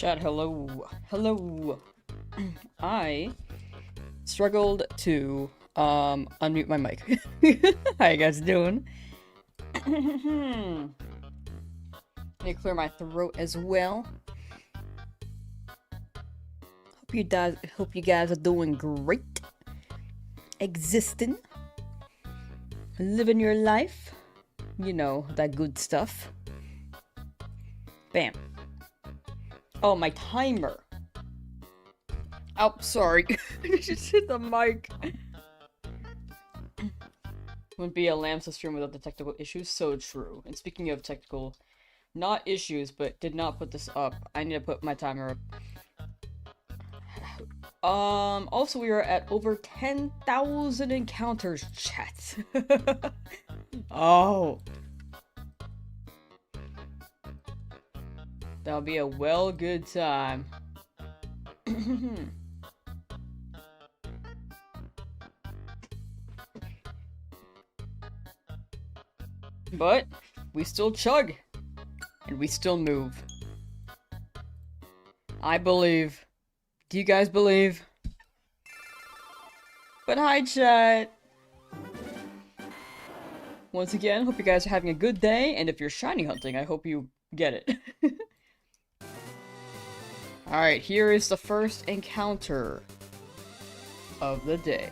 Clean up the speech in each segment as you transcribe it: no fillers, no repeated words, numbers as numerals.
Chat, hello. Hello. I struggled to unmute my mic. How you guys doing? Let me clear my throat as well. Hope you guys are doing great. Existing. Living your life. You know, that good stuff. Bam. Oh, my timer. Oh, sorry. I just hit the mic. Wouldn't be a Lamsauce stream without the technical issues. So true. And speaking of technical, not issues, but did not put this up. I need to put my timer up. Also we are at over 10,000 encounters, chat. Oh. That'll be a good time. But we still chug. And we still move. I believe. Do you guys believe? But hi, chat! Once again, hope you guys are having a good day, and if you're shiny hunting, I hope you get it. Alright, here is the first encounter of the day.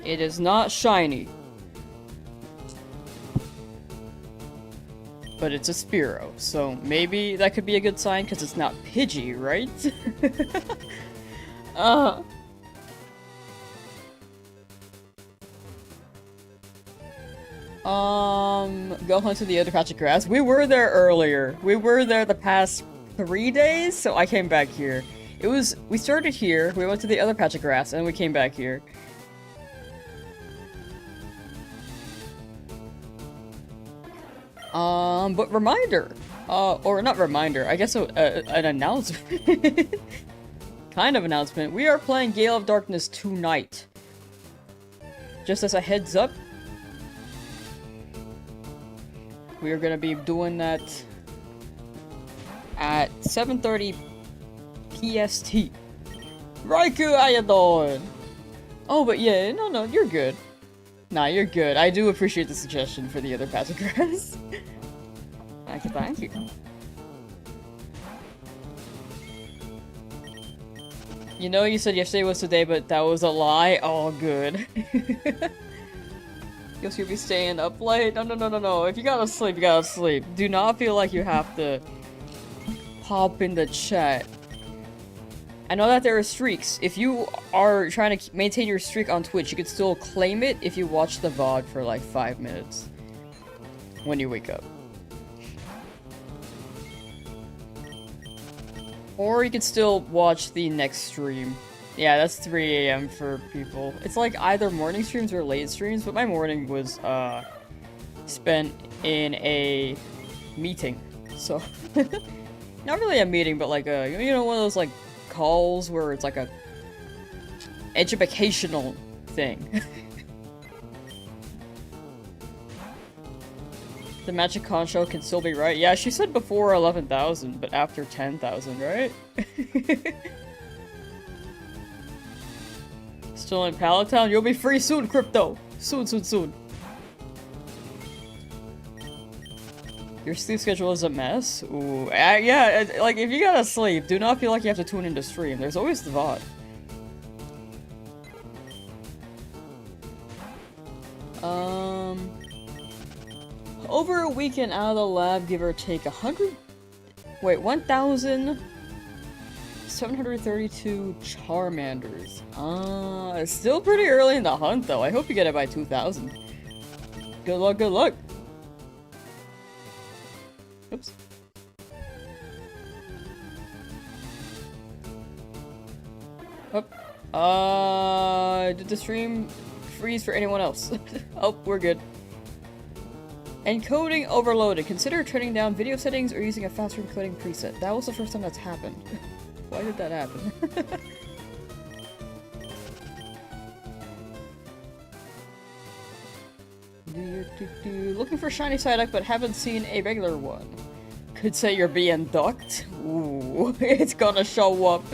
It is not shiny. But it's a Spearow, so maybe that could be a good sign because it's not Pidgey, right? Go hunt to the other patch of grass. We were there earlier. We were there the past 3 days, so I came back here. We started here, we went to the other patch of grass, and we came back here. But reminder, or not reminder, I guess an announcement. Kind of announcement. We are playing Gale of Darkness tonight. Just as a heads up, we are gonna be doing that at 7:30 PST. Raikou, how you doing? Oh, but yeah, no, you're good. Nah, you're good. I do appreciate the suggestion for the other patch of grass. Thank you. You know, you said yesterday was today, but that was a lie? Oh, good. Guess you'll be staying up late? No. If you gotta sleep, you gotta sleep. Do not feel like you have to pop in the chat. I know that there are streaks. If you are trying to maintain your streak on Twitch, you can still claim it if you watch the VOD for like 5 minutes. When you wake up. Or you could still watch the next stream. Yeah, that's 3 AM for people. It's like either morning streams or late streams, but my morning was, spent in a meeting. So, not really a meeting, but like a, you know, one of those like calls where it's like a educational thing. The Magic Conch show can still be right. Yeah, she said before 11,000, but after 10,000, right? Still in Palatown? You'll be free soon, Crypto! Soon. Your sleep schedule is a mess? Ooh, yeah, like, if you gotta sleep, do not feel like you have to tune into stream. There's always the VOD. Over a weekend out of the lab, give or take 1,732 Charmanders. It's still pretty early in the hunt, though. I hope you get it by 2,000. Good luck. Oops. Did the stream freeze for anyone else? Oh, we're good. Encoding overloaded. Consider turning down video settings or using a faster encoding preset. That was the first time that's happened. Why did that happen? Do your Looking for shiny Psyduck, but haven't seen a regular one. Could say you're being ducked. Ooh, it's gonna show up.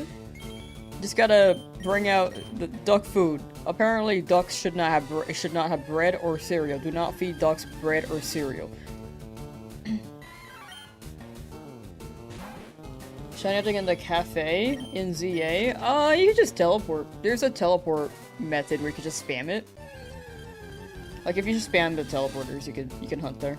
Just gotta bring out the duck food. Apparently, ducks should not have bread or cereal. Do not feed ducks bread or cereal. Shiny hunting in the cafe in ZA. You can just teleport. There's a teleport method where you can just spam it. Like if you just spam the teleporters, you can hunt there.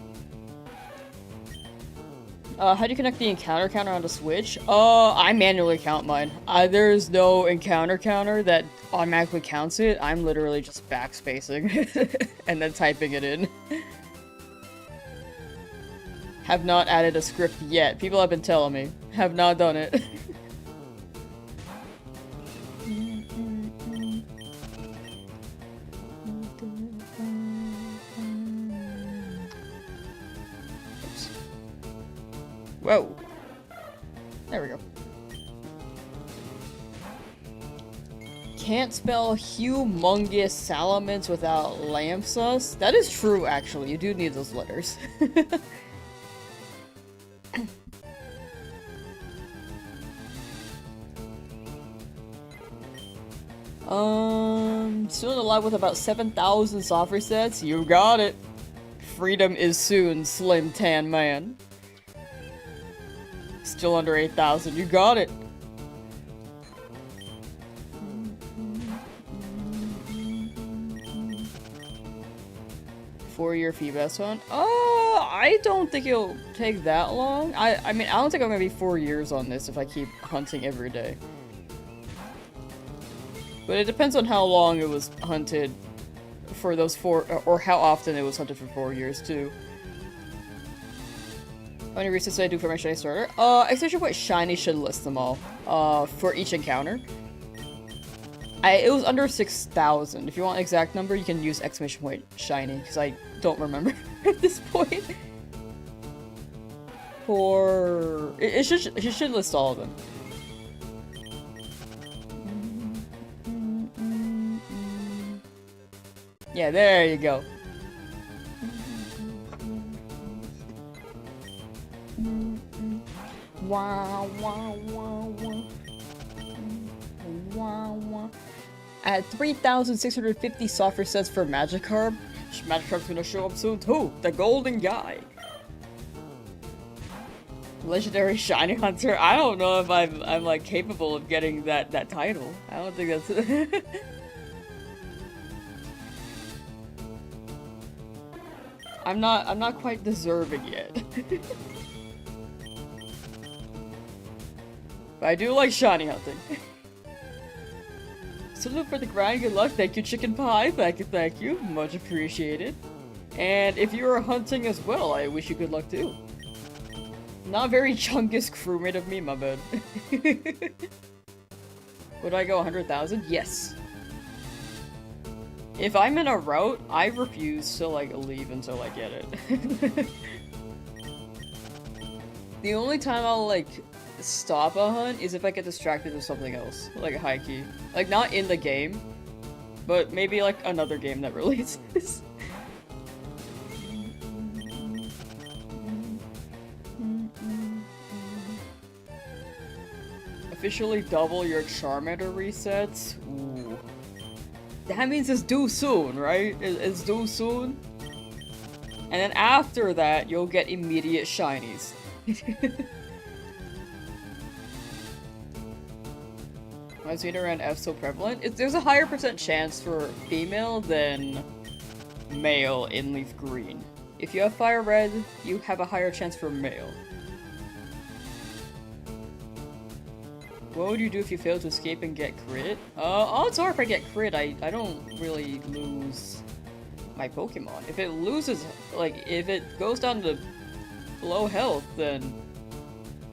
How do you connect the encounter counter on the Switch? I manually count mine. There's no encounter counter that automatically counts it. I'm literally just backspacing and then typing it in. Have not added a script yet. People have been telling me. Have not done it. Whoa. There we go. Can't spell humongous salamence without Lamsauce. That is true, actually. You do need those letters. Soon alive with about 7,000 soft resets. You got it. Freedom is soon, slim tan man. Still under 8,000. You got it. Four-year Feebas hunt. I don't think it'll take that long. I mean, I don't think I'm gonna be 4 years on this if I keep hunting every day. But it depends on how long it was hunted for those 4, or how often it was hunted for 4 years too. How many resets did I do for my shiny starter? Exclamation point shiny should list them all. For each encounter. It was under 6,000. If you want an exact number, you can use exclamation point shiny, because I don't remember at this point. It should list all of them. Yeah, there you go. Wow, wow, wow, wow. Wow, wow. At 3,650 soft resets for Magikarp. Magikarp's gonna show up soon too. The golden guy. Legendary shiny hunter. I don't know if I'm like capable of getting that title. I don't think that's I'm not quite deserving yet. But I do like shiny hunting. Salute for the grind, good luck, thank you Chicken Pie, thank you, much appreciated. And if you are hunting as well, I wish you good luck too. Not very Chungus crewmate of me, my bad. Would I go 100,000? Yes. If I'm in a route, I refuse to like leave until I get it. The only time I'll like stop a hunt is if I get distracted with something else, like high key. Like not in the game, but maybe like another game that releases. Officially double your Charmander resets? Ooh. That means it's due soon, right? It's due soon. And then after that, you'll get immediate shinies. Why is Nidoran F so prevalent? There's a higher % chance for female than male in Leafgreen. If you have FireRed, you have a higher chance for male. What would you do if you fail to escape and get crit? Odds are if I get crit, I don't really lose my Pokemon. If it loses, like, if it goes down to low health, then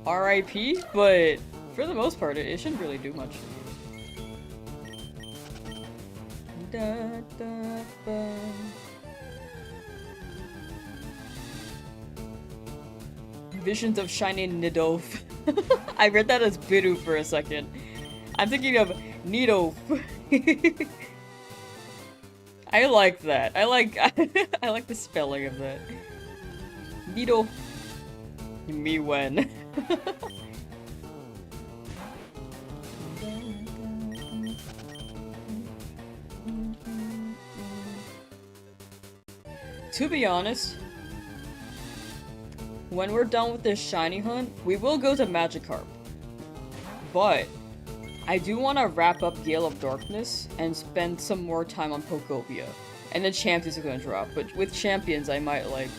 RIP, but for the most part, it shouldn't really do much. Da, da, da. Visions of shiny Nidof. I read that as Bidoof for a second. I'm thinking of Nidof. I like that. I like I like the spelling of that. Weedle. Me when. To be honest, when we're done with this shiny hunt, we will go to Magikarp. But I do want to wrap up Gale of Darkness and spend some more time on Pokopia. And then Champions are gonna drop, but with Champions I might like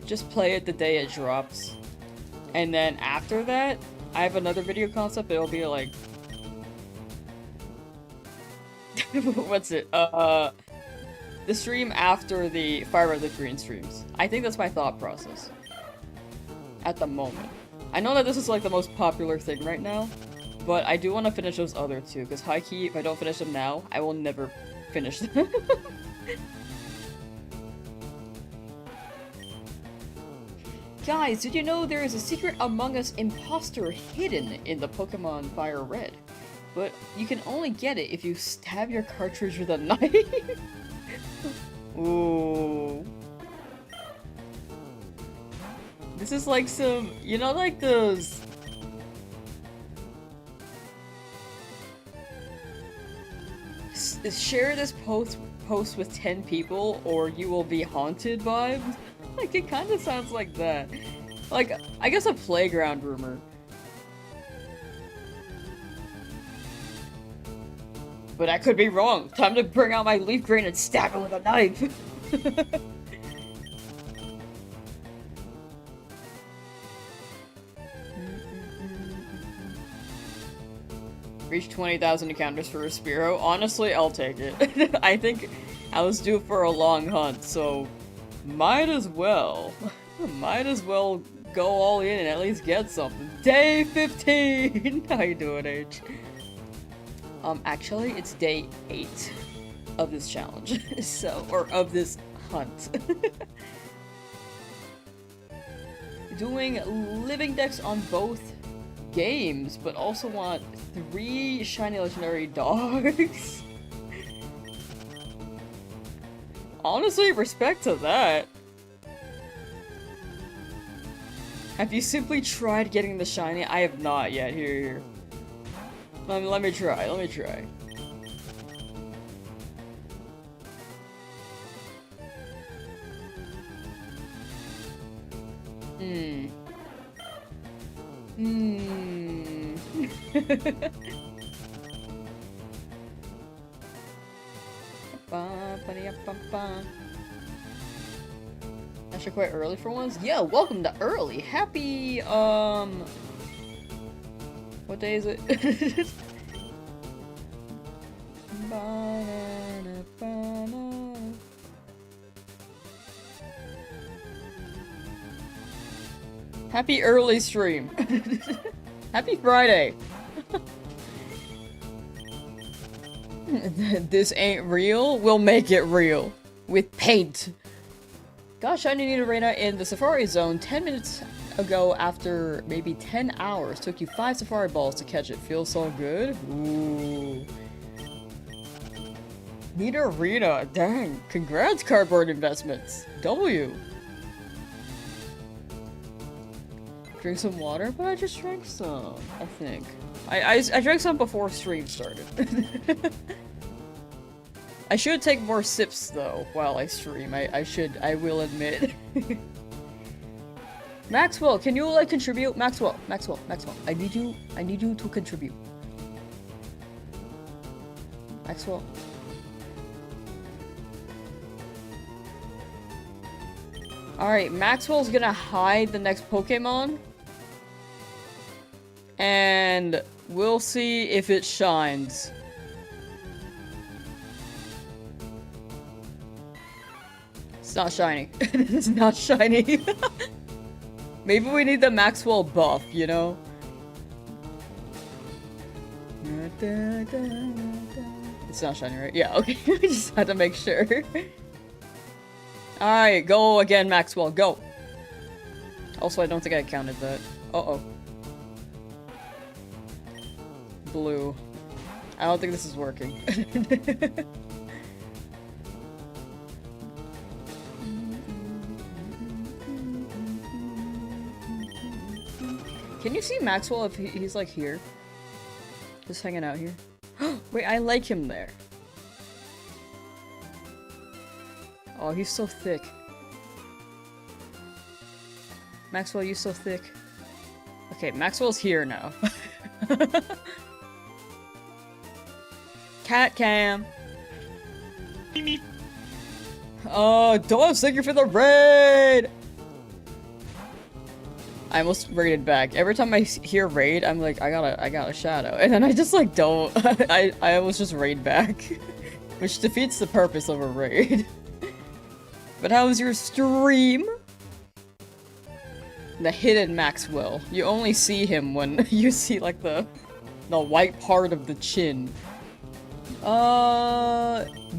just play it the day it drops. And then after that, I have another video concept, it'll be like what's it? The stream after the FireRed Leafgreen streams. I think that's my thought process. At the moment. I know that this is like the most popular thing right now, but I do want to finish those other two, because high-key, if I don't finish them now, I will never finish them. Guys, did you know there is a secret Among Us imposter hidden in the Pokemon FireRed? But you can only get it if you stab your cartridge with a knife. Ooh. This is like some, you know, like those... share this post with 10 people or you will be haunted vibes? Like, it kind of sounds like that. Like, I guess a playground rumor. But I could be wrong. Time to bring out my Leafgreen and stab it with a knife. Reach 20,000 encounters for a Spearow. Honestly, I'll take it. I think I was due for a long hunt, so might as well. Might as well go all in and at least get something. Day 15! How you doing, H? Actually, it's day 8 of this challenge. So, or of this hunt. Doing living decks on both games, but also want 3 shiny legendary dogs. Honestly, respect to that. Have you simply tried getting the shiny? I have not yet. Here. Let me try. Actually quite early for once? Yeah, welcome to early! Happy, what day is it? Happy early stream! Happy Friday! This ain't real? We'll make it real. With paint. Gosh, I need Nidoran in the Safari Zone 10 minutes ago after maybe 10 hours. Took you 5 Safari Balls to catch it. Feels so good? Ooh. Nidoran, dang. Congrats, Cardboard Investments. W. Drink some water? But I just drank some, I think. I drank some before stream started. I should take more sips though while I stream. I will admit. Maxwell, can you like contribute? Maxwell. I need you to contribute. Maxwell. Alright, Maxwell's gonna hide the next Pokemon. And we'll see if it shines. It's not shiny. It's not shiny. Maybe we need the Maxwell buff, you know? It's not shiny, right? Yeah, okay. I just had to make sure. Alright, go again, Maxwell. Go. Also, I don't think I counted that. Uh-oh. Blue. I don't think this is working. Can you see Maxwell if he's like here? Just hanging out here. Wait, I like him there. Oh, he's so thick. Maxwell, you so thick. Okay, Maxwell's here now. Cat cam. Oh, Dove, thank you for the raid! I almost raided back. Every time I hear raid, I'm like, I got a shadow. And then I just like don't. I almost just raid back. Which defeats the purpose of a raid. But how was your stream? The hidden Maxwell. You only see him when you see like the white part of the chin.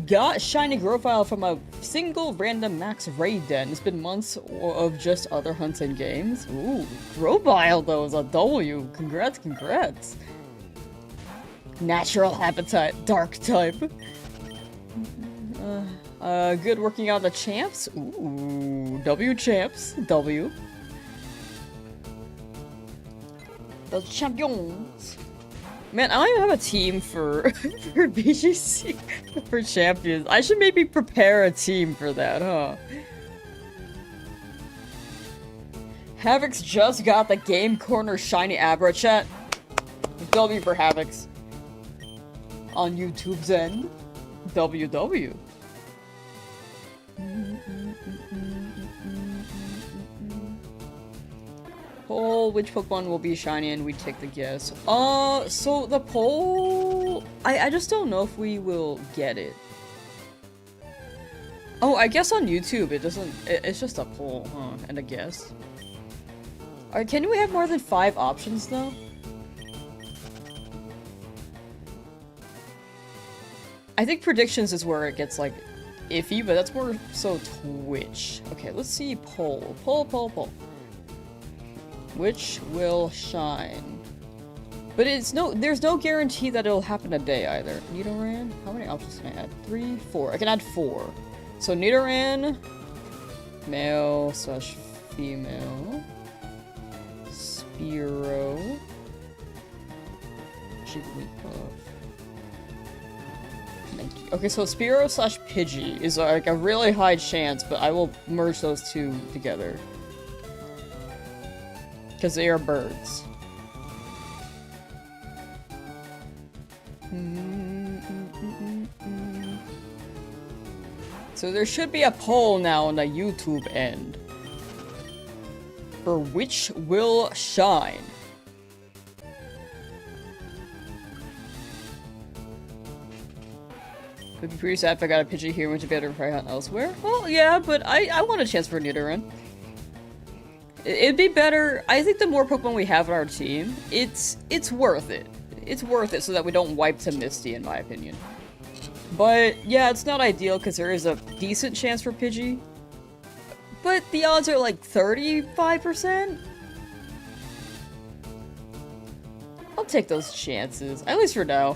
Got shiny grow file from a single random max raid den. It's been months of just other hunts and games. Ooh, grow file though is a W. Congrats, congrats. Natural habitat, dark type. Good working out the champs. Ooh, W champs, W. The champions. Man, I don't even have a team for BGC for champions. I should maybe prepare a team for that, huh? Havoc's just got the Game Corner shiny Abra chat. W for Havoc's. On YouTube's end. WW. Poll, which Pokemon will be shiny, and we take the guess. So the poll... I just don't know if we will get it. Oh, I guess on YouTube it doesn't... It's just a poll, huh? And a guess. Alright, can we have more than 5 options, though? I think predictions is where it gets, like, iffy, but that's more so Twitch. Okay, let's see poll. Poll. Which will shine? But there's no guarantee that it'll happen today either. Nidoran? How many options can I add? 3, 4. I can add 4. So Nidoran, male / female, Spearow, Jigglypuff. Okay, so Spearow / Pidgey is like a really high chance, but I will merge those two together. Because they are birds. So there should be a poll now on the YouTube end. For which will shine. Would be pretty sad if I got a Pidgey here and went to better try hunt elsewhere. Well, yeah, but I want a chance for Nidoran. It'd be better. I think the more Pokemon we have on our team, it's worth it. It's worth it so that we don't wipe to Misty, in my opinion. But yeah, it's not ideal because there is a decent chance for Pidgey. But the odds are like 35%. I'll take those chances, at least for now.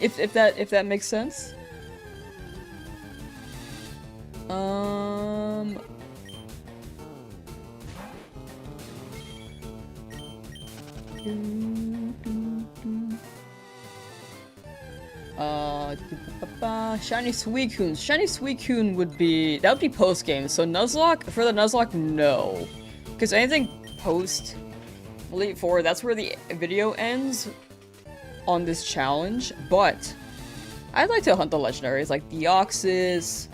If that makes sense. Shiny Suicune. Shiny Suicune would be... That would be post-game. So Nuzlocke? For the Nuzlocke, no. Because anything post Elite Four, that's where the video ends on this challenge. But I'd like to hunt the legendaries like Deoxys,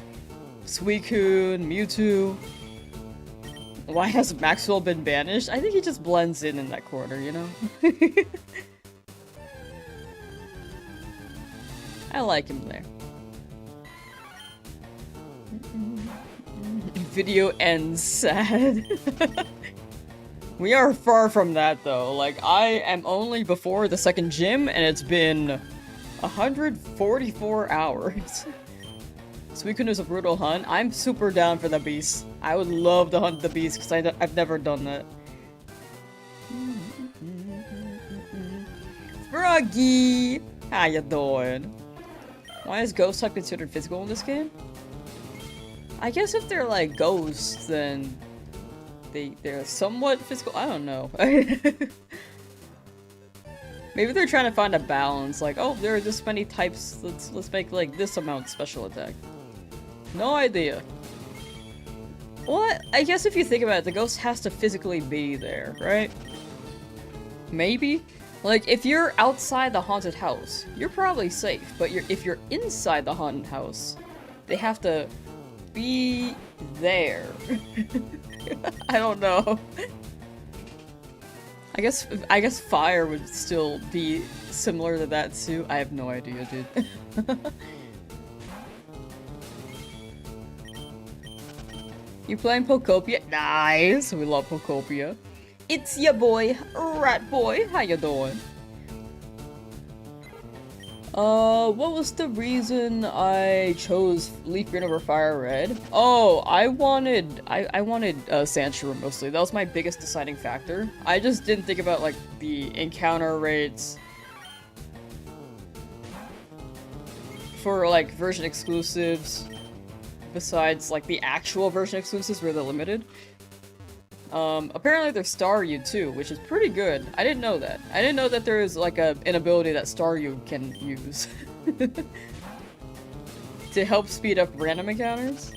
Suicune, Mewtwo. Why has Maxwell been banished? I think he just blends in that corner, you know? I like him there. Video ends sad. We are far from that though. Like, I am only before the second gym and it's been 144 hours. Suicune is a brutal hunt. I'm super down for the beast. I would love to hunt the beast because I've never done that. Froggy! How you doing? Why is ghost type considered physical in this game? I guess if they're like ghosts, then they're somewhat physical. I don't know. Maybe they're trying to find a balance. Like, oh, there are this many types. Let's make like this amount special attack. No idea. Well, I guess if you think about it, the ghost has to physically be there, right? Maybe. Like, if you're outside the haunted house, you're probably safe. But if you're inside the haunted house, they have to be there. I don't know. I guess fire would still be similar to that too. I have no idea, dude. You playing Pokopia? Nice! We love Pokopia. It's your boy, Rat Boy. How you doing? What was the reason I chose Leafgreen over FireRed? Oh, I wanted Sandshrew mostly. That was my biggest deciding factor. I just didn't think about, like, the encounter rates for, like, version exclusives, besides, like, the actual version exclusives where they're limited. Apparently there's Staryu too, which is pretty good. I didn't know that. I didn't know that there is like an ability that Staryu can use to help speed up random encounters.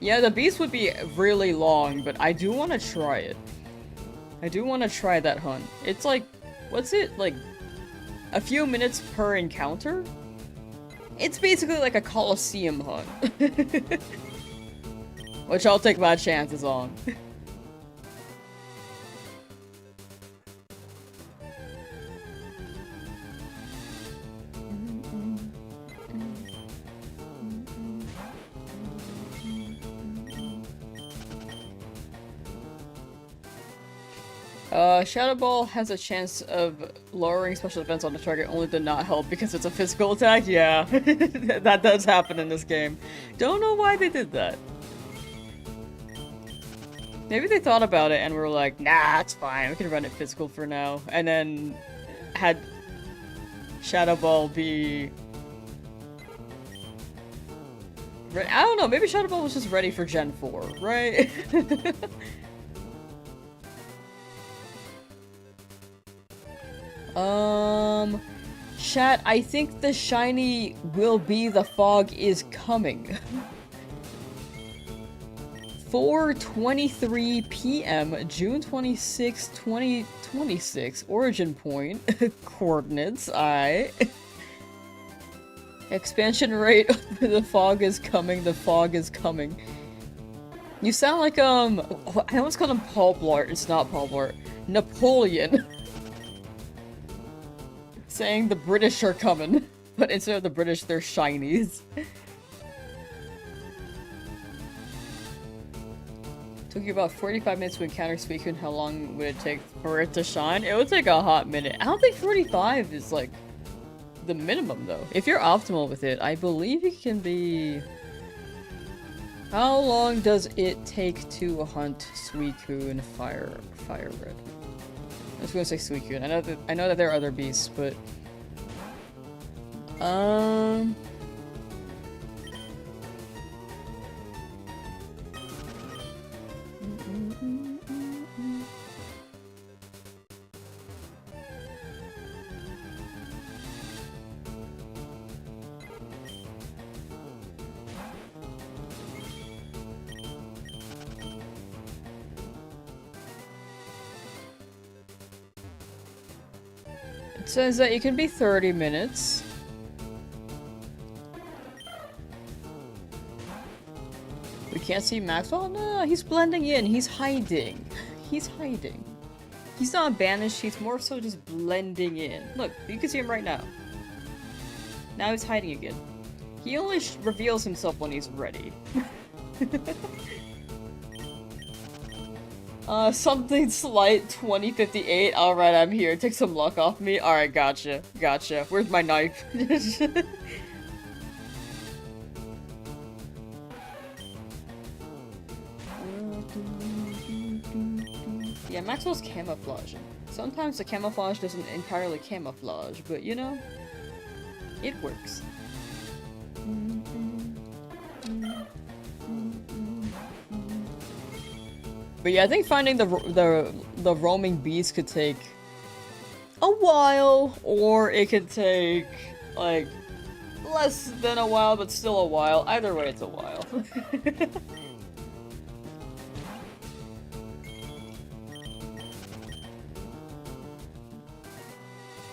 Yeah, the beast would be really long, but I do want to try it. I do want to try that hunt. It's like, what's it, like, a few minutes per encounter? It's basically like a Coliseum hunt. Which I'll take my chances on. Shadow Ball has a chance of lowering special defense on the target, only to not help because it's a physical attack. Yeah, that does happen in this game. Don't know why they did that. Maybe they thought about it and were like, nah, it's fine, we can run it physical for now. And then had Shadow Ball be... I don't know, maybe Shadow Ball was just ready for Gen 4, right? Chat, I think the shiny will be the fog is coming. 4:23 p.m. June 26, 2026. Origin point. Coordinates, Expansion rate. The fog is coming. The fog is coming. You sound like, I almost called him Paul Blart. It's not Paul Blart. Napoleon. Saying the British are coming, but instead of the British, they're shinies. Took you about 45 minutes to encounter Suicune. How long would it take for it to shine? It would take a hot minute. I don't think 45 is like the minimum though. If you're optimal with it, I believe it can be... How long does it take to hunt Suicune FireRed? I was gonna say Suicune. I know that there are other beasts, but it says that it can be 30 minutes. We can't see Maxwell? No, he's blending in. He's hiding. He's hiding. He's not banished. He's more so just blending in. Look, you can see him right now. Now he's hiding again. He only reveals himself when he's ready. Something slight 2058. Alright, I'm here. Take some luck off me. Alright, gotcha. Gotcha. Where's my knife? And Maxwell's camouflaging. Sometimes the camouflage doesn't entirely camouflage, but you know, it works. But yeah, I think finding the roaming beast could take a while, or it could take like less than a while, but still a while. Either way, it's a while.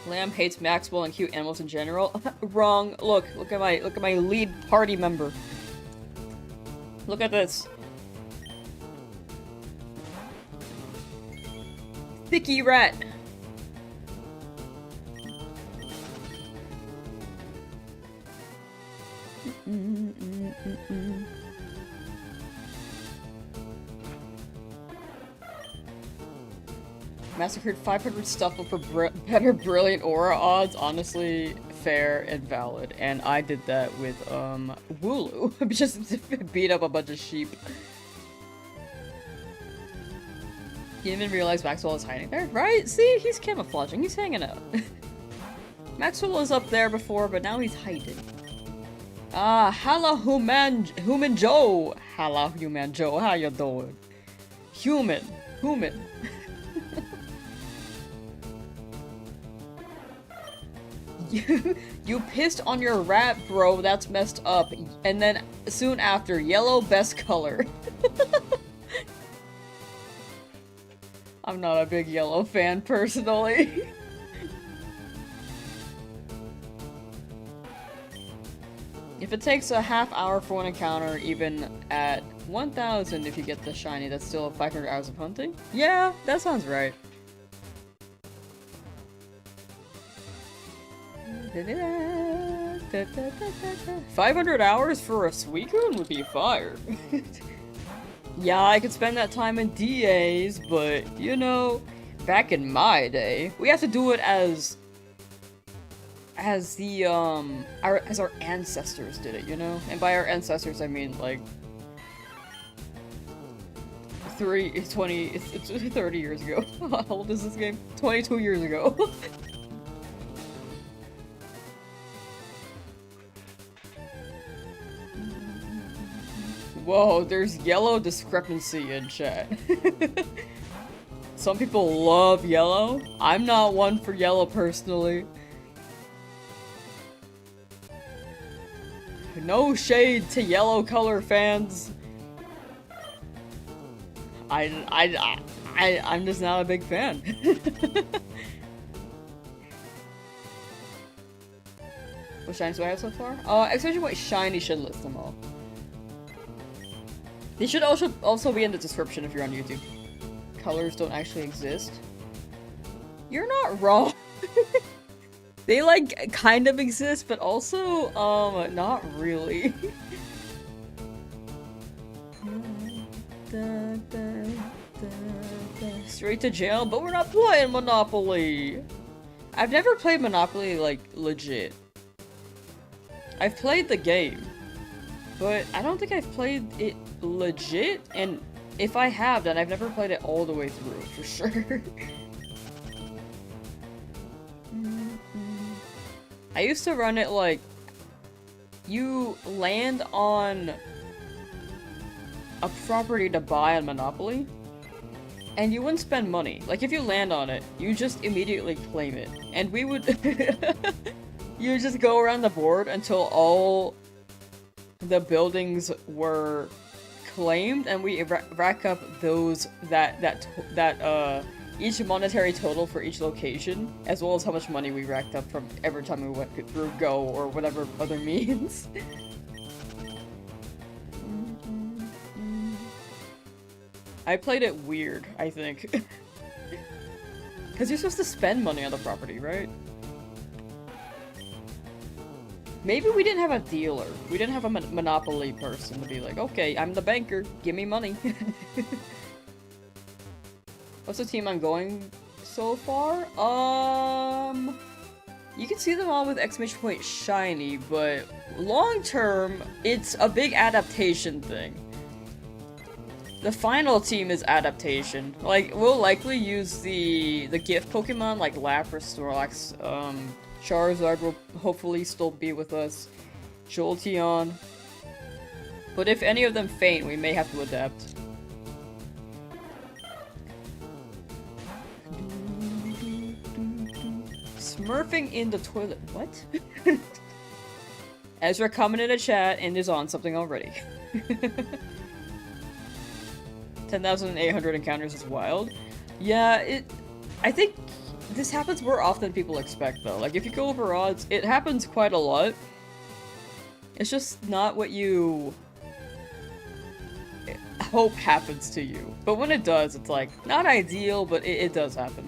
Lamb hates Maxwell and cute animals in general. Wrong. Look at my lead party member. Look at this. Thicky rat. Massacred 500 Stuffle for better brilliant aura odds. Honestly, fair and valid. And I did that with, Wooloo. Just beat up a bunch of sheep. You didn't even realize Maxwell is hiding there, right? See? He's camouflaging. He's hanging out. Maxwell was up there before, but now he's hiding. Ah, hello, Human Joe. Hello, Human Joe. How you doing? Human. You pissed on your rat, bro. That's messed up. And then soon after, yellow best color. I'm not a big yellow fan personally. If it takes a half hour for one encounter, even at 1000 if you get the shiny, that's still 500 hours of hunting? Yeah, that sounds right. 500 hours for a Suicune would be fire. Yeah, I could spend that time in DAs, but, you know, back in my day, we have to do it as our ancestors did it, you know? And by our ancestors, I mean, like, 30 years ago. How old is this game? 22 years ago. Whoa, there's yellow discrepancy in chat. Some people love yellow. I'm not one for yellow personally. No shade to yellow color fans. I'm just not a big fan. What shinies do I have so far? Especially what shiny should list them all. They should also be in the description if you're on YouTube. Colors don't actually exist. You're not wrong. They like kind of exist, but also not really. Straight to jail, but we're not playing Monopoly. I've never played Monopoly like legit. I've played the game, but I don't think I've played it legit, and if I have, then I've never played it all the way through, for sure. I used to run it like, you land on a property to buy on Monopoly, and you wouldn't spend money. Like, if you land on it, you just immediately claim it. And we would... you just go around the board until all the buildings were claimed, and we rack up those each monetary total for each location, as well as how much money we racked up from every time we went through Go or whatever other means. I played it weird, I think. Because you're supposed to spend money on the property, right? Maybe we didn't have a dealer. We didn't have a Monopoly person to be like, okay, I'm the banker, give me money. What's the team I'm going so far? You can see them all with exclamation point shiny, but long term, it's a big adaptation thing. The final team is adaptation. Like, we'll likely use the gift Pokemon like Lapras, Snorlax, Charizard will hopefully still be with us, Jolteon. But if any of them faint, we may have to adapt. Smurfing in the toilet. What? Ezra commented in the chat and is on something already. 10,800 encounters is wild. Yeah, I think this happens more often than people expect, though. Like, if you go over odds, it happens quite a lot. It's just not what you hope happens to you. But when it does, it's like, not ideal, but it does happen.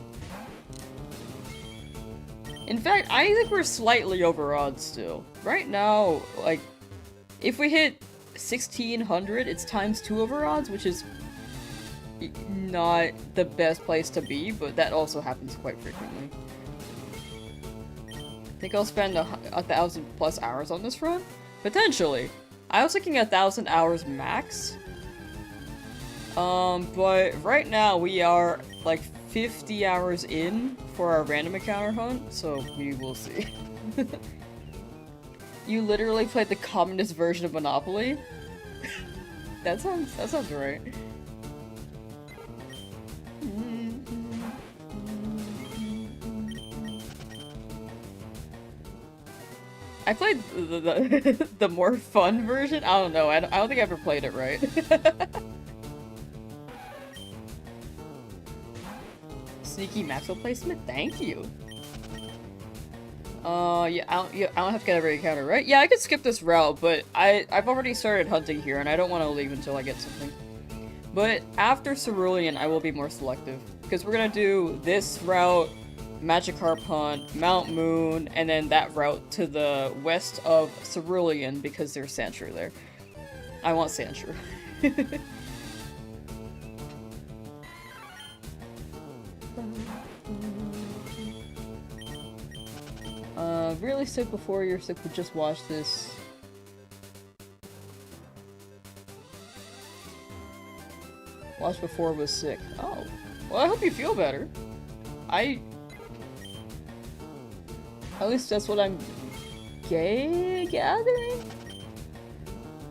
In fact, I think we're slightly over odds still. Right now, like, if we hit 1,600, it's ×2 over odds, which is not the best place to be, but that also happens quite frequently. I think I'll spend 1,000+ hours on this run? Potentially. I was thinking 1,000 hours max. But right now we are like 50 hours in for our random encounter hunt, so we will see. You literally played the communist version of Monopoly? That sounds right. I played the more fun version? I don't know, I don't think I ever played it right. Sneaky Maxwell placement? Thank you! Yeah, I don't have to get every encounter, right? Yeah, I could skip this route, but I've already started hunting here, and I don't want to leave until I get something. But after Cerulean, I will be more selective, because we're gonna do this route, Magikarp hunt, Mount Moon, and then that route to the west of Cerulean, because there's Sandshrew there. I want Sandshrew. Really sick before you're sick, but just watch this. Watch before was sick. Oh. Well, I hope you feel better. At least that's what I'm gathering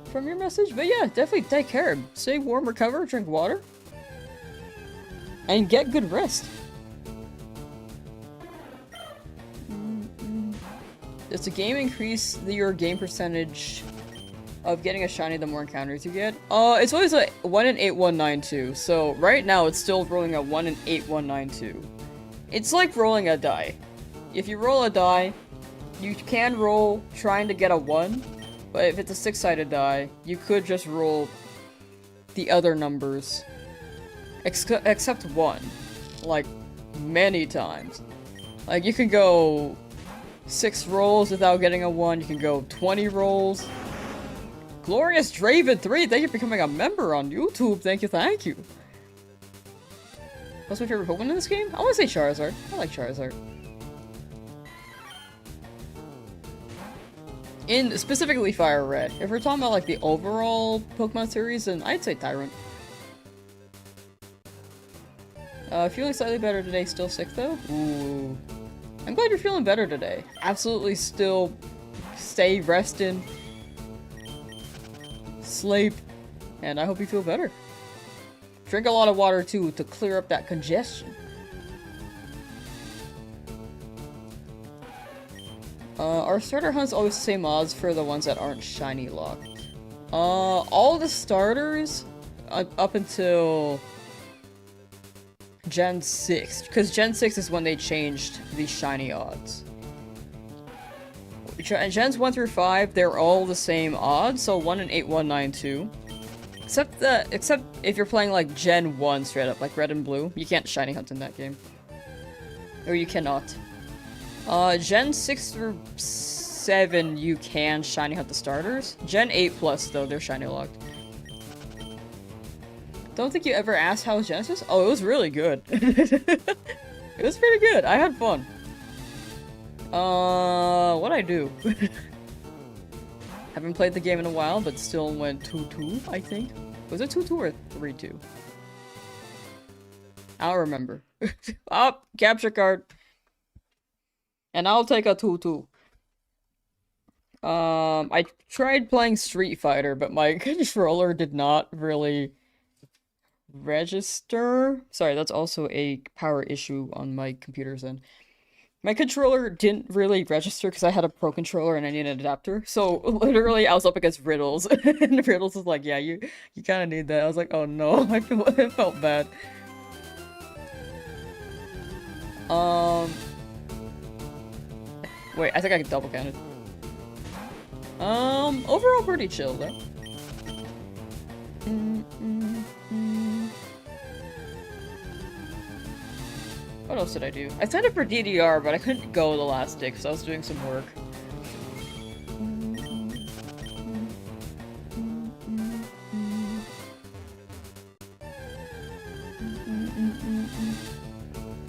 from your message. But yeah, definitely take care. Stay warm, recover, drink water, and get good rest. Does the game increase your game percentage of getting a shiny the more encounters you get? It's always a 1 in 8192. So right now it's still rolling a 1 in 8192. It's like rolling a die. If you roll a die, you can roll trying to get a 1, but if it's a 6-sided die, you could just roll the other numbers. Except 1. Like, many times. Like, you can go 6 rolls without getting a 1, you can go 20 rolls. Glorious Draven 3, thank you for becoming a member on YouTube, thank you. What's my favorite Pokemon in this game? I want to say Charizard. I like Charizard. In specifically FireRed. If we're talking about like the overall Pokemon series, then I'd say Tyrant. Feeling slightly better today, still sick though? Ooh. I'm glad you're feeling better today. Absolutely still stay resting, sleep, and I hope you feel better. Drink a lot of water too to clear up that congestion. Are starter hunts always the same odds for the ones that aren't shiny locked? All the starters up until Gen 6, because Gen 6 is when they changed the shiny odds. Gens 1 through 5, they're all the same odds, so 1 in 8192. Except if you're playing like Gen 1 straight up, like Red and Blue, you can't shiny hunt in that game. Or you cannot. Gen 6 through 7, you can shiny hunt the starters. Gen 8 plus, though, they're shiny locked. Don't think you ever asked how was Genesis? Oh, it was really good. It was pretty good. I had fun. What'd I do? Haven't played the game in a while, but still went 2-2, I think. Was it 2-2 or 3-2? I don't remember. Oh, capture card. And I'll take a 2-2. I tried playing Street Fighter, but my controller did not really register. Sorry, that's also a power issue on my computer's end. My controller didn't really register because I had a Pro controller and I needed an adapter. So literally, I was up against Riddles, and Riddles was like, "Yeah, you kind of need that." I was like, "Oh no," I felt bad. Wait, I think I can double count it. Overall pretty chill though. What else did I do? I signed up for DDR, but I couldn't go the last day because I was doing some work.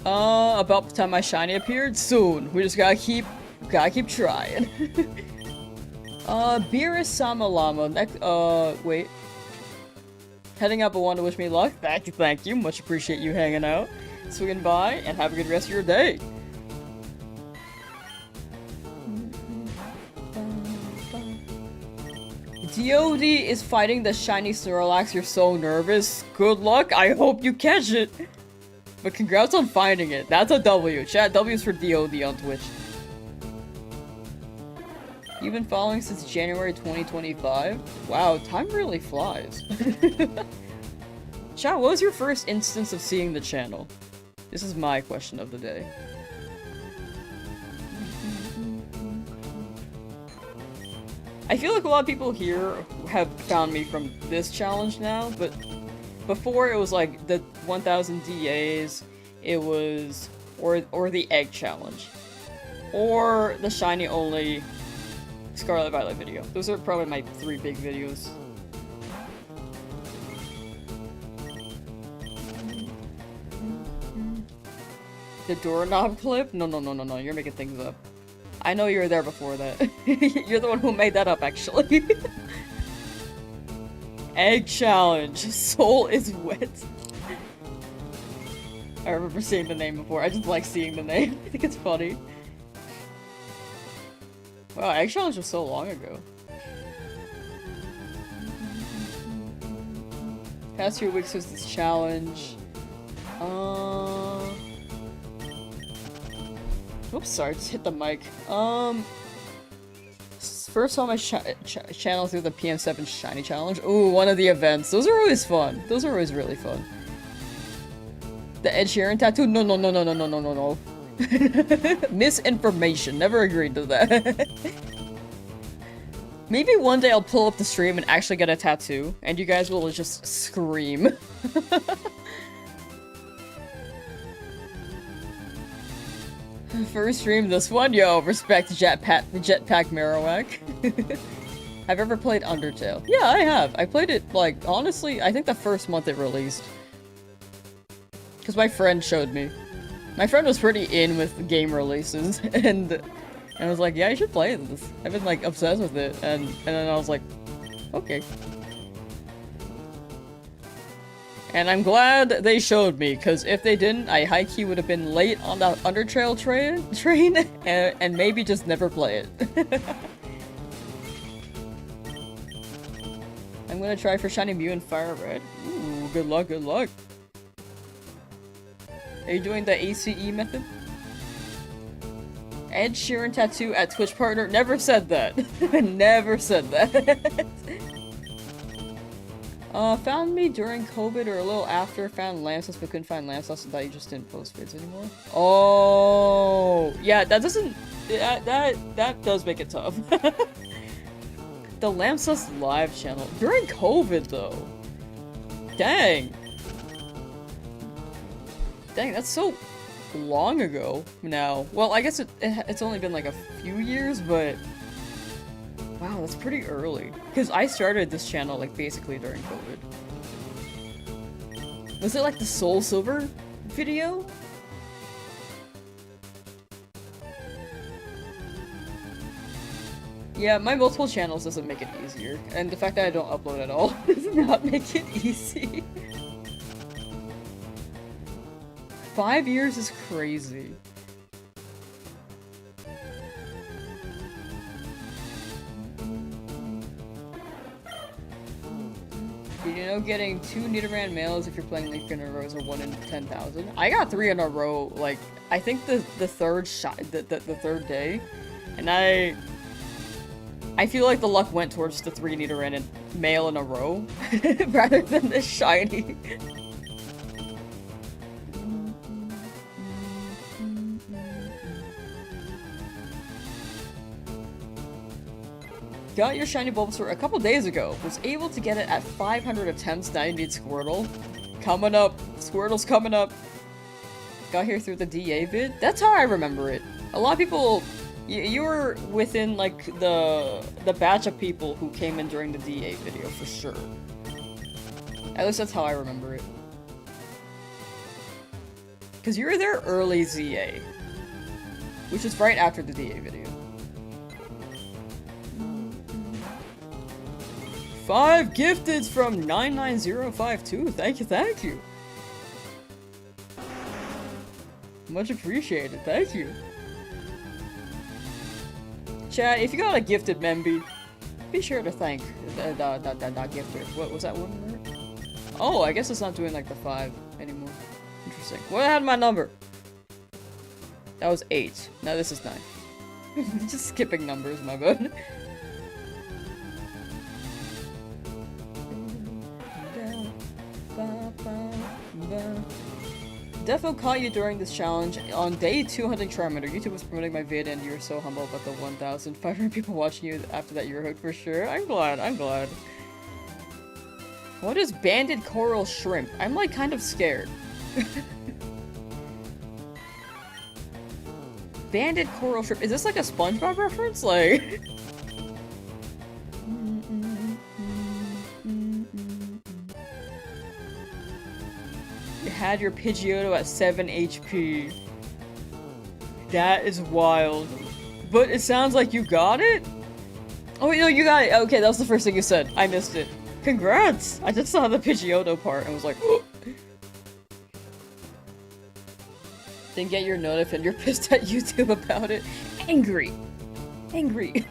About the time my shiny appeared? Soon. We just gotta keep trying. Beerus Samalama. Wait. Heading up, but want to wish me luck? Thank you. Much appreciate you hanging out. Swinging by, and have a good rest of your day. DOD is fighting the shiny Snorlax. You're so nervous. Good luck. I hope you catch it. But congrats on finding it. That's a W. Chat, W's for DOD on Twitch. You've been following since January 2025? Wow, time really flies. Chat, what was your first instance of seeing the channel? This is my question of the day. I feel like a lot of people here have found me from this challenge now, but before it was like the 1000 DAs, it was, or the egg challenge, or the Shiny Only Scarlet Violet video. Those are probably my 3 big videos. The doorknob clip? No, you're making things up. I know you were there before that. You're the one who made that up, actually. Egg challenge. Soul is wet. I remember seeing the name before. I just like seeing the name. I think it's funny. Wow, egg challenge was so long ago. Past few weeks was this challenge. Oops, sorry, just hit the mic. First saw my channel through the PM7 Shiny Challenge. Ooh, one of the events. Those are always fun. Those are always really fun. The Ed Sheeran tattoo? No. Misinformation. Never agreed to that. Maybe one day I'll pull up the stream and actually get a tattoo, and you guys will just scream. First stream this one? Yo, respect Jetpack Marowak. Have you ever played Undertale? Yeah, I have. I played it, like, honestly, I think the first month it released. Because my friend showed me. My friend was pretty in with game releases, and I was like, yeah, you should play this. I've been, like, obsessed with it, and then I was like, okay. And I'm glad they showed me, because if they didn't, I high-key would have been late on the Undertale train and maybe just never play it. I'm gonna try for Shiny Mew and FireRed. Ooh, good luck, good luck. Are you doing the ACE method? Ed Sheeran tattoo at Twitch partner? Never said that. Never said that. Found me during COVID or a little after. Found Lamsauce but couldn't find Lamsauce and thought you just didn't post vids anymore. Oh, yeah, that doesn't... That does make it tough. The Lamsauce live channel. During COVID, though. Dang. Dang, that's so long ago now. Well, I guess it's only been like a few years, but... Wow, that's pretty early. Because I started this channel, like, basically during COVID. Was it, like, the Soul Silver video? Yeah, my multiple channels doesn't make it easier, and the fact that I don't upload at all does not make it easy. 5 years is crazy. Did you know getting 2 Nidoran Males if you're playing Leafgreen in a row is a 1 in 10,000? I got 3 in a row, like, I think the third shot, the third day, and I feel like the luck went towards the 3 Nidoran Male in a row, rather than the shiny. Got your shiny Bulbasaur a couple days ago. Was able to get it at 500 attempts. Now you need Squirtle. Coming up. Squirtle's coming up. Got here through the DA vid. That's how I remember it. A lot of people... You were within, like, the batch of people who came in during the DA video, for sure. At least that's how I remember it. Because you were there early ZA. Which is right after the DA video. 5 gifteds from 99052. Thank you, thank you. Much appreciated, thank you. Chat, if you got a gifted memby, be sure to thank that gifter. What was that one word? Oh, I guess it's not doing like the 5 anymore. Interesting. What had my number? That was 8. Now this is 9. Just skipping numbers, my bad. Defo caught you during this challenge on day 2 hunting Charmander. YouTube was promoting my vid and you were so humble about the 1,500 people watching you after that you were hooked for sure. I'm glad, I'm glad. What is banded coral shrimp? I'm like kind of scared. Banded coral shrimp. Is this like a SpongeBob reference? Like... You had your Pidgeotto at 7 HP. That is wild. But it sounds like you got it? Oh wait, no, you got it. Okay, that was the first thing you said. I missed it. Congrats! I just saw the Pidgeotto part and was like, oh. Didn't get your notif and you're pissed at YouTube about it. Angry. Angry.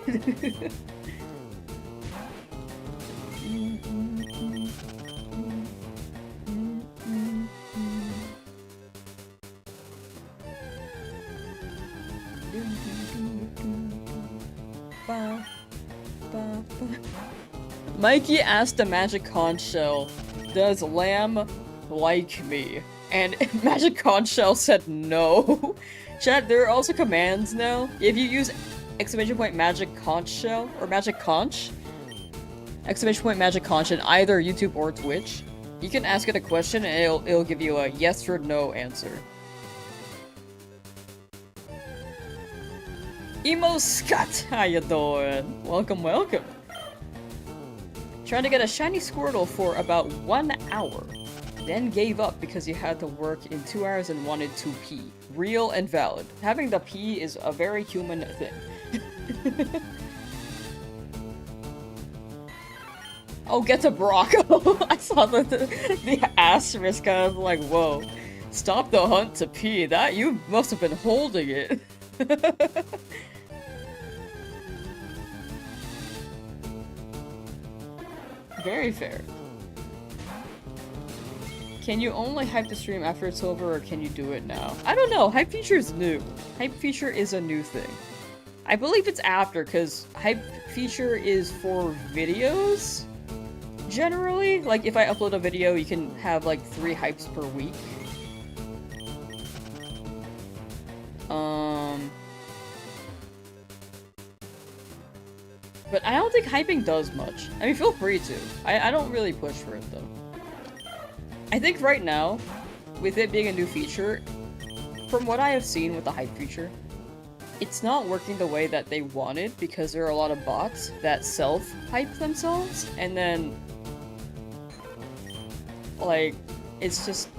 Mikey asked the magic conch shell, does Lamb like me? And magic conch shell said no. Chat, there are also commands now. If you use exclamation point magic conch shell or magic conch, exclamation point magic conch in either YouTube or Twitch, you can ask it a question and it'll give you a yes or no answer. Emo Scott, how you doing? Welcome, welcome. Trying to get a shiny Squirtle for about 1 hour. Then gave up because you had to work in 2 hours and wanted to pee. Real and valid. Having to pee is a very human thing. Oh, get to Brock. I saw the asterisk, kind of like, whoa. Stop the hunt to pee. That, you must have been holding it. Very fair. Can you only hype the stream after it's over, or can you do it now? I don't know. Hype feature is new. Hype feature is a new thing. I believe it's after, because hype feature is for videos, generally. Like, if I upload a video, you can have, like, 3 hypes per week. But I don't think hyping does much. I mean, feel free to. I don't really push for it, though. I think right now, with it being a new feature, from what I have seen with the hype feature, it's not working the way that they wanted because there are a lot of bots that self-hype themselves, and then, like, it's just...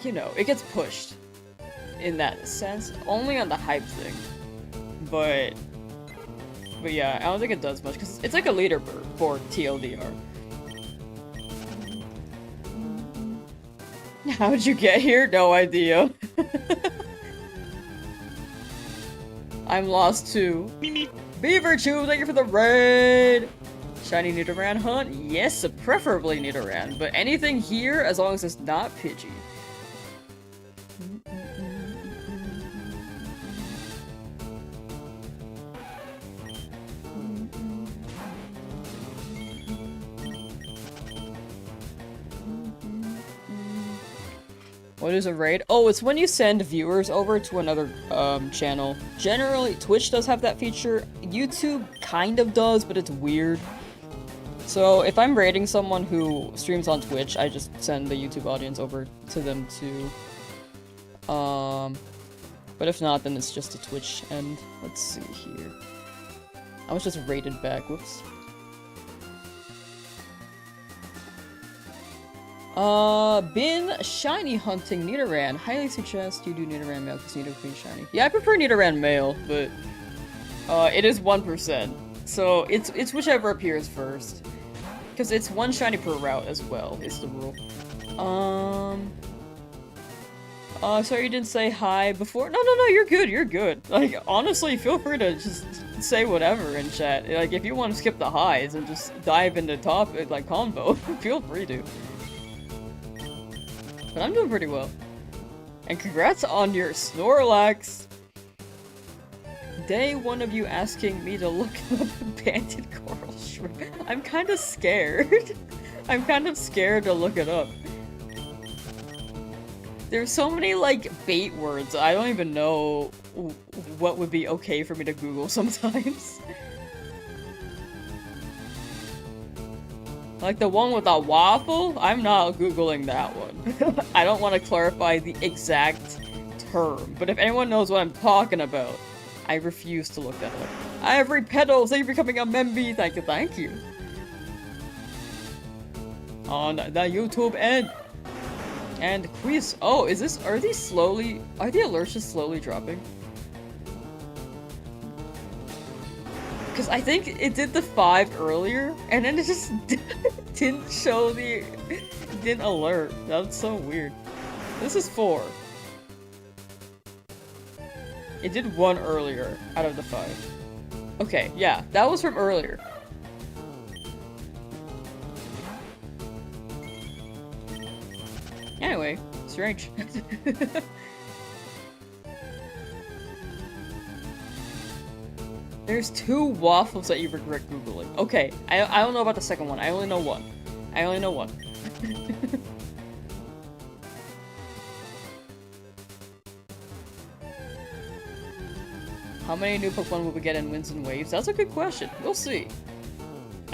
You know, it gets pushed. in that sense, only on the hype thing. But yeah, I don't think it does much because it's like a leaderboard for TLDR. How'd you get here? No idea. I'm lost too. Beaver Chew, thank you for the raid! Shiny Nidoran hunt? Yes, preferably Nidoran, but anything here as long as it's not Pidgey. What is a raid? Oh, it's when you send viewers over to another channel. Generally, Twitch does have that feature. YouTube kind of does, but it's weird. So if I'm raiding someone who streams on Twitch, I just send the YouTube audience over to them too. But if not, then it's just a Twitch end. Let's see here. I was just raided back. Whoops. Been shiny hunting Nidoran. Highly suggest you do Nidoran Male because Nidoran shiny. Yeah, I prefer Nidoran Male, but it is 1%. So it's whichever appears first. Because it's 1 shiny per route as well, is the rule. Sorry you didn't say hi before. No, you're good, you're good. Like, honestly, feel free to just say whatever in chat. Like, if you want to skip the highs and just dive into topic, like, combo, feel free to. But I'm doing pretty well. And congrats on your Snorlax! Day one of you asking me to look up banded coral shrimp. I'm kind of scared. I'm kind of scared to look it up. There's so many, like, bait words, I don't even know what would be okay for me to Google sometimes. Like the one with a waffle? I'm not Googling that one. I don't want to clarify the exact term, but if anyone knows what I'm talking about, I refuse to look that up. Ivory Petals, thank you for becoming a member. Thank you. On the YouTube end. And quiz. Oh, are the alerts just slowly dropping? Because I think it did the 5 earlier, and then it just didn't show didn't alert. That's so weird. This is 4. It did 1 earlier out of the 5. Okay, yeah, that was from earlier. Anyway, strange. There's 2 waffles that you regret Googling. Okay, I don't know about the second one. I only know 1. I only know 1. How many new Pokemon will we get in Winds and Waves? That's a good question. We'll see.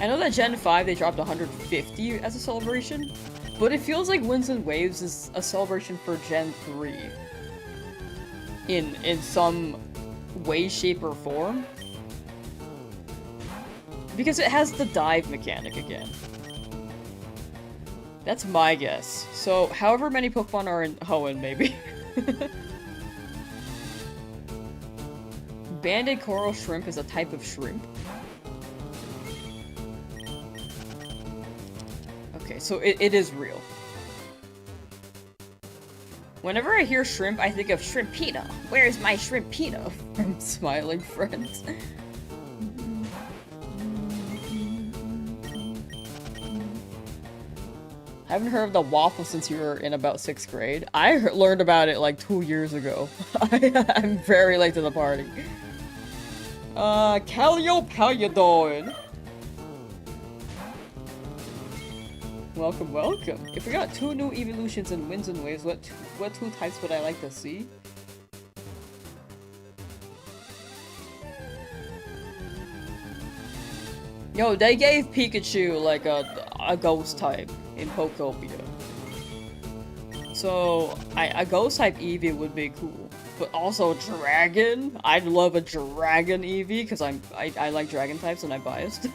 I know that Gen 5 they dropped 150 as a celebration, but it feels like Winds and Waves is a celebration for Gen 3. In some way, shape, or form. Because it has the dive mechanic again. That's my guess. So, however many Pokemon are in Hoenn, maybe. Banded coral shrimp is a type of shrimp. Okay, so it is real. Whenever I hear shrimp, I think of Shrimpino. Where's my Shrimpino? From Smiling Friends. I haven't heard of the waffle since you were in about 6th grade. I learned about it like 2 years ago. I'm very late to the party. Calliope, how you doing? Welcome, welcome. If we got 2 new evolutions in Winds and Waves, what 2 types would I like to see? Yo, they gave Pikachu like a ghost type in Pokopia. So, a ghost type Eevee would be cool. But also dragon? I'd love a dragon Eevee, because I like dragon types and I'm biased.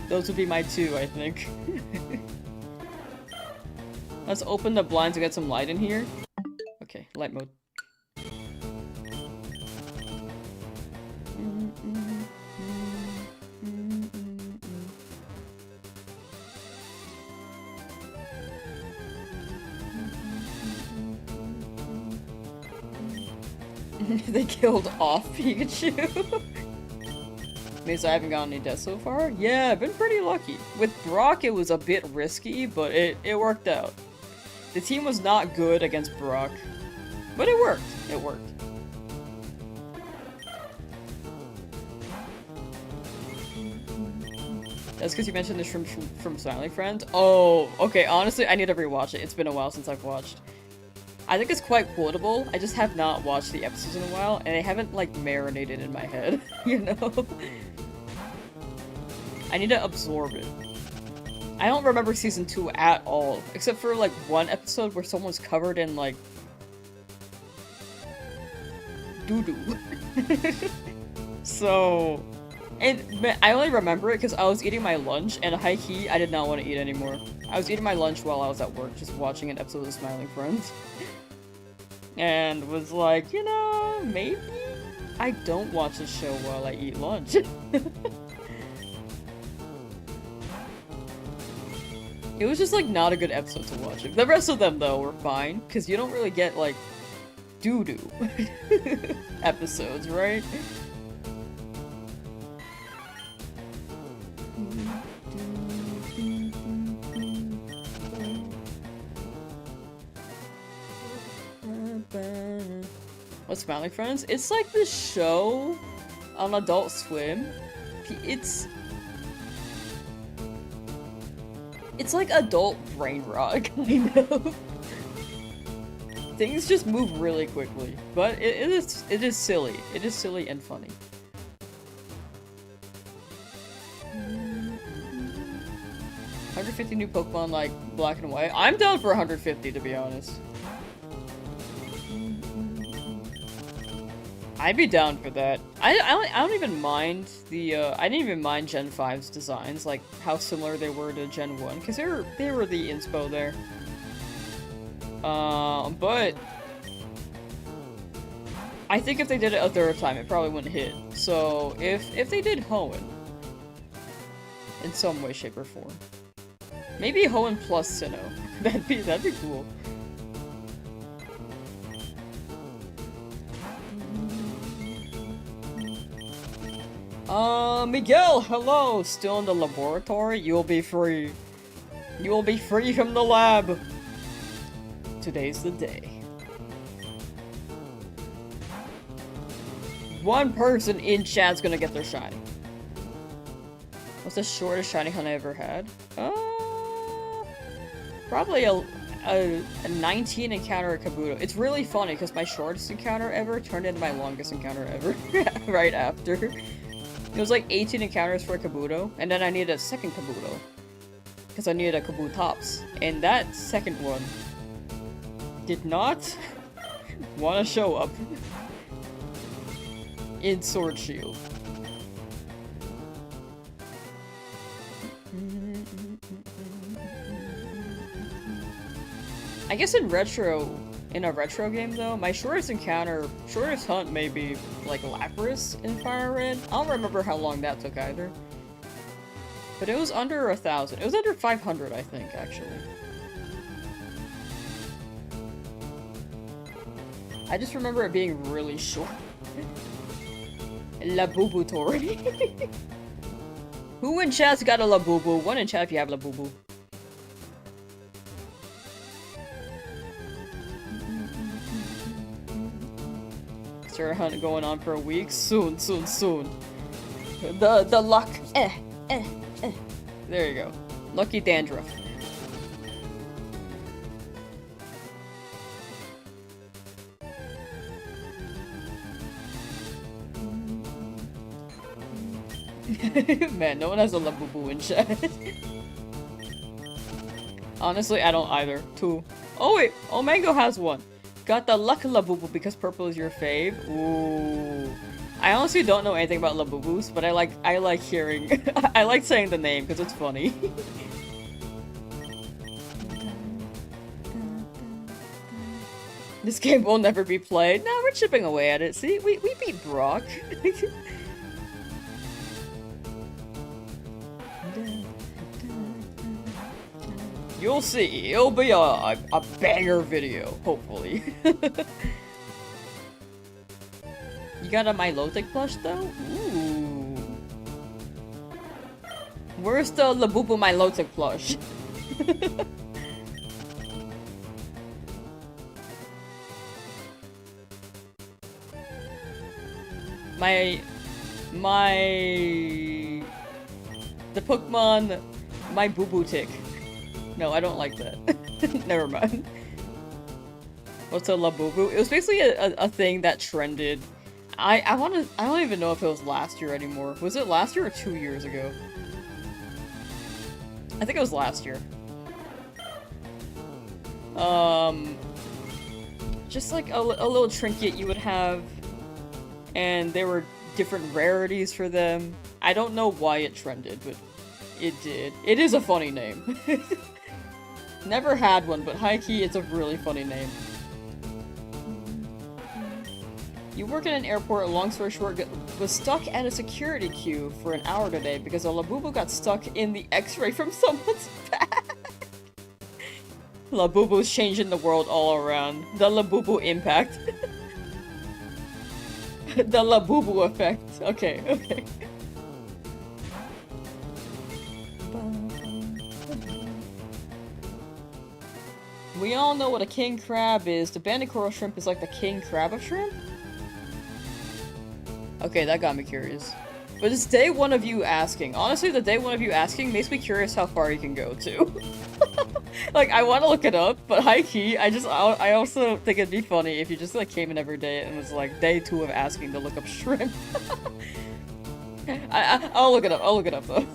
Those would be my 2, I think. Let's open the blinds to get some light in here. Okay. Light mode. They killed off Pikachu. Means I haven't gotten any deaths so far? Yeah, I've been pretty lucky. With Brock, it was a bit risky, but it worked out. The team was not good against Brock, but it worked. It worked. That's because you mentioned the shrimp from Smiling Friend? Oh, okay, honestly, I need to rewatch it. It's been a while since I've watched. I think it's quite quotable. I just have not watched the episodes in a while, and they haven't, like, marinated in my head, you know? I need to absorb it. I don't remember season 2 at all, except for, like, one episode where someone's covered in, like, doo-doo. So, and I only remember it because I was eating my lunch, and high-key, I did not want to eat anymore. I was eating my lunch while I was at work, just watching an episode of Smiling Friends. And was like, you know, maybe I don't watch the show while I eat lunch. It was just, like, not a good episode to watch. The rest of them, though, were fine, because you don't really get, like, doo-doo episodes, right? What's Smiling Friends? It's like this show on Adult Swim. It's like adult brain rot, kind of. Things just move really quickly, but it is silly. It is silly and funny. 150 new Pokemon like Black and White. I'm down for 150, to be honest. I'd be down for that. I don't even mind the I didn't even mind Gen 5's designs, like how similar they were to Gen 1, because they were the inspo there. But I think if they did it a third time, it probably wouldn't hit. So if they did Hoenn in some way, shape, or form, maybe Hoenn plus Sinnoh, that'd be cool. Miguel, hello! Still in the laboratory? You'll be free. You will be free from the lab. Today's the day. One person in chat's gonna get their shiny. What's the shortest shiny hunt I ever had? Probably a 19 encounter at Kabuto. It's really funny because my shortest encounter ever turned into my longest encounter ever right after. It was like 18 encounters for a Kabuto, and then I needed a second Kabuto. Because I needed a Kabutops. And that second one did not want to show up in Sword Shield. I guess in a retro game though, my shortest hunt may be like Lapras in FireRed. I don't remember how long that took either. But it was under 1,000. It was under 500, I think, actually. I just remember it being really short. Labubu-tori. Who in chat's got a Labubu? One in chat if you have Labubu. Star hunt going on for a week. Soon. The luck. There you go. Lucky Dandruff. Man, no one has a Labubu in chat. Honestly, I don't either. 2. Oh wait, Mango has one. Got the luck Labubu because purple is your fave. Ooh. I honestly don't know anything about Labubus, but I like hearing I like saying the name because it's funny. This game will never be played. No, we're chipping away at it. See, we beat Brock. You'll see. It'll be a banger video, hopefully. You got a Milotic plush, though? Ooh. Where's the Labubu Milotic plush? The Pokemon, my boo-boo tick. No, I don't like that. Never mind. What's a Labubu? It was basically a thing that trended. I don't even know if it was last year anymore. Was it last year or 2 years ago? I think it was last year. Just like a little trinket you would have, and there were different rarities for them. I don't know why it trended, but it did. It is a funny name. Never had one, but high-key, it's a really funny name. You work in an airport, long story short, was stuck at a security queue for an hour today because a Labubu got stuck in the x-ray from someone's back. Labubu's changing the world all around. The Labubu impact. The Labubu effect. Okay, okay. We all know what a king crab is. The banded coral shrimp is like the king crab of shrimp? Okay, that got me curious. But it's day one of you asking. Honestly, the day one of you asking makes me curious how far you can go to. Like, I want to look it up, but high-key, I also think it'd be funny if you just, like, came in every day and was like, day 2 of asking to look up shrimp. I'll look it up, though.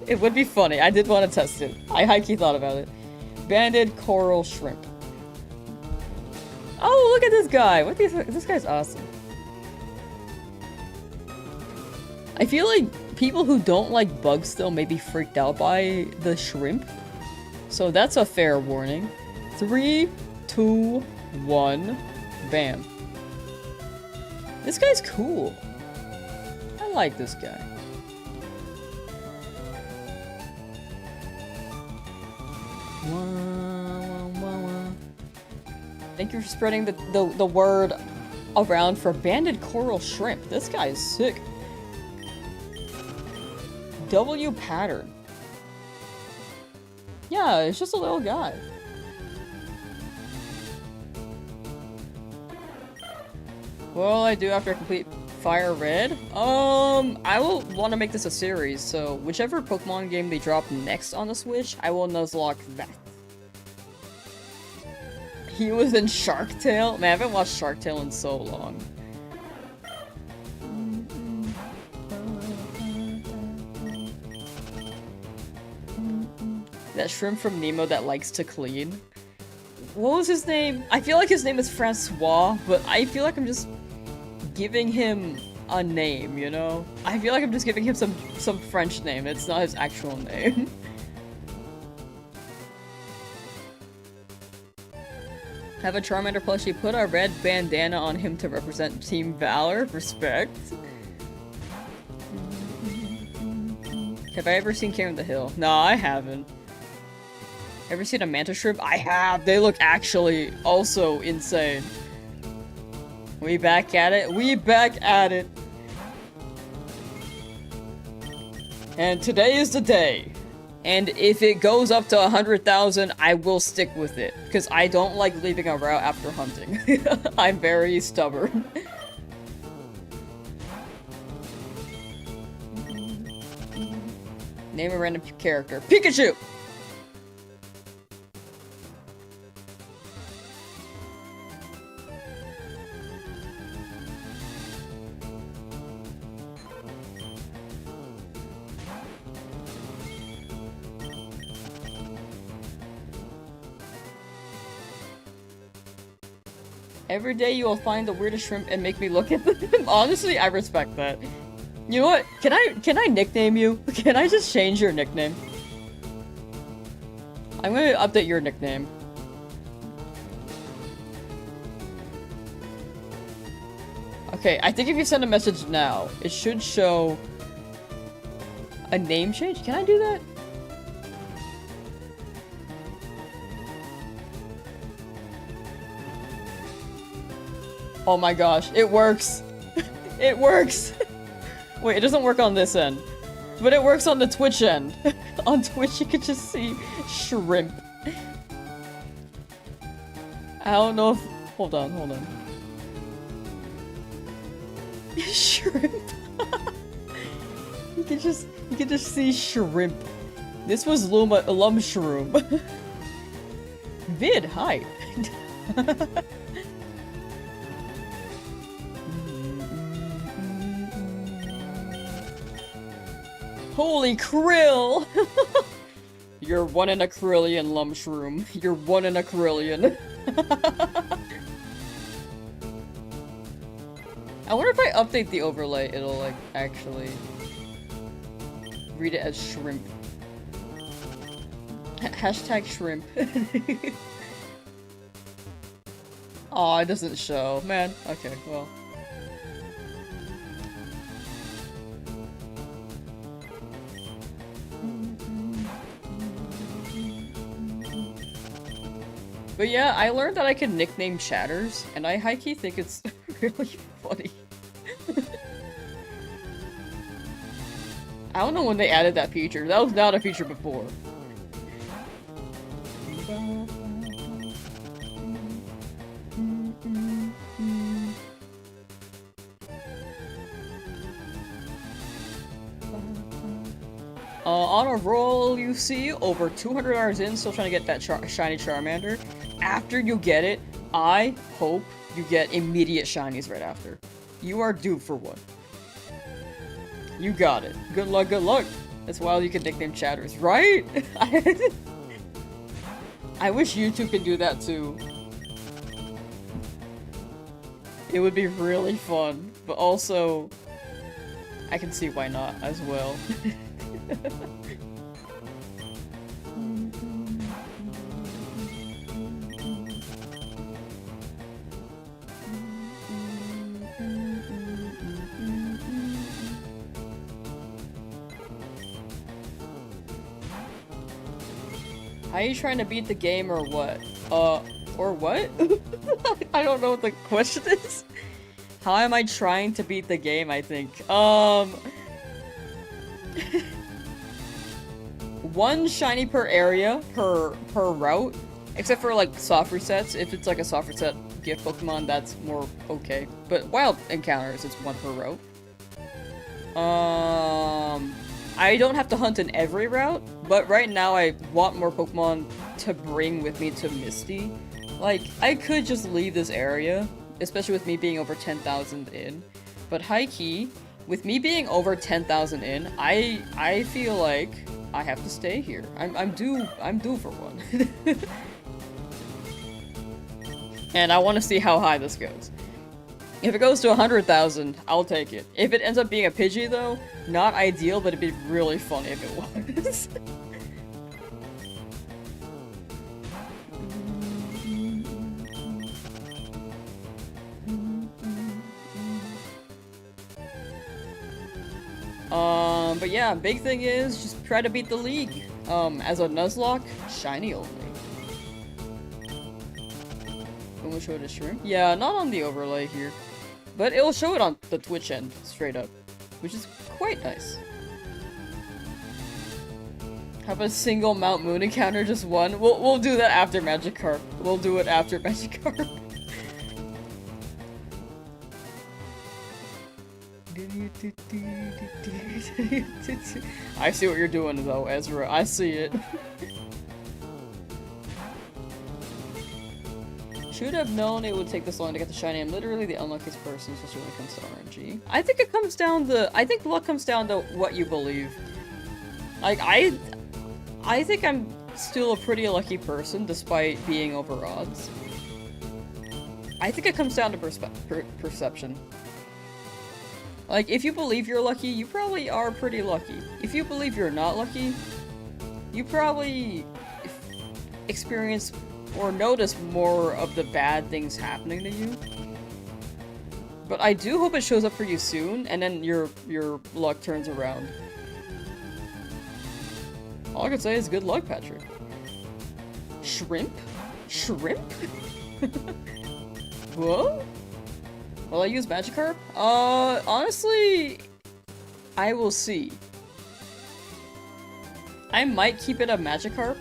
It would be funny. I did want to test it. I high-key thought about it. Banded coral shrimp. Oh, look at this guy! This guy's awesome. I feel like people who don't like bugs still may be freaked out by the shrimp. So that's a fair warning. 3, 2, 1, bam. This guy's cool. I like this guy. Thank you for spreading the word around for banded coral shrimp. This guy is sick. W pattern. Yeah, it's just a little guy. What'll I do after I complete FireRed? I will want to make this a series, so whichever Pokemon game they drop next on the Switch, I will Nuzlocke that. He was in Shark Tale? Man, I haven't watched Shark Tale in so long. That shrimp from Nemo that likes to clean. What was his name? I feel like his name is Francois, but I feel like I'm just giving him a name, you know? I feel like I'm just giving him some French name. It's not his actual name. Have a Charmander plushie, put a red bandana on him to represent Team Valor. Respect. Have I ever seen King of the Hill? No, I haven't. Ever seen a mantis shrimp? I have! They look actually also insane. We back at it? We back at it! And today is the day. And if it goes up to 100,000, I will stick with it. Because I don't like leaving a route after hunting. I'm very stubborn. Name a random character. Pikachu! Every day you will find the weirdest shrimp and make me look at them. Honestly, I respect that. You know what? Can I nickname you? Can I just change your nickname? I'm gonna update your nickname. Okay, I think if you send a message now, it should show a name change. Can I do that? Oh my gosh, it works! It works! Wait, it doesn't work on this end. But it works on the Twitch end. On Twitch you can just see shrimp. I don't know if... Hold on, hold on. Shrimp. You can just see shrimp. This was Lumshroom. Vid, hi. Holy krill! You're one in a krillion, Lumshroom. You're one in a krillion. I wonder if I update the overlay, it'll like actually read it as shrimp. Hashtag shrimp. Aw, it doesn't show. Man, okay, well. But yeah, I learned that I can nickname chatters, and I high-key think it's really funny. I don't know when they added that feature. That was not a feature before. On a roll, you see, over 200 hours in, still trying to get that shiny Charmander. After you get it, I hope you get immediate shinies right after. You are due for one. You got it. Good luck, good luck. That's why you can nickname chatters, right? I wish YouTube could do that too. It would be really fun, but also, I can see why not as well. Are you trying to beat the game or what? Or what? I don't know what the question is. How am I trying to beat the game, I think? One shiny per area, per route. Except for, like, soft resets. If it's, like, a soft reset gift Pokemon, that's more okay. But wild encounters, it's one per route. I don't have to hunt in every route, but right now I want more Pokemon to bring with me to Misty. Like, I could just leave this area, especially with me being over 10,000 in. But high-key, with me being over 10,000 in, I feel like I have to stay here. I'm due for one. And I want to see how high this goes. If it goes to 100,000, I'll take it. If it ends up being a Pidgey though, not ideal, but it'd be really funny if it was. But yeah, big thing is just try to beat the league. As a Nuzlocke, shiny only. Will show it as shrimp? Yeah, not on the overlay here. But it'll show it on the Twitch end, straight up. Which is quite nice. Have a single Mount Moon encounter, just one? We'll do that after Magikarp. We'll do it after Magikarp. I see what you're doing though, Ezra. I see it. Should have known it would take this long to get the shiny. I'm literally the unluckiest person, especially when it comes to RNG. I think it comes down to... I think luck comes down to what you believe. Like, I think I'm still a pretty lucky person, despite being over odds. I think it comes down to perception. Like, if you believe you're lucky, you probably are pretty lucky. If you believe you're not lucky, you probably experience or notice more of the bad things happening to you. But I do hope it shows up for you soon, and then your luck turns around. All I can say is good luck, Patrick. Shrimp? Shrimp? What? Will I use Magikarp? Honestly, I will see. I might keep it a Magikarp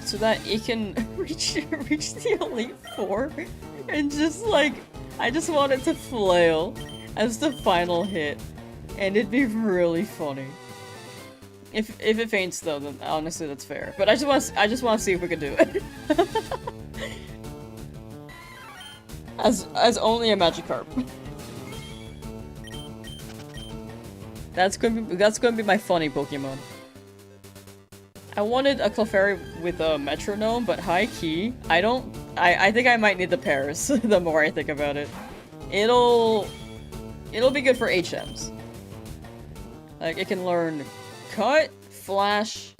so that it can reach the Elite Four and just like, I just want it to flail as the final hit, and it'd be really funny. If it faints though, then honestly that's fair. But I just want to see if we can do it. as only a Magikarp. That's gonna be my funny Pokemon. I wanted a Clefairy with a metronome, but high key, I think I might need the pairs the more I think about it. It'll be good for HMs. Like it can learn Cut, Flash,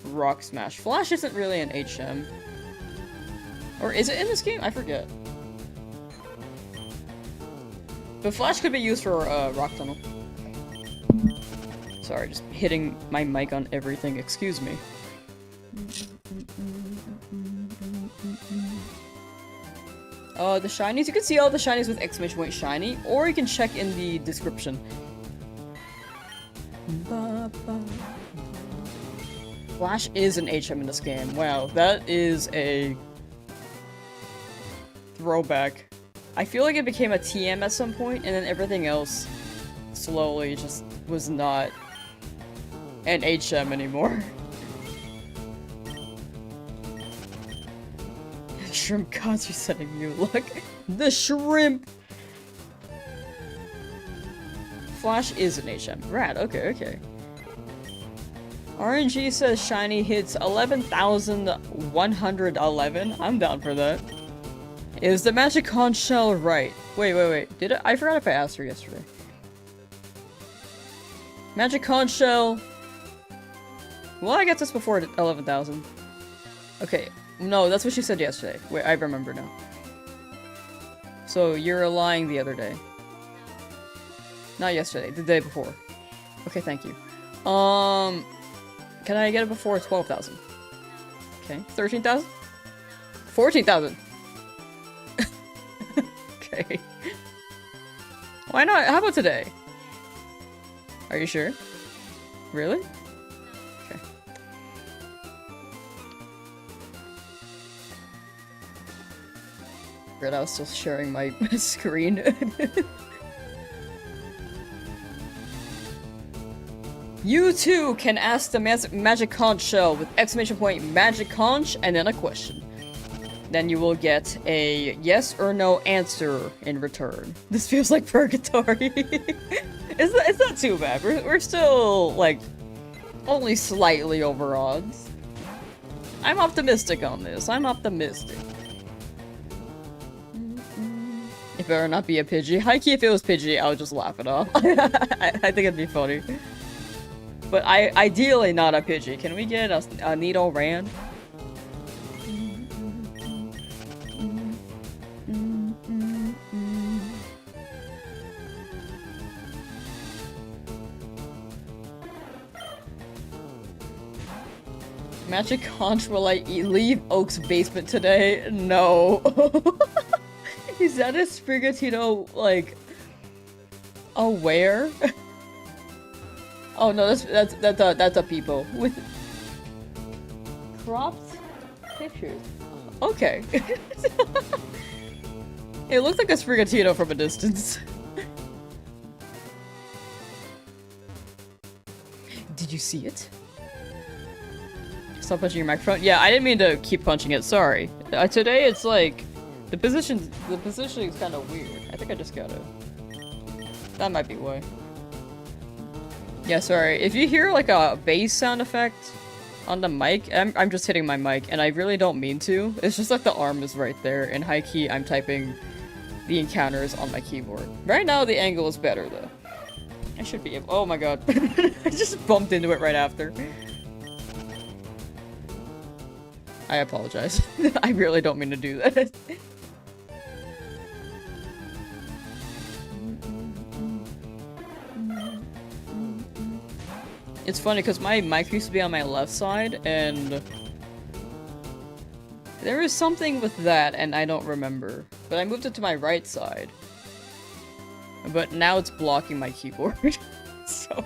Rock Smash. Flash isn't really an HM. Or is it in this game? I forget. But Flash could be used for Rock Tunnel. Sorry, just hitting my mic on everything. Excuse me. The shinies. You can see all the shinies with exclamation point shiny, or you can check in the description. Flash is an HM in this game. Wow, that is a throwback. I feel like it became a TM at some point, and then everything else slowly just was not an HM anymore. Shrimp gods are sending you. Look, the shrimp. Flash is an HM. Rad. Okay. RNG says shiny hits 11,111. I'm down for that. Is the magic conch shell right? Wait. I forgot if I asked her yesterday. Magic conch shell. Will I get this before 11,000? Okay. No, that's what she said yesterday. Wait, I remember now. So, you're lying the other day. Not yesterday, the day before. Okay, thank you. Can I get it before 12,000? Okay, 13,000? 14,000! Okay. Why not? How about today? Are you sure? Really? Okay. I was still sharing my screen. You too can ask the magic conch shell with exclamation point magic conch and then a question. Then you will get a yes or no answer in return. This feels like purgatory. It's not too bad. We're still like only slightly over odds. I'm optimistic on this. I'm optimistic. It better not be a Pidgey. High-key, if it was Pidgey, I would just laugh it off. I think it'd be funny. But ideally not a Pidgey. Can we get a Nidoran? Magic conch, will I leave Oak's basement today? No. Is that a Sprigatito, like, aware? Oh no, that's a Peepo with cropped pictures. Okay. It looks like a Sprigatito from a distance. Did you see it? Stop punching your microphone. Yeah, I didn't mean to keep punching it. Sorry. Today it's like the positioning is kind of weird. I think I just gotta. That might be why. Yeah, sorry. If you hear like a bass sound effect on the mic, I'm just hitting my mic, and I really don't mean to. It's just like the arm is right there, and high key I'm typing the encounters on my keyboard. Right now the angle is better though. I should be able. Oh my god! I just bumped into it right after. I apologize. I really don't mean to do that. It's funny because my mic used to be on my left side, and there is something with that, and I don't remember. But I moved it to my right side. But now it's blocking my keyboard, so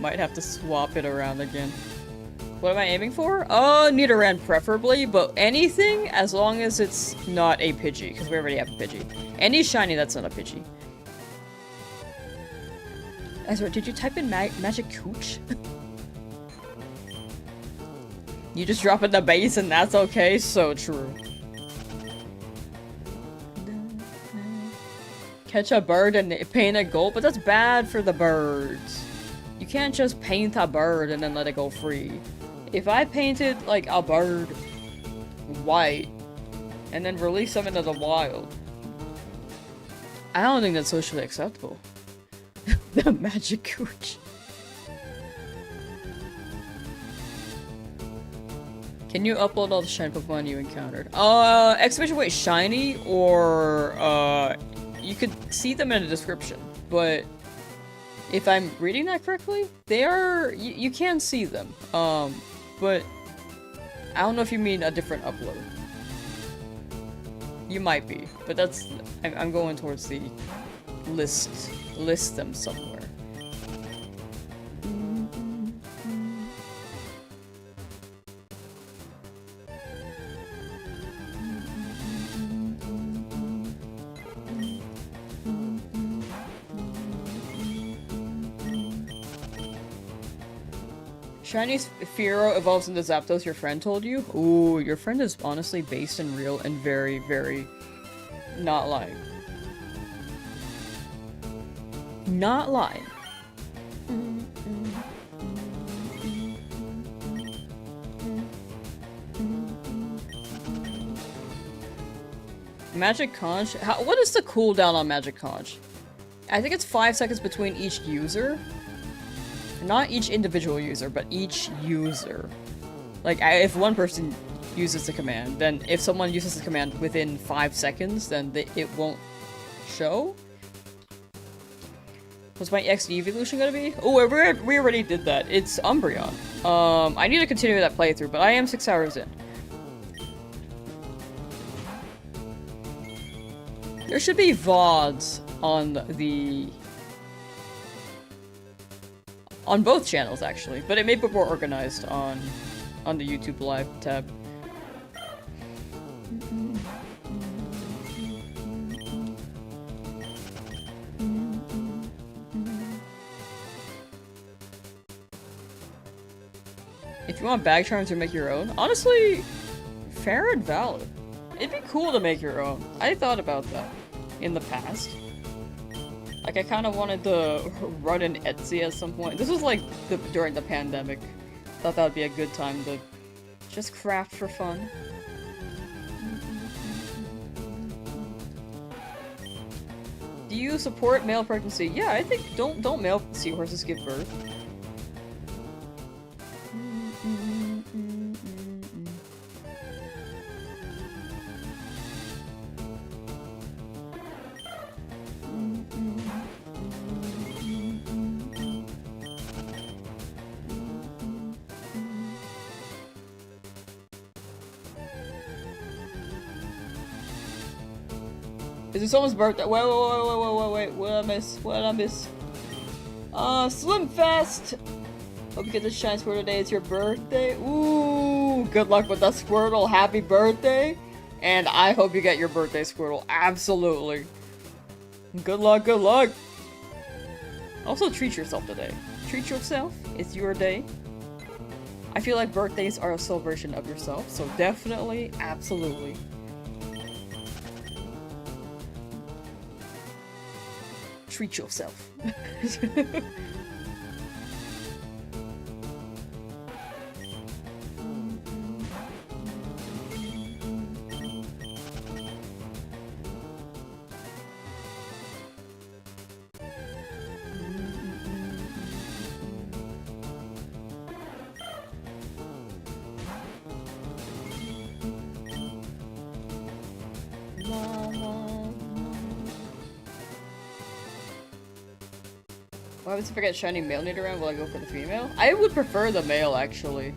might have to swap it around again. What am I aiming for? Nidoran preferably, but anything as long as it's not a Pidgey, because we already have a Pidgey. Any shiny that's not a Pidgey. Ezra, did you type in magic cooch? You just drop in the base and that's okay? So true. Catch a bird and paint a gold, but that's bad for the birds. You can't just paint a bird and then let it go free. If I painted, like, a bird white and then release them into the wild, I don't think that's socially acceptable. The magic cooch. Can you upload all the shiny Pokemon you encountered? Exclamation point shiny, or, you could see them in the description, but if I'm reading that correctly, they are, you can see them, but I don't know if you mean a different upload. You might be, but that's, I'm going towards the list them somewhere. Shinies Fearow evolves into Zapdos, your friend told you? Ooh, your friend is honestly based and real and very, very not lying. Not lying. Magic Conch? What is the cooldown on Magic Conch? I think it's 5 seconds between each user. Not each individual user, but each user. Like, if one person uses the command, then if someone uses the command within 5 seconds, then it won't show? What's my XD evolution gonna be? Oh, we already did that. It's Umbreon. I need to continue that playthrough, but I am 6 hours in. There should be VODs on both channels, actually, but it may be more organized on the YouTube Live tab. If you want bag charms or make your own, honestly, fair and valid. It'd be cool to make your own. I thought about that in the past. Like, I kind of wanted to run an Etsy at some point. This was like during the pandemic. Thought that would be a good time to just craft for fun. Do you support male pregnancy? Yeah, I think don't male seahorses give birth. Is it someone's birthday? Wait, what did I miss? Slimfest! Hope you get the shine Squirtle today. It's your birthday. Ooh, good luck with that Squirtle. Happy birthday. And I hope you get your birthday Squirtle. Absolutely. Good luck, good luck. Also treat yourself today. Treat yourself. It's your day. I feel like birthdays are a celebration of yourself, so definitely, absolutely. Treat yourself. What happens if I get shiny male Nidoran? Will I go for the female? I would prefer the male, actually.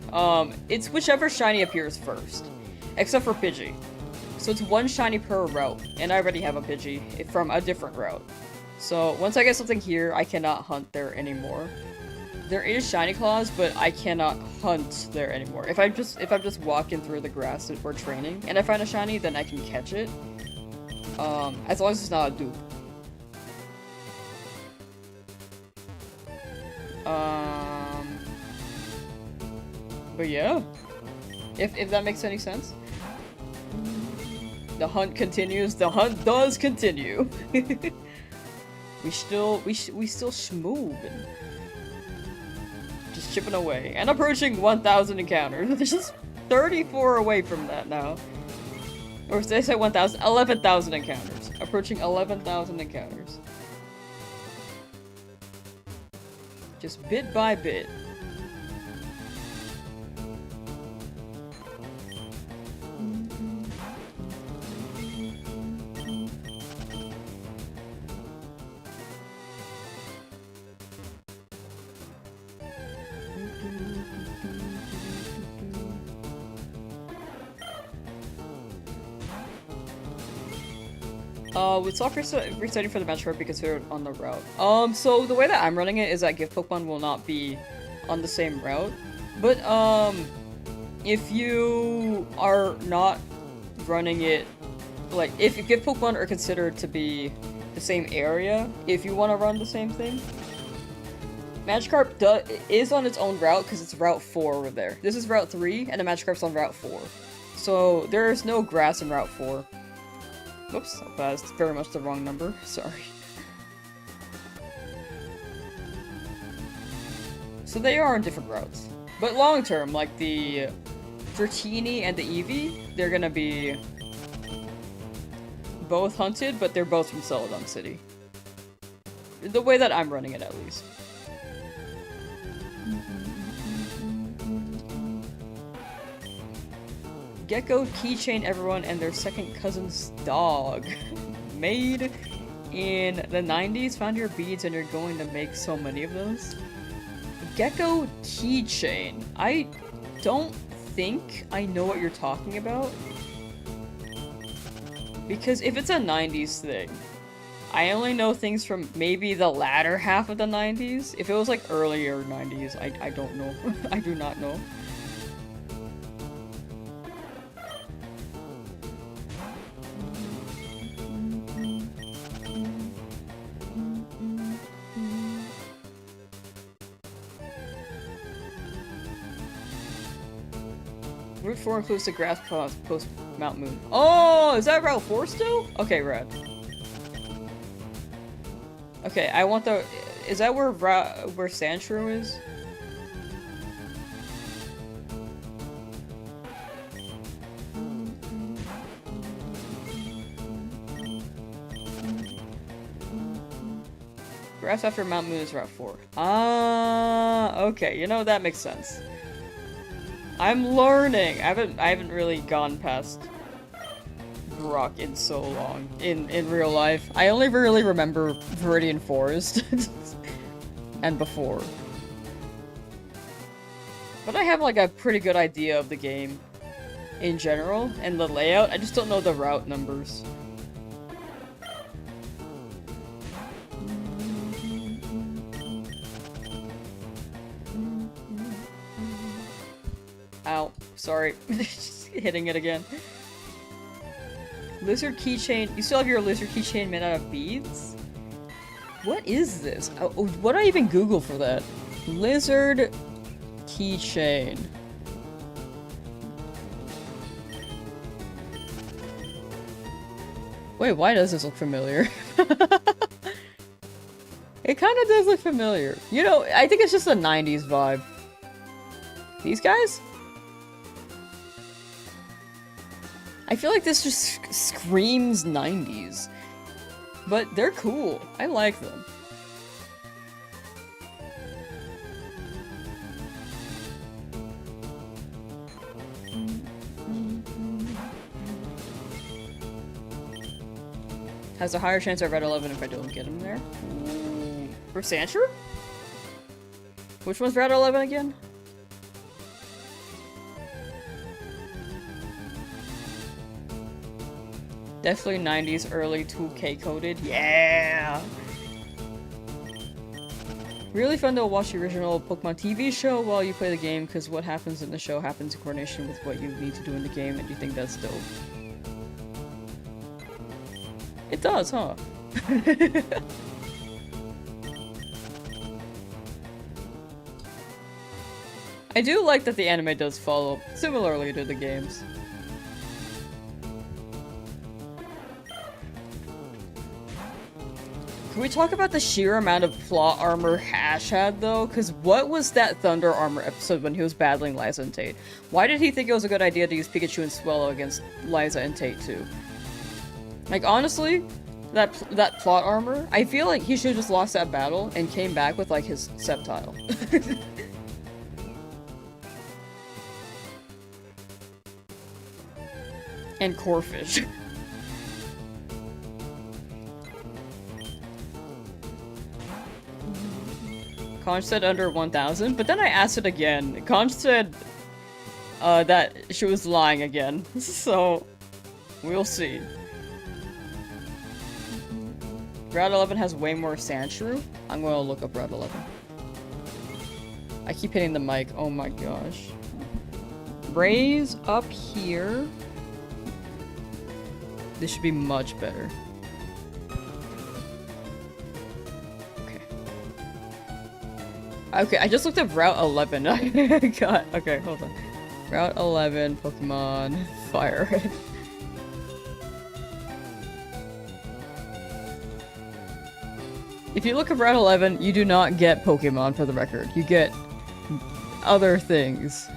It's whichever shiny appears first. Except for Pidgey. So it's one shiny per route, and I already have a Pidgey from a different route. So once I get something here, I cannot hunt there anymore. There is shiny claws, but I cannot hunt there anymore. If I'm just walking through the grass or training, and I find a shiny, then I can catch it. As long as it's not a dupe. But yeah, if that makes any sense. The hunt continues. The hunt does continue. we still schmoovin'. Just chipping away and approaching 1,000 encounters. There's just 34 away from that now. Or did I say 1,000? 11,000 encounters. Approaching 11,000 encounters. Just bit by bit. With soft resetting for the match card because they're on the route. So the way that I'm running it is that gift Pokemon will not be on the same route. But, if you are not running it, like, if gift Pokemon are considered to be the same area, if you want to run the same thing, Magikarp is on its own route because it's Route 4 over there. This is Route 3, and the Magikarp's on Route 4. So, there's no grass in Route 4. Oops, that's very much the wrong number. Sorry. So they are on different routes. But long term, like the Dratini and the Eevee, they're gonna be both hunted, but they're both from Celadon City. The way that I'm running it, at least. Gecko keychain everyone and their second cousin's dog. Made in the 90s, found your beads and you're going to make so many of those. Gecko keychain. I don't think I know what you're talking about. Because if it's a 90s thing, I only know things from maybe the latter half of the 90s. If it was like earlier 90s, I don't know. I do not know. Route 4 includes the grass post Mount Moon. Oh, is that Route 4 still? Okay, rad. Okay, I want the... Is that where Sandshrew is? Grass after Mount Moon is Route 4. Ah, okay. You know, that makes sense. I'm learning! I haven't really gone past Brock in so long in real life. I only really remember Viridian Forest and before. But I have like a pretty good idea of the game in general and the layout. I just don't know the route numbers. Ow. Sorry. Hitting it again. Lizard keychain. You still have your lizard keychain made out of beads? What is this? Oh, what do I even Google for that? Lizard keychain. Wait, why does this look familiar? It kind of does look familiar. You know, I think it's just a 90s vibe. These guys? I feel like this just screams 90s. But they're cool. I like them. Has a higher chance of red 11 if I don't get him there. Ooh. For Sandshrew? Which one's Route 11 again? Definitely 90s, early 2K coded. Yeah! Really fun to watch the original Pokemon TV show while you play the game, because what happens in the show happens in coordination with what you need to do in the game, and you think that's dope. It does, huh? I do like that the anime does follow similarly to the games. Can we talk about the sheer amount of plot armor Ash had, though? Because what was that Thunder Armor episode when he was battling Liza and Tate? Why did he think it was a good idea to use Pikachu and Swellow against Liza and Tate, too? Like, honestly, that plot armor, I feel like he should have just lost that battle and came back with, like, his Sceptile. And Corphish. Conch said under 1,000, but then I asked it again. Conch said that she was lying again, so we'll see. Route 11 has way more Sandshrew. I'm going to look up Route 11. I keep hitting the mic. Oh my gosh. Raise up here. This should be much better. Okay, I just looked up Route 11. Okay, hold on. Route 11, Pokemon, FireRed. If you look up Route 11, you do not get Pokemon, for the record. You get other things.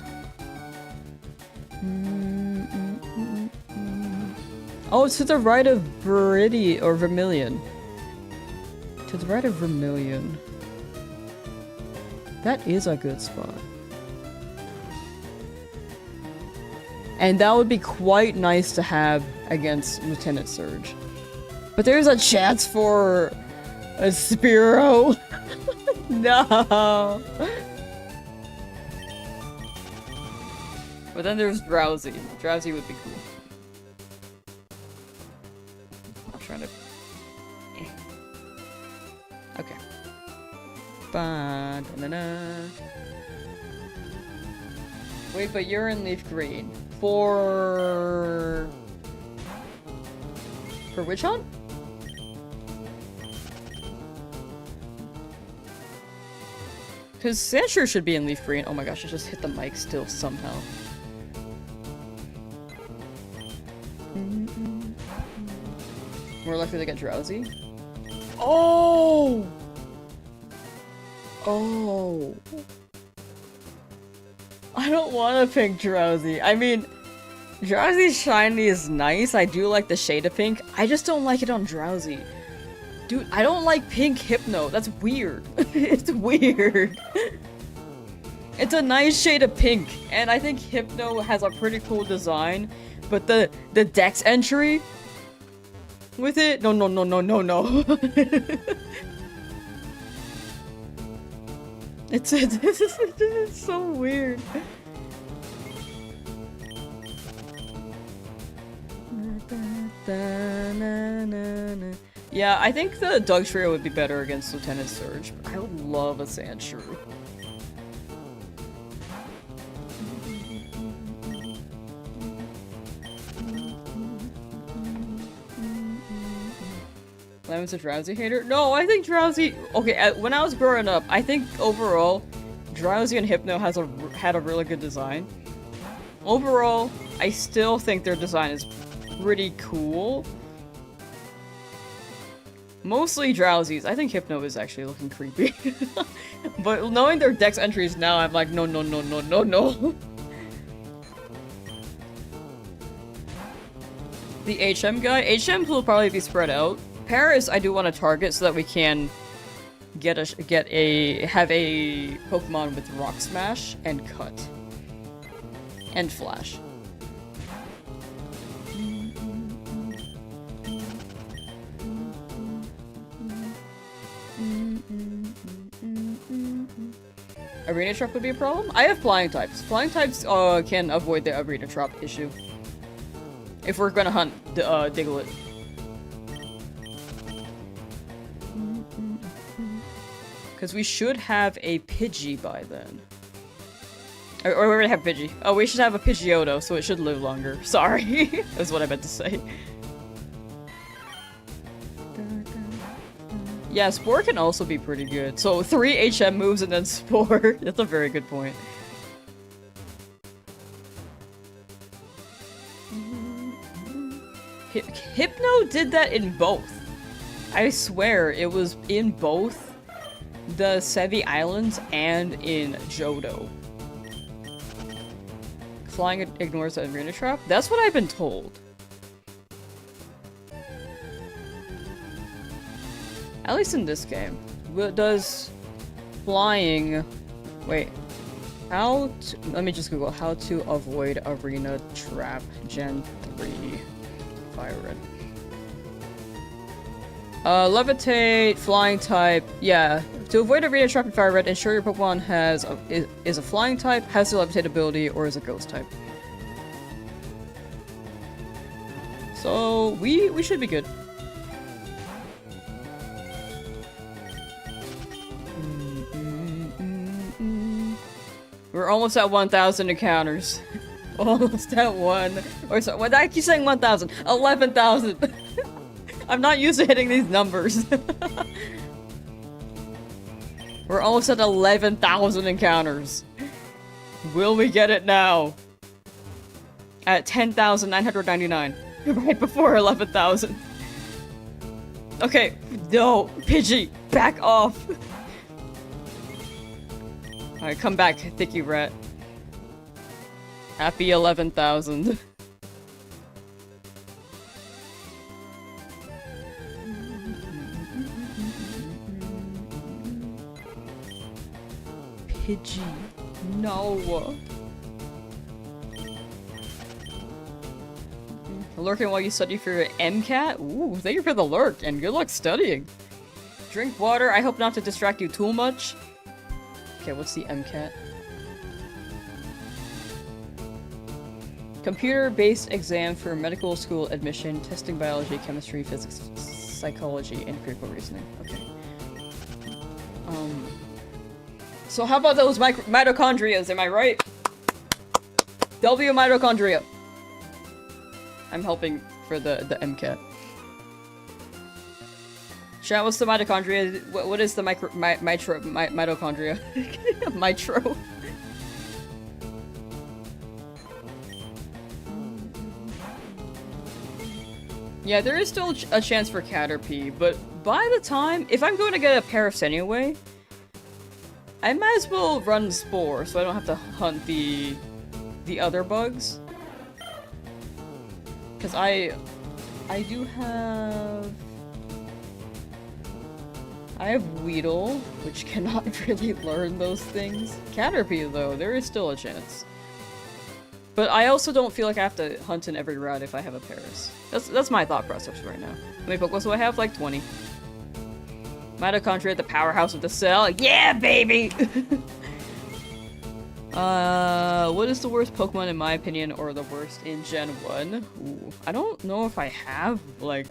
Oh, it's to the right of Vermilion. To the right of Vermilion. That is a good spot. And that would be quite nice to have against Lieutenant Surge. But there's a chance for a Spearow. No. But then there's Drowsy. Drowsy would be cool. I'm trying to... Okay. Ba-da-da-da. Wait, but you're in Leafgreen. For Witch Hunt? Because Sandshrew should be in Leafgreen. Oh my gosh, I just hit the mic still somehow. More likely to get Drowsy. Oh! Oh. I don't want to pick Drowsy. I mean, Drowsy's shiny is nice. I do like the shade of pink. I just don't like it on Drowsy. Dude, I don't like pink Hypno. That's weird. It's weird. It's a nice shade of pink, and I think Hypno has a pretty cool design, but the Dex entry with it? No. It's so weird. Yeah, I think the Dugtrio would be better against Lieutenant Surge, but I would love a Sandshrew. Lemon's a Drowsy hater? No, I think Drowsy... Okay, when I was growing up, I think overall, Drowsy and Hypno had a really good design. Overall, I still think their design is pretty cool. Mostly Drowsies. I think Hypno is actually looking creepy. But knowing their Dex entries now, I'm like, no. The HM guy? HMs will probably be spread out. Paris, I do want to target so that we can have a Pokemon with Rock Smash and Cut. And Flash. Arena trap would be a problem? I have flying types. Flying types can avoid the arena trap issue. If we're gonna hunt the Diglett. Because we should have a Pidgey by then. Or we already have Pidgey. Oh, we should have a Pidgeotto, so it should live longer. Sorry. That's what I meant to say. Yeah, Spore can also be pretty good. So 3 HM moves and then Spore. That's a very good point. Hypno did that in both. I swear it was in both the Sevi Islands and in Johto. Flying ignores the arena trap? That's what I've been told. At least in this game. Does flying... Wait. Let me just Google how to avoid arena trap Gen 3 FireRed. Levitate, flying type. Yeah. To avoid arena trap in FireRed, ensure your Pokemon is a flying type, has the levitate ability, or is a ghost type. So we should be good. We're almost at 1,000 encounters. Almost at 1. Or so, what I keep saying 1,000. 11,000. I'm not used to hitting these numbers. We're almost at 11,000 encounters. Will we get it now? At 10,999. Right before 11,000. Okay, no, Pidgey, back off. Alright, come back, Thicky Rat. Happy 11,000. Pidgey. No. Lurking while you study for your MCAT? Ooh, thank you for the lurk, and good luck studying. Drink water, I hope not to distract you too much. Okay, what's the MCAT? Computer-based exam for medical school admission, testing biology, chemistry, physics, psychology, and critical reasoning. Okay. So how about those mitochondrias, am I right? W mitochondria. I'm helping for the MCAT. Chat, what's the mitochondria? What is the mitochondria? Mitro. Yeah, there is still a chance for Caterpie, but by the time, if I'm going to get a Paris anyway, I might as well run Spore so I don't have to hunt the other bugs. Because I do have... I have Weedle, which cannot really learn those things. Caterpie, though, there is still a chance. But I also don't feel like I have to hunt in every route if I have a Paris. That's my thought process right now. How many Pokeballs do I have? Like 20. Mitochondria, the powerhouse of the cell. Yeah, baby! What is the worst Pokemon in my opinion, or the worst in Gen 1? Ooh, I don't know if I have, like,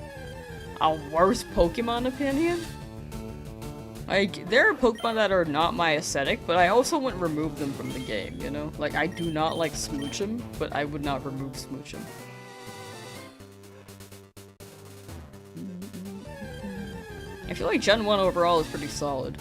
a worst Pokemon opinion. Like, there are Pokemon that are not my aesthetic, but I also wouldn't remove them from the game, you know? Like, I do not like Smoochum, but I would not remove Smoochum. I feel like Gen 1 overall is pretty solid.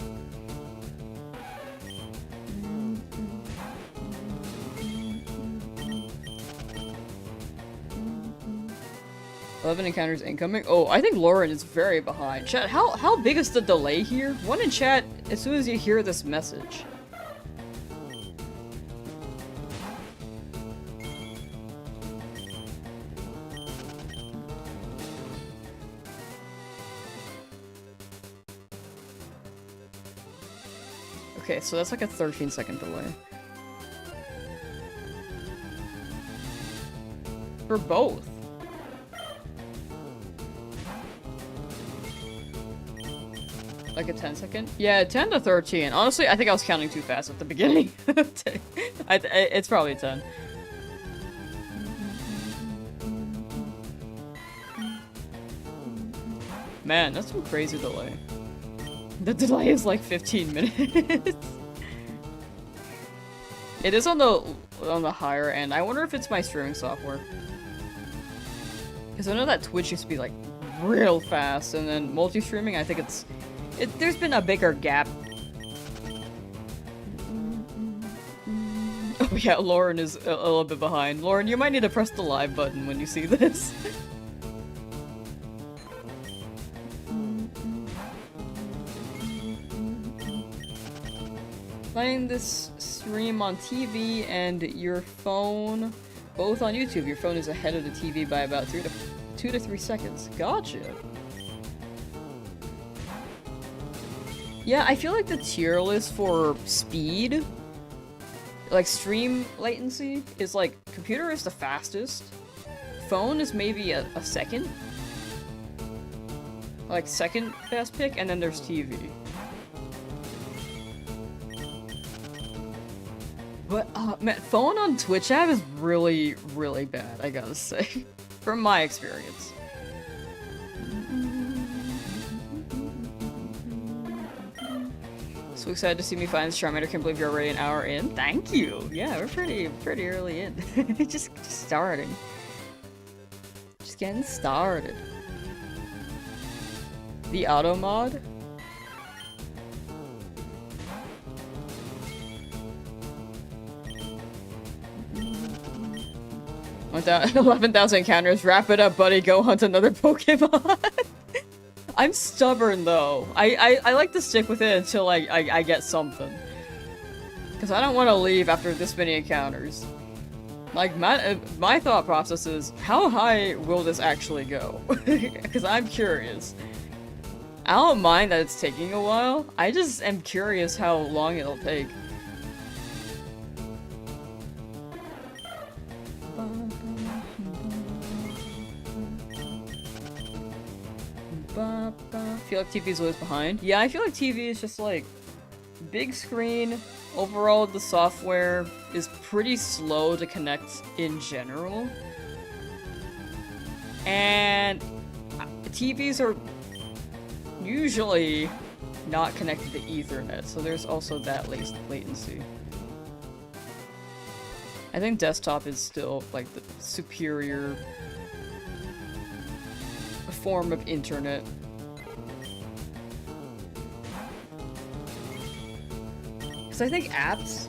11 encounters incoming. Oh, I think Lauren is very behind. Chat, how big is the delay here? One in chat as soon as you hear this message. Okay, so that's like a 13-second delay. For both. Like a 10-second? Yeah, 10 to 13. Honestly, I think I was counting too fast at the beginning. It's probably 10. Man, that's some crazy delay. The delay is like 15 minutes. It is on the higher end. I wonder if it's my streaming software. Because I know that Twitch used to be like real fast, and then multi-streaming, I think there's been a bigger gap. Oh yeah, Lauren is a little bit behind. Lauren, you might need to press the live button when you see this. Playing this stream on TV and your phone, both on YouTube. Your phone is ahead of the TV by about 2 to 3 seconds. Gotcha. Yeah, I feel like the tier list for speed, like stream latency, is like computer is the fastest, phone is maybe a second, like second best pick, and then there's TV. But man, phone on Twitch app is really, really bad, I gotta say, from my experience. So excited to see me find this Charmander. Can't believe you're already an hour in. Thank you. Yeah, we're pretty early in. just starting. Just getting started. The auto mod. 11,000 encounters. Wrap it up, buddy. Go hunt another Pokemon. I'm stubborn though. I like to stick with it until I get something. Because I don't want to leave after this many encounters. Like, my thought process is, how high will this actually go? Because I'm curious. I don't mind that it's taking a while. I just am curious how long it'll take. Feel like TV is always behind. Yeah, I feel like TV is just like big screen. Overall, the software is pretty slow to connect in general. And TVs are usually not connected to Ethernet, so there's also that latency. I think desktop is still like the superior form of internet. Because I think apps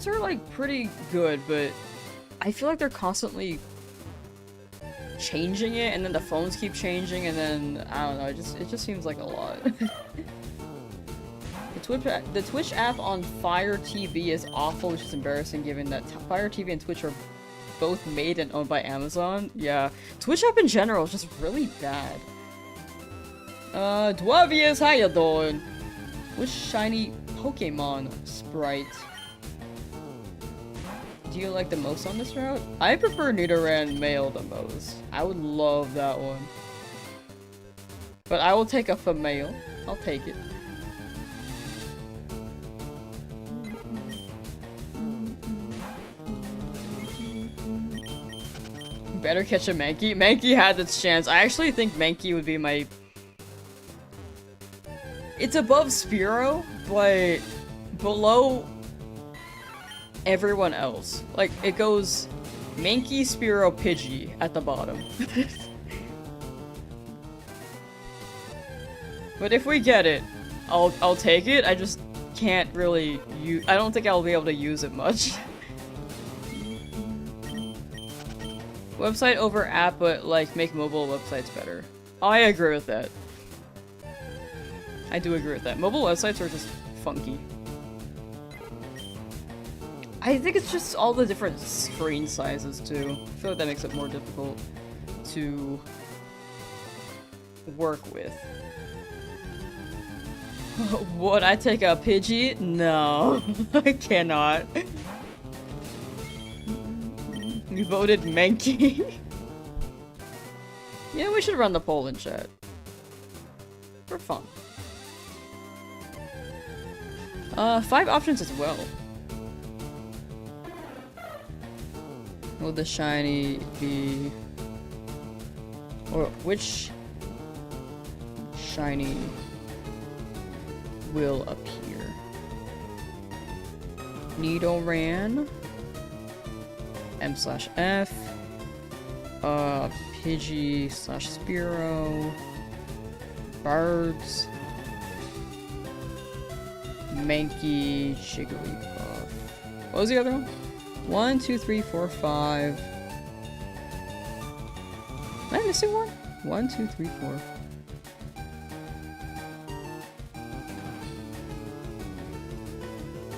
are like pretty good, but I feel like they're constantly changing it, and then the phones keep changing, and then I don't know, it just seems like a lot. The Twitch app on Fire TV is awful, which is embarrassing given that Fire TV and Twitch are both made and owned by Amazon. Yeah, Twitch app in general is just really bad. Dwavius, how you doing? Which shiny Pokemon sprite do you like the most on this route? I prefer Nidoran Male the most. I would love that one. But I will take a female. I'll take it. Better catch a Mankey. Mankey had its chance. I actually think Mankey would be my... It's above Spearow, but below everyone else. Like, it goes Mankey, Spearow, Pidgey at the bottom. But if we get it, I'll take it. I just can't really use... I don't think I'll be able to use it much. Website over app, but like make mobile websites better. I agree with that. I do agree with that. Mobile websites are just funky. I think it's just all the different screen sizes too. I feel like that makes it more difficult to work with. Would I take a Pidgey? No, I cannot. You voted Mankey? Yeah, we should run the poll in chat. For fun. 5 options as well. Will the shiny be... Or which shiny will appear? Nidoran, M/F, Pidgey / Spearow, Birds, Mankey, Jigglypuff. What was the other one? 1, 2, 3, 4, 5. Am I missing one? 1, 2, 3, 4.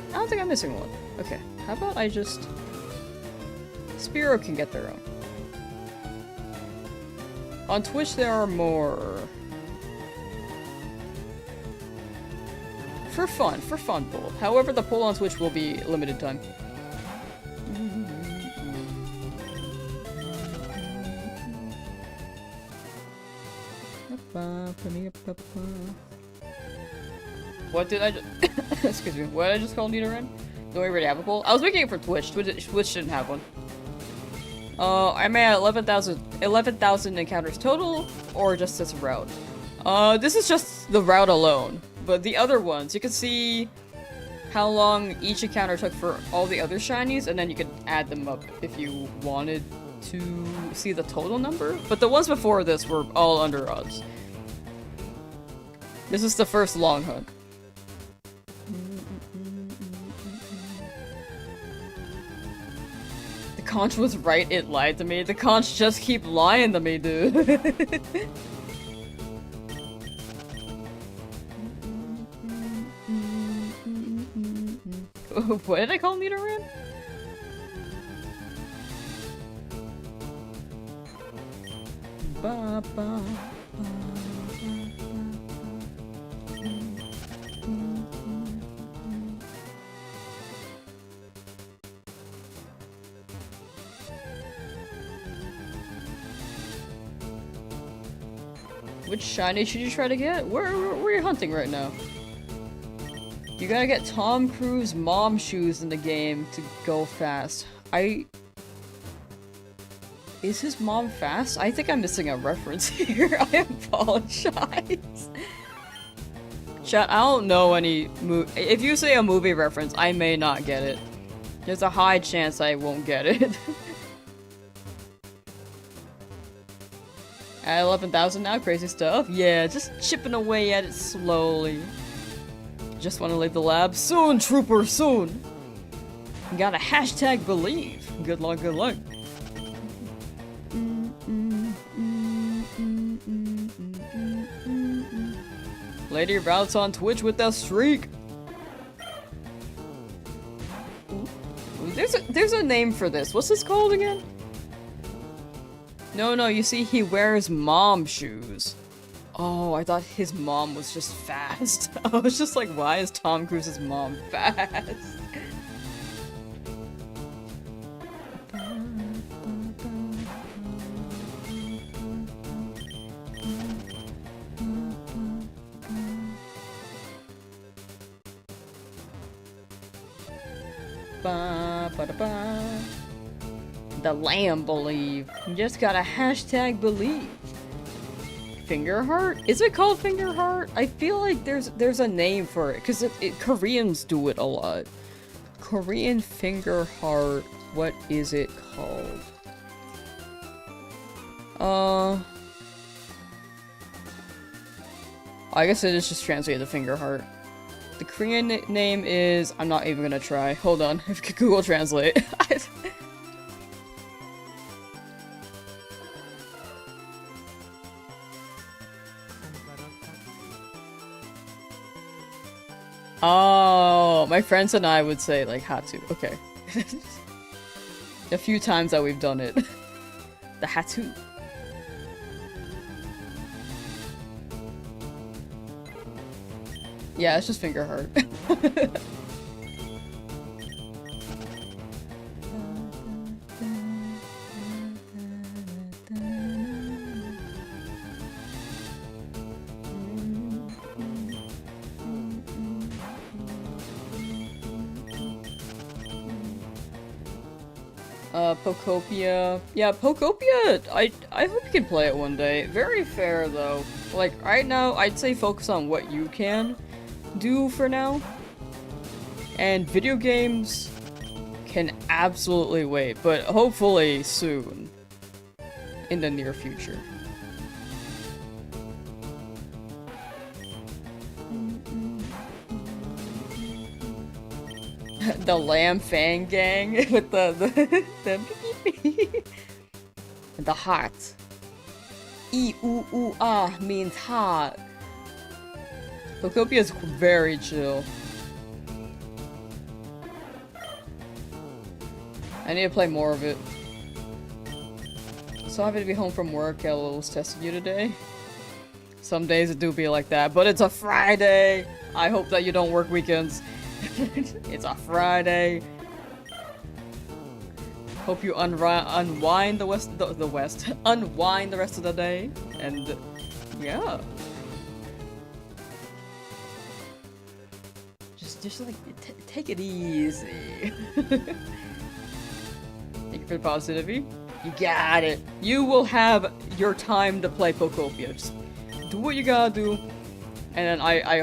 I don't think I'm missing one. Okay, how about I just... Spearow can get their own. On Twitch there are more. For fun poll. However, the poll on Twitch will be limited time. What did I just... Excuse me, what did I just call Nidoran? Do we already have a poll? I was making it for Twitch. Twitch didn't have one. I'm at 11,000 encounters total, or just this route? This is just the route alone. But the other ones, you can see how long each encounter took for all the other shinies, and then you could add them up if you wanted to see the total number. But the ones before this were all under odds. This is the first long hunt. The conch was right, it lied to me. The conch just keep lying to me, dude. What did I call Nidoran? Ba, ba, ba. Which shiny should you try to get? Where are you hunting right now? You gotta get Tom Cruise mom shoes in the game to go fast. Is his mom fast? I think I'm missing a reference here. I apologize. Chat, I don't know any if you say a movie reference, I may not get it. There's a high chance I won't get it. At 11,000 now, crazy stuff. Yeah, just chipping away at it slowly. Just want to leave the lab. Soon, trooper, soon! You gotta hashtag believe. Good luck, good luck. Lady Routes on Twitch with that streak. There's a name for this. What's this called again? No, you see, he wears mom shoes. Oh, I thought his mom was just fast. I was just like, why is Tom Cruise's mom fast? Ba, ba, da, ba. The lamb believe. You just gotta hashtag believe. Finger heart? Is it called finger heart? I feel like there's a name for it because Koreans do it a lot. Korean finger heart. What is it called? I guess it is just translated to finger heart. The Korean name is... I'm not even gonna try. Hold on. Google Translate. Oh, my friends and I would say, like, hatu. Okay. A few times that we've done it. The hatu. Yeah, it's just finger heart. Pokopia. Yeah, Pokopia, I hope you can play it one day. Very fair, though. Like, right now, I'd say focus on what you can do for now. And video games can absolutely wait, but hopefully soon. In the near future. The Lamb Fang Gang with the the heart. E-oo-oo-ah means heart. Pokopia is very chill. I need to play more of it. So happy to be home from work. LOL was testing you today. Some days it do be like that, but it's a Friday. I hope that you don't work weekends. It's a Friday. Hope you unwind the unwind the rest of the day, and yeah. Just like take it easy. Thank you for the positivity. You got it. You will have your time to play Pokopia. Just do what you gotta do, and then I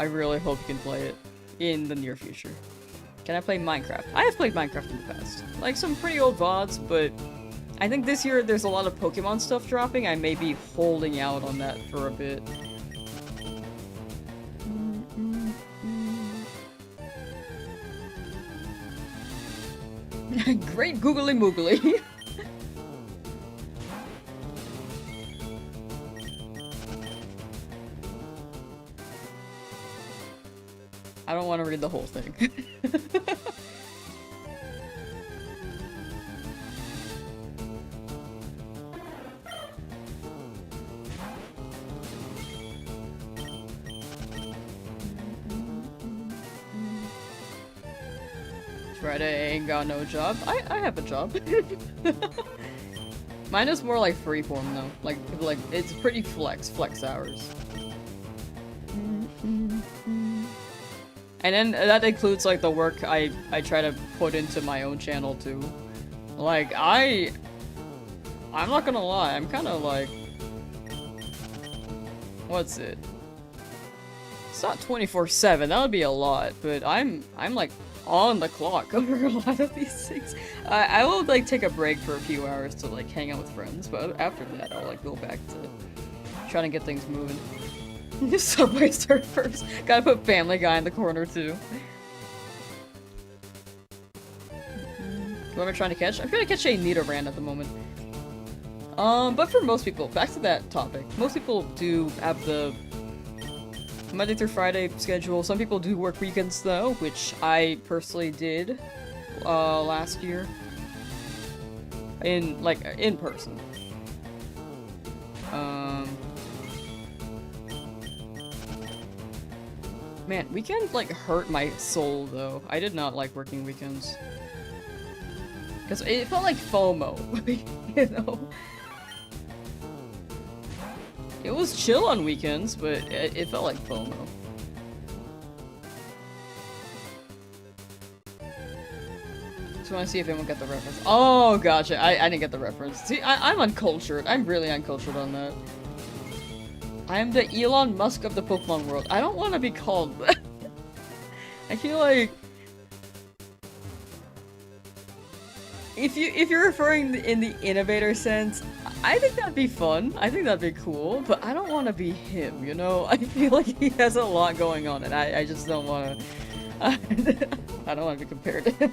really hope you can play it in the near future. Can I play Minecraft? I have played Minecraft in the past. Like some pretty old VODs, but I think this year there's a lot of Pokemon stuff dropping. I may be holding out on that for a bit. Great googly moogly. I don't want to read the whole thing. Friday ain't got no job. I have a job. Mine is more like freeform though. Like it's pretty flex hours. And then that includes like the work I try to put into my own channel too. Like I'm not gonna lie, I'm kind of like, what's it? It's not 24/7. That would be a lot, but I'm like on the clock over a lot of these things. I will like take a break for a few hours to like hang out with friends, but after that I'll like go back to trying to get things moving. Subway Surfers. Gotta put Family Guy in the corner too. What am I trying to catch? I'm trying to catch a Nidoran at the moment. But for most people, back to that topic. Most people do have the Monday through Friday schedule. Some people do work weekends though, which I personally did last year. In person. Man, weekends like hurt my soul though. I did not like working weekends. Because it felt like FOMO, you know? It was chill on weekends, but it felt like FOMO. Just want to see if anyone got the reference. Oh, gotcha. I didn't get the reference. See, I'm uncultured. I'm really uncultured on that. I am the Elon Musk of the Pokemon world. I don't want to be called that. I feel like if you're referring in the innovator sense, I think that'd be fun. I think that'd be cool, but I don't want to be him, you know? I feel like he has a lot going on and I just don't want to I don't want to be compared to him.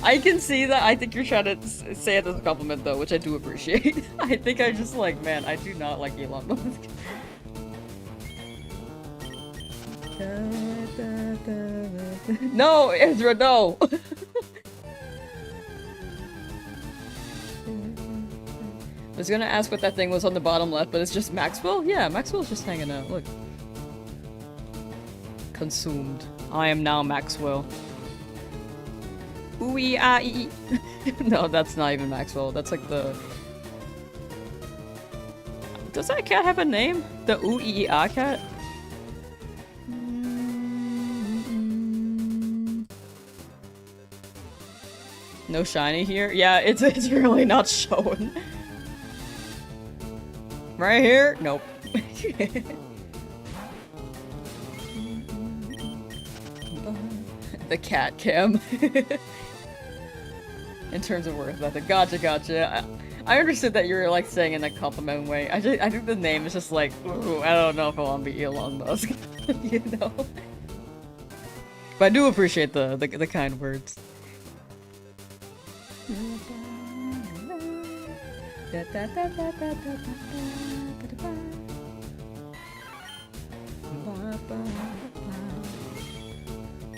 I can see that. I think you're trying to say it as a compliment though, which I do appreciate. I think I just like, man, I do not like Elon Musk. No, Ezra, no! I was gonna ask what that thing was on the bottom left, but it's just Maxwell? Yeah, Maxwell's just hanging out, look. Consumed. I am now Maxwell. Ooh-ee-ah-ee. No, that's not even Maxwell. That's like the... Does that cat have a name? The ooh-ee-ah cat? No shiny here? Yeah, it's really not shown. Right here? Nope. The cat cam. In terms of worth method. Gotcha. I understood that you were like saying in a compliment way. I think the name is just like, ooh, I don't know if I want to be Elon Musk. You know? But I do appreciate the kind words.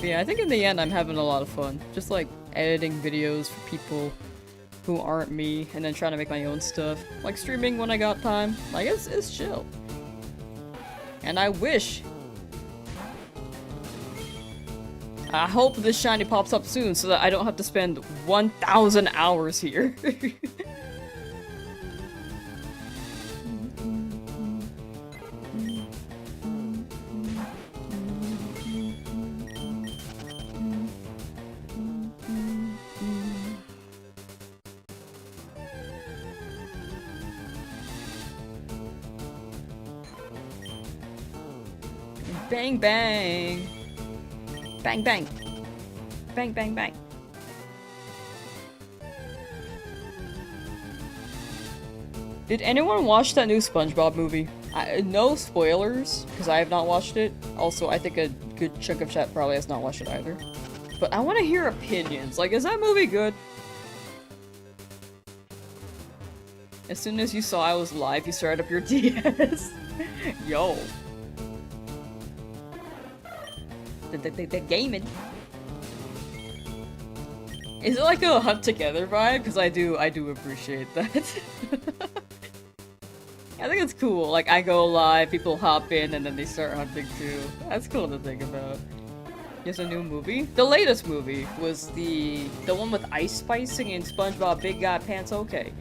Yeah, I think in the end I'm having a lot of fun. Just like editing videos for people who aren't me and then trying to make my own stuff. Like streaming when I got time. Like it's chill. And I hope this shiny pops up soon so that I don't have to spend 1,000 hours here. Bang bang! Bang bang! Bang bang bang! Did anyone watch that new SpongeBob movie? No spoilers, because I have not watched it. Also, I think a good chunk of chat probably has not watched it either. But I want to hear opinions. Like, is that movie good? As soon as you saw I was live, you started up your DS. Yo. The gaming. Is it like a hunt together vibe? Because I do appreciate that. I think it's cool. Like I go live, people hop in, and then they start hunting too. That's cool to think about. There's a new movie. The latest movie was the one with ice spicing and SpongeBob Big Guy Pants. Okay.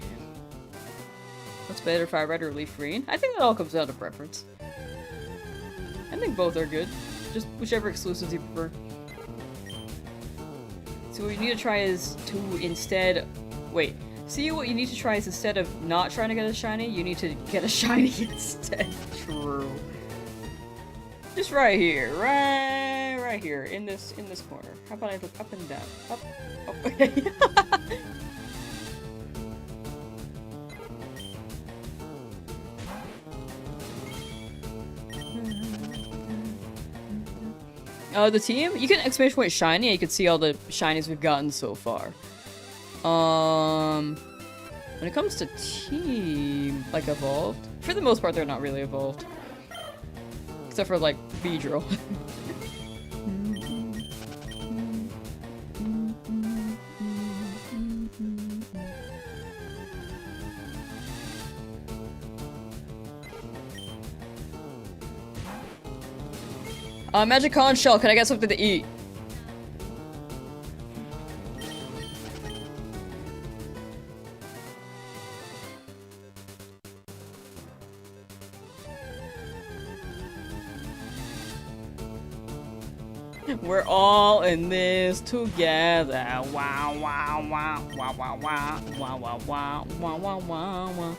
What's better, FireRed or Leafgreen? I think that all comes down to preference. I think both are good. Just whichever exclusives you prefer. So what you need to try is to instead... Wait. See, what you need to try is instead of not trying to get a shiny, you need to get a shiny instead. True. Just right here. Right here. In this corner. How about I look up and down? Up. Okay. The team? You can exclamation point shiny and you can see all the shinies we've gotten so far. When it comes to team, like evolved, for the most part they're not really evolved. Except for like Weedle. Magic conch shell, can I get something to eat? We're all in this together. Wow, wow, wow, wow, wow, wow, wow, wow, wow, wow, wow, wow, wow.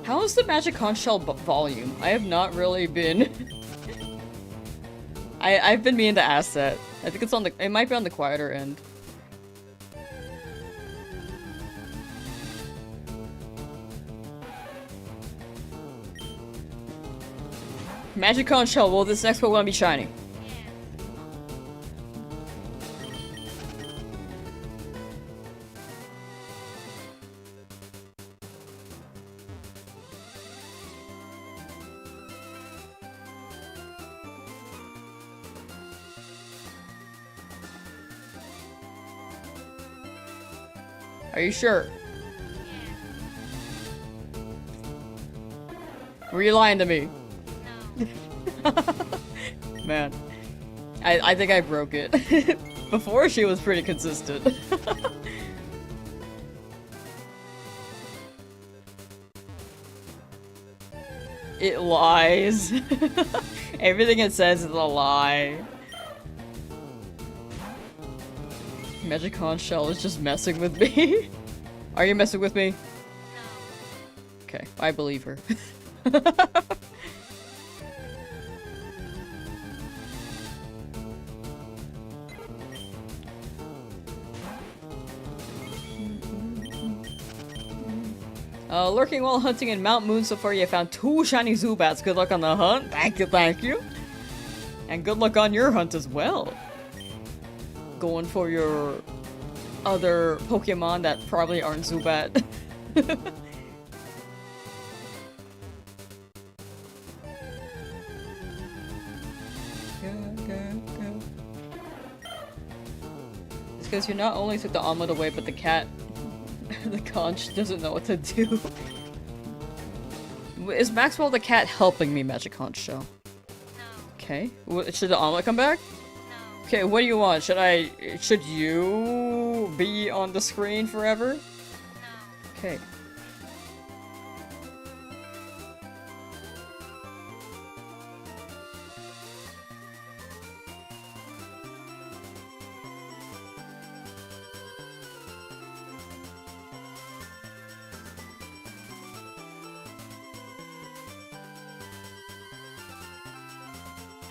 How is the magic conch shell volume? I have not really been... I've been meaning to ask that. I think it's on the- it might be on the quieter end. Magic conch shell, will this next Pokemon be shiny? Are you sure? Were you lying to me? No. Man. I think I broke it. Before she was pretty consistent. It lies. Everything it says is a lie. Magic conch shell is just messing with me. Are you messing with me? No. Okay, I believe her. Lurking while hunting in Mount Moon so far, you found 2 shiny Zubats. Good luck on the hunt. Thank you, thank you. And good luck on your hunt as well. Going for your other Pokemon that probably aren't Zubat. It's because you not only took the omelet away, but the cat, the conch, doesn't know what to do. Is Maxwell the cat helping me, Magic Conch Show? No. Okay. Should the omelet come back? No. Okay, what do you want? Should you be on the screen forever? No. Okay.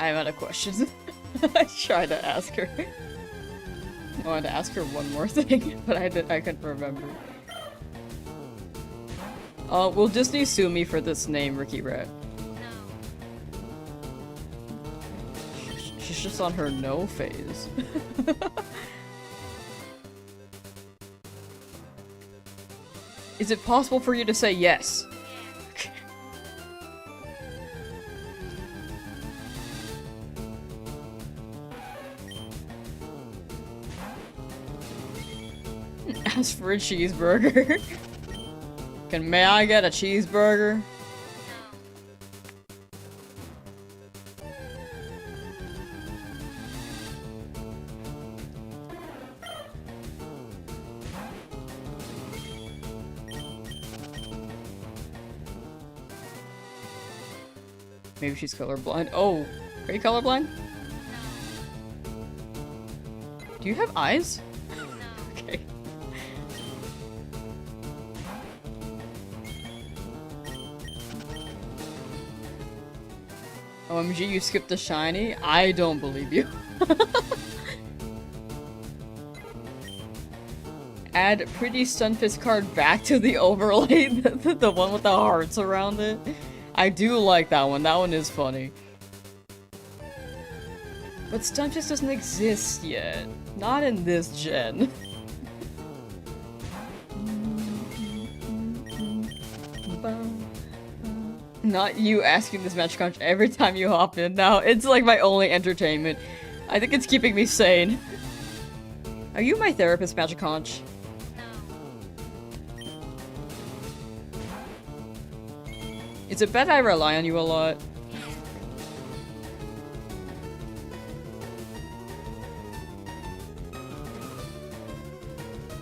I'm out of questions. I tried to ask her. I wanted to ask her one more thing, but I couldn't remember. Will Disney sue me for this name, Ricky Rat? No. She's just on her no phase. Is it possible for you to say yes? Ask for a cheeseburger. May I get a cheeseburger? No. Maybe she's colorblind. Oh, are you colorblind? No. Do you have eyes? No. Okay. OMG, you skipped the shiny? I don't believe you. Add pretty Stunfisk card back to the overlay, the one with the hearts around it. I do like that one. That one is funny. But Stunfisk doesn't exist yet. Not in this gen. Not you asking this Magic Conch every time you hop in now. It's like my only entertainment. I think it's keeping me sane. Are you my therapist, Magic Conch? No. Is it bad I rely on you a lot?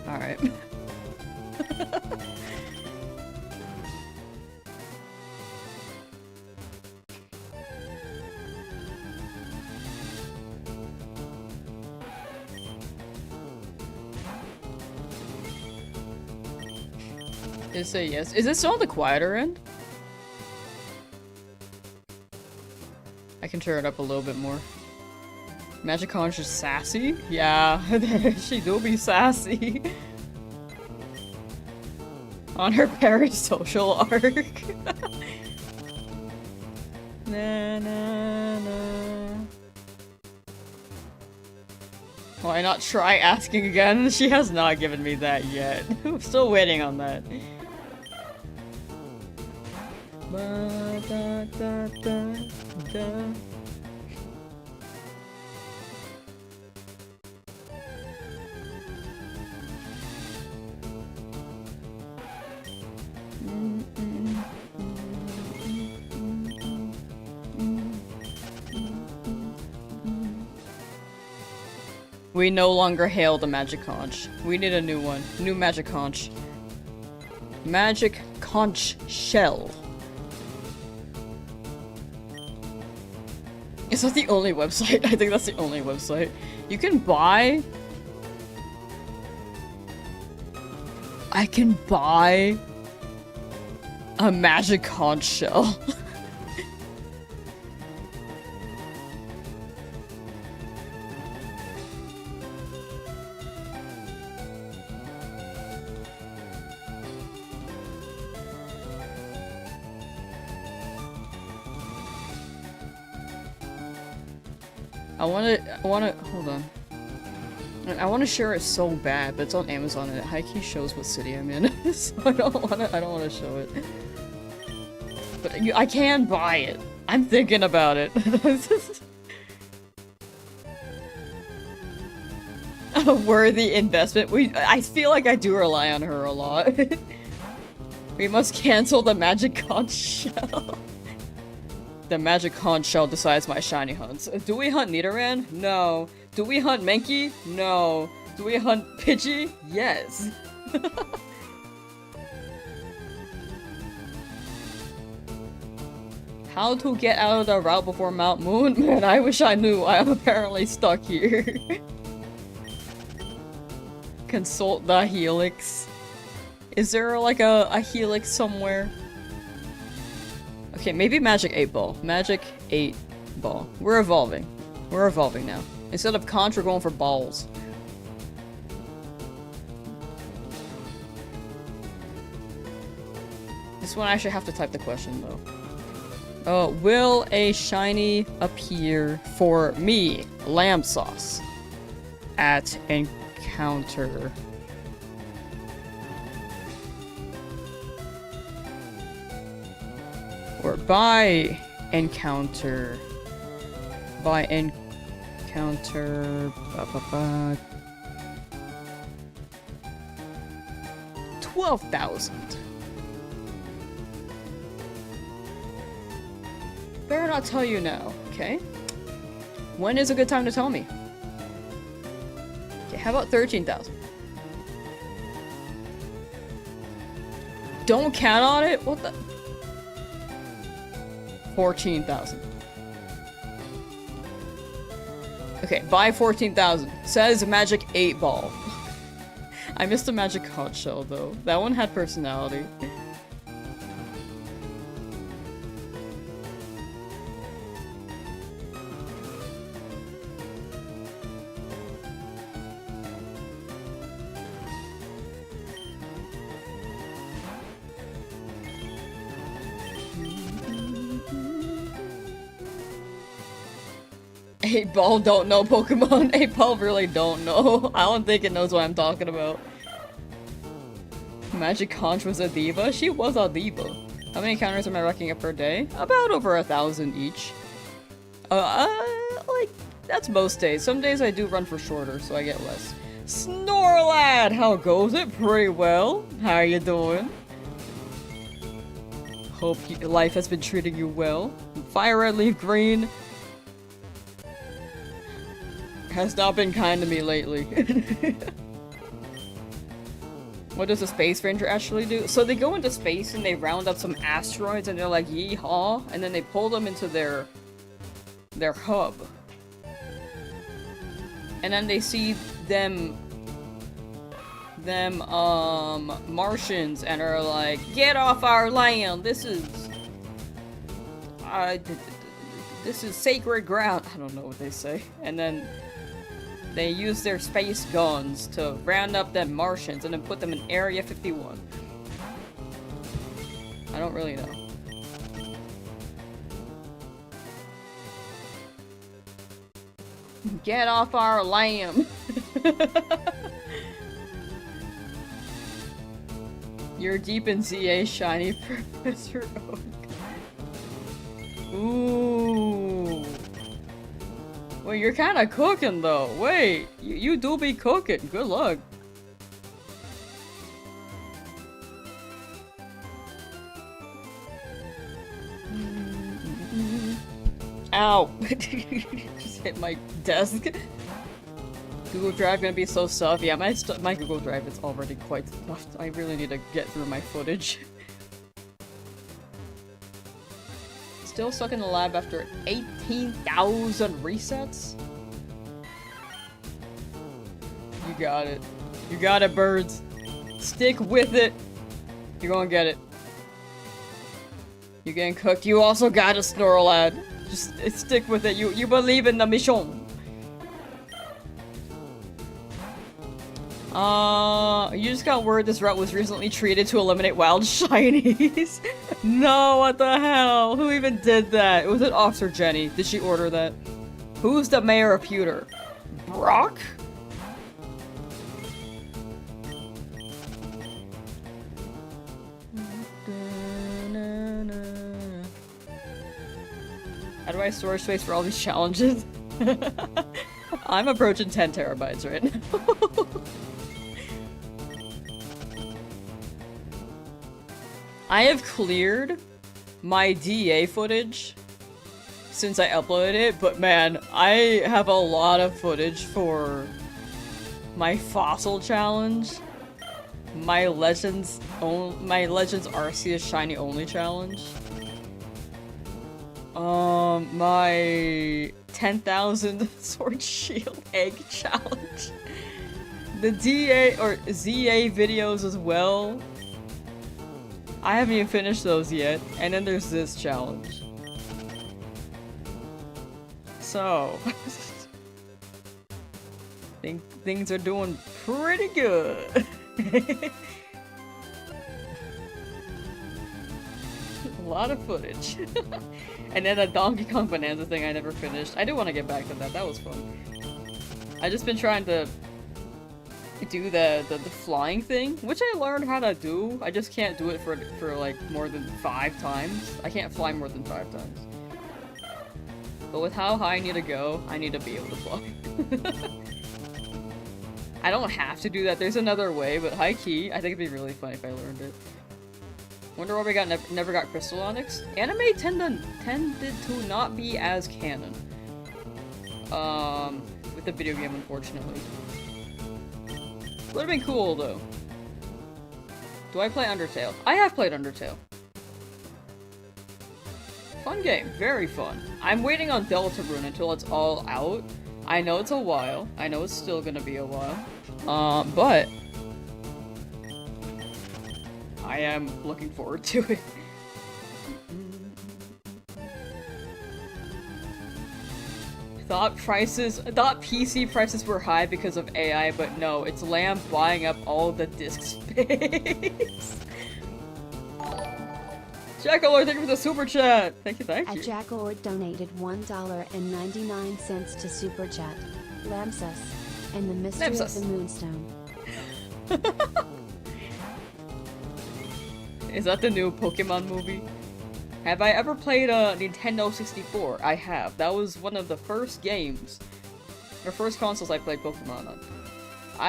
Alright. Just say yes. Is it still on the quieter end? I can turn it up a little bit more. Magic Conch is sassy? Yeah, she do be sassy. On her parasocial arc. Na na na. Why not try asking again? She has not given me that yet. I'm still waiting on that. Ba, da, da, da, da. We no longer hail the Magic Conch. We need a new one. New Magic Conch. Magic Conch Shell. Is that the only website? I think that's the only website. You can buy... I can buy... a magic conch shell. I wanna, hold on. I wanna share it so bad, but it's on Amazon and it high-key shows what city I'm in, so I don't wanna show it. But I can buy it. I'm thinking about it. A worthy investment. I feel like I do rely on her a lot. We must cancel the magic conch shell. The magic conch shell decides my shiny hunts. Do we hunt Nidoran? No. Do we hunt Mankey? No. Do we hunt Pidgey? Yes. How to get out of the route before Mount Moon? Man, I wish I knew. I am apparently stuck here. Consult the helix. Is there like a helix somewhere? Okay, maybe Magic 8 Ball. Magic 8 Ball. We're evolving. We're evolving now. Instead of conch, we're going for balls. This one I actually have to type the question though. Will a shiny appear for me, Lamsauce, at encounter? Or by encounter. 12,000. Better not tell you now, okay? When is a good time to tell me? Okay, how about 13,000? Don't count on it? What the? 14,000. Okay, buy 14,000. Says Magic 8 Ball. I missed the Magic Conch Shell though. That one had personality. Eight Ball don't know Pokemon. 8 Ball really don't know. I don't think it knows what I'm talking about. Magic Conch was a diva? She was a diva. How many encounters am I racking up per day? About over 1,000 each. Like, that's most days. Some days I do run for shorter, so I get less. Snorlad! How goes it? Pretty well. How you doing? Hope life has been treating you well. FireRed, Leafgreen has not been kind to me lately. What does a space ranger actually do? So they go into space and they round up some asteroids and they're like, yeehaw, and then they pull them into their hub. And then they see them Martians and are like, get off our land, this is sacred ground. I don't know what they say. And then they use their space guns to round up them Martians and then put them in Area 51. I don't really know. Get off our land! You're deep in ZA, shiny Professor Oak. Ooh. Well, you're kind of cooking though. Wait, you do be cooking. Good luck. Ow! Just hit my desk. Google Drive gonna be so tough. Yeah, my Google Drive is already quite tough. I really need to get through my footage. Still stuck in the lab after 18,000 resets? You got it. You got it, birds. Stick with it. You're gonna get it. You're getting cooked. You also got a Snorlax. Just stick with it. You believe in the mission. You just got word this route was recently treated to eliminate wild shinies. No, what the hell? Who even did that? Was it Officer Jenny? Did she order that? Who's the mayor of Pewter? Brock? How do I store space for all these challenges? I'm approaching 10 terabytes right now. I have cleared my DA footage since I uploaded it, but man, I have a lot of footage for my fossil challenge, my Legends Arceus Shiny Only challenge, my 10,000 Sword Shield Egg challenge, the DA or ZA videos as well. I haven't even finished those yet, and then there's this challenge. So, think things are doing pretty good. A lot of footage. And then a Donkey Kong Bonanza thing I never finished. I do want to get back to that. That was fun. I just been trying to do the flying thing, which I learned how to do. I just can't do it for like more than 5 times. I can't fly more than 5 times. But with how high I need to go, I need to be able to fly. I don't have to do that. There's another way, but high key, I think it'd be really fun if I learned it. Wonder why we never got Crystal Onyx. Anime tended to not be as canon. With the video game, unfortunately. Would've been cool, though. Do I play Undertale? I have played Undertale. Fun game. Very fun. I'm waiting on Deltarune until it's all out. I know it's a while. I know it's still gonna be a while. But I am looking forward to it. Thought PC prices were high because of AI, but no, it's Lamb buying up all the disk space. Jackalord, thank you for the super chat. Thank you. Jackalord donated $1.99 to super chat. Lamsauce and the mystery of the Moonstone. Is that the new Pokemon movie? Have I ever played a Nintendo 64? I have. That was one of the first games, or first consoles I played Pokemon on.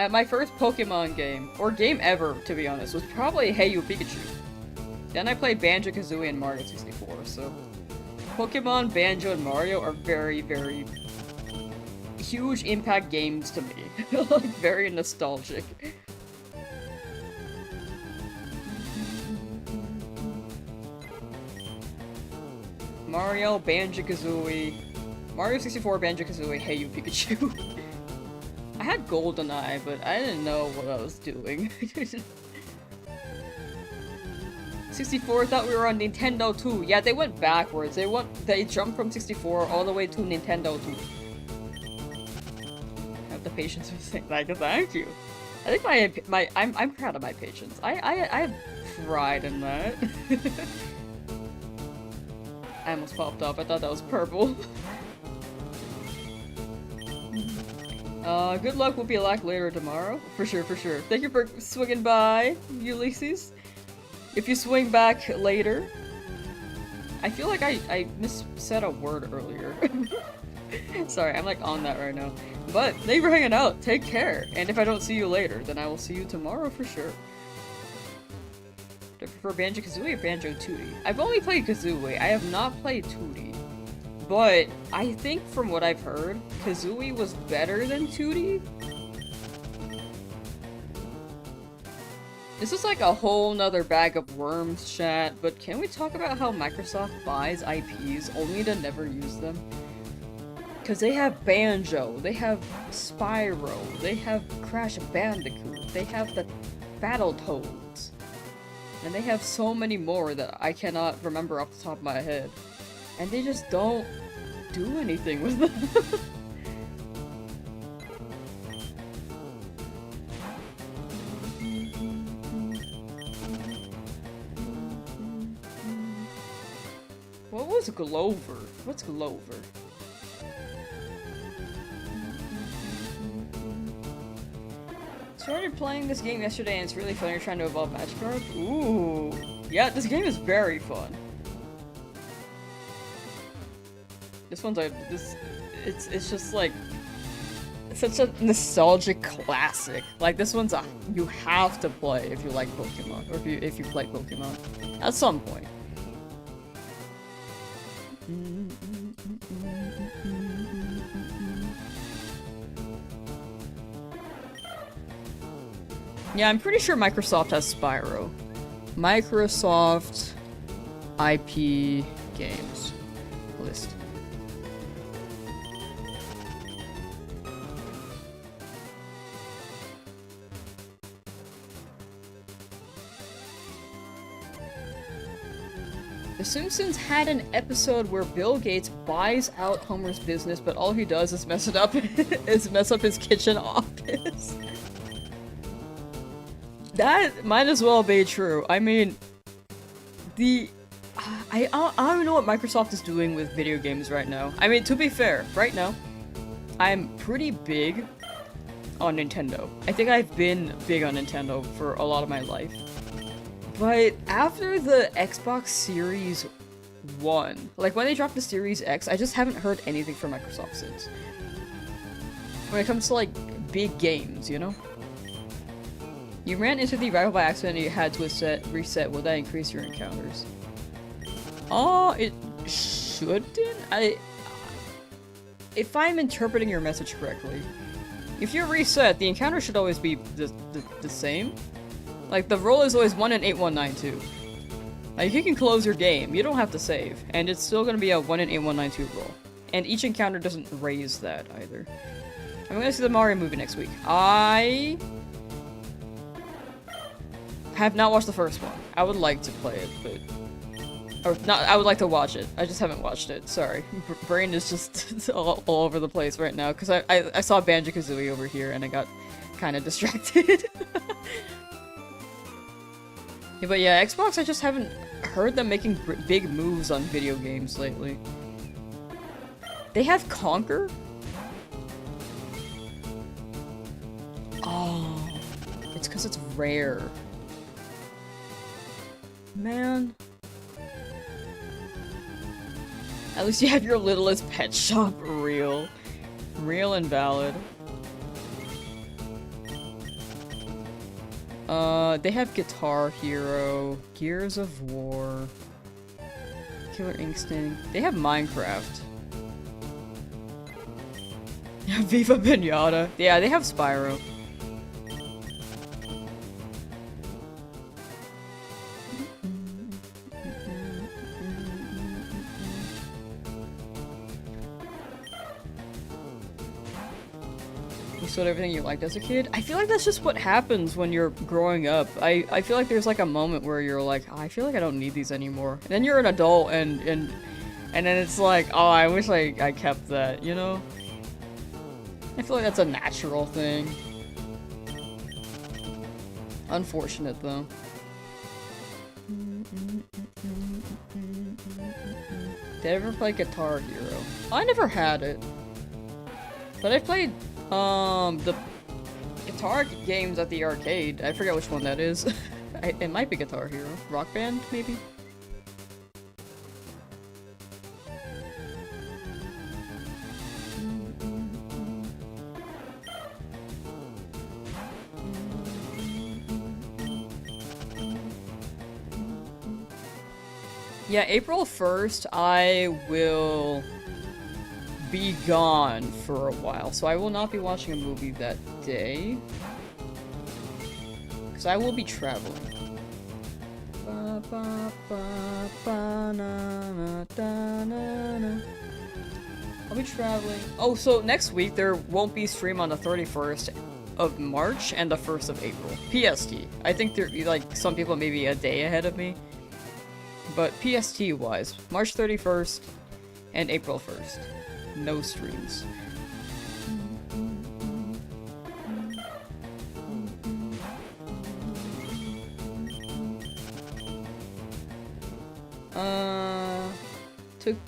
My first Pokemon game, or game ever, to be honest, was probably Hey You Pikachu. Then I played Banjo-Kazooie and Mario 64, so Pokemon, Banjo, and Mario are very, very huge impact games to me. Like, very nostalgic. Mario, Banjo-Kazooie, Mario 64, Banjo-Kazooie, Hey You Pikachu. I had GoldenEye, but I didn't know what I was doing. 64, thought we were on Nintendo 2. Yeah, they went backwards. They jumped from 64 all the way to Nintendo 2. I have the patience for saying that. Thank you. I think I'm proud of my patience. I have pride in that. I almost popped up. I thought that was purple. Good luck. We'll be back later tomorrow. For sure, for sure. Thank you for swinging by, Ulysses. If you swing back later... I feel like I said a word earlier. Sorry, I'm like on that right now. But, thank you for hanging out. Take care. And if I don't see you later, then I will see you tomorrow for sure. Do I prefer Banjo-Kazooie or Banjo-Tooie? I've only played Kazooie. I have not played Tootie. But, I think from what I've heard, Kazooie was better than Tootie? This is like a whole nother bag of worms, chat, but can we talk about how Microsoft buys IPs only to never use them? Because they have Banjo, they have Spyro, they have Crash Bandicoot, they have the Battletoads, and they have so many more that I cannot remember off the top of my head. And they just don't do anything with them. What was Glover? What's Glover? Started playing this game yesterday and it's really fun. You're trying to evolve magic cards? Ooh. Yeah, this game is very fun. This one's like, it's just like, such a nostalgic classic. Like, this one's a, you have to play if you like Pokemon, or if you play Pokemon. At some point. Yeah, I'm pretty sure Microsoft has Spyro. Microsoft IP games list. The Simpsons had an episode where Bill Gates buys out Homer's business, but all he does is mess it up is mess up his kitchen office. That might as well be true. I mean, I don't know what Microsoft is doing with video games right now. I mean, to be fair, right now, I'm pretty big on Nintendo. I think I've been big on Nintendo for a lot of my life. But after the Xbox Series 1, like when they dropped the Series X, I just haven't heard anything from Microsoft since. When it comes to, like, big games, you know? You ran into the rival by accident and you had to reset. Will that increase your encounters? Oh, it shouldn't? If I'm interpreting your message correctly, if you reset, the encounter should always be the same. Like, the roll is always 1 in 8192. Like, you can close your game, you don't have to save, and it's still gonna be a 1 in 8192 roll. And each encounter doesn't raise that either. I'm gonna see the Mario movie next week. I have not watched the first one. I would like to play it, but... Or, not, I would like to watch it. I just haven't watched it. Sorry. Brain is just all over the place right now, because I saw Banjo-Kazooie over here, and I got kind of distracted. Yeah, but yeah, Xbox, I just haven't heard them making big moves on video games lately. They have Conquer? Oh, it's because it's rare. Man. At least you have your littlest pet shop real. Real and valid. They have Guitar Hero, Gears of War, Killer Instinct. They have Minecraft. Viva Pinata. Yeah, they have Spyro. What everything you liked as a kid? I feel like that's just what happens when you're growing up. I feel like there's like a moment where you're like, oh, I feel like I don't need these anymore. And then you're an adult and then it's like, oh, I wish I kept that, you know? I feel like that's a natural thing. Unfortunate though. Did I ever play Guitar Hero? I never had it. But I played the guitar games at the arcade. I forget which one that is. It might be Guitar Hero. Rock Band, maybe? Yeah, April 1st, I will be gone for a while, so I will not be watching a movie that day. because I will be traveling. Ba, ba, ba, ba, na, na, da, na, na. I'll be traveling. Oh, so next week there won't be stream on the 31st of March and the 1st of April. PST. I think there, like, some people may be a day ahead of me. But PST wise, March 31st and April 1st. No streams.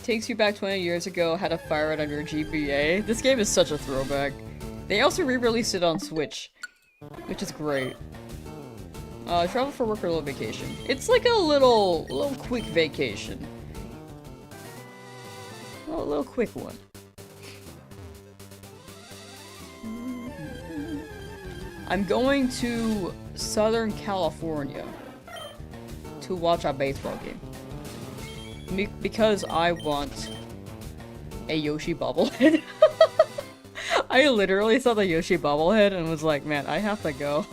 Takes you back 20 years ago, had a FireRed on your GBA. This game is such a throwback. They also re-released it on Switch, which is great. Travel for work or a little vacation. It's like a little quick vacation. A little quick one. I'm going to Southern California to watch a baseball game. Because I want a Yoshi bobblehead. I literally saw the Yoshi bobblehead and was like, man, I have to go.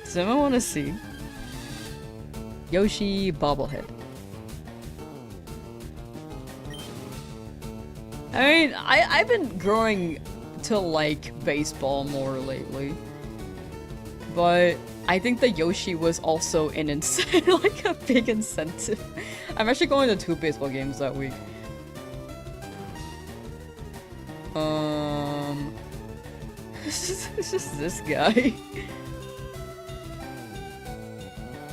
Does anyone want to see Yoshi bobblehead? I mean, I've been growing to like baseball more lately, but I think the Yoshi was also an like a big incentive. I'm actually going to 2 baseball games that week. It's just this guy.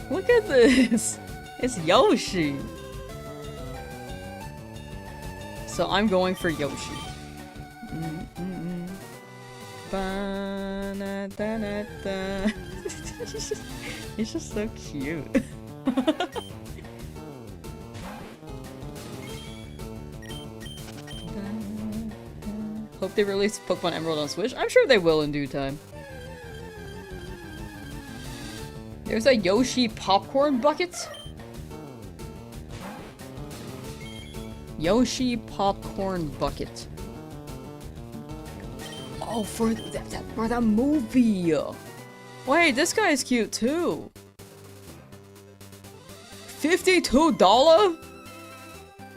Look at this! It's Yoshi! So I'm going for Yoshi. Ba-na-da-na-da. He's just so cute. Hope they release Pokemon Emerald on Switch. I'm sure they will in due time. There's a Yoshi popcorn bucket. Yoshi popcorn bucket. Oh, for the movie. Wait, this guy is cute too. $52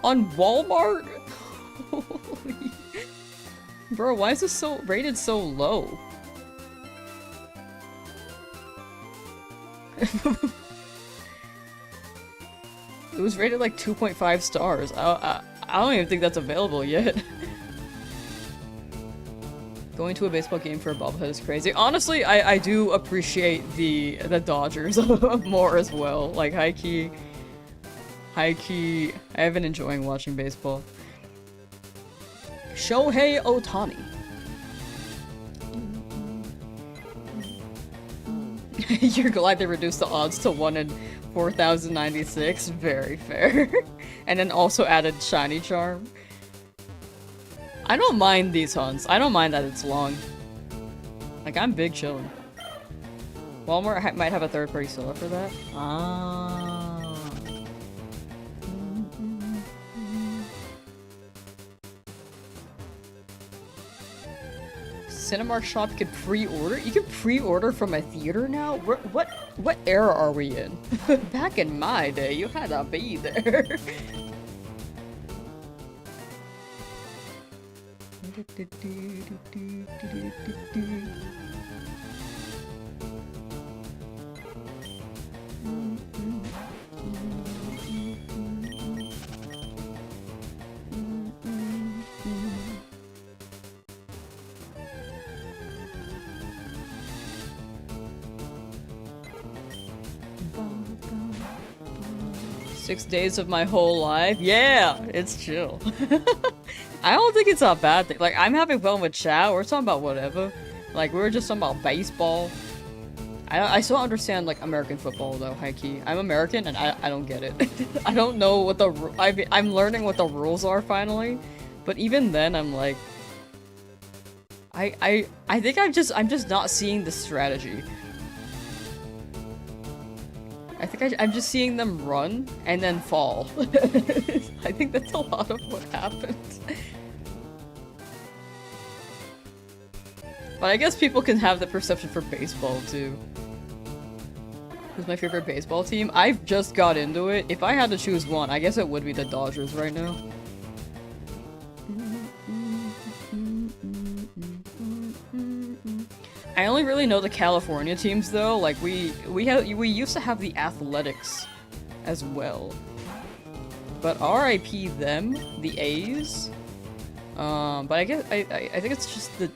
on Walmart? Holy. Bro, why is this so rated so low? It was rated like 2.5 stars. I don't even think that's available yet. Going to a baseball game for a bobblehead is crazy. Honestly, I do appreciate the Dodgers more as well. Like, high-key, I have been enjoying watching baseball. Shohei Ohtani. You're glad they reduced the odds to 1 in 4,096. Very fair. And then also added Shiny Charm. I don't mind these hunts. I don't mind that it's long. Like, I'm big chillin'. Walmart might have a third-party seller for that. Ah. Cinemark shop you could pre-order? You can pre-order from a theater now? What era are we in? Back in my day, you had to be there. Six days of my whole life? Yeah, it's chill. I don't think it's a bad thing. Like, I'm having fun with chat. We're talking about whatever. Like, we were just talking about baseball. I still understand, like, American football, though, high-key. I'm American, and I don't get it. I don't know what the... I'm learning what the rules are, finally. But even then, I'm like... I think I'm just not seeing the strategy. I think I'm just seeing them run and then fall. I think that's a lot of what happens. But I guess people can have the perception for baseball too. Who's my favorite baseball team? I've just got into it. If I had to choose one, I guess it would be the Dodgers right now. I only really know the California teams though. Like we used to have the Athletics as well. But RIP them, the A's. But I guess I think it's just the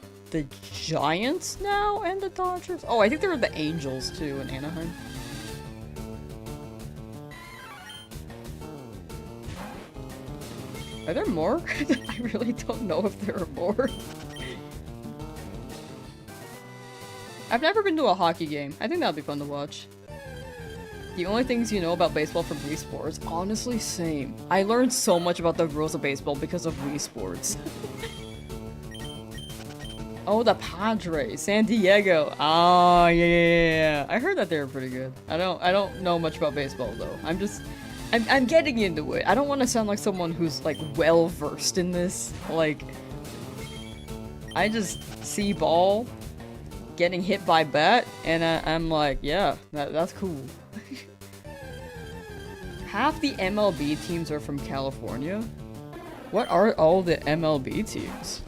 Giants now and the Dodgers. Oh, I think there were the Angels too in Anaheim. Are there more? I really don't know if there are more. I've never been to a hockey game. I think that'd be fun to watch. The only things you know about baseball from Wii Sports? Honestly, same. I learned so much about the rules of baseball because of Wii Sports. Oh, the Padres, San Diego. Oh, yeah. I heard that they were pretty good. I don't know much about baseball though. I'm getting into it. I don't want to sound like someone who's like well versed in this. Like, I just see ball getting hit by bat, and I'm like, yeah, that's cool. Half the MLB teams are from California. What are all the MLB teams?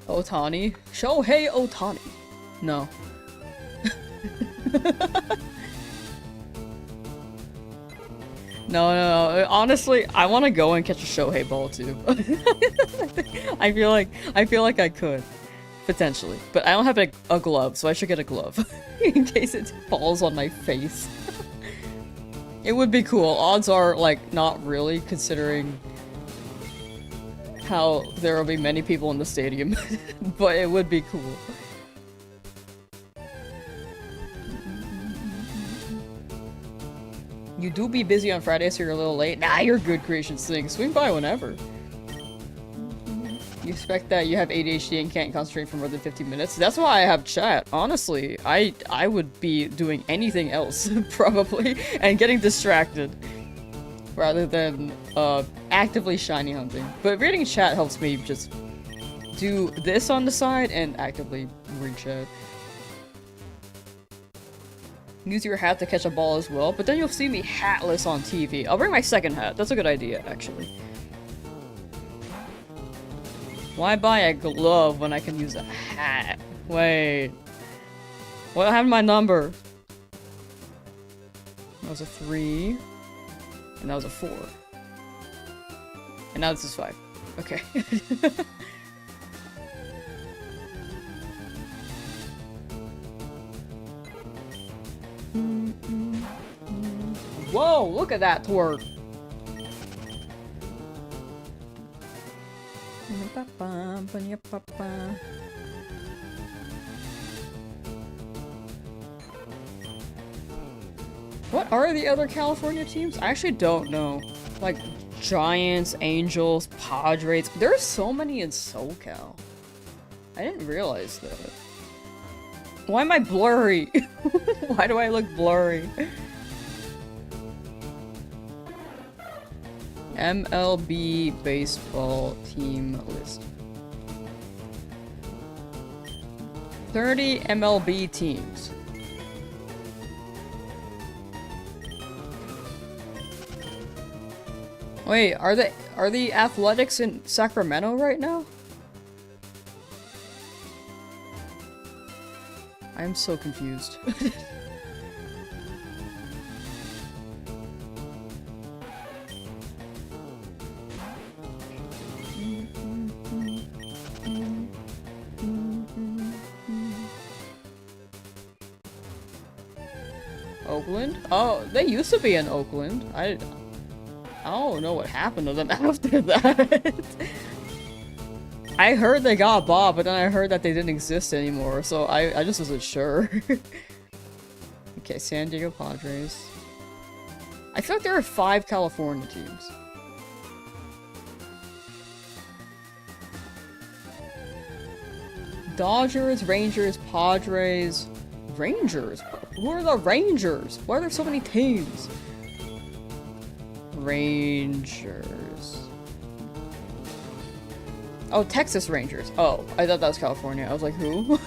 Ohtani? Shohei Ohtani. No. No. Honestly, I want to go and catch a Shohei ball too. I feel like I could. Potentially. But I don't have a glove, so I should get a glove. In case it falls on my face. It would be cool. Odds are, like, not really, considering how there will be many people in the stadium. But it would be cool. You do be busy on Friday, so you're a little late. Nah, you're good, Creations Thing. Swing by whenever. You expect that you have ADHD and can't concentrate for more than 15 minutes? That's why I have chat. Honestly, I would be doing anything else, probably, and getting distracted. Rather than actively shiny hunting. But reading chat helps me just do this on the side and actively read chat. Use your hat to catch a ball as well, but then you'll see me hatless on TV. I'll bring my second hat. That's a good idea, actually. Why buy a glove when I can use a hat? Wait. What happened to my number? That was a 3. And that was a 4. And now this is 5. Okay. Whoa, look at that twerk. What are the other California teams? I actually don't know. Like, Giants, Angels, Padres. There are so many in SoCal. I didn't realize that. Why am I blurry? Why do I look blurry? MLB baseball team list. 30 MLB teams. Wait, are the Athletics in Sacramento right now? I'm so confused. Oakland? Oh, they used to be in Oakland. I don't know what happened to them after that. I heard they got bought, but then I heard that they didn't exist anymore, so I just wasn't sure. Okay, San Diego Padres. I feel like there are 5 California teams. Dodgers, Rangers, Padres, Rangers? Who are the Rangers? Why are there so many teams? Rangers. Oh, Texas Rangers. Oh, I thought that was California. I was like, who?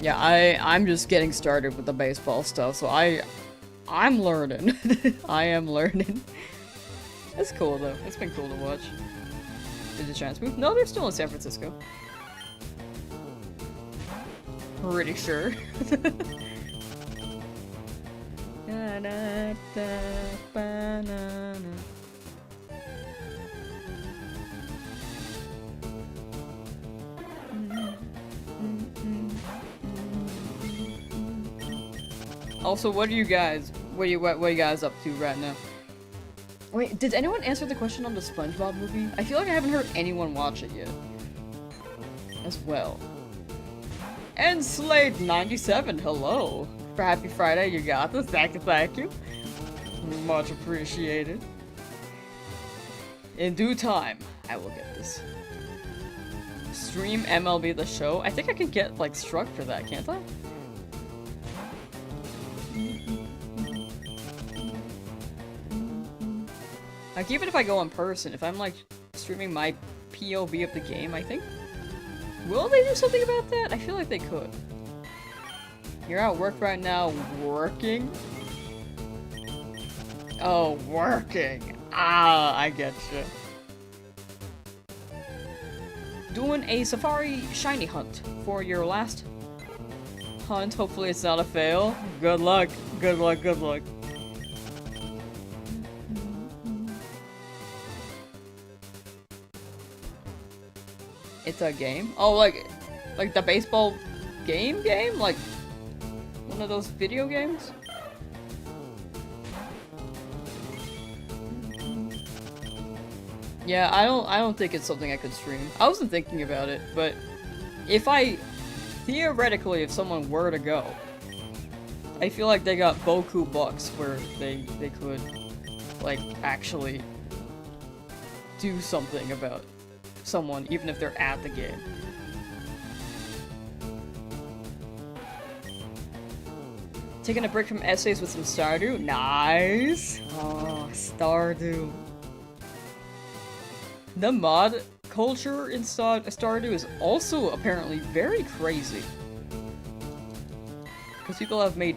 Yeah, I'm just getting started with the baseball stuff, so I'm learning. I am learning. It's cool though. It's been cool to watch. Did the Giants move? No, they're still in San Francisco. Pretty sure. Also, what are you guys up to right now? Wait, did anyone answer the question on the SpongeBob movie? I feel like I haven't heard anyone watch it yet. As well. And Slade97, hello. For Happy Friday, you got this. Thank you. Much appreciated. In due time, I will get this. Stream MLB The Show? I think I can get, like, struck for that, can't I? Like, even if I go in person, if I'm, like, streaming my POV of the game, I think... Will they do something about that? I feel like they could. You're at work right now, working? Oh, working. Ah, I get you. Doing a safari shiny hunt for your last hunt. Hopefully it's not a fail. Good luck. Good luck, good luck. It's a game? Oh, like the baseball game? Like, one of those video games? Yeah, I don't think it's something I could stream. I wasn't thinking about it, but theoretically, if someone were to go, I feel like they got Boku bucks where they could, like, actually do something about someone, even if they're at the game. Taking a break from essays with some Stardew? Nice! Oh, Stardew. The mod culture in Stardew is also apparently very crazy. Because people have made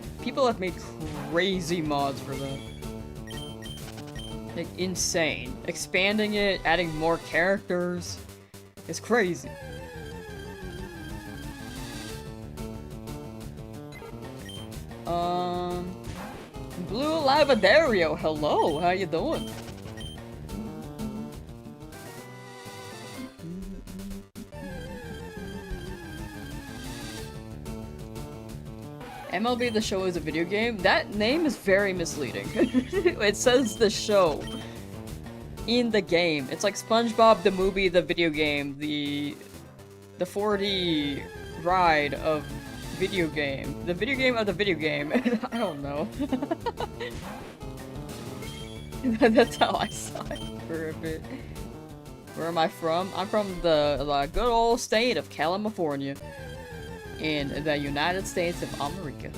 crazy mods for that. Like, insane. Expanding it, adding more characters. It's crazy. Blue Lavaderio, hello, how you doing? MLB The Show is a video game? That name is very misleading. It says the show in the game. It's like SpongeBob the movie, the video game, the 4D ride of video game. The video game of the video game. I don't know. That's how I saw it for a bit. Where am I from? I'm from the good old state of California. In the United States of America.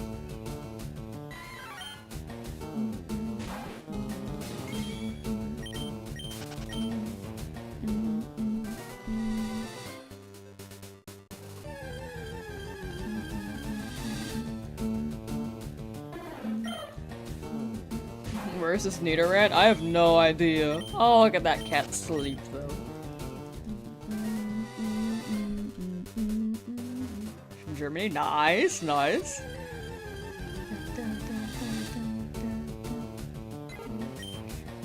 Where's this Nidoran? I have no idea. Oh, look at that cat sleep though. Germany, nice, nice.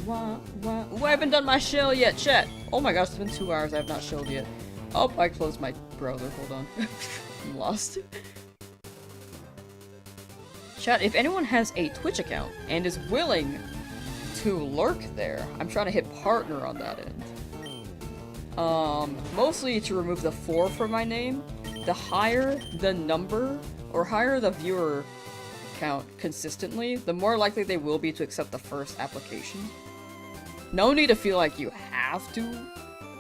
Ooh, I haven't done my shell yet, chat. Oh my gosh, it's been 2 hours, I have not shelled yet. Oh, I closed my browser, hold on. I'm lost. Chat, if anyone has a Twitch account and is willing to lurk there, I'm trying to hit partner on that end. Mostly to remove the 4 from my name. The higher the number, or higher the viewer account consistently, the more likely they will be to accept the first application. No need to feel like you have to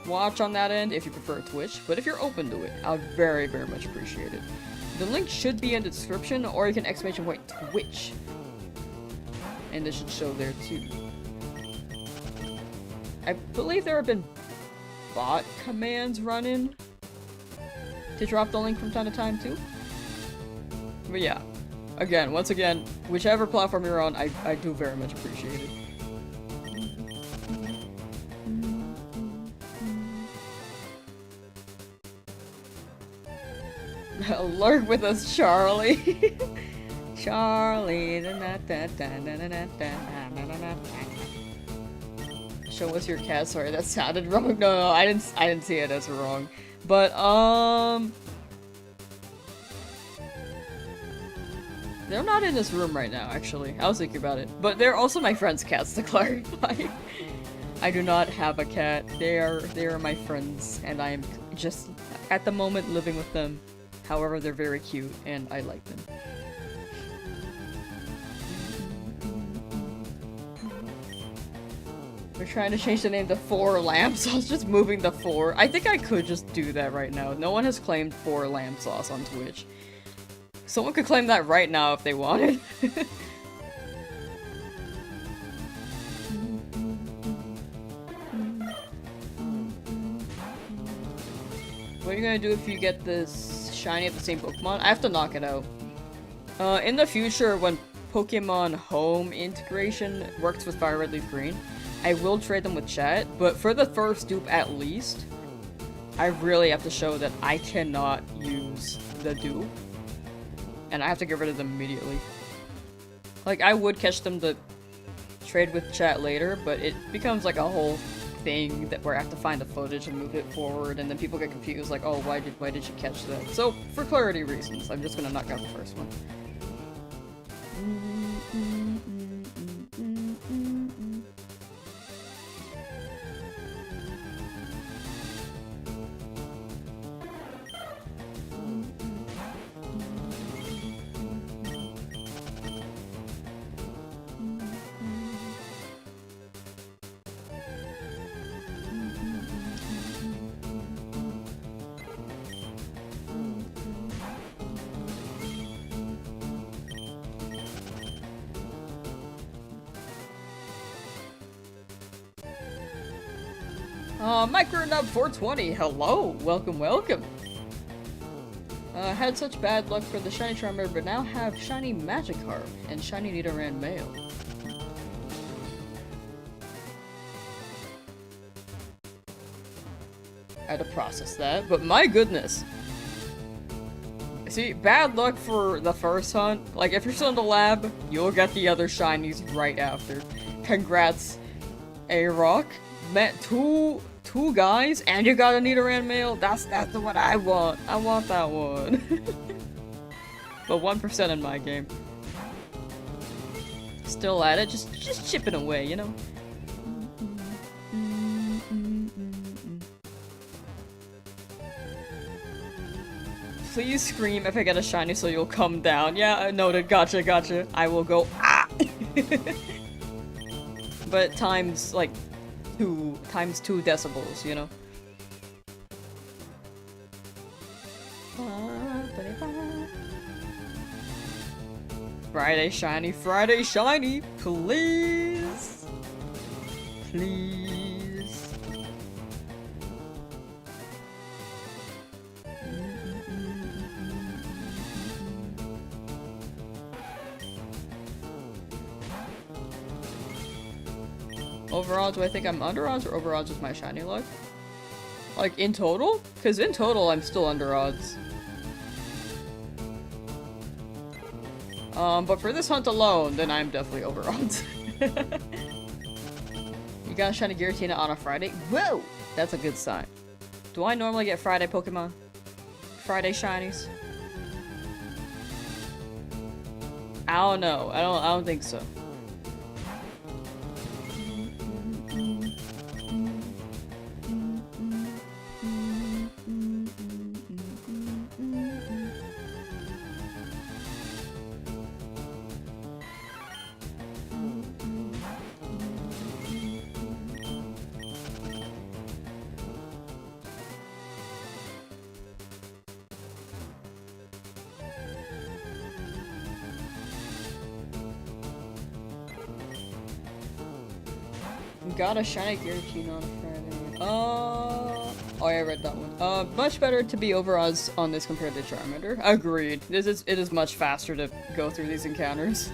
watch on that end if you prefer Twitch, but if you're open to it, I would very, very much appreciate it. The link should be in the description, or you can exclamation point Twitch. And it should show there too. I believe there have been bot commands running to drop the link from time to time too. But yeah, again, once again, whichever platform you're on, I do very much appreciate it. Lurk with us, Charlie. Charlie. Show us your cat. Sorry, that sounded wrong. No, I didn't see it as wrong. But they're not in this room right now. Actually, I was thinking about it. But they're also my friend's cats, to clarify. I do not have a cat. They are my friends, and I am just at the moment living with them. However, they're very cute, and I like them. We're trying to change the name to 4 Lamsauce, just moving the 4. I think I could just do that right now. No one has claimed 4 Lamsauce on Twitch. Someone could claim that right now if they wanted. What are you gonna do if you get this shiny of the same Pokemon? I have to knock it out. In the future, when Pokemon Home integration works with FireRed, Leafgreen, I will trade them with chat, but for the first dupe at least, I really have to show that I cannot use the dupe. And I have to get rid of them immediately. Like, I would catch them to trade with chat later, but it becomes like a whole thing that where I have to find the footage and move it forward, and then people get confused, like, oh, why did you catch that? So, for clarity reasons, I'm just gonna knock out the first one. Micronub 420, hello, welcome, welcome. Had such bad luck for the shiny Charmer, but now have shiny Magikarp and shiny Nidoran Male. I had to process that, but my goodness. See, bad luck for the first hunt. Like, if you're still in the lab, you'll get the other shinies right after. Congrats, A-Rock. Met two guys, and you got a Nidoran Male. That's the one I want. I want that one. But 1% in my game. Still at it, just chipping away, you know. Please scream if I get a shiny so you'll come down. Yeah, noted. Gotcha. I will go. Ah! But times, like, 2 decibels, you know? Friday shiny, please! Please! Overall, do I think I'm under odds or over odds with my shiny luck? Like, in total? Because in total, I'm still under odds. But for this hunt alone, then I'm definitely over odds. You got a shiny Giratina on a Friday? Whoa! That's a good sign. Do I normally get Friday Pokemon? Friday shinies? I don't know. I don't think so. Got a shiny guillotine on Friday. Oh, yeah, I read that one. Much better to be over us on this compared to Charmander. Agreed. It is much faster to go through these encounters.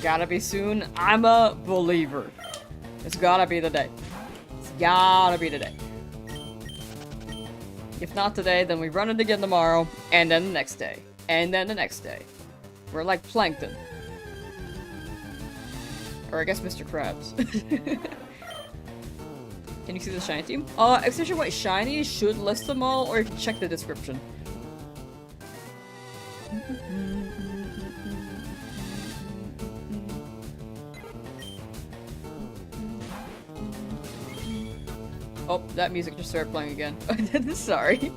Gotta be soon. I'm a believer. It's gotta be the day. It's gotta be the day. If not today, then we run it again tomorrow, and then the next day, and then the next day. We're like Plankton. Or I guess Mr. Krabs. Can you see the shiny team? Extension White Shiny should list them all, or you can check the description. Oh, that music just started playing again. Sorry.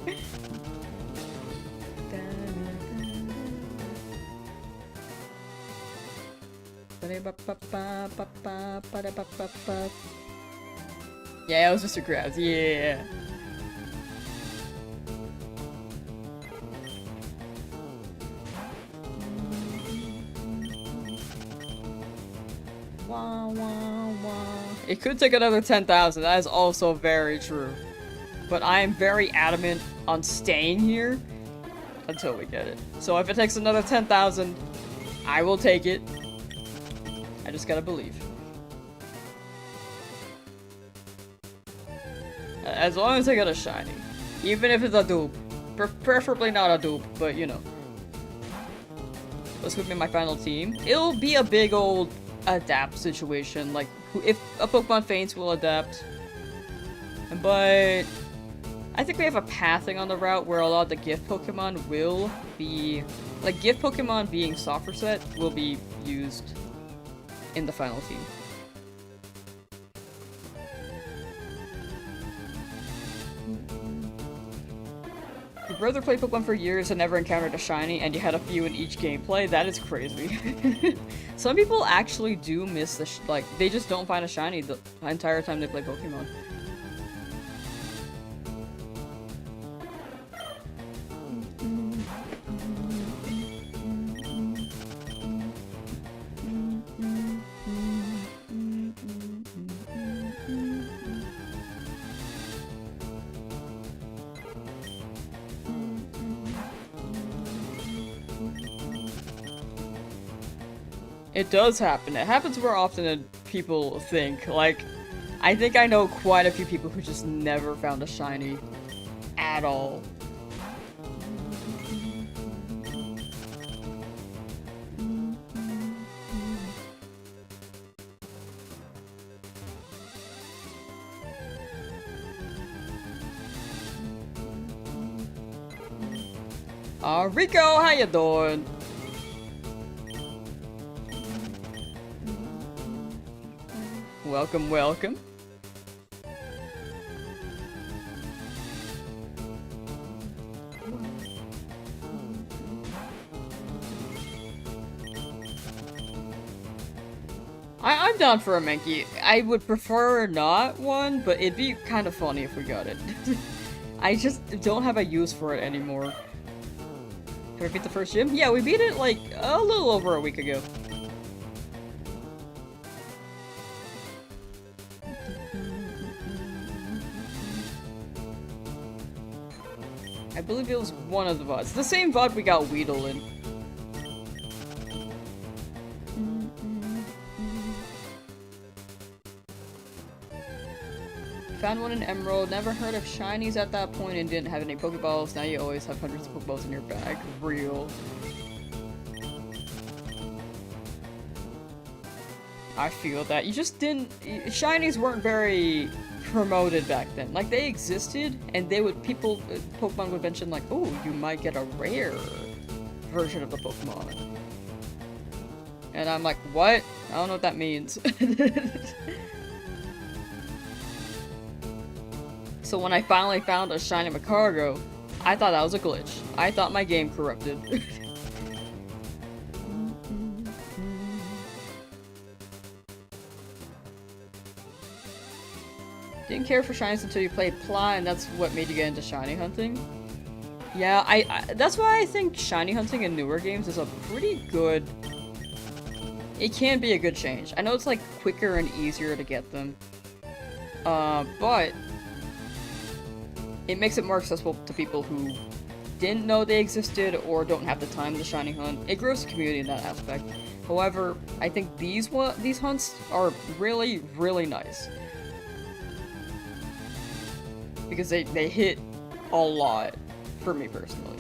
Yeah, it was Mr. Krabs. Yeah. Wah, wah, wah. It could take another 10,000. That is also very true. But I am very adamant on staying here until we get it. So if it takes another 10,000, I will take it. I just gotta believe. As long as I get a shiny. Even if it's a dupe. Preferably not a dupe, but you know. This would be my final team. It'll be a big old adapt situation. Like, if a Pokemon faints, we'll adapt. But I think we have a pathing on the route where a lot of the gift Pokemon will be... Like, gift Pokemon being softer set will be used in the final team. Your brother played Pokemon for years and never encountered a shiny, and you had a few in each gameplay? That is crazy. Some people actually do miss the like, they just don't find a shiny the entire time they play Pokemon. It does happen. It happens more often than people think. Like, I think I know quite a few people who just never found a shiny at all. Rico, how you doing? Welcome, welcome. I'm down for a Mankey. I would prefer not one, but it'd be kind of funny if we got it. I just don't have a use for it anymore. Have we beat the first gym? Yeah, we beat it like a little over a week ago. I believe it was one of the VODs. The same VOD we got Weedle in. Found one in Emerald, never heard of Shinies at that point and didn't have any Pokeballs. Now you always have hundreds of Pokeballs in your bag. Real. I feel that. You just didn't... Shinies weren't very promoted back then. Like, they existed, and they would... Pokemon would mention, like, oh, you might get a rare version of the Pokemon. And I'm like, what? I don't know what that means. So when I finally found a shiny Macargo, I thought that was a glitch. I thought my game corrupted. Didn't care for shinies until you played Pla, and that's what made you get into shiny hunting. Yeah, that's why I think shiny hunting in newer games is a pretty good... it can be a good change. I know it's like quicker and easier to get them, but it makes it more accessible to people who didn't know they existed or don't have the time to shiny hunt. It grows the community in that aspect. However, I think these hunts are really, really nice. Because they hit a lot for me personally.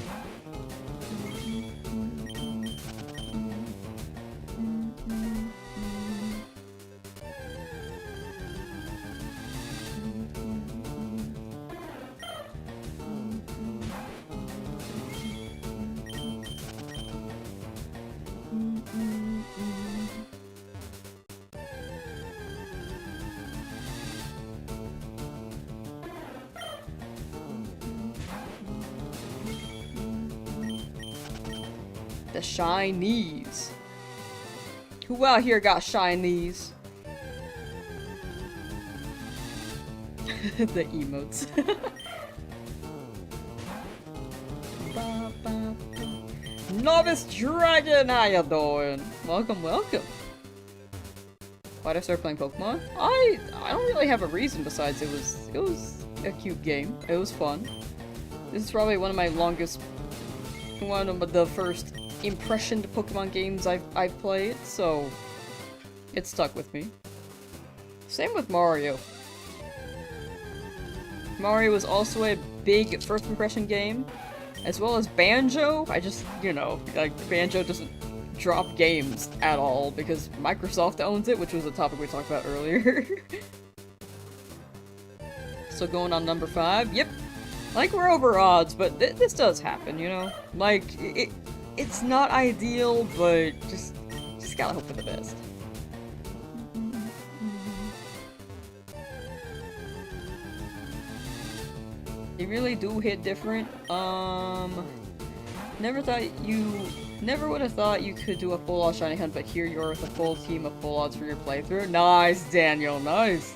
The Shinies. Who out here got Shinies? The emotes. Novice Dragon, how you doing? Welcome, welcome. Why'd I start playing Pokemon? I don't really have a reason besides it was a cute game. It was fun. This is probably one of my longest, one of the first impressioned Pokemon games I've played, so it stuck with me. Same with Mario. Mario was also a big first impression game, as well as Banjo. I just, you know, like, Banjo doesn't drop games at all because Microsoft owns it, which was a topic we talked about earlier. So going on number 5, yep. Like, we're over odds, but this does happen, you know? Like, it's not ideal, but just gotta hope for the best. They really do hit different. Never would have thought you could do a full odds shiny hunt, but here you are with a full team of full odds for your playthrough. Nice, Daniel, nice.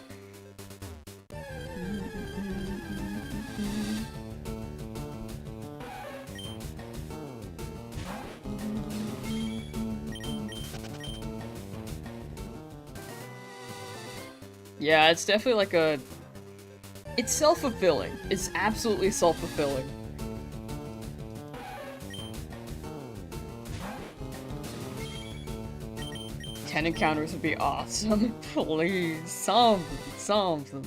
Yeah, it's definitely like a... It's self-fulfilling. It's absolutely self-fulfilling. Ten encounters would be awesome. Please, something.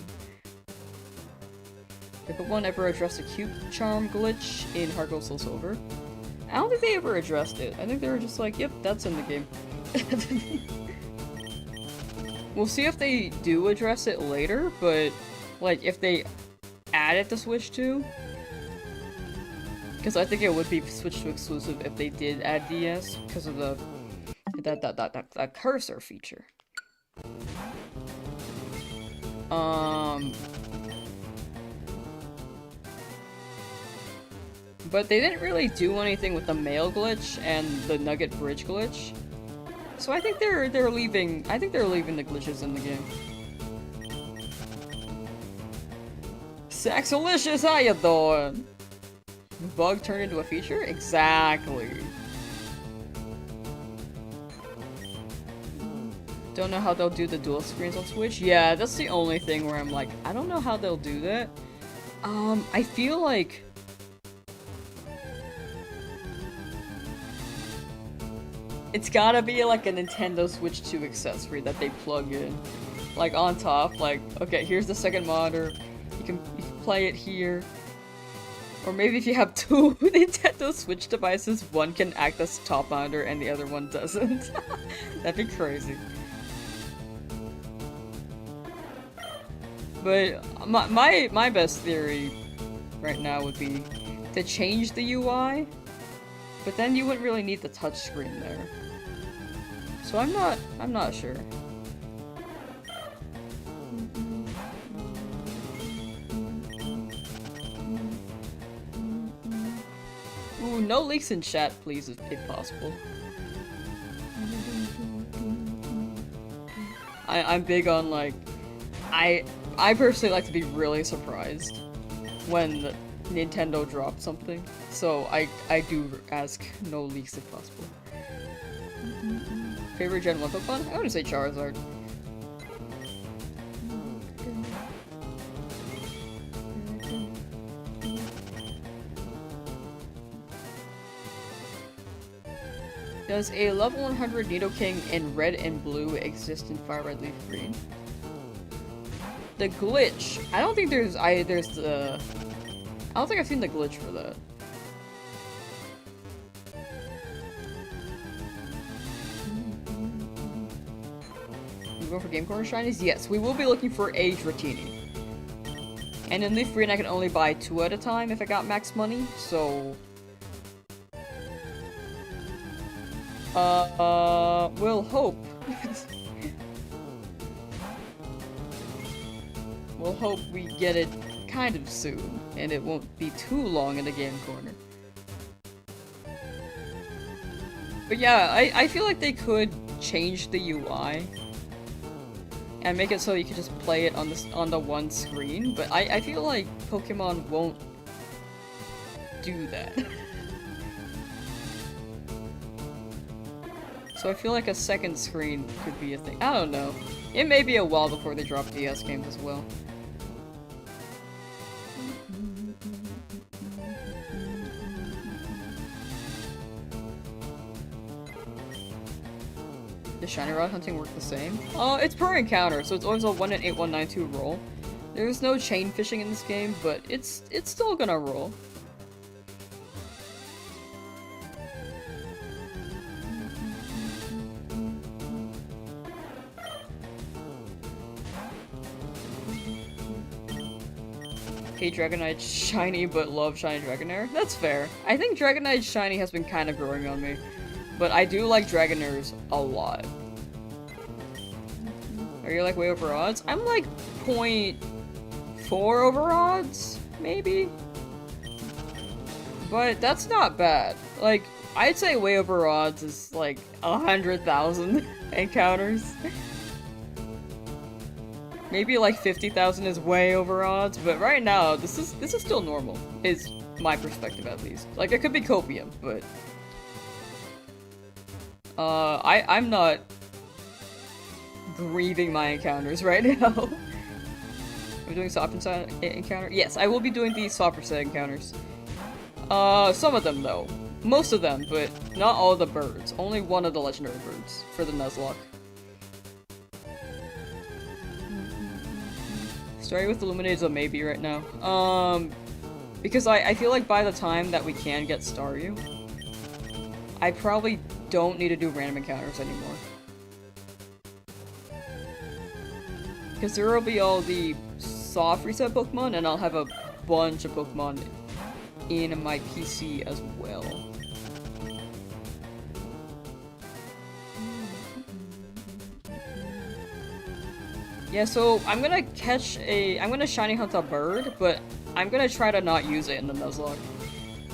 Did Pokemon ever address the cube charm glitch in Heart Gold Soul Silver? I don't think they ever addressed it. I think they were just like, yep, that's in the game. We'll see if they do address it later, but like if they add it to Switch 2, because I think it would be Switch 2 exclusive if they did add DS because of the that cursor feature. But they didn't really do anything with the Male glitch and the Nugget Bridge glitch. So I think they're leaving the glitches in the game. Saxolicious, how you doing? Bug turned into a feature? Exactly. Don't know how they'll do the dual screens on Switch? Yeah, that's the only thing where I'm like, I don't know how they'll do that. I feel like... It's gotta be like a Nintendo Switch 2 accessory that they plug in. Like on top, like, okay, here's the second monitor. You can play it here. Or maybe if you have two Nintendo Switch devices, one can act as top monitor and the other one doesn't. That'd be crazy. But my best theory right now would be to change the UI, but then you wouldn't really need the touchscreen there. So I'm not sure. Ooh, no leaks in chat, please, if possible. I'm big on, like, I personally like to be really surprised when Nintendo drops something, so I do ask no leaks if possible. Favorite Gen 1 Pokemon? I wouldn't say Charizard. Does a level 100 Nidoking in red and blue exist in FireRed Leafgreen? The glitch. I don't think there's I don't think I've seen the glitch for that. You going for Game Corner Shinies? Yes, we will be looking for a Dratini. And in Leafgreen I can only buy 2 at a time if I got max money, so we'll hope. We'll hope we get it kind of soon, and it won't be too long in the Game Corner. But yeah, I feel like they could change the UI and make it so you could just play it on the one screen, but I feel like Pokemon won't do that. So I feel like a second screen could be a thing. I don't know. It may be a while before they drop DS games as well. Does Shiny Rod hunting work the same? It's per encounter, so it's always a 1 in 8, 1, 9, 2 roll. There's no chain fishing in this game, but it's still gonna roll. Hate Dragonite Shiny, but love Shiny Dragonair? That's fair. I think Dragonite Shiny has been kind of growing on me, but I do like Dragonairs a lot. Are you like way over odds? I'm like 0.4 over odds, maybe? But that's not bad. Like, I'd say way over odds is like 100,000 encounters. Maybe like 50,000 is way over odds, but right now, this is still normal, is my perspective at least. Like, it could be copium, but I'm not grieving my encounters right now. Am I doing soft encounter? Yes, I will be doing these soft set encounters. Some of them though. Most of them, but not all the birds. Only one of the legendary birds for the Nuzlocke. Starting with Illuminate is a maybe right now. Because I feel like by the time that we can get Staryu, I probably don't need to do random encounters anymore. Because there will be all the soft reset Pokemon, and I'll have a bunch of Pokemon in my PC as well. Yeah, so I'm gonna shiny hunt a bird, but I'm gonna try to not use it in the Nuzlocke.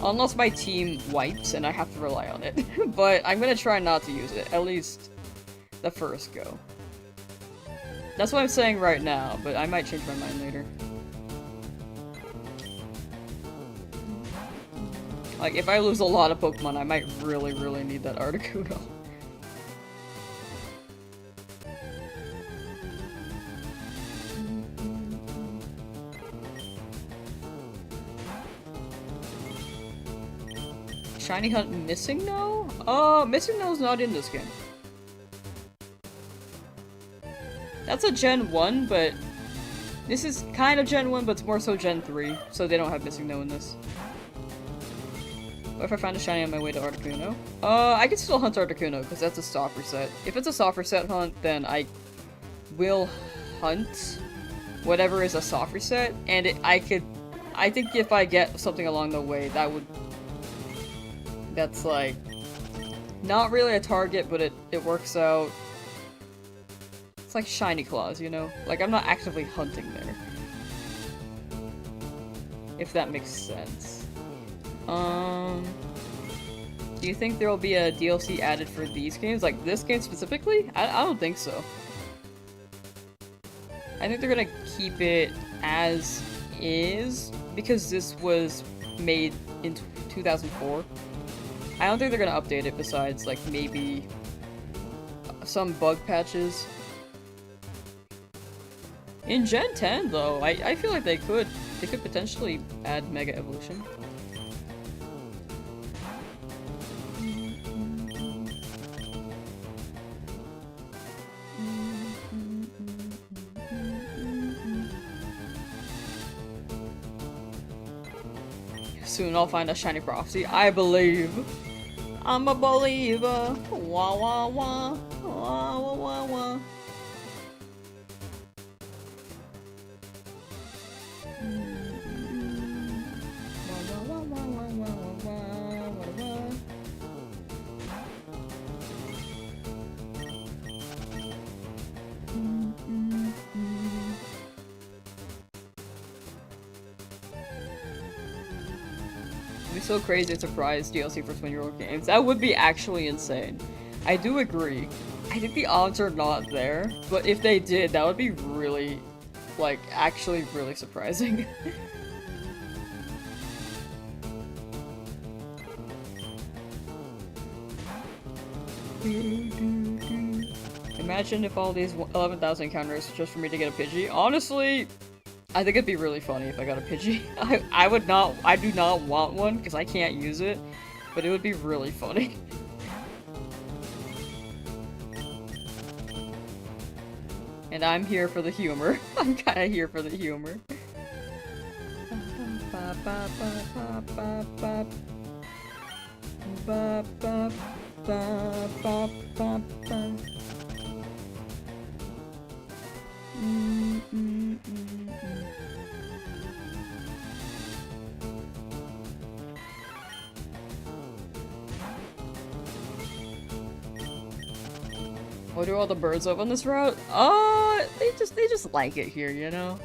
Unless my team wipes and I have to rely on it. But I'm gonna try not to use it, at least the first go. That's what I'm saying right now, but I might change my mind later. Like, if I lose a lot of Pokemon, I might really need that Articuno. Shiny Hunt Missing No? Missing No's not in this game. That's a Gen 1, but this is kind of Gen 1, but it's more so Gen 3, so they don't have Missing No in this. What if I find a shiny on my way to Articuno? I can still hunt Articuno, because that's a soft reset. If it's a soft reset hunt, then I will hunt whatever is a soft reset, and I think if I get something along the way, that's like, not really a target, but it works out. It's like Shiny Claws, you know? Like, I'm not actively hunting there. If that makes sense. Do you think there will be a DLC added for these games? Like, this game specifically? I don't think so. I think they're gonna keep it as is, because this was made in 2004. I don't think they're gonna update it besides, like, maybe some bug patches. In Gen 10, though, I feel like they could potentially add Mega Evolution. Soon I'll find a shiny prophecy. I believe. I'm a believer. Wah wah wah. Wah wah wah wah. It'd be so crazy to surprise DLC for 20-year-old games. That would be actually insane. I do agree. I think the odds are not there, but if they did, that would be really, like, actually really surprising. Imagine if all these 11,000 encounters just for me to get a Pidgey. Honestly, I think it'd be really funny if I got a Pidgey. I do not want one because I can't use it, but it would be really funny. And I'm here for the humor. I'm kinda here for the humor. What do all the birds live on this route? They just like it here, you know?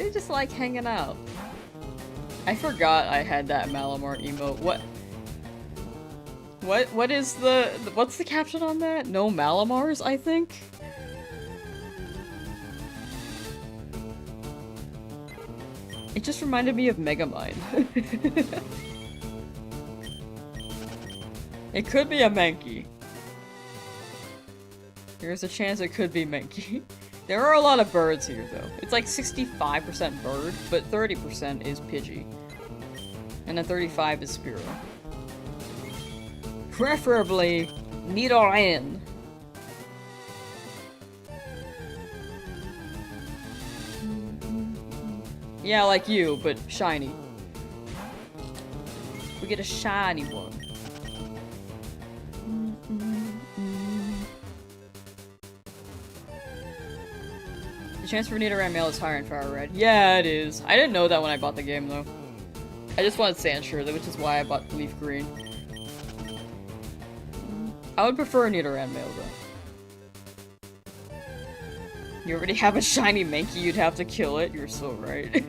they just like hanging out. I forgot I had that Malamar emote. What is what's the caption on that? No Malamars, I think? It just reminded me of Megamind. It could be a Mankey. There's a chance it could be Mankey. There are a lot of birds here, though. It's like 65% bird, but 30% is Pidgey. And then 35 is Spearow. Preferably Nidoran. Yeah, like you, but shiny. We get a shiny one. The chance for Nidoran Male is higher in FireRed. Yeah, it is. I didn't know that when I bought the game, though. I just wanted Sandshrew, which is why I bought Leafgreen. I would prefer a Nidoran Male, though. You already have a shiny Mankey, you'd have to kill it. You're so right.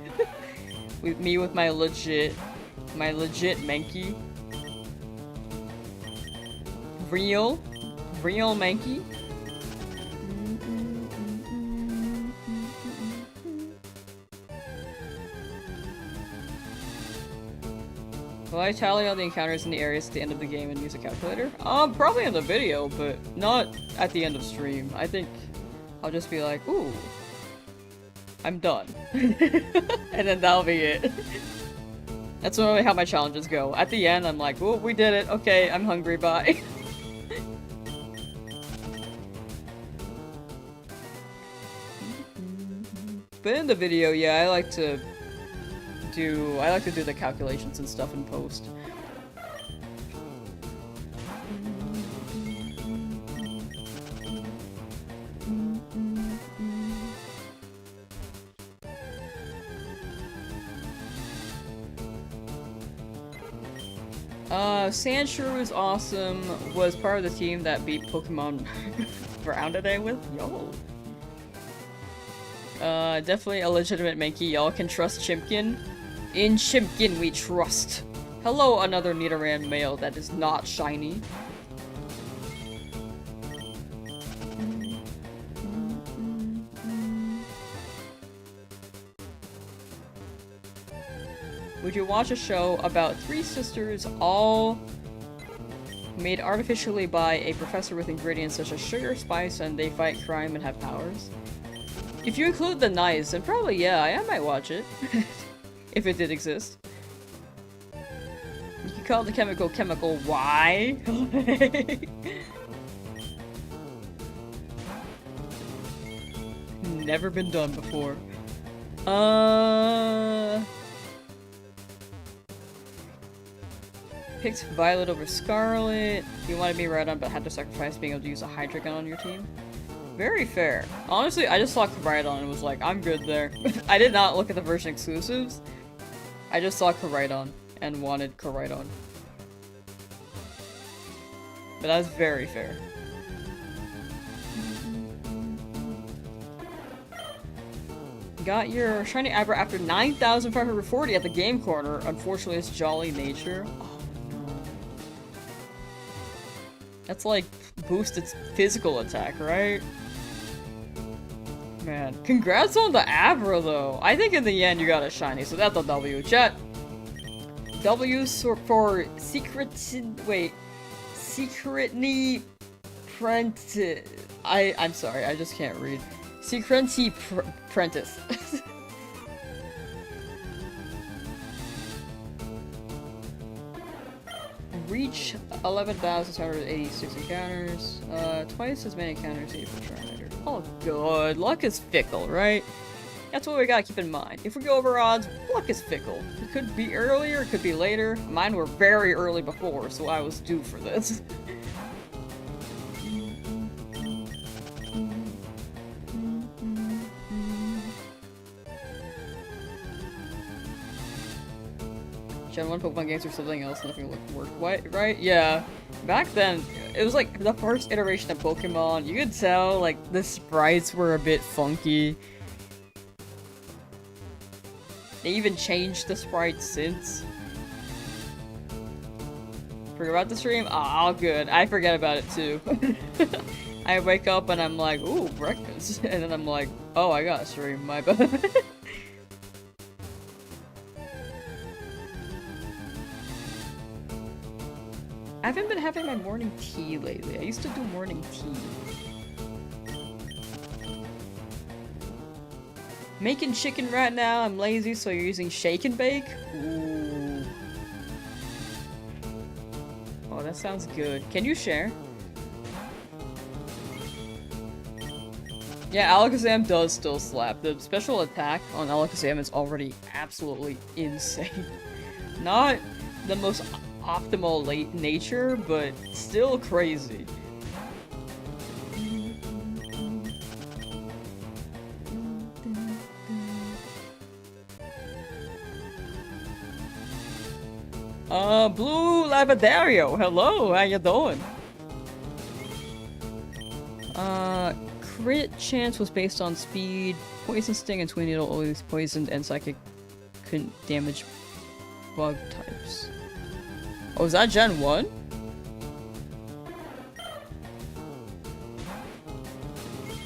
With me with my legit Mankey. Real Mankey. Will I tally all the encounters in the areas at the end of the game and use a calculator? Probably in the video, but not at the end of stream. I think I'll just be like, ooh, I'm done. And then that'll be it. That's normally how my challenges go. At the end, I'm like, ooh, we did it. Okay, I'm hungry, bye. But in the video, yeah, I like to do the calculations and stuff in post. Sandshrew is awesome, was part of the team that beat Pokemon Brown today with, yo. Definitely a legitimate Mankey, y'all can trust Chimpkin. In Chimpkin we trust. Hello, another Nidoran Male that is not shiny. Would you watch a show about three sisters all made artificially by a professor with ingredients such as sugar, spice, and they fight crime and have powers? If you include the nice, then probably yeah, I might watch it. If it did exist. You could call the chemical why? Never been done before. Picked Violet over Scarlet. You wanted me right on, but had to sacrifice being able to use a Hydra gun on your team. Very fair. Honestly, I just saw Koraidon and was like, I'm good there. I did not look at the version exclusives. I just saw Koraidon and wanted Koraidon. But that's very fair. Got your shiny Abra after 9,540 at the game corner. Unfortunately, it's Jolly Nature. Oh no. That's like boost its physical attack, right? Man, congrats on the Abra though. I think in the end you got a shiny, so that's a W. Chat. W's for secretly print. I'm sorry, I just can't read. Secretly Prentice. Reach 11,786 encounters. Twice as many encounters as for Charmander. Oh good. Luck is fickle, right? That's what we gotta keep in mind. If we go over odds, luck is fickle. It could be earlier, it could be later. Mine were very early before, so I was due for this. Gen 1 Pokemon games or something else, nothing worked, right? Yeah. Back then, it was like the first iteration of Pokemon. You could tell, like, the sprites were a bit funky. They even changed the sprites since. Forget about the stream? Ah, oh, good. I forget about it too. I wake up and I'm like, ooh, breakfast. And then I'm like, oh, I got a stream, my bad. I haven't been having my morning tea lately. I used to do morning tea. Making chicken right now. I'm lazy, so you're using shake and bake? Ooh. Oh, that sounds good. Can you share? Yeah, Alakazam does still slap. The special attack on Alakazam is already absolutely insane. Not the most optimal late nature, but still crazy. Blue Lapidario, hello, how you doing? Crit chance was based on speed, poison sting, and Twin Needle always poisoned, and psychic couldn't damage bug types. Oh, is that Gen 1?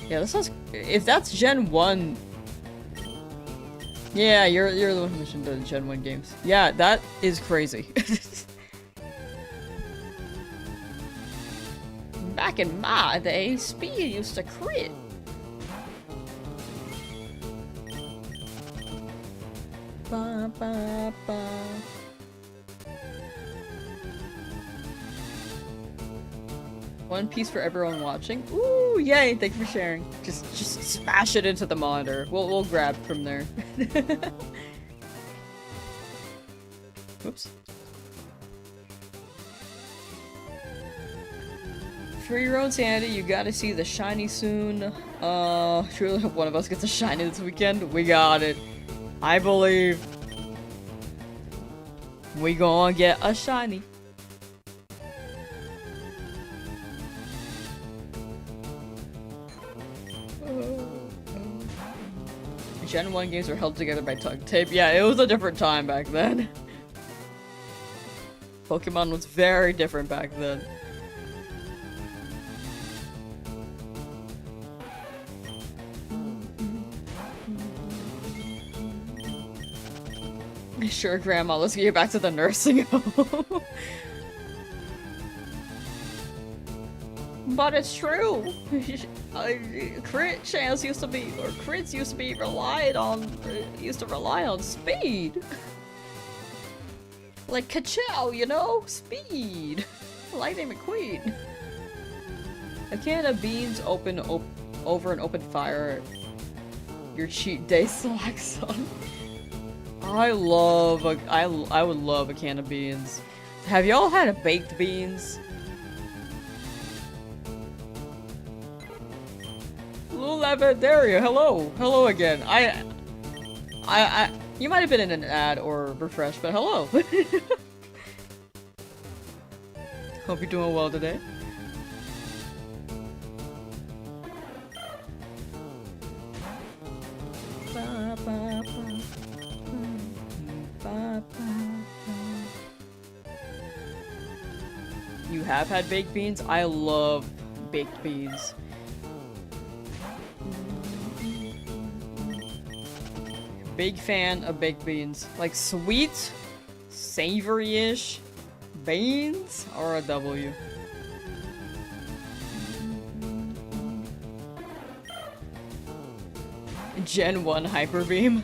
Yeah, this sounds. If that's Gen 1. Yeah, you're the one who mentioned the Gen 1 games. Yeah, that is crazy. Back in my day, speed used to crit. Ba, ba, ba. One piece for everyone watching. Ooh, yay! Thank you for sharing. Just smash it into the monitor. We'll grab from there. Oops. For your own sanity, you gotta see the shiny soon. Truly hope one of us gets a shiny this weekend. We got it. I believe. We gonna get a shiny. Gen 1 games were held together by duct tape. Yeah, it was a different time back then. Pokemon was very different back then. Sure, Grandma, let's get back to the nursing home. But it's true. Crit chance used to be, or crits used to be used to rely on speed. Like ka-chow, you know? Speed. Lightning McQueen. A can of beans over an open fire. Your cheat day slacks on. I would love a can of beans. Have y'all had a baked beans? Lulavendaria, hello! Hello again. You might have been in an ad or refresh, but hello! Hope you're doing well today. You have had baked beans? I love baked beans. Big fan of baked beans. Like sweet, savory-ish beans are a W. Gen 1 Hyper Beam.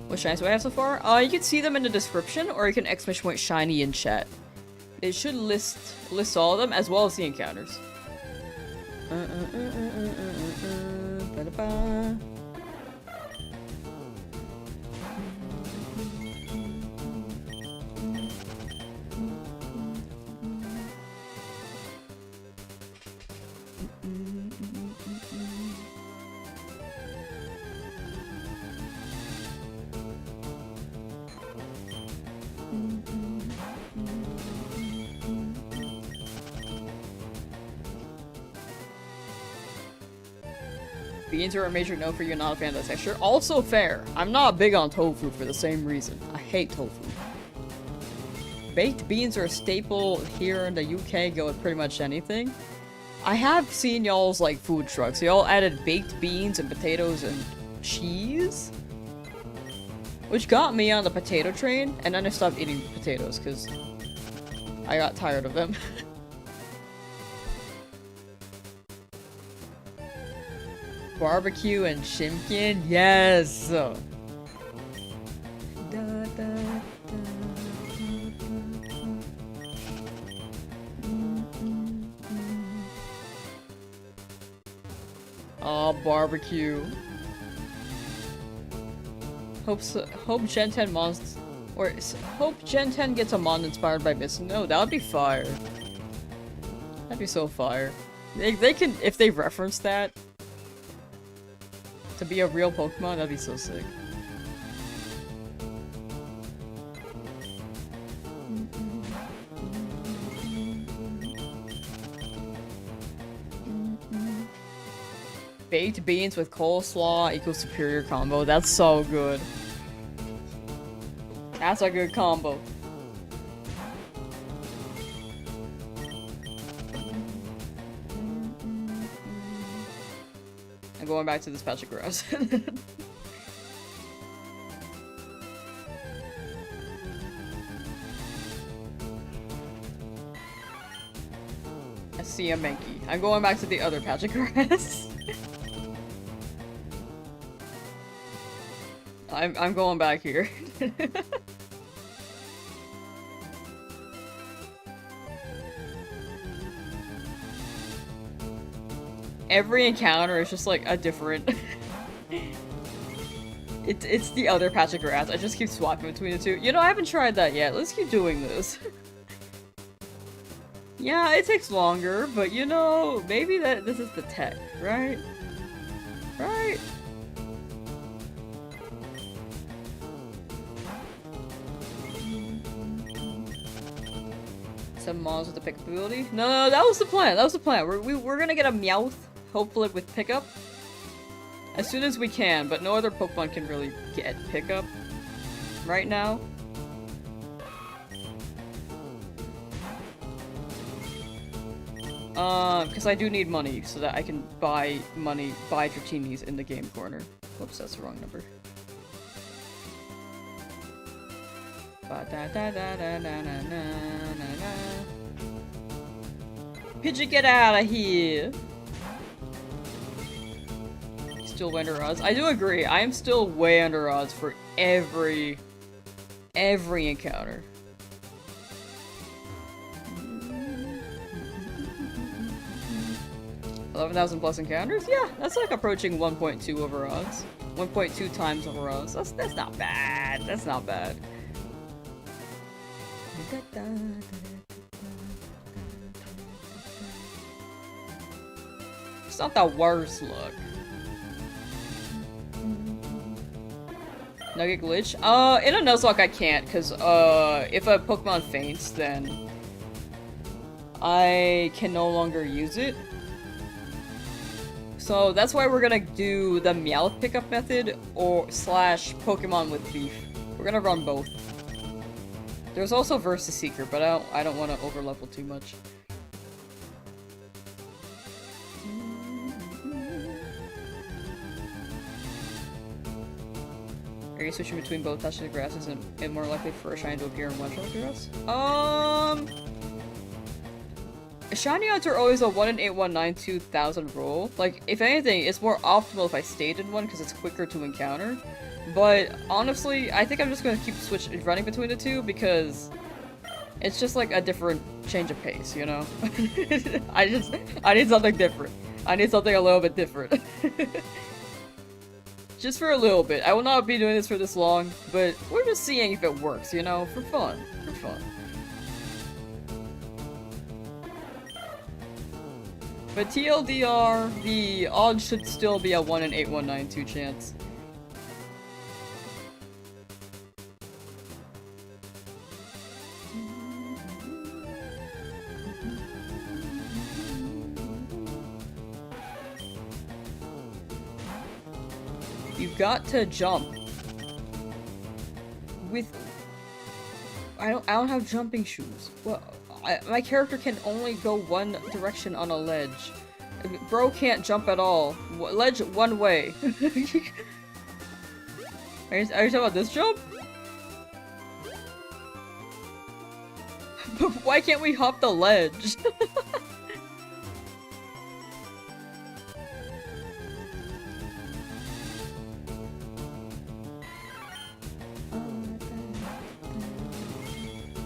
What shinies do I have so far? You can see them in the description, or you can !point shiny in chat. It should list all of them as well as the encounters. Ba-da-ba. Beans are a major no for you, not a fan of the texture. Also fair. I'm not big on tofu for the same reason. I hate tofu. Baked beans are a staple here in the UK, go with pretty much anything. I have seen y'all's like food trucks. Y'all added baked beans and potatoes and cheese? Which got me on the potato train, and then I stopped eating potatoes because I got tired of them. Barbecue and Shimkin? Yes! Da, da, da, oh, barbecue. Hope Gen 10 mons, or hope Gen 10 gets a mon inspired by Mist. No, that would be fire. That'd be so fire. They can, if they reference that to be a real Pokemon, that'd be so sick. Baked beans with coleslaw equals superior combo. That's so good. That's a good combo. I'm going back to this patch of grass. I see a Mankey. I'm going back to the other patch of grass. I'm going back here. Every encounter is just like a different... It's the other patch of grass. I just keep swapping between the two. You know, I haven't tried that yet. Let's keep doing this. Yeah, it takes longer, but you know, maybe this is the tech, right? Right? Some mons with the pickup ability? No, that was the plan. That was the plan. We're gonna get a Meowth, hopefully with pickup, as soon as we can. But no other Pokemon can really get pickup right now. Because I do need money so that I can buy Dratini's in the game corner. Whoops, that's the wrong number. Ba-da-da-da-da-da-da-da-da-da. Pidgey, get out of here! Still under odds. I do agree. I am still way under odds for every encounter. 11,000 plus encounters? Yeah, that's like approaching 1.2 over odds. 1.2 times over odds. That's not bad. That's not bad. It's not the worst look. Nugget glitch? In a Nuzlocke I can't, because, if a Pokemon faints, then I can no longer use it. So that's why we're gonna do the Meowth pickup method, or slash Pokemon with Beef. We're gonna run both. There's also Versus Seeker, but I don't want to overlevel too much. Are you switching between both touching the grasses and more likely for a shiny to appear in one shot grass? Shiny odds are always a 1 in 8,192,000 roll. Like, if anything, it's more optimal if I stayed in one because it's quicker to encounter. But honestly, I think I'm just gonna keep running between the two because it's just like a different change of pace, you know? I need something different. I need something a little bit different. Just for a little bit. I will not be doing this for this long, but we're just seeing if it works, you know? For fun. For fun. But TLDR, the odds should still be a 1 in 8,192 chance. You've got to jump. With... I don't have jumping shoes. Well, my character can only go one direction on a ledge. Bro can't jump at all. Ledge one way. Are you talking about this jump? But why can't we hop the ledge?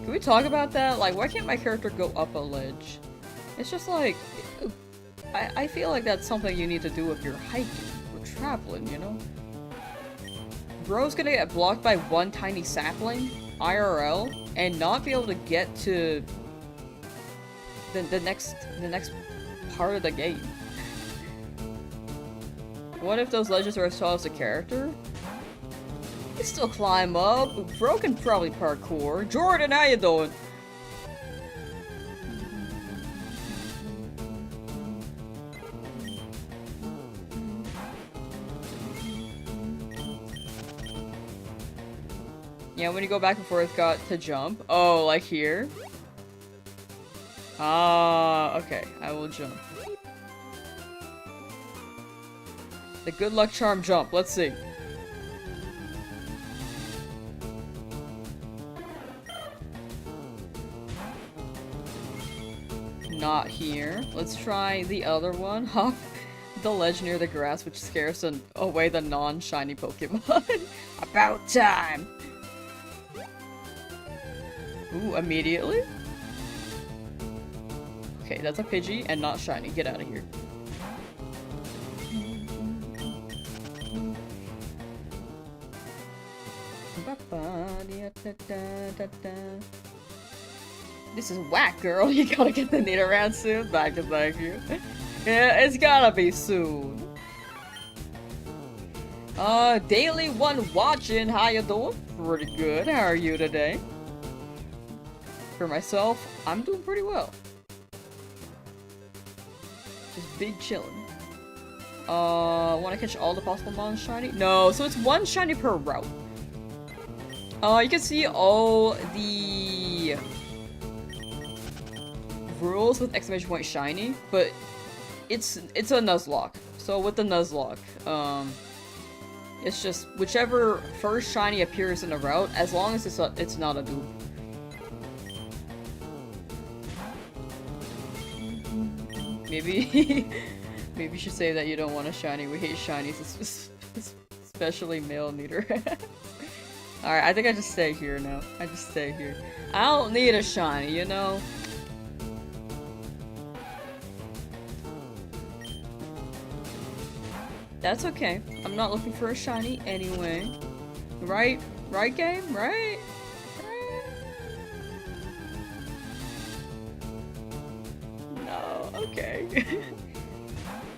Can we talk about that? Like, why can't my character go up a ledge? It's just like... I feel like that's something you need to do if you're hiking or traveling, you know? Bro's gonna get blocked by one tiny sapling, IRL, and not be able to get to... the next part of the game. What if those ledges are as tall as the character? You still climb up. Bro can probably parkour. Jordan, how you doing? Yeah, when you go back and forth, got to jump. Oh, like here? Ah, okay. I will jump. The good luck charm jump. Let's see. Not here. Let's try the other one. Hop the ledge near the grass, which scares away the non-shiny Pokemon. About time! Ooh, immediately? Okay, that's a Pidgey and not shiny. Get out of here. This is whack, girl. You gotta get the Nidoran soon. Thank you. Yeah, it's gotta be soon. Daily one watching. How you doing? Pretty good. How are you today? For myself, I'm doing pretty well. Just big chillin'. Wanna catch all the possible non-shiny? No, so it's one shiny per route. You can see all the rules with exclamation point shiny, but it's a Nuzlocke. So with the Nuzlocke, It's just whichever first shiny appears in a route, as long as it's not a dupe. Maybe maybe you should say that you don't want a shiny. We hate shinies, especially male Nidoran. Alright, I think I just stay here now. I just stay here. I don't need a shiny, you know? That's okay. I'm not looking for a shiny anyway. Right? Right, game? Right? No, okay.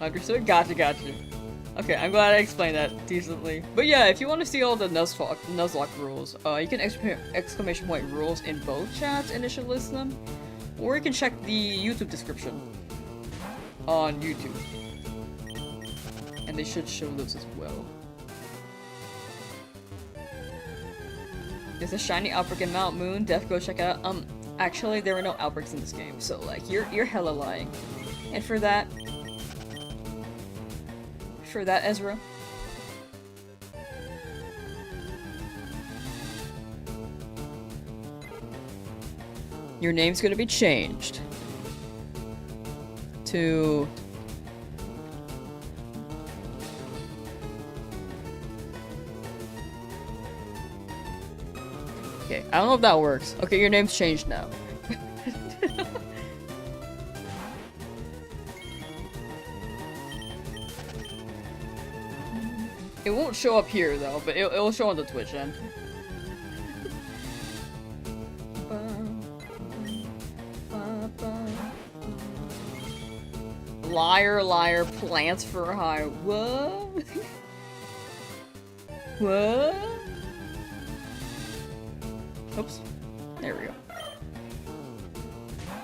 Understood? Gotcha. Okay, I'm glad I explained that decently. But yeah, if you want to see all the Nuzlocke rules, you can exclamation point rules in both chats, initial list them, or you can check the YouTube description on YouTube. And they should show those as well. There's a shiny outbreak in Mount Moon. Def, go check it out. Actually, there were no outbreaks in this game, so like you're hella lying. And for that, Ezra. Your name's gonna be changed to okay, I don't know if that works. Okay, your name's changed now. It won't show up here though, but it'll show on the Twitch end. Liar, plants for hire. What? What? Oops. There we go.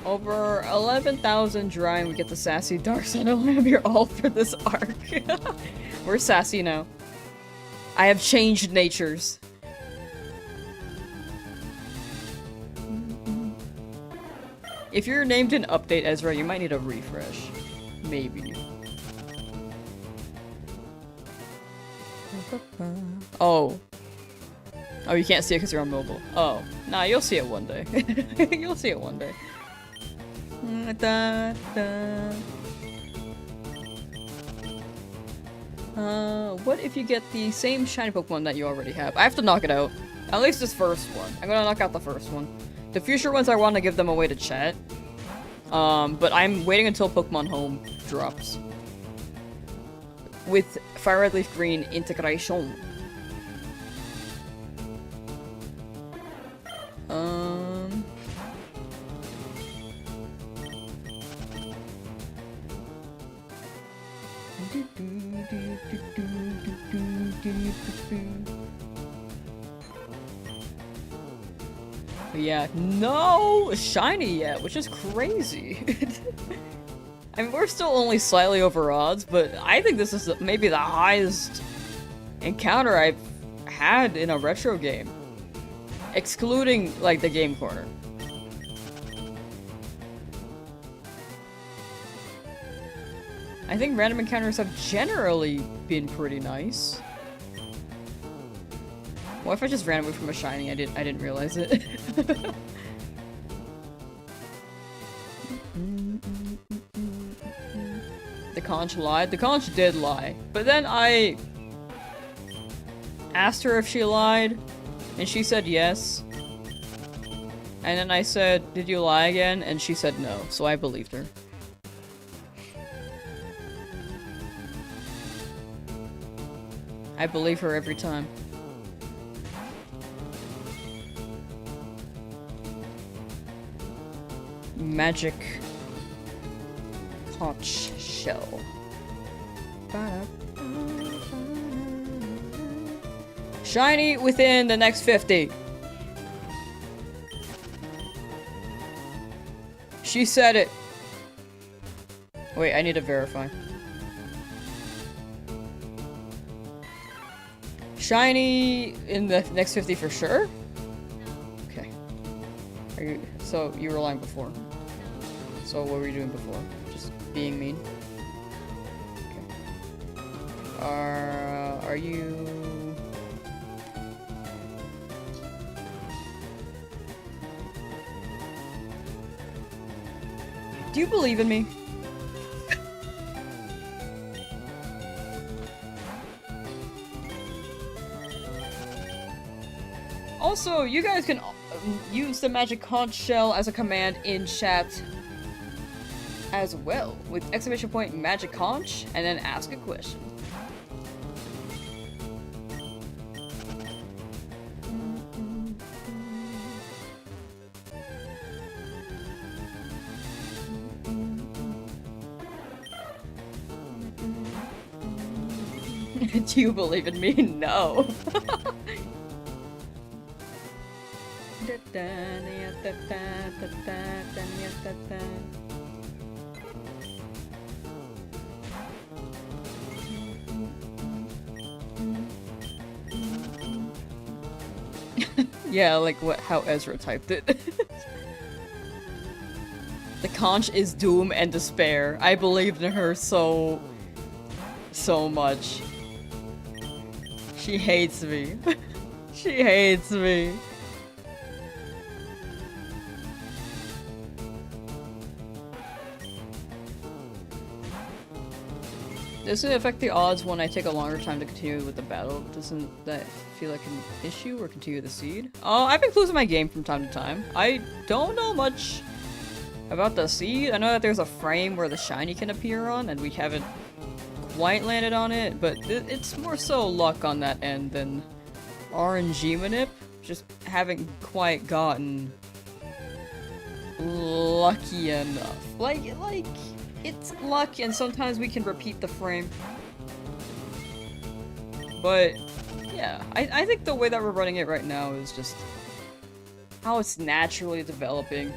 Over 11,000 dry and we get the sassy dark side of Lamb. You're all for this arc. We're sassy now. I have changed natures. If your name didn't update, Ezra, you might need a refresh. Maybe. Oh. Oh, you can't see it because you're on mobile. Oh. Nah, you'll see it one day. You'll see it one day. What if you get the same shiny Pokemon that you already have? I have to knock it out. At least this first one. I'm gonna knock out the first one. The future ones I want to give them away to chat. But I'm waiting until Pokemon Home drops. With FireRed Leafgreen integration. Yeah, no shiny yet, which is crazy. I mean, we're still only slightly over odds, but I think this is maybe the highest encounter I've had in a retro game. Excluding, like, the Game Corner. I think random encounters have generally been pretty nice. What if I just ran away from a shiny? I didn't realize it. The conch lied. The conch did lie. But then I asked her if she lied, and she said yes. And then I said, "Did you lie again?" And she said no, so I believed her. I believe her every time. Magic conch shell. Shiny within the next 50. She said it. Wait, I need to verify. Shiny in the next 50 for sure? Okay. So you were lying before. So what were you doing before? Just being mean? Okay. Are you... Do you believe in me? Also, you guys can use the magic conch shell as a command in chat as well, with exclamation point magic conch, and then ask a question. Do you believe in me? No. Yeah, like how Ezra typed it. The conch is doom and despair. I believed in her so much. She hates me. She hates me. Does it affect the odds when I take a longer time to continue with the battle? Doesn't that feel like an issue or continue the seed? Oh, I've been closing my game from time to time. I don't know much about the seed. I know that there's a frame where the shiny can appear on, and we haven't quite landed on it, but it's more so luck on that end than RNG manip. Just haven't quite gotten lucky enough. Like, it's luck, and sometimes we can repeat the frame. But, yeah, I think the way that we're running it right now is just how it's naturally developing.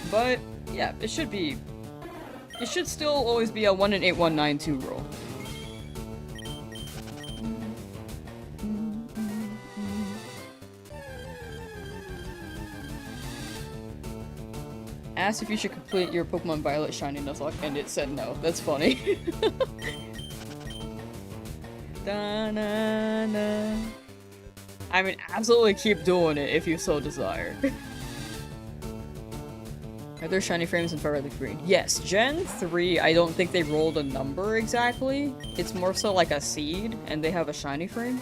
But, yeah, it should still always be a 1 in 8, 1, 9, 2 roll. Asked if you should complete your Pokemon Violet Shiny Nuzlocke, and it said no. That's funny. Da-na-na. I mean, absolutely keep doing it if you so desire. Are there shiny frames in FireRed Leafgreen? Yes, Gen 3, I don't think they rolled a number exactly. It's more so like a seed, and they have a shiny frame.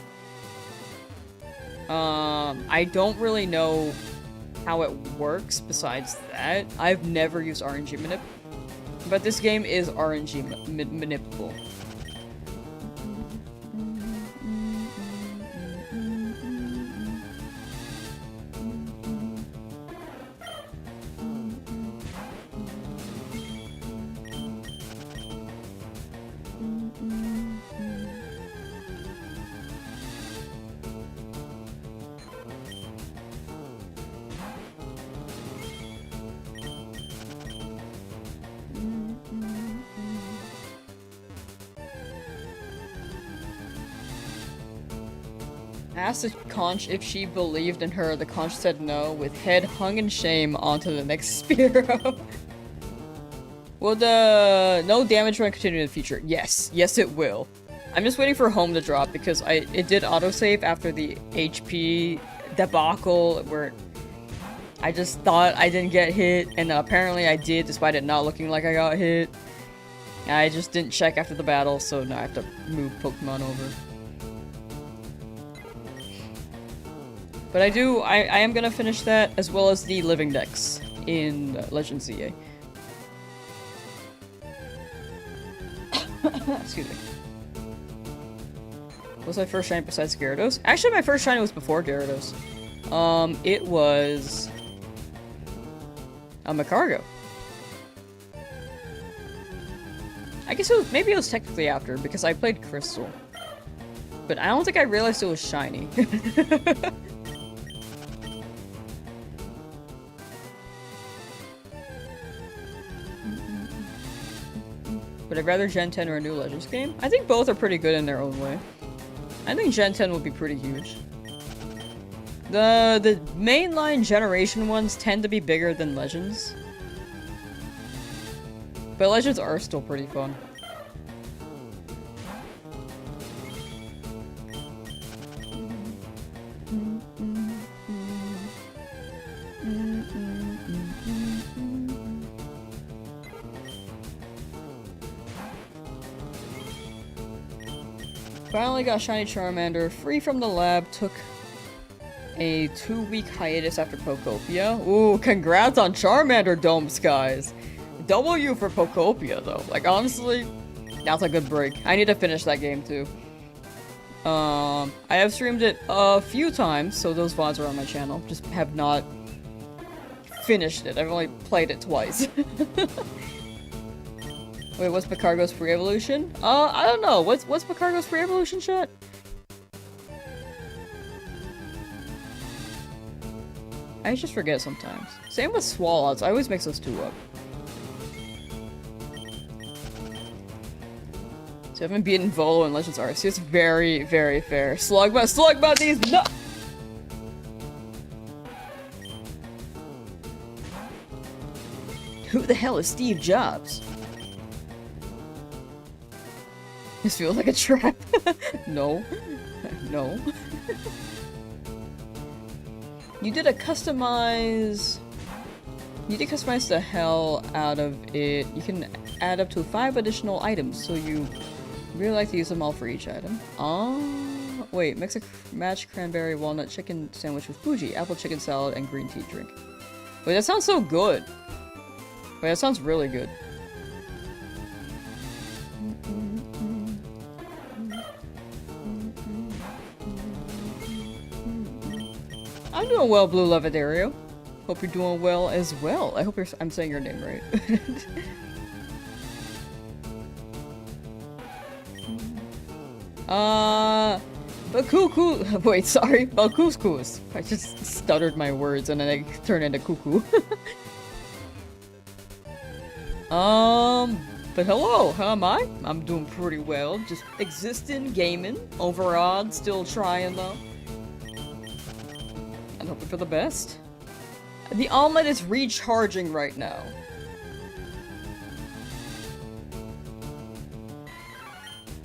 I don't really know how it works besides that. I've never used RNG manip, but this game is RNG manipulable. Asked the conch if she believed in her. The conch said no, with head hung in shame onto the next Spearow. Will the no damage run continue in the future? Yes. Yes, it will. I'm just waiting for home to drop because it did autosave after the HP debacle where I just thought I didn't get hit, and apparently I did despite it not looking like I got hit. I just didn't check after the battle, so now I have to move Pokemon over. But I am gonna finish that, as well as the living decks in Legends ZA. Excuse me. What was my first shiny besides Gyarados? Actually, my first shiny was before Gyarados. It was a Macargo. I guess maybe it was technically after, because I played Crystal. But I don't think I realized it was shiny. But I'd rather Gen 10 or a new Legends game. I think both are pretty good in their own way. I think Gen 10 would be pretty huge. The mainline generation ones tend to be bigger than Legends. But Legends are still pretty fun. Finally got shiny Charmander, free from the lab, took a 2-week hiatus after Pokopia. Ooh, congrats on Charmander domes, guys. W for Pokopia, though. Like, honestly, that's a good break. I need to finish that game, too. I have streamed it a few times, so those VODs are on my channel. Just have not finished it. I've only played it twice. Wait, what's Picargo's pre-evolution? I don't know. What's Picargo's pre-evolution shot? I just forget sometimes. Same with Swallows. I always mix those two up. So I haven't beaten Volo in Legends Arceus. It's very, very fair. Slugma these no! Who the hell is Steve Jobs? This feels like a trap. No. No. You did customize the hell out of it. You can add up to 5 additional items, so you really like to use them all for each item. Oh, wait, mix a match cranberry walnut chicken sandwich with bougie, apple chicken salad, and green tea drink. Wait, that sounds so good. Wait, that sounds really good. I'm doing well, Blue Levidario. Hope you're doing well as well. I hope I'm saying your name right. Bakuku. Wait, sorry. Balcouscous. I just stuttered my words and then I turned into cuckoo. But hello, how am I? I'm doing pretty well. Just existing, gaming, overall, still trying though. And hoping for the best. The omelet is recharging right now.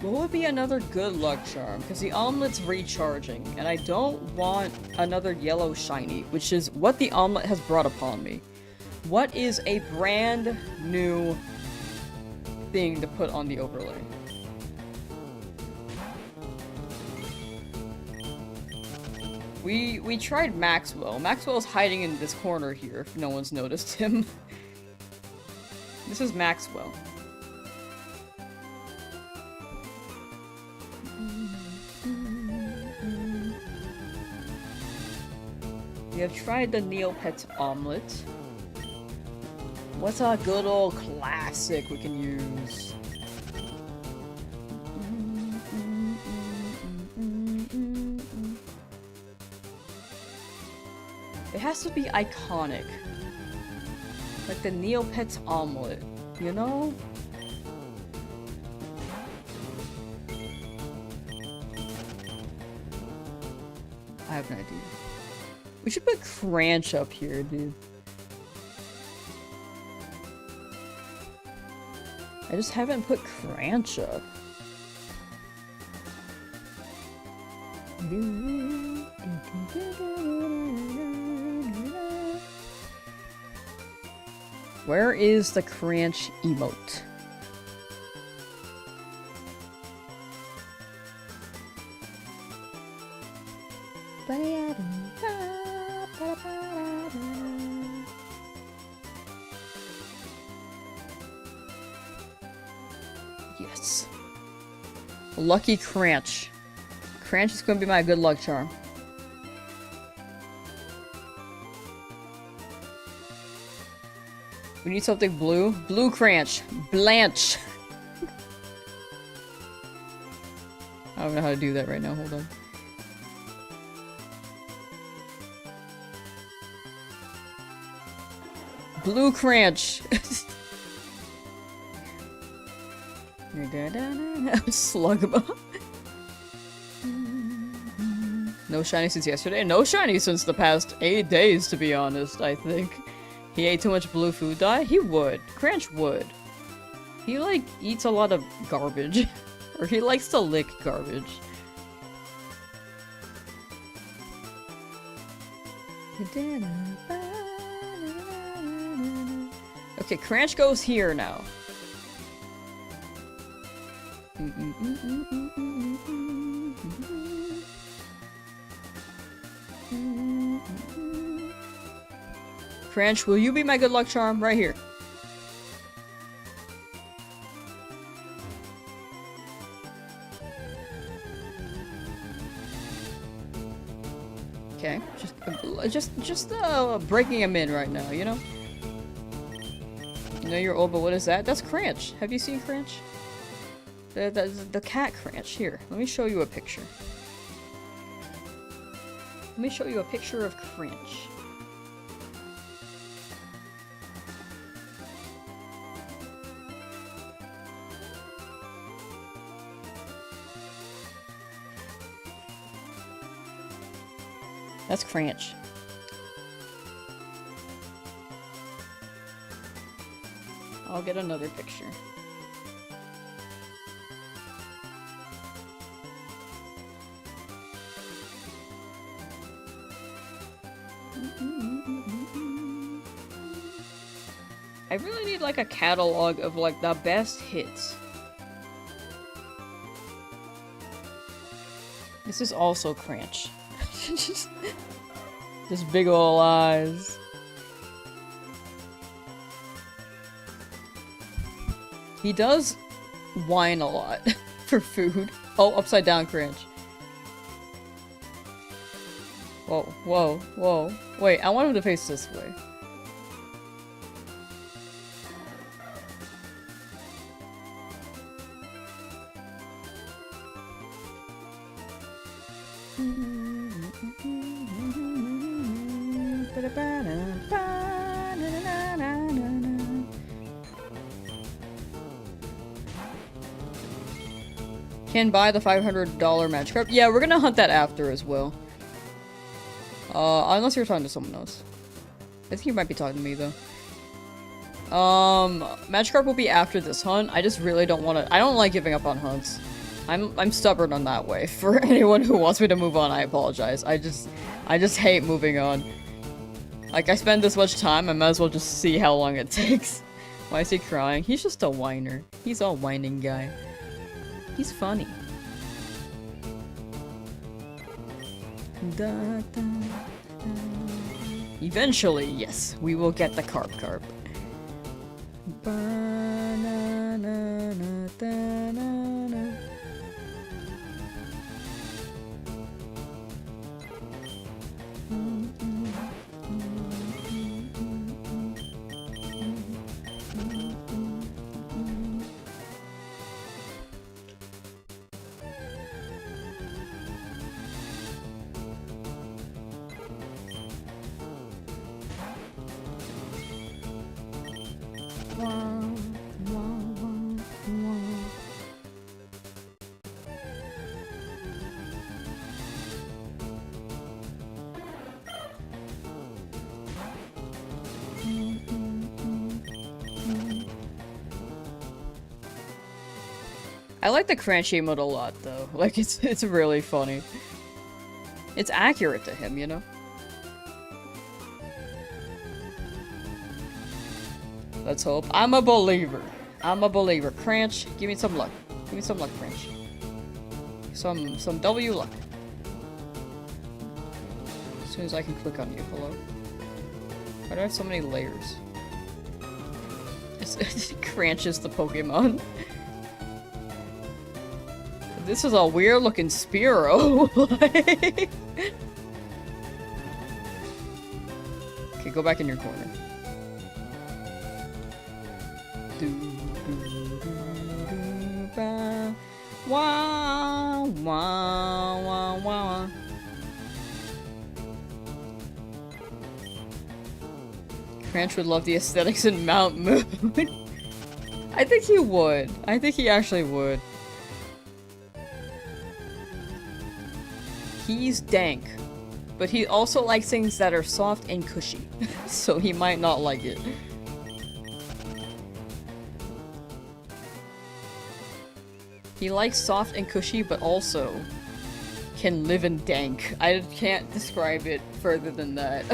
What would be another good luck charm? Because the omelet's recharging, and I don't want another yellow shiny, which is what the omelet has brought upon me. What is a brand new thing to put on the overlay? We tried Maxwell. Maxwell's hiding in this corner here, if no one's noticed him. This is Maxwell. We have tried the Neopet omelet. What's a good old classic we can use? It has to be iconic. Like the Neopets omelet, you know? I have no idea. We should put Cranch up here, dude. I just haven't put Cranch up. Where is the Cranch emote? Yes. Lucky Cranch. Cranch is going to be my good luck charm. We need something blue. Blue Cranch. Blanche. I don't know how to do that right now. Hold on. Blue Cranch. Slugma. No shiny since yesterday? No shiny since the past 8 days, to be honest, I think. He ate too much blue food dye? He would. Cranch would. He, like, eats a lot of garbage. Or he likes to lick garbage. Okay, Cranch goes here now. Cranch, will you be my good luck charm? Right here. Okay, just breaking him in right now, you know? You know you're old, but what is that? That's Cranch. Have you seen Cranch? The cat Cranch. Here, let me show you a picture. Let me show you a picture of Cranch. That's Cranch. I'll get another picture. I really need like a catalog of like the best hits. This is also Cranch. Just big ol' eyes. He does whine a lot for food. Oh, upside down Cranch. Whoa, whoa, whoa. Wait, I want him to face this way. Can buy the $500 match card. Yeah, we're gonna hunt that after as well. Unless you're talking to someone else. I think you might be talking to me though. Match card will be after this hunt. I just really don't want to. I don't like giving up on hunts. I'm stubborn on that way. For anyone who wants me to move on, I apologize. I just hate moving on. Like, I spend this much time, I might as well just see how long it takes. Why is he crying? He's just a whiner. He's a whining guy. He's funny. Da, da, da. Eventually, yes, we will get the carp. I like the Cranch emote a lot, though. Like, it's really funny. It's accurate to him, you know? Let's hope. I'm a believer. I'm a believer. Cranch, give me some luck. Give me some luck, Cranch. Some W luck. As soon as I can click on you. Hello? Why do I have so many layers? Cranch is the Pokemon. This is a weird looking Spearow. Okay, go back in your corner. Wow, wow, wow, wow. Cranch would love the aesthetics in Mount Moon. I think he would. I think he actually would. He's dank, but he also likes things that are soft and cushy, so he might not like it. He likes soft and cushy, but also can live in dank. I can't describe it further than that.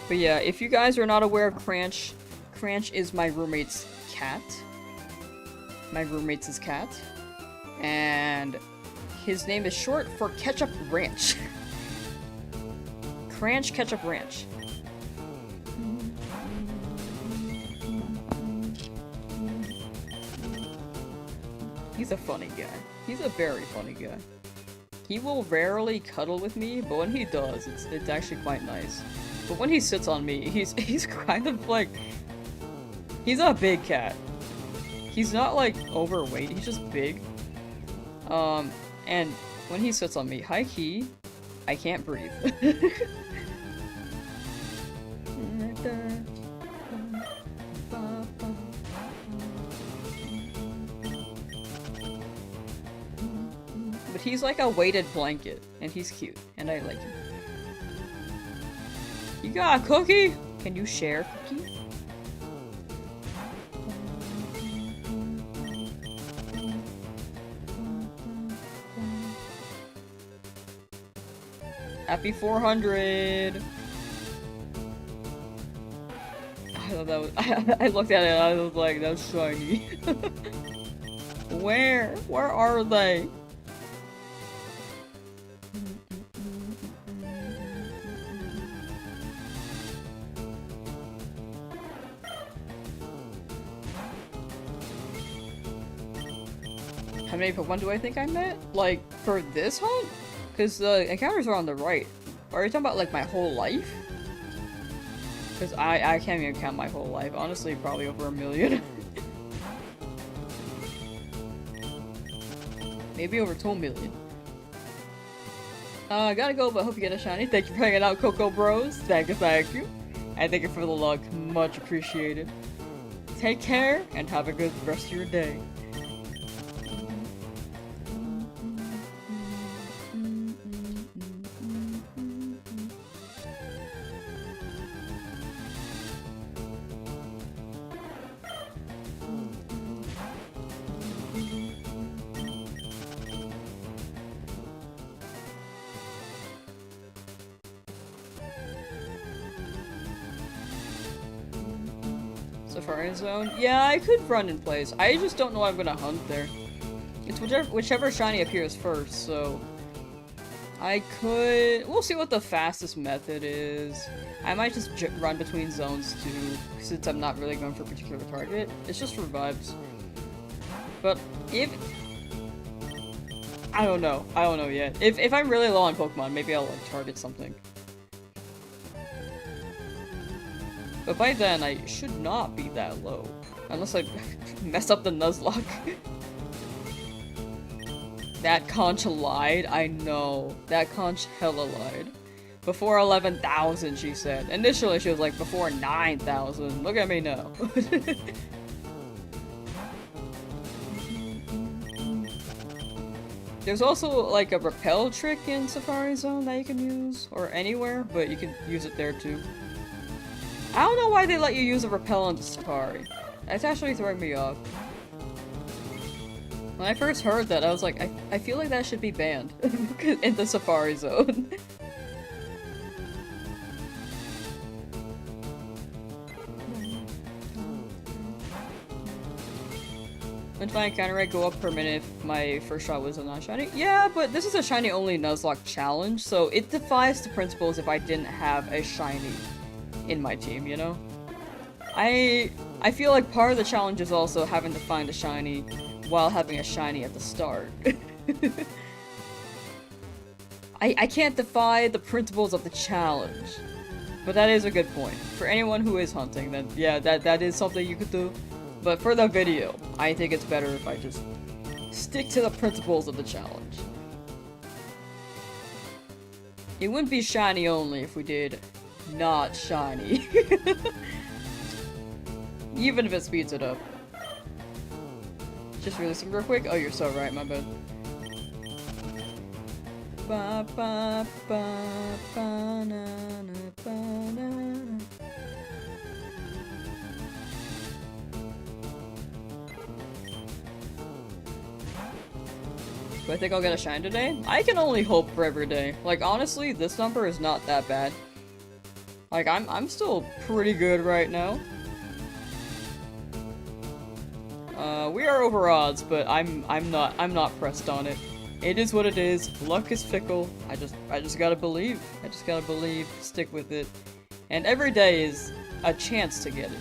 But yeah, if you guys are not aware of Cranch, Cranch is my roommate's cat. My roommate's cat. And his name is short for Ketchup Ranch. Cranch Ketchup Ranch. He's a funny guy. He's a very funny guy. He will rarely cuddle with me, but when he does, it's actually quite nice. But when he sits on me, he's kind of like... He's a big cat. He's not like overweight, he's just big. And when he sits on me, high key, I can't breathe. But he's like a weighted blanket, and he's cute, and I like him. You got a cookie? Can you share cookie? Happy 400! I thought that was- I looked at it and I was like, that's shiny. Where? Where are they? How many Pokemon do I think I met? Like, for this hunt? Because the encounters are on the right. Are you talking about, like, my whole life? Because I can't even count my whole life. Honestly, probably over 1 million. Maybe over 2 million. I gotta go, but hope you get a shiny. Thank you for hanging out, Coco Bros. Thank you, thank you. And thank you for the luck. Much appreciated. Take care, and have a good rest of your day. Safari Zone? Yeah, I could run in place. I just don't know I'm gonna hunt there. It's whichever shiny appears first, so... I could... We'll see what the fastest method is. I might just run between zones too, since I'm not really going for a particular target. It's just for vibes. But if... I don't know. I don't know yet. If I'm really low on Pokemon, maybe I'll like target something. But by then, I should not be that low. Unless I mess up the Nuzlocke. That conch lied? I know. That conch hella lied. Before 11,000, she said. Initially, she was like, before 9,000. Look at me now. There's also, like, a repel trick in Safari Zone that you can use. Or anywhere, but you can use it there too. I don't know why they let you use a repel in Safari. That's actually throwing me off. When I first heard that, I was like, I feel like that should be banned in the Safari Zone. When I encounter rate go up per minute if my first shot was a non-shiny? Yeah, but this is a shiny only Nuzlocke challenge, so it defies the principles if I didn't have a shiny in my team, you know? I feel like part of the challenge is also having to find a shiny while having a shiny at the start. I can't defy the principles of the challenge. But that is a good point. For anyone who is hunting, then yeah, that is something you could do. But for the video, I think it's better if I just stick to the principles of the challenge. It wouldn't be shiny only if we did not shiny. Even if it speeds it up. Just releasing real quick. Oh, you're so right, my bad. Ba ba ba ba na na ba na na. Do I think I'll get a shine today? I can only hope for every day. Like, honestly, this number is not that bad. Like, I'm still pretty good right now. We are over odds, but I'm not pressed on it. It is what it is. Luck is fickle. I just gotta believe. I just gotta believe, stick with it. And every day is a chance to get it.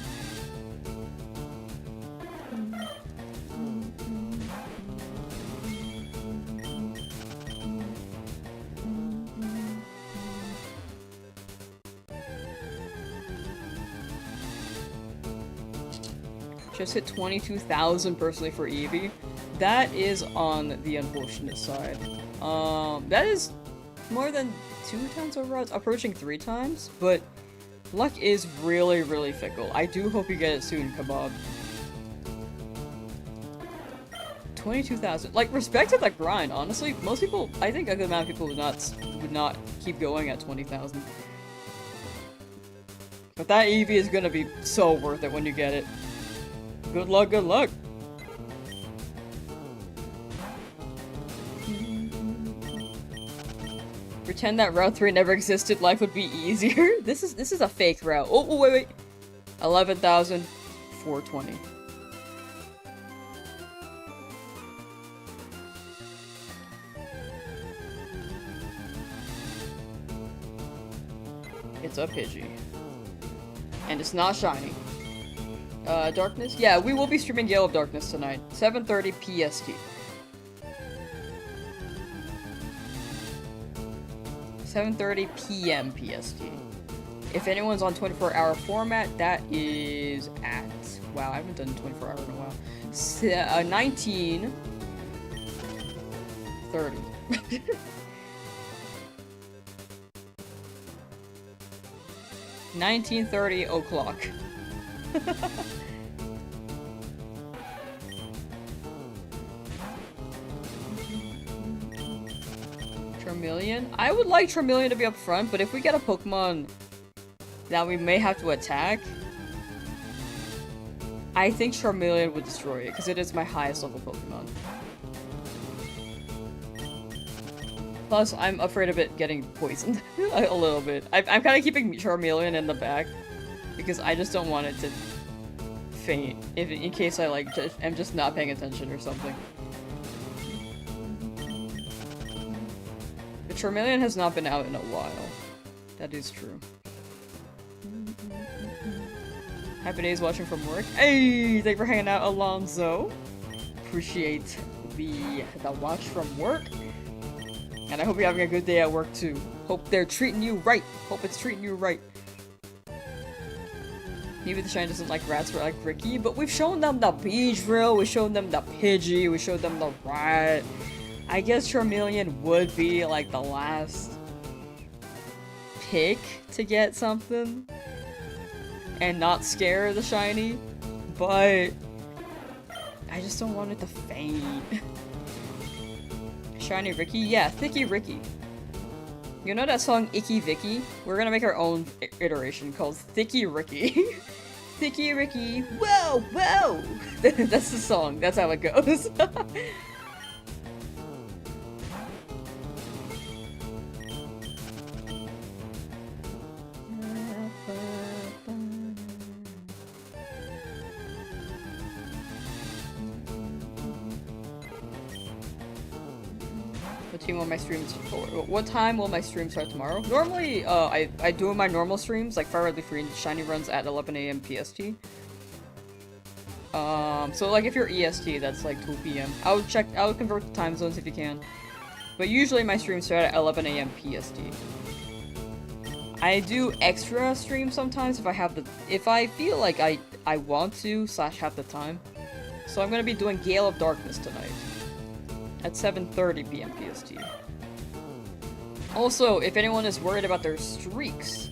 Just hit 22,000 personally for Eevee. That is on the unfortunate side. That is more than 2 times over odds, approaching 3 times, but luck is really, really fickle. I do hope you get it soon, Kebab. 22,000. Like, respect to that grind, honestly. Most people, I think a good amount of people would not keep going at 20,000. But that Eevee is gonna be so worth it when you get it. Good luck, good luck! Pretend that Route 3 never existed, life would be easier. This is a fake route. Oh, wait. 11,420. It's a Pidgey. And it's not shiny. Darkness? Yeah, we will be streaming Gale of Darkness tonight. 7:30 PST. 7:30 PM PST. If anyone's on 24-hour format, that is at... Wow, I haven't done 24-hour in a while. 19:30. 19:30 o'clock. Charmeleon? I would like Charmeleon to be up front, but if we get a Pokemon that we may have to attack, I think Charmeleon would destroy it, because it is my highest level Pokemon. Plus, I'm afraid of it getting poisoned a little bit. I'm kind of keeping Charmeleon in the back, because I just don't want it to faint, in case I am just not paying attention or something. The Charmeleon has not been out in a while. That is true. Happy days watching from work. Hey, thank you for hanging out, Alonzo. Appreciate the watch from work. And I hope you're having a good day at work too. Hope they're treating you right. Hope it's treating you right. Maybe the Shine doesn't like rats like Ricky, but we've shown them the Beedrill, we've shown them the Pidgey, we showed them the rat. I guess Charmeleon would be like the last pick to get something and not scare the shiny, but I just don't want it to faint. Shiny Ricky? Yeah, Thicky Ricky. You know that song Icky Vicky? We're gonna make our own iteration called Thicky Ricky. Thicky Ricky, whoa, whoa! That's the song, that's how it goes. What time will my stream start tomorrow? Normally, I do my normal streams, like FireRed Leafgreen, Shiny runs at 11 AM PST. So like if you're EST, that's like 2 PM. I would convert the time zones if you can. But usually my streams start at 11 AM PST. I do extra streams sometimes if I feel like I want to / have the time. So I'm gonna be doing Gale of Darkness tonight. At 7:30 PM PST. Also, if anyone is worried about their streaks,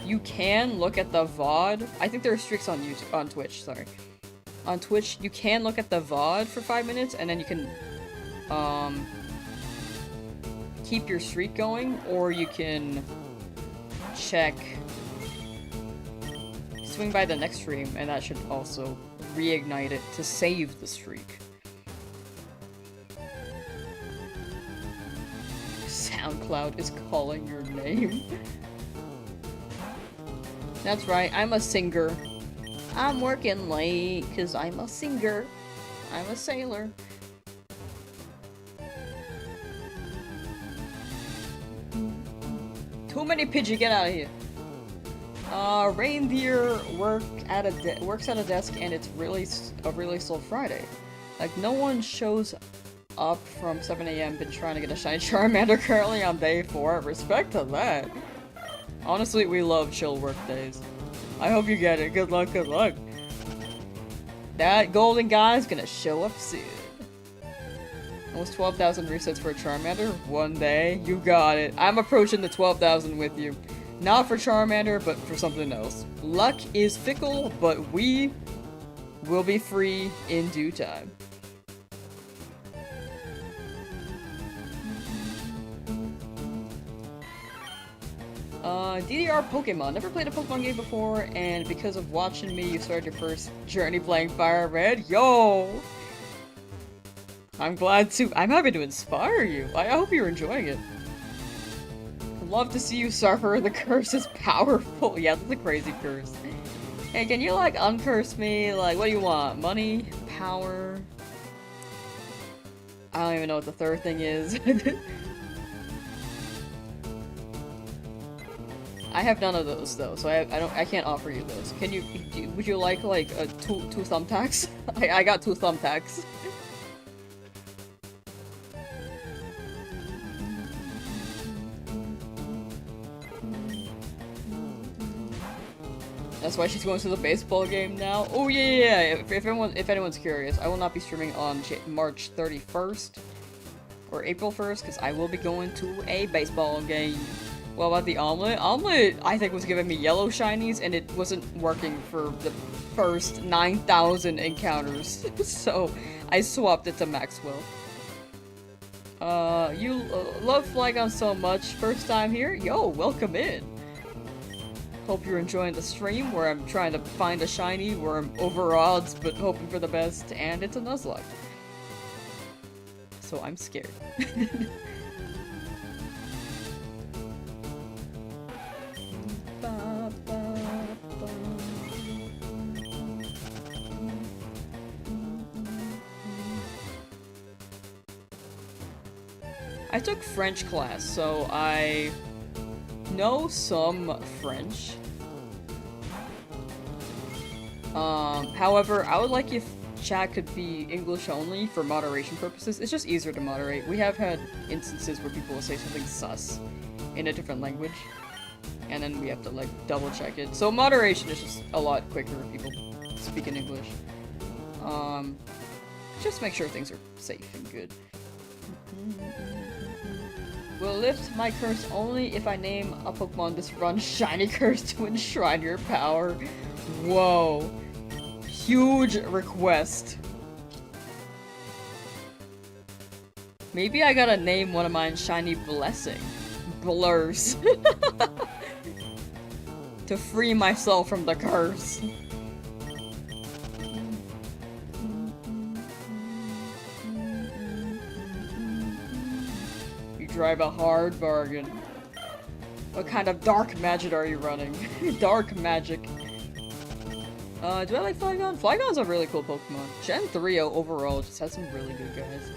you can look at the VOD. I think there are streaks on YouTube, on Twitch, sorry. On Twitch, you can look at the VOD for 5 minutes, and then you can, keep your streak going, or you can swing by the next stream, and that should also reignite it to save the streak. SoundCloud is calling your name. That's right, I'm a singer. I'm working late because I'm a singer. I'm a sailor. Too many Pidgey, get out of here. Reindeer works at a desk and it's a really slow Friday. Like, no one shows up from 7 AM, been trying to get a shiny Charmander, currently on day 4. Respect to that. Honestly, we love chill work days. I hope you get it. Good luck, good luck. That golden guy's gonna show up soon. Almost 12,000 resets for a Charmander? One day. You got it. I'm approaching the 12,000 with you. Not for Charmander, but for something else. Luck is fickle, but we will be free in due time. DDR Pokemon. Never played a Pokemon game before, and because of watching me, you started your first journey playing FireRed. Yo! I'm happy to inspire you. I hope you're enjoying it. I'd love to see you suffer. The curse is powerful. Yeah, that's a crazy curse. Hey, can you, like, uncurse me? Like, what do you want? Money? Power? I don't even know what the third thing is. I have none of those though, so I can't offer you those. Can you? Would you like two thumbtacks? I got 2 thumbtacks. That's why she's going to the baseball game now. Oh yeah. If anyone's curious, I will not be streaming on March 31st or April 1st because I will be going to a baseball game. What about the omelet? Omelet, I think, was giving me yellow shinies, and it wasn't working for the first 9,000 encounters. So, I swapped it to Maxwell. You love Flygon so much. First time here? Yo, welcome in. Hope you're enjoying the stream, where I'm trying to find a shiny, where I'm over odds, but hoping for the best, and it's a Nuzlocke. So, I'm scared. I took French class, so I know some French. However, I would like if chat could be English only for moderation purposes. It's just easier to moderate. We have had instances where people will say something sus in a different language, and then we have to, like, double check it. So moderation is just a lot quicker if people speak in English. Just make sure things are safe and good. Will lift my curse only if I name a Pokemon this run Shiny Curse to enshrine your power. Whoa. Huge request. Maybe I gotta name one of mine Shiny Blessing. Blurs. To free myself from the curse. You drive a hard bargain. What kind of dark magic are you running? Dark magic. Do I like Flygon? Flygon's a really cool Pokemon. Gen 3 overall just has some really good guys.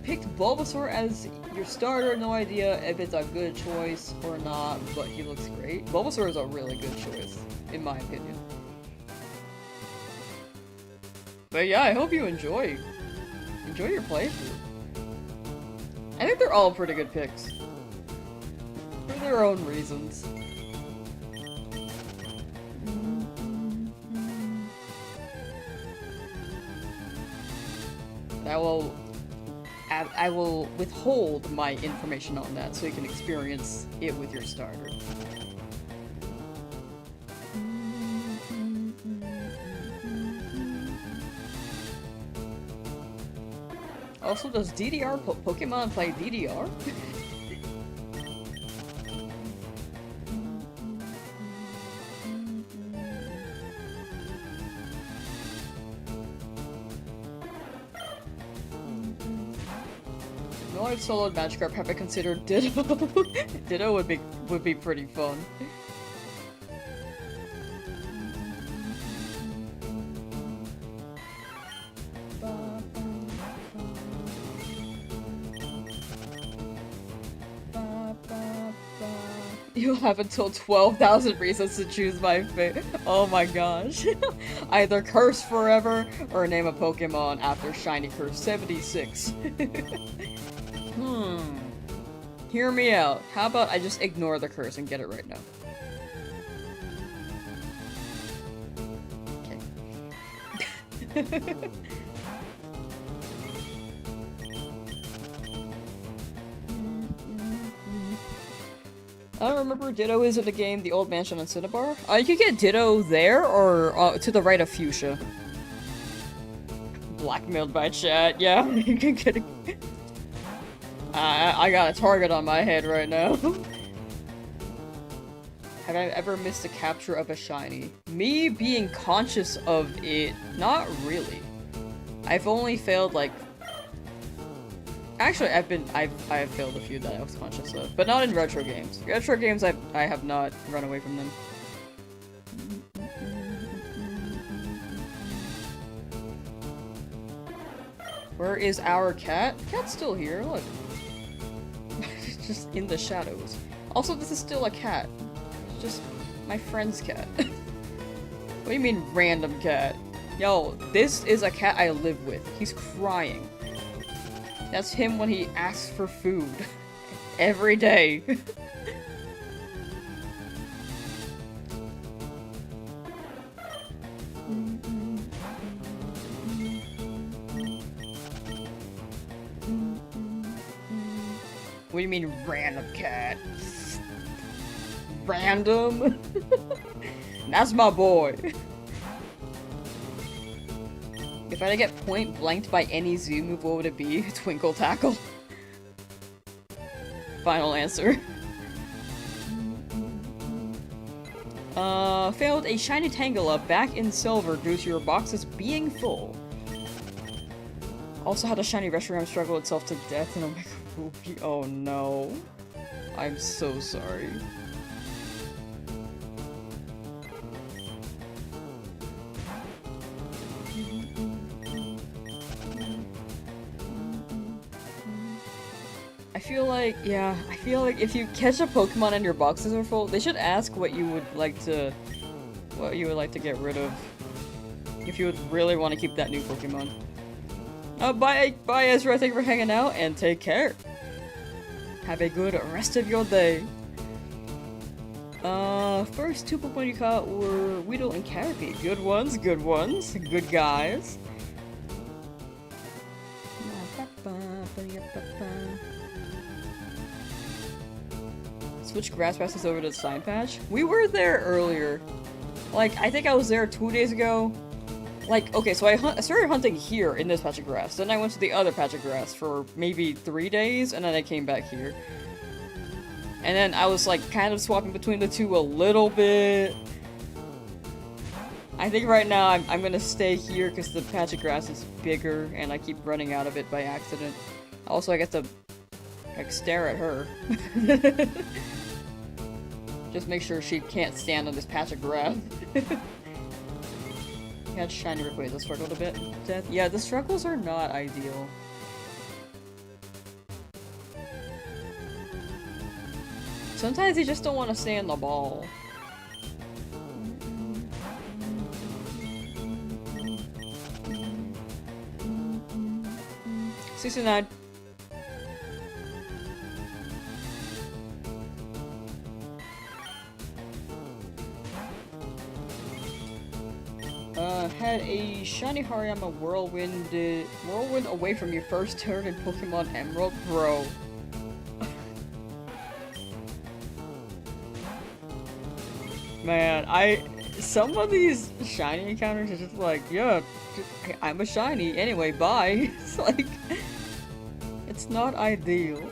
Picked Bulbasaur as your starter. No idea if it's a good choice or not, but he looks great. Bulbasaur is a really good choice, in my opinion. But yeah, I hope you enjoy your playthrough. I think they're all pretty good picks. For their own reasons. I will withhold my information on that so you can experience it with your starter. Also, does DDR Pokemon play DDR? No, I've soloed Magikarp. Have I considered Ditto? Ditto would be pretty fun. You'll have until 12,000 reasons to choose my fate. Oh my gosh. Either curse forever or name a Pokemon after Shiny Curse 76. Hear me out. How about I just ignore the curse and get it right now? Okay. I don't remember Ditto is in the game The Old Mansion on Cinnabar. You can get Ditto there or to the right of Fuchsia. Blackmailed by chat, yeah. You can get it. I got a target on my head right now. Have I ever missed a capture of a shiny? Me being conscious of it, not really. I've only failed like... Actually, I've failed a few that I was conscious of, but not in retro games. Retro games, I have not run away from them. Where is our cat? Cat's still here, look. It's just in the shadows. Also, this is still a cat. It's just my friend's cat. What do you mean, random cat? Yo, this is a cat I live with. He's crying. That's him when he asks for food. Every day. What do you mean, random cat? Random? That's my boy. If I had to get point blanked by any Z move, what would it be? Twinkle Tackle. Final answer. Failed a shiny Tangela back in silver due to your boxes being full. Also had a shiny Reshiram struggle itself to death and Omega Ruby. Oh no. I'm so sorry. I feel like if you catch a Pokemon and your boxes are full, they should ask what you would like to get rid of. If you would really want to keep that new Pokemon. Bye Ezra, thank you for hanging out, and take care. Have a good rest of your day. First two Pokemon you caught were Weedle and Caterpie. Good ones, good guys. Switch grass passes over to the sign patch. We were there earlier. Like, I think I was there 2 days ago. Like, okay, so I started hunting here in this patch of grass. Then I went to the other patch of grass for maybe 3 days, and then I came back here. And then I was like kind of swapping between the two a little bit. I think right now I'm gonna stay here because the patch of grass is bigger and I keep running out of it by accident. Also, I get to like stare at her. Just make sure she can't stand on this patch of grass. Yeah, shiny Rayquaza struggled a bit. Death. Yeah, the struggles are not ideal. Sometimes you just don't want to stay in the ball. $69. Had a shiny Hariyama whirlwind away from your first turn in Pokemon Emerald, bro. Man, some of these shiny encounters are just like, yeah, I'm a shiny, anyway, bye. It's like, it's not ideal.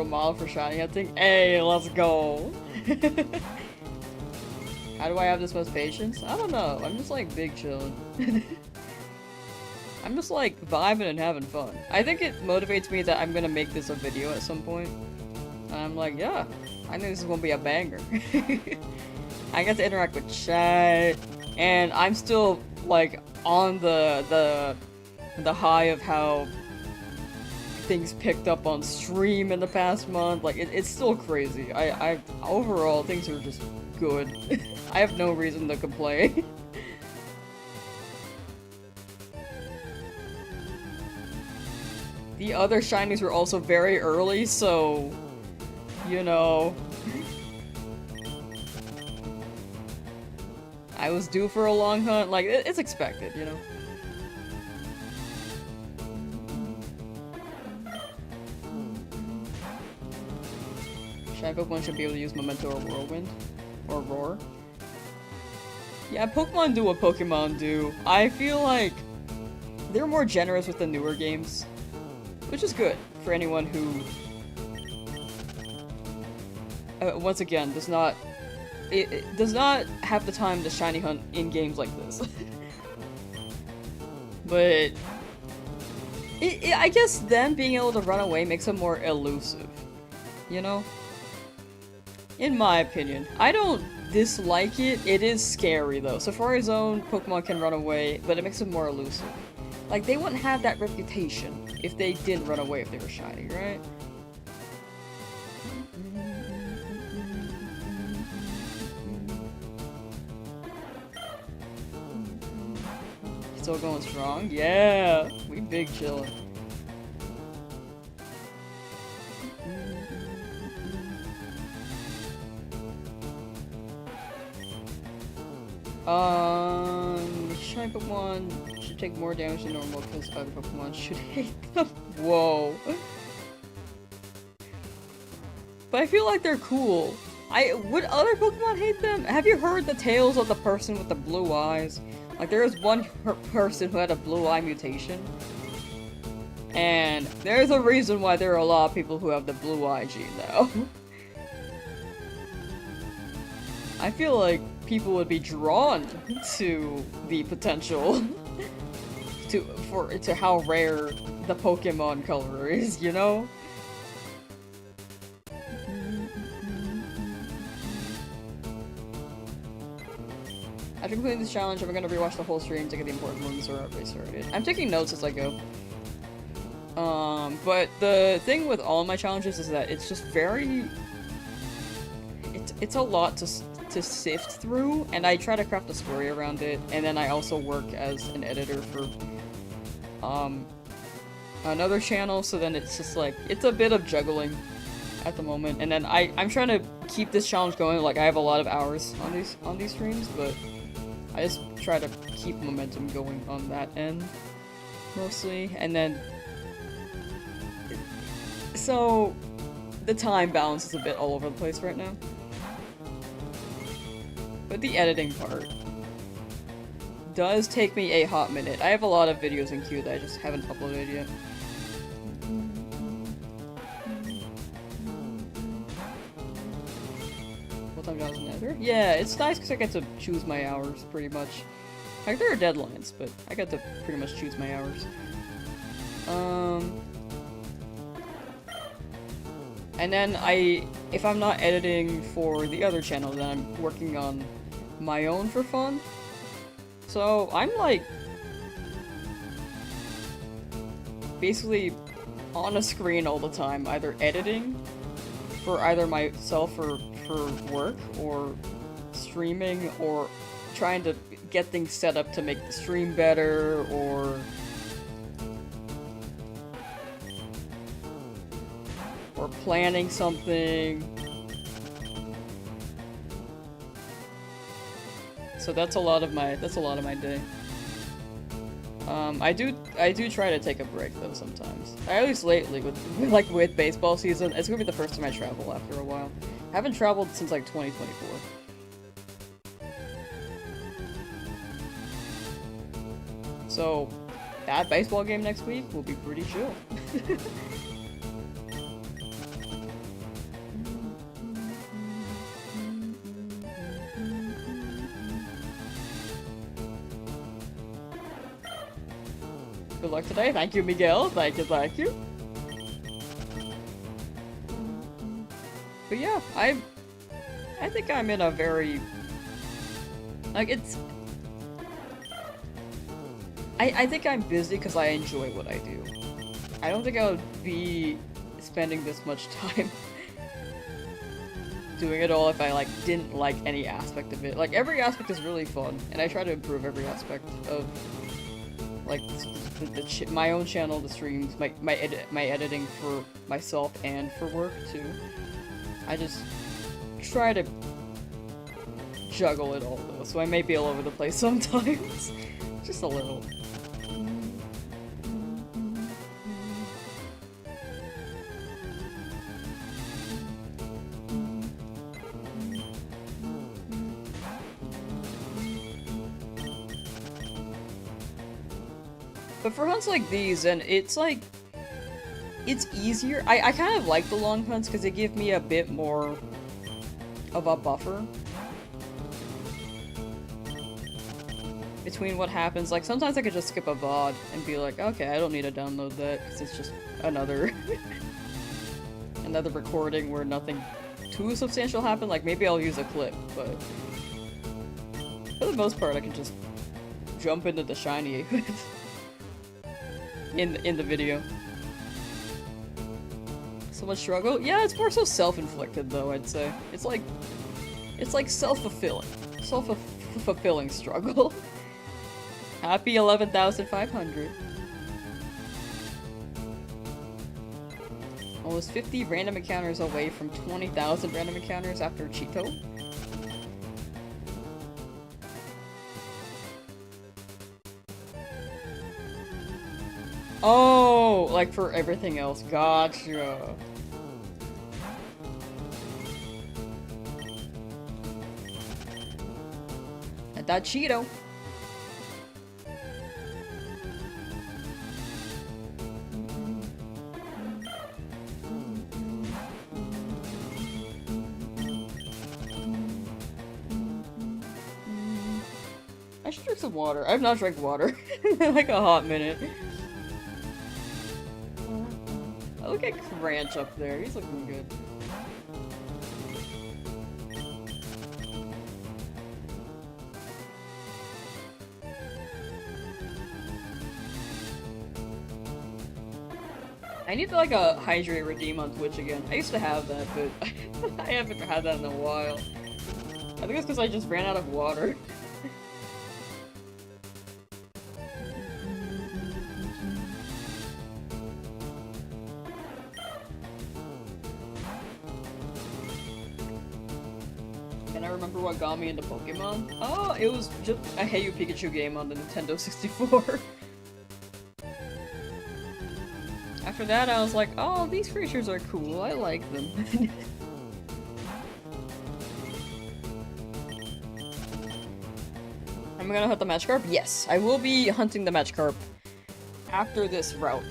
Model for shiny hunting. Hey, let's go. How do I have this much patience? I don't know. I'm just like big chilling. I'm just like vibing and having fun. I think it motivates me that I'm gonna make this a video at some point. And I'm like, yeah, I think this is gonna be a banger. I get to interact with chat. And I'm still, like, on the high of how things picked up on stream in the past month. Like, it's still crazy. Overall, things are just good. I have no reason to complain. The other shinies were also very early, so, you know, I was due for a long hunt. Like, it's expected, you know? Shiny Pokemon should be able to use Memento or Whirlwind. Or Roar. Yeah, Pokemon do what Pokemon do. I feel like they're more generous with the newer games. Which is good for anyone who, once again, does not have the time to shiny hunt in games like this. But I guess then being able to run away makes them more elusive, you know? In my opinion. I don't dislike it. It is scary though. Safari Zone Pokemon can run away, but it makes them more elusive. Like, they wouldn't have that reputation if they didn't run away if they were shiny, right? Still going strong? Yeah! We big chillin'. Shiny Pokemon should take more damage than normal because other Pokemon should hate them. Whoa. But I feel like they're cool. Would other Pokemon hate them? Have you heard the tales of the person with the blue eyes? Like, there was one person who had a blue eye mutation. And there's a reason why there are a lot of people who have the blue eye gene now. I feel like people would be drawn to the potential to how rare the Pokemon color is, you know? After completing this challenge, I'm gonna rewatch the whole stream to get the important ones or already started. I'm taking notes as I go. But the thing with all my challenges is that it's just very... It's a lot to sift through, and I try to craft a story around it, and then I also work as an editor for another channel, so then it's just like, it's a bit of juggling at the moment, and then I'm trying to keep this challenge going. Like, I have a lot of hours on these streams, but I just try to keep momentum going on that end, mostly, and then so the time balance is a bit all over the place right now. But the editing part does take me a hot minute. I have a lot of videos in queue that I just haven't uploaded yet. Full-time job as an editor? Yeah, it's nice because I get to choose my hours, pretty much. Like, there are deadlines, but I get to pretty much choose my hours. And then if I'm not editing for the other channel, then I'm working on my own for fun. So I'm like basically on a screen all the time, either editing for either myself or for work, or streaming, or trying to get things set up to make the stream better, or planning something. So that's a lot of my day. I do try to take a break though sometimes. At least lately with baseball season, it's gonna be the first time I travel after a while. I haven't traveled since like 2024. So that baseball game next week will be pretty chill. Good luck today. Thank you, Miguel. Thank you. But yeah, I think I'm in a very... like, I think I'm busy because I enjoy what I do. I don't think I would be spending this much time doing it all if I, like, didn't like any aspect of it. Like, every aspect is really fun, and I try to improve every aspect of, like, my own channel, the streams, my editing for myself and for work, too. I just try to juggle it all, though, so I may be all over the place sometimes. Just a little. But for hunts like these, and it's like, it's easier. I kind of like the long hunts because they give me a bit more of a buffer between what happens. Like, sometimes I could just skip a VOD and be like, okay, I don't need to download that because it's just another another recording where nothing too substantial happened. Like, maybe I'll use a clip, but for the most part, I can just jump into the shiny in the video. So much struggle? Yeah, it's more so self-inflicted though, I'd say. It's like self-fulfilling. Self-fulfilling struggle. Happy 11,500. Almost 50 random encounters away from 20,000 random encounters after Cheeto. Oh, like for everything else. Gotcha. At that Cheeto. I should drink some water. I have not drank water in like a hot minute. Oh, look at Cranch up there. He's looking good. I need to like a hydrate redeem on Twitch again. I used to have that, but I haven't had that in a while. I think it's because I just ran out of water. Can I remember what got me into Pokemon? Oh, it was just a Hey You Pikachu game on the Nintendo 64. After that, I was like, oh, these creatures are cool. I like them. Am I gonna hunt the Magikarp? Yes, I will be hunting the Magikarp after this route.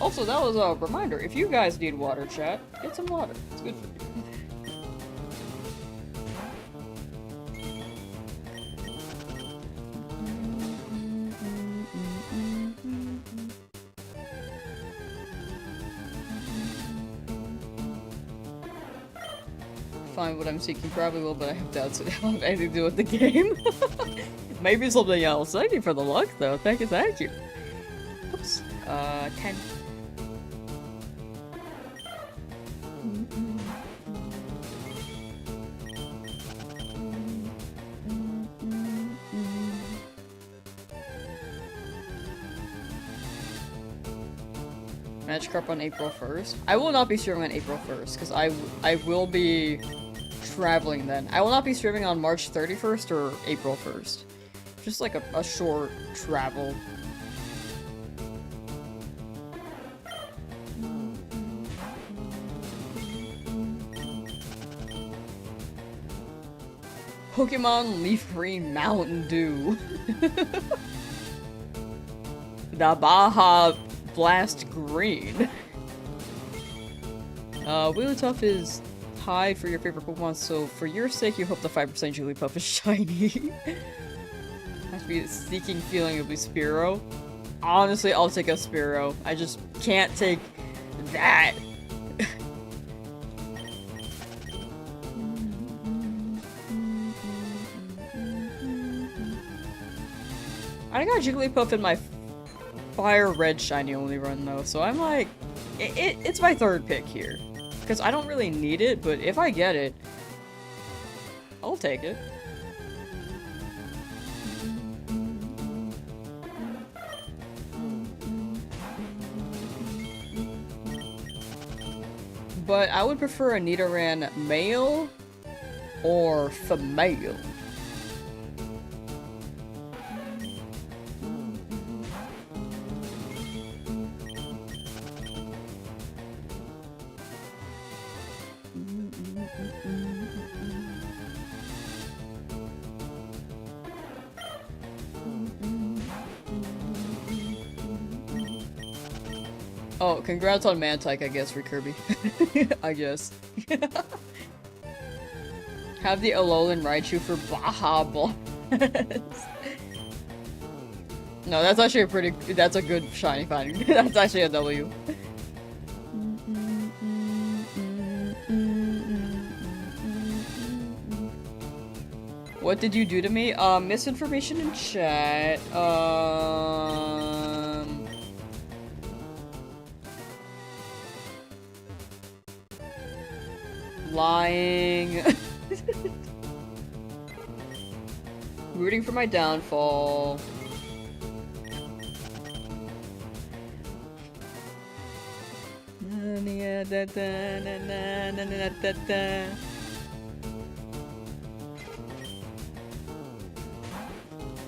Also, that was a reminder. If you guys need water, chat, get some water. It's good for you. Find what I'm seeking, probably will, but I have doubts it will have anything to do with the game. Maybe something else. Thank you for the luck, though. Thank you. Oops. 10. Magikarp on April 1st. I will not be streaming on April 1st, because I will be traveling then. I will not be streaming on March 31st or April 1st. Just like a short travel. Pokemon Leafgreen Mountain Dew. The Baja Blast Green. Wigglytuff is high for your favorite Pokemon, so for your sake, you hope the 5% Jigglypuff is shiny. Has to be a seeking feeling of a Spearow. Honestly, I'll take a Spearow. I just can't take that. I got Jigglypuff in my FireRed Shiny Only run though, so I'm like, it's my third pick here. Because I don't really need it, but if I get it, I'll take it. But I would prefer a Nidoran Male or Female. Oh, congrats on Mantike, I guess, for Kirby. I guess. Have the Alolan Raichu for Baja Blast. No, that's actually that's a good shiny finding. That's actually a W. What did you do to me? Misinformation in chat. Lying. Rooting for my downfall.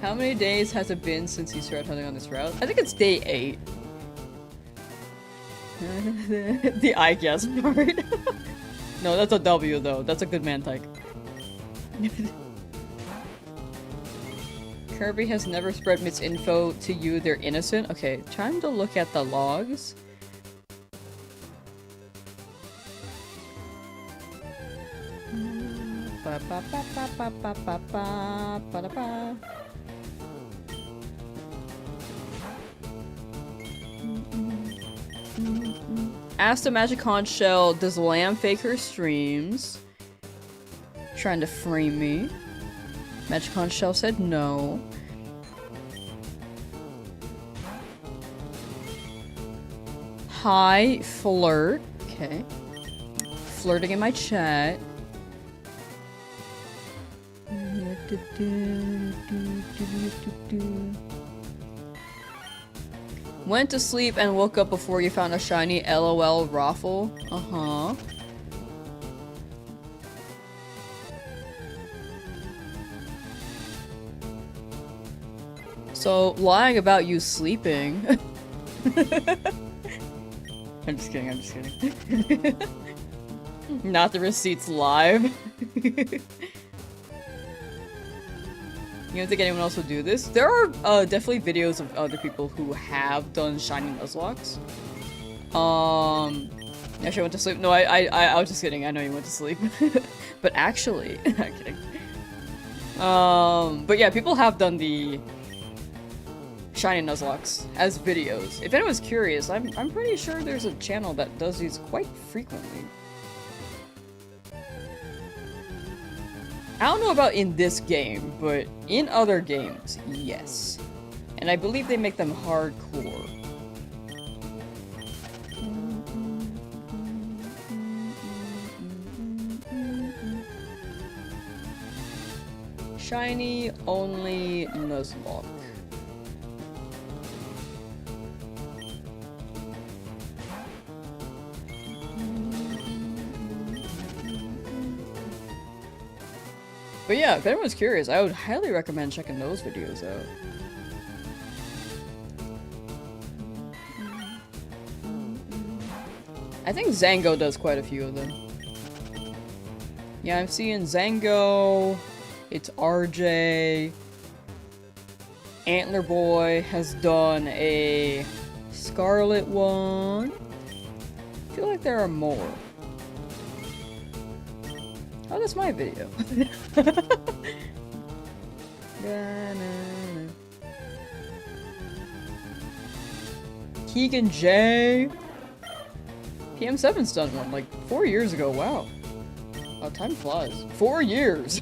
How many days has it been since you started hunting on this route? I think it's day 8. The I guess part. No, that's a W though. That's a good Mantike. Kirby has never spread misinfo to you. They're innocent. Okay, time to look at the logs. Asked the Magic Conch Shell, does Lamb fake her streams? Trying to frame me. Magic Conch Shell said no. Hi, flirt. Okay. Flirting in my chat. Went to sleep and woke up before you found a shiny LOL raffle. Uh-huh. So, lying about you sleeping. I'm just kidding, I'm just kidding. Not the receipts live. You don't think anyone else would do this? There are definitely videos of other people who have done shiny Nuzlocks. Actually, I went to sleep. No, I was just kidding. I know you went to sleep. But actually, I'm kidding. But yeah, people have done the shiny Nuzlocks as videos. If anyone's curious, I'm pretty sure there's a channel that does these quite frequently. I don't know about in this game, but in other games, yes. And I believe they make them hardcore. Shiny only Nuzlocke. But yeah, if anyone's curious, I would highly recommend checking those videos out. I think Zango does quite a few of them. Yeah, I'm seeing Zango, it's RJ, Antler Boy has done a Scarlet one. I feel like there are more. Oh, that's my video. Keegan J. PM7's done one, like, 4 years ago. Wow. Oh, time flies. 4 years!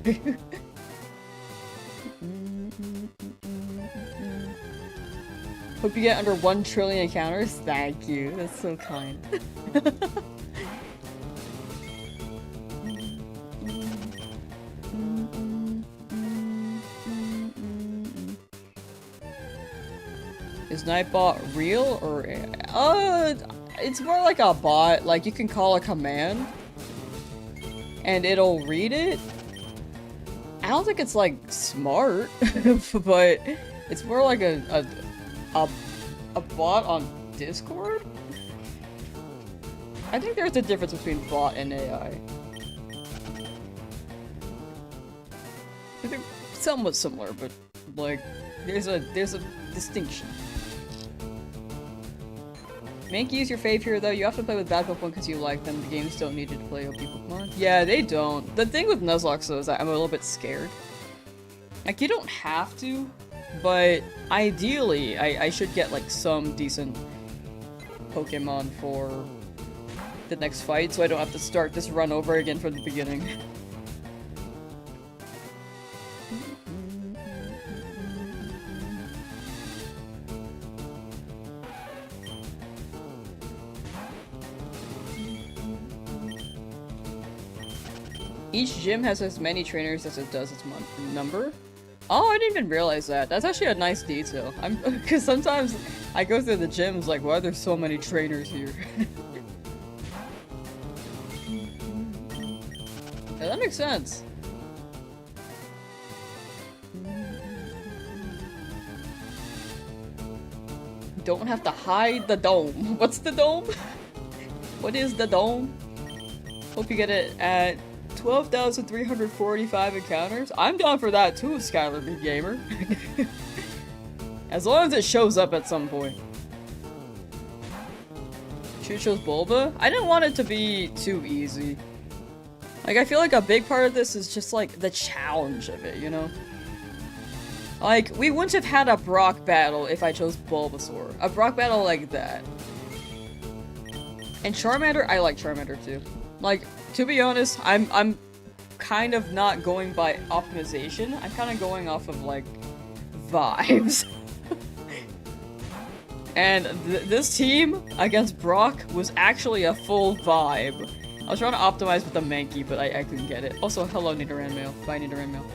Hope you get under 1 trillion encounters. Thank you. That's so kind. Is Nightbot real or it's more like a bot. Like you can call a command and it'll read it. I don't think it's like smart, but it's more like a bot on Discord. I think there's a difference between bot and AI. They're somewhat similar, but like there's a distinction. Mankey's your fave here, though. You have to play with bad Pokemon because you like them. The games don't need you to play OP Pokemon. Yeah, they don't. The thing with Nuzlocke, though, is that I'm a little bit scared. Like, you don't have to, but ideally, I should get, like, some decent Pokemon for the next fight, so I don't have to start this run over again from the beginning. Each gym has as many trainers as it does its number. Oh, I didn't even realize that. That's actually a nice detail. Because sometimes I go through the gyms like, why are there so many trainers here? Yeah, that makes sense. Don't have to hide the dome. What's the dome? What is the dome? Hope you get it at 12,345 encounters. I'm down for that too, Skylar Big Gamer. As long as it shows up at some point. Chucho's Bulba? I didn't want it to be too easy. Like, I feel like a big part of this is just like the challenge of it, you know? Like, we wouldn't have had a Brock battle if I chose Bulbasaur. A Brock battle like that. And Charmander, I like Charmander too. Like, to be honest, I'm kind of not going by optimization. I'm kind of going off of, like, vibes. And this team against Brock was actually a full vibe. I was trying to optimize with the Mankey, but I couldn't get it. Also, hello Nidoran Male. Bye Nidoran Male.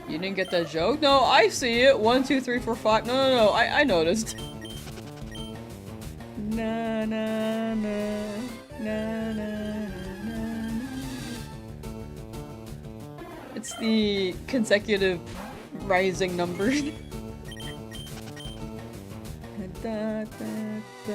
You didn't get that joke? No, I see it. 1, 2, 3, 4, 5. No, I noticed. Na na na na na na. It's the consecutive rising numbers. Da, da, da.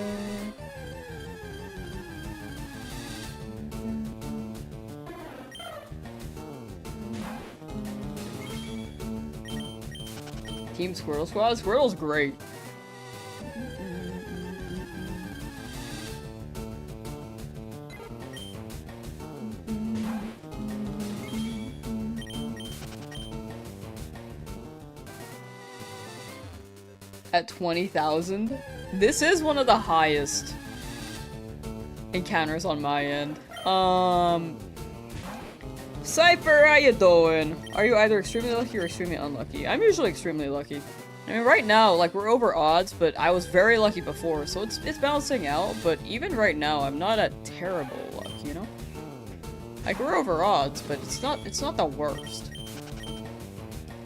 Team Squirtle Squad? Squirtle's great. At 20,000? This is one of the highest encounters on my end. Cypher, how you doing? Are you either extremely lucky or extremely unlucky? I'm usually extremely lucky. I mean, right now, like, we're over odds, but I was very lucky before, so it's balancing out, but even right now, I'm not at terrible luck, you know? Like, we're over odds, but it's not the worst.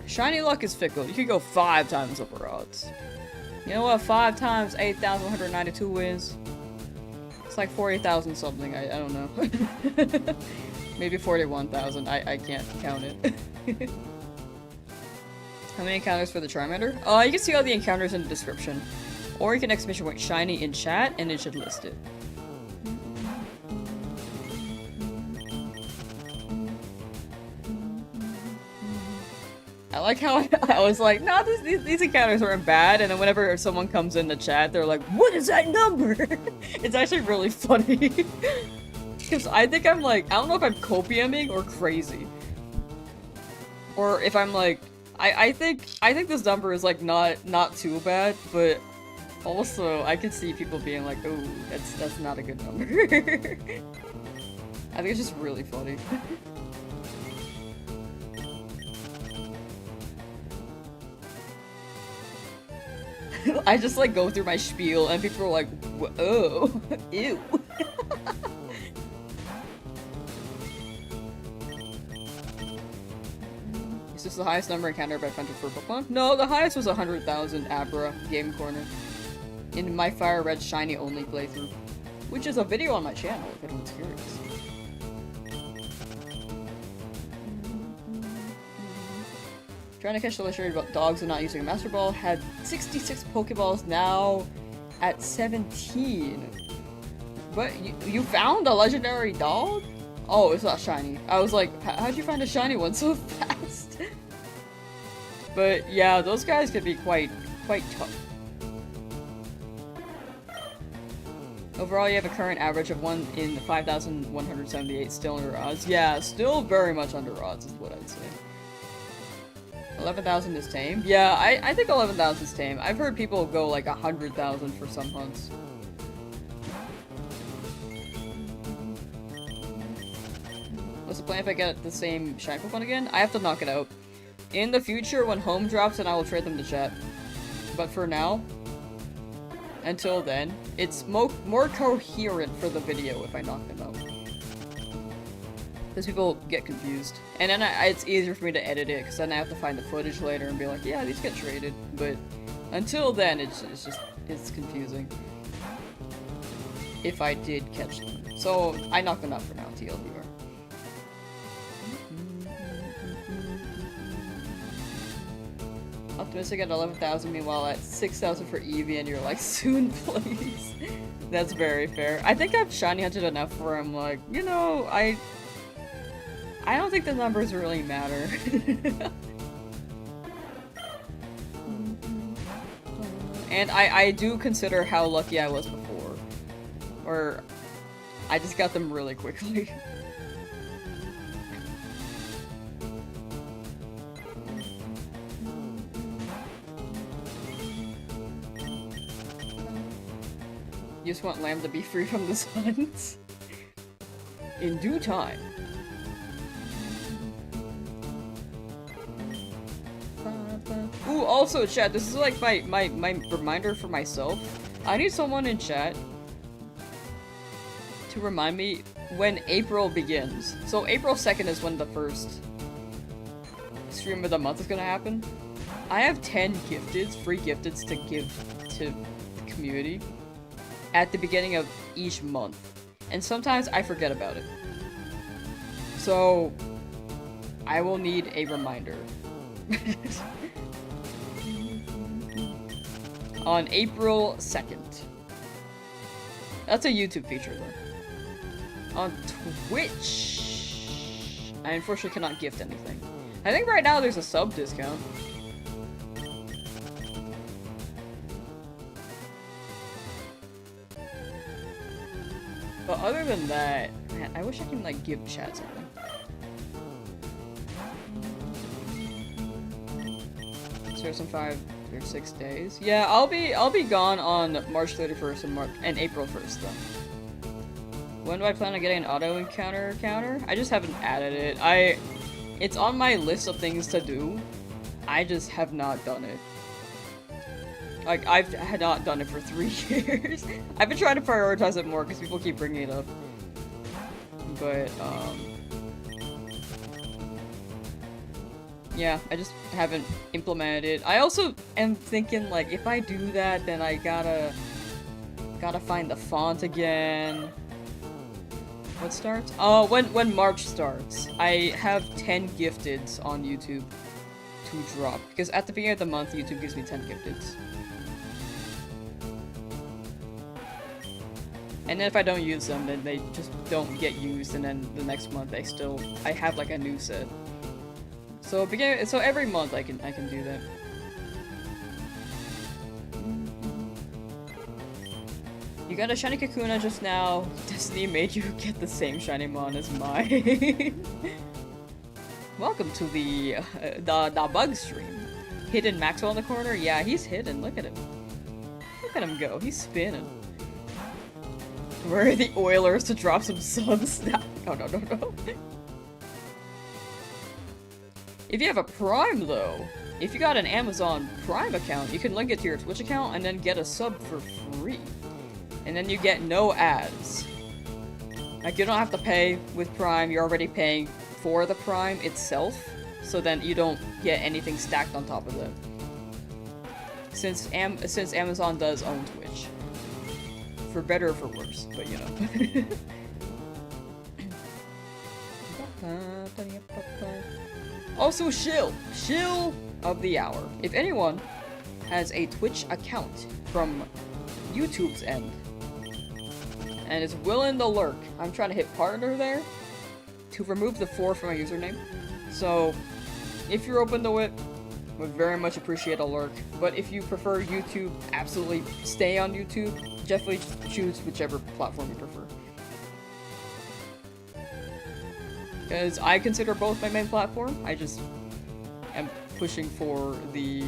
Shiny luck is fickle. You could go 5 times over odds. You know what? 5 times 8,192 wins. It's like 40,000 something, I don't know. Maybe 41,000. I can't count it. How many encounters for the Charmander? You can see all the encounters in the description. Or you can exclamation point shiny in chat and it should list it. I like how I was like, nah, these encounters aren't bad, and then whenever someone comes in the chat, they're like, what is that number? It's actually really funny. Because I think I'm like, I don't know if I'm copiuming or crazy. Or if I'm like, I think this number is like not too bad, but also I could see people being like, oh, that's not a good number. I think it's just really funny. I just like go through my spiel and people are like, oh, ew. Is this the highest number encountered by Hunter for Pokemon? No, the highest was 100,000 Abra Game Corner in my FireRed Shiny Only playthrough, which is a video on my channel if anyone's curious. Trying to catch the legendary dogs and not using a Master Ball. Had 66 Pokeballs, now at 17. But you found a legendary dog? Oh, it's not shiny. I was like, how'd you find a shiny one so fast? But yeah, those guys could be quite tough. Overall, you have a current average of 1 in 5,178, still under odds. Yeah, still very much under odds is what I'd say. 11,000 is tame? Yeah, I think 11,000 is tame. I've heard people go like 100,000 for some hunts. What's the plan if I get the same shiny Pokemon again? I have to knock it out. In the future, when home drops, then I will trade them to chat. But for now, until then, it's more coherent for the video if I knock them out. Because people get confused. And then it's easier for me to edit it, because then I have to find the footage later and be like, yeah, these get traded. But until then, it's confusing. If I did catch them. So, I knocked them out for now, TLDR. Optimistic at 11,000, meanwhile at 6,000 for Eevee, and you're like, soon please. That's very fair. I think I've shiny hunted enough where I'm like, you know, I don't think the numbers really matter. And I do consider how lucky I was before. Or, I just got them really quickly. You just want Lamb to be free from the suns. In due time. Ooh, also chat, this is like my reminder for myself. I need someone in chat to remind me when April begins. So April 2nd is when the first stream of the month is gonna happen. I have 10 gifteds, free gifteds to give to the community at the beginning of each month. And sometimes I forget about it. So I will need a reminder. On April 2nd. That's a YouTube feature though. On Twitch, I unfortunately cannot gift anything. I think right now there's a sub discount. But other than that, man, I wish I can like give chat something. Some 5 or 6 days. Yeah, I'll be gone on March 31st and April 1st though. When do I plan on getting an auto encounter counter? I just haven't added it. It's on my list of things to do. I just have not done it. Like, I've not done it for 3 years. I've been trying to prioritize it more because people keep bringing it up. But, yeah, I just haven't implemented it. I also am thinking, like, if I do that, then I gotta find the font again. What starts? Oh, when March starts. I have 10 gifteds on YouTube to drop. Because at the beginning of the month, YouTube gives me 10 gifteds. And then if I don't use them, then they just don't get used, and then the next month I have like a new set. So every month I can do that. You got a shiny Kakuna just now. Destiny made you get the same shiny mon as mine. Welcome to the bug stream. Hidden Maxwell in the corner? Yeah, he's hidden. Look at him. Look at him go. He's spinning. Where are the Oilers to drop some suns? No. If you have a prime though, if you got an Amazon Prime account, you can link it to your Twitch account and then get a sub for free. And then you get no ads. Like, you don't have to pay with Prime, you're already paying for the Prime itself, so then you don't get anything stacked on top of it. Since Amazon does own Twitch. For better or for worse, but you know. Also, shill of the hour. If anyone has a Twitch account from YouTube's end and is willing to lurk, I'm trying to hit partner there to remove the 4 from my username. So if you're open to it, would very much appreciate a lurk. But if you prefer YouTube, absolutely stay on YouTube. Definitely choose whichever platform you prefer. Because I consider both my main platform. I just am pushing for the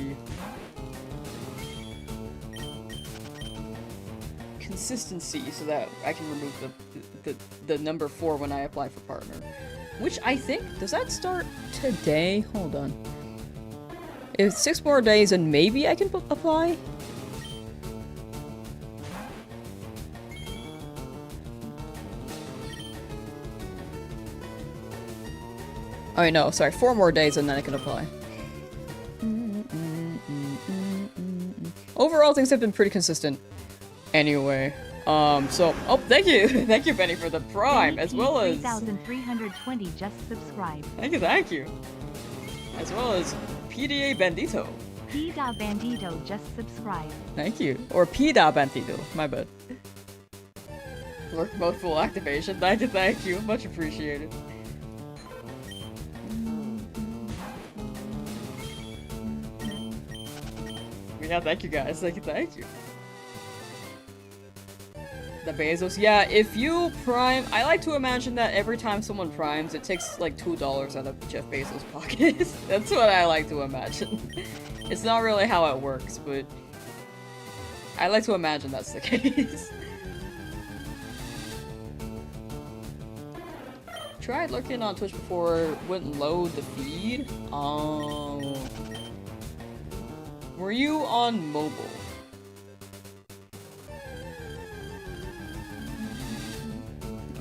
consistency so that I can remove the number 4 when I apply for partner. Which I think, does that start today? Hold on. It's 6 more days and maybe I can apply? Oh wait, no, sorry, 4 more days and then I can apply. Overall, things have been pretty consistent. Anyway, so, oh, thank you! Thank you, Benny, for the Prime, as well as... 3,320 just subscribed. Thank you! As well as PDA Bandito. P.Da Bandito just subscribed. Thank you. Or P.Da Bandito, my bad. Lurk mode full activation, thank you, much appreciated. Yeah, thank you guys, thank you. The Bezos, yeah, if you prime, I like to imagine that every time someone primes, it takes like $2 out of Jeff Bezos' pocket. That's what I like to imagine. It's not really how it works, but I like to imagine that's the case. Tried looking on Twitch before it wouldn't load the feed. Were you on mobile?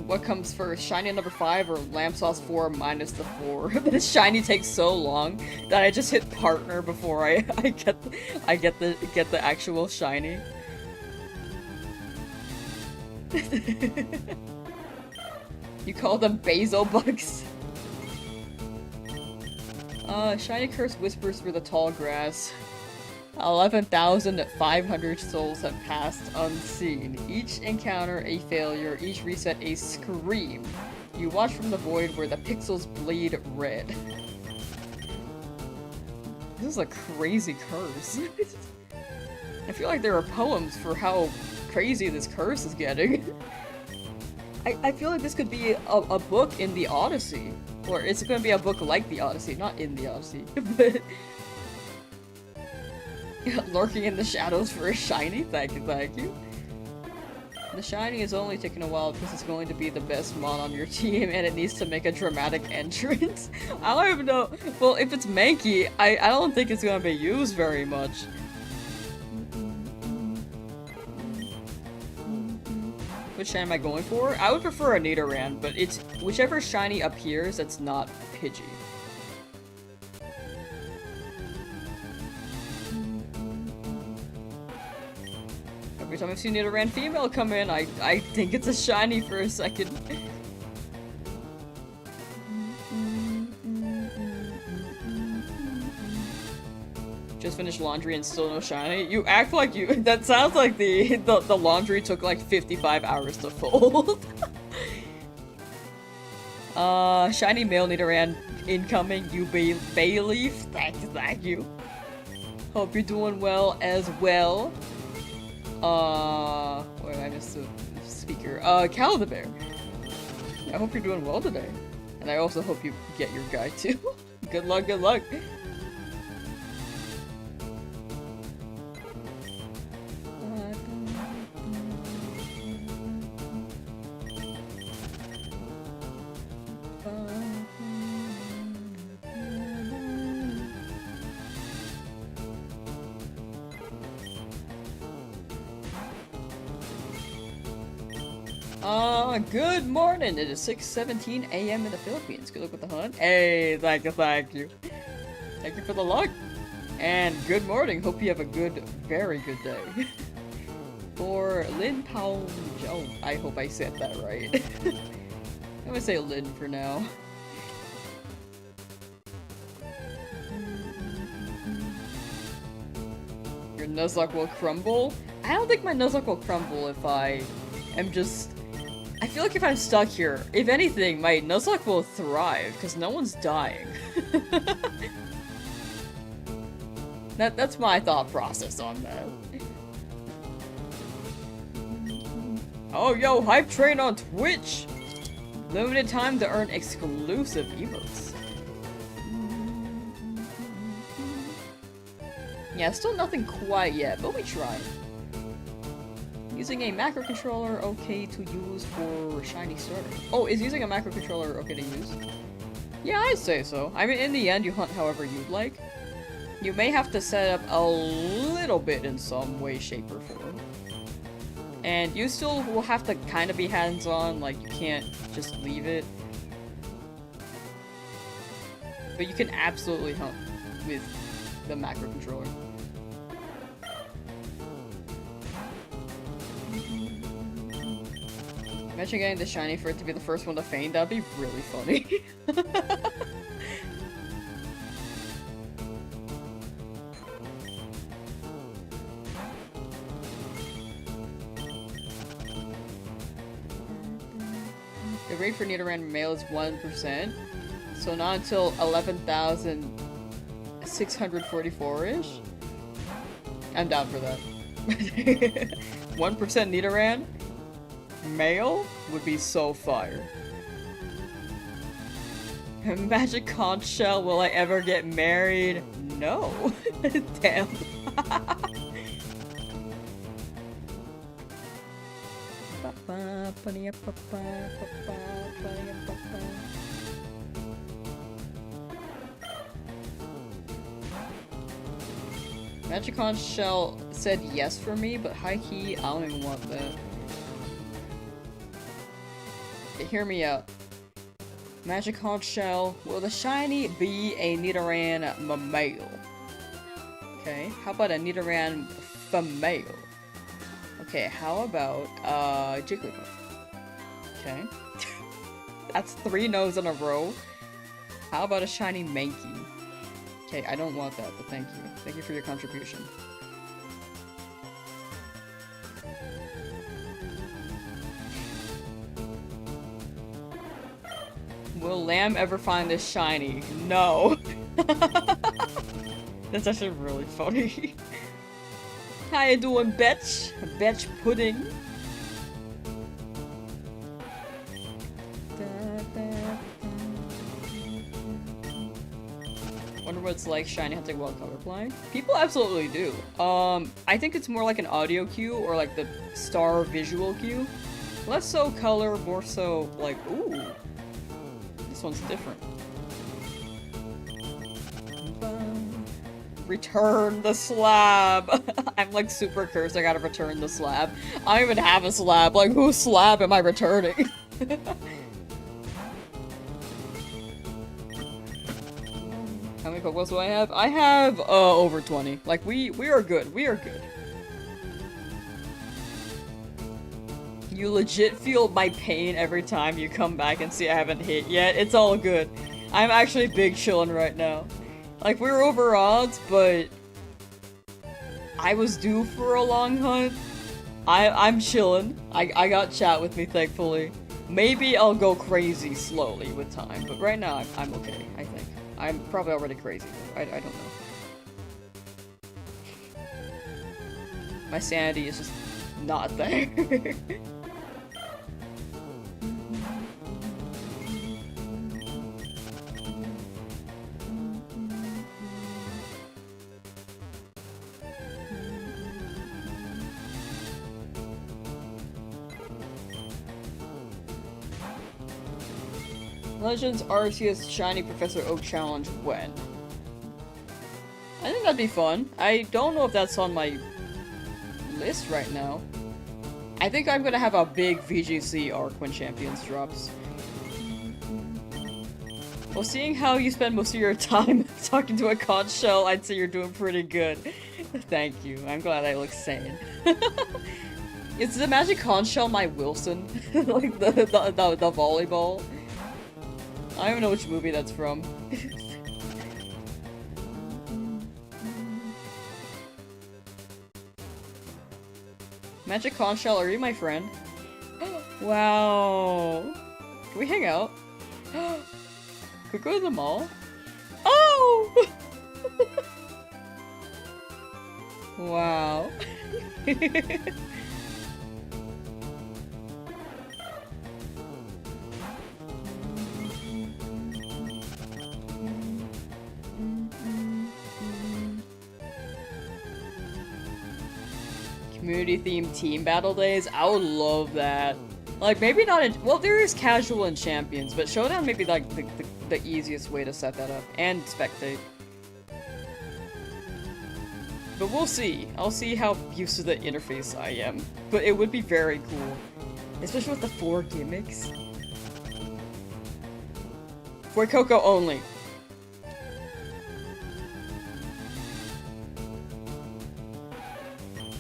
What comes first, Shiny number 5 or Lamsauce 4 minus the 4? This Shiny takes so long that I just hit partner before I get the actual Shiny. You call them Basil bugs? Shiny Curse whispers through the tall grass. 11,500 souls have passed unseen. Each encounter a failure, each reset a scream. You watch from the void where the pixels bleed red. This is a crazy curse. I feel like there are poems for how crazy this curse is getting. I feel like this could be a book in the Odyssey. Or it's gonna be a book like the Odyssey, not in the Odyssey. But lurking in the shadows for a Shiny? Thank you. The Shiny is only taking a while because it's going to be the best mon on your team and it needs to make a dramatic entrance. I don't even know. Well, if it's Mankey, I don't think it's going to be used very much. Which Shiny am I going for? I would prefer a Nidoran, but it's whichever Shiny appears that's not Pidgey. Every time I've seen Nidoran female come in, I think it's a Shiny for a second. Just finished laundry and still no Shiny? You act like you- that sounds like the laundry took like 55 hours to fold. Shiny male Nidoran incoming, you Bayleaf. Thank you. Hope you're doing well as well. Wait, I missed the speaker. Caladebear. I hope you're doing well today. And I also hope you get your guy too. Good luck, good luck. good morning. It is 6:17 a.m. in the Philippines. Good luck with the hunt. Hey, thank you, thank you. Thank you for the luck. And good morning. Hope you have a good, very good day. For Lin Pao Joe. I hope I said that right. I'm gonna say Lin for now. Your Nuzlocke will crumble? I don't think my Nuzlocke will crumble if I am just... I feel like if I'm stuck here, if anything, my Nuzlocke will thrive, because no one's dying. That's my thought process on that. Oh, yo, Hype Train on Twitch! Limited time to earn exclusive emotes. Yeah, still nothing quite yet, but we tried. Using a macro controller okay to use for shiny starter. Oh, is using a macro controller okay to use? Yeah, I'd say so. I mean, in the end, you hunt however you'd like. You may have to set up a little bit in some way, shape, or form. And you still will have to kind of be hands-on, like you can't just leave it. But you can absolutely hunt with the macro controller. Imagine getting the shiny for it to be the first one to faint, that'd be really funny. The rate for Nidoran Male is 1%, so not until 11,644-ish? I'm down for that. 1% Nidoran Male would be so fire. Magic conch shell, will I ever get married? No. Damn. Magic conch shell said yes for me, but high key, I don't even want that. Hear me out. Magic conch shell. Will the shiny be a Nidoran Male? Okay, how about a Nidoran Female? Okay, how about Jigglypuff? Okay. That's 3 no's in a row. How about a shiny Mankey? Okay, I don't want that, but thank you. Thank you for your contribution. Will Lamb ever find this shiny? No. That's actually really funny. How you doing, bitch? Bitch pudding. Wonder what it's like shiny hunting while colorblind. People absolutely do. I think it's more like an audio cue or like the star visual cue. Less so color, more so like, ooh. This one's different. Return the slab! I'm like super cursed, I gotta return the slab. I don't even have a slab, like whose slab am I returning? How many Pokeballs do I have? I have, over 20. Like, we are good, we are good. You legit feel my pain every time you come back and see I haven't hit yet. It's all good. I'm actually big chillin' right now. Like, we were over odds, but I was due for a long hunt. I'm chillin'. I got chat with me, thankfully. Maybe I'll go crazy slowly with time, but right now I'm okay, I think. I'm probably already crazy, though. I don't know. My sanity is just not there. Legends Arceus Shiny Professor Oak Challenge when? I think that'd be fun. I don't know if that's on my list right now. I think I'm gonna have a big VGC arc when Champions drops. Well, seeing how you spend most of your time talking to a conch shell, I'd say you're doing pretty good. Thank you. I'm glad I look sane. Is the magic conch shell my Wilson? Like the volleyball? I don't even know which movie that's from. Magic conch shell, are you my friend? Wow. Can we hang out? Could we go to the mall? Oh! Wow. Community themed team battle days? I would love that. Like, maybe not in- well, there is casual and champions, but Showdown may be like the easiest way to set that up. And spectate. But we'll see. I'll see how used to the interface I am. But it would be very cool. Especially with the 4 gimmicks. For Coco only.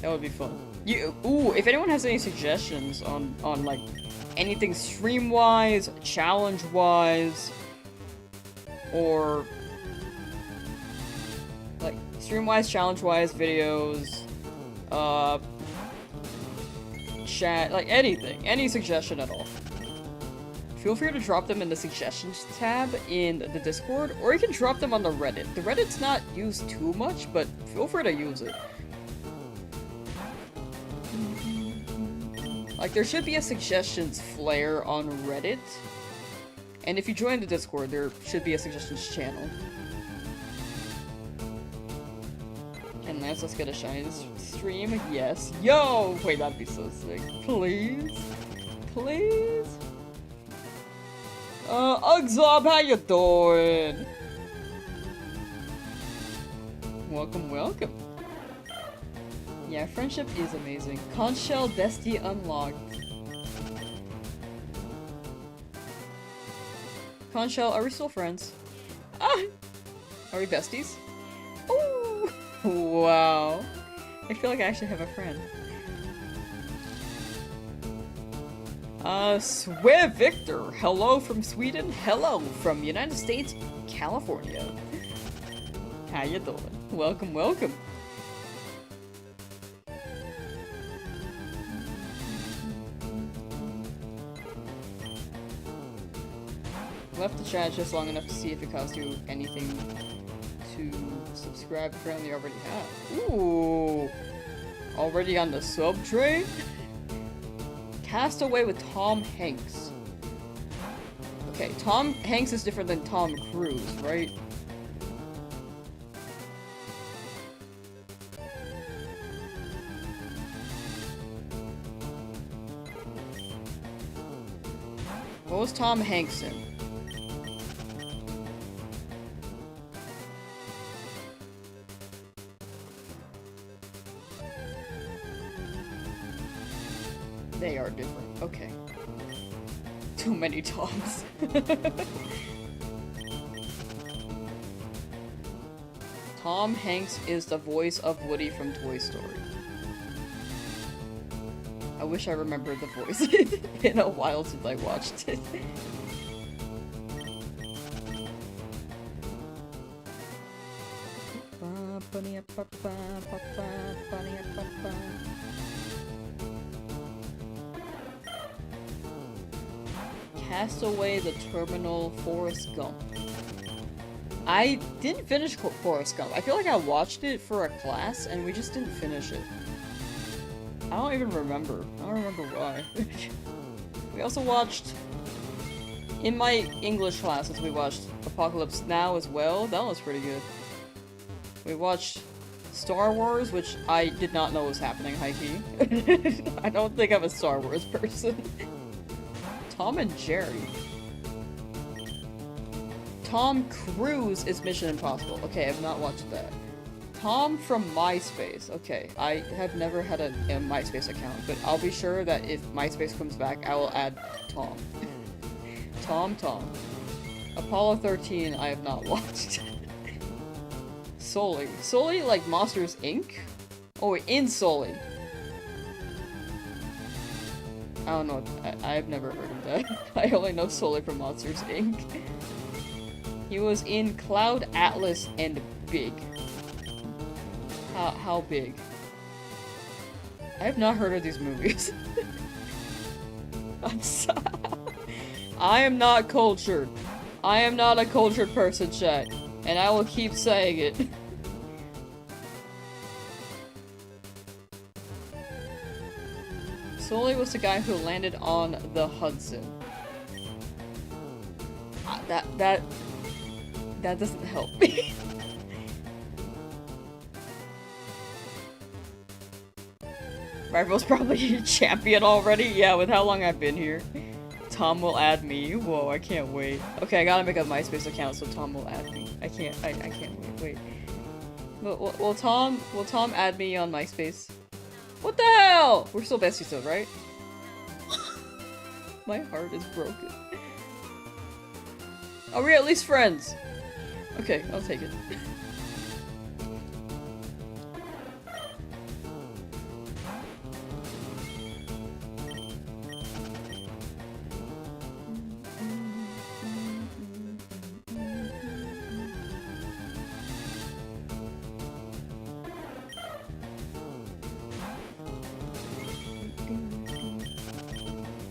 That would be fun. Ooh, if anyone has any suggestions on like anything stream-wise, challenge-wise, or like stream-wise, challenge-wise videos, chat, like anything, any suggestion at all. Feel free to drop them in the suggestions tab in the Discord, or you can drop them on the Reddit. The Reddit's not used too much, but feel free to use it. Like, there should be a suggestions flare on Reddit. And if you join the Discord, there should be a suggestions channel. And let's get a Shinies stream. Yes. Yo! Wait, that'd be so sick. Please? Please? Ugzob, how you doing? Welcome, welcome. Yeah, friendship is amazing. Conch shell bestie unlocked. Conch shell, are we still friends? Ah! Are we besties? Ooh! Wow. I feel like I actually have a friend. Swe Victor. Hello from Sweden. Hello from United States, California. How you doing? Welcome, welcome. Left the chat just long enough to see if it costs you anything to subscribe. Apparently already have. Ooh! Already on the sub train? Castaway with Tom Hanks. Okay, Tom Hanks is different than Tom Cruise, right? What was Tom Hanks in? They are different. Okay. Too many Toms. Tom Hanks is the voice of Woody from Toy Story. I wish I remembered the voice. It's been a while since I watched it. Castaway the Terminal Forrest Gump. I didn't finish Forrest Gump. I feel like I watched it for a class and we just didn't finish it. I don't even remember. I don't remember why. We also watched... In my English classes, we watched Apocalypse Now as well. That was pretty good. We watched Star Wars, which I did not know was happening, high-key. I don't think I'm a Star Wars person. Tom and Jerry. Tom Cruise is Mission Impossible. Okay, I've not watched that. Tom from MySpace. Okay, I have never had a MySpace account, but I'll be sure that if MySpace comes back, I will add Tom. Tom. Apollo 13, I have not watched. Sully. Sully, like Monsters, Inc.? Oh, wait, in Sully. I don't know. I've never heard of that. I only know Sully from Monsters, Inc. He was in Cloud Atlas and Big. How big? I have not heard of these movies. I'm sorry. I am not cultured. I am not a cultured person, chat. And I will keep saying it. Sully was the guy who landed on the Hudson. That doesn't help me. Rival's probably a champion already. Yeah, with how long I've been here. Tom will add me. Whoa, I can't wait. Okay, I gotta make a MySpace account so Tom will add me. I can't wait. Will Tom add me on MySpace? What the hell? We're still besties though, right? My heart is broken. Are we at least friends? Okay, I'll take it.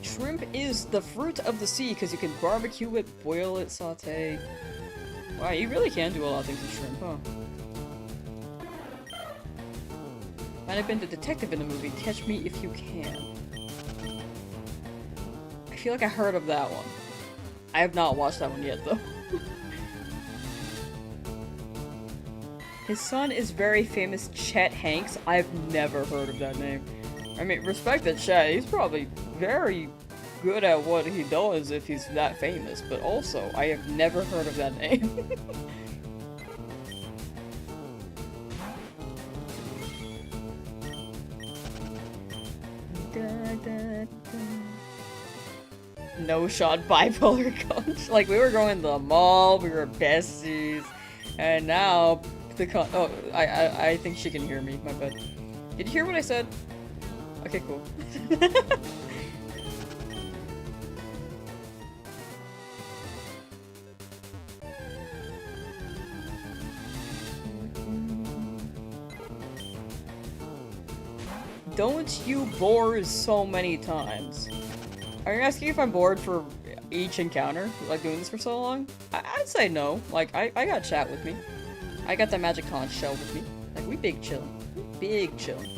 Shrimp is the fruit of the sea because you can barbecue it, boil it, saute. Wow, you really can do a lot of things with shrimp, huh? Might have been the detective in the movie Catch Me If You Can. I feel like I heard of that one. I have not watched that one yet, though. His son is very famous Chet Hanks. I've never heard of that name. I mean, respect that Chet. He's probably very good at what he does if he's that famous, but also, I have never heard of that name. No shot bipolar conch. Like, we were going to the mall, we were besties, and now the oh, I think she can hear me, my bad. Did you hear what I said? Okay, cool. Don't you bore so many times? Are you asking if I'm bored for each encounter? Like, doing this for so long? I'd say no. Like, I got chat with me. I got the magic conch shell with me. Like, we big chillin'. Big chillin'.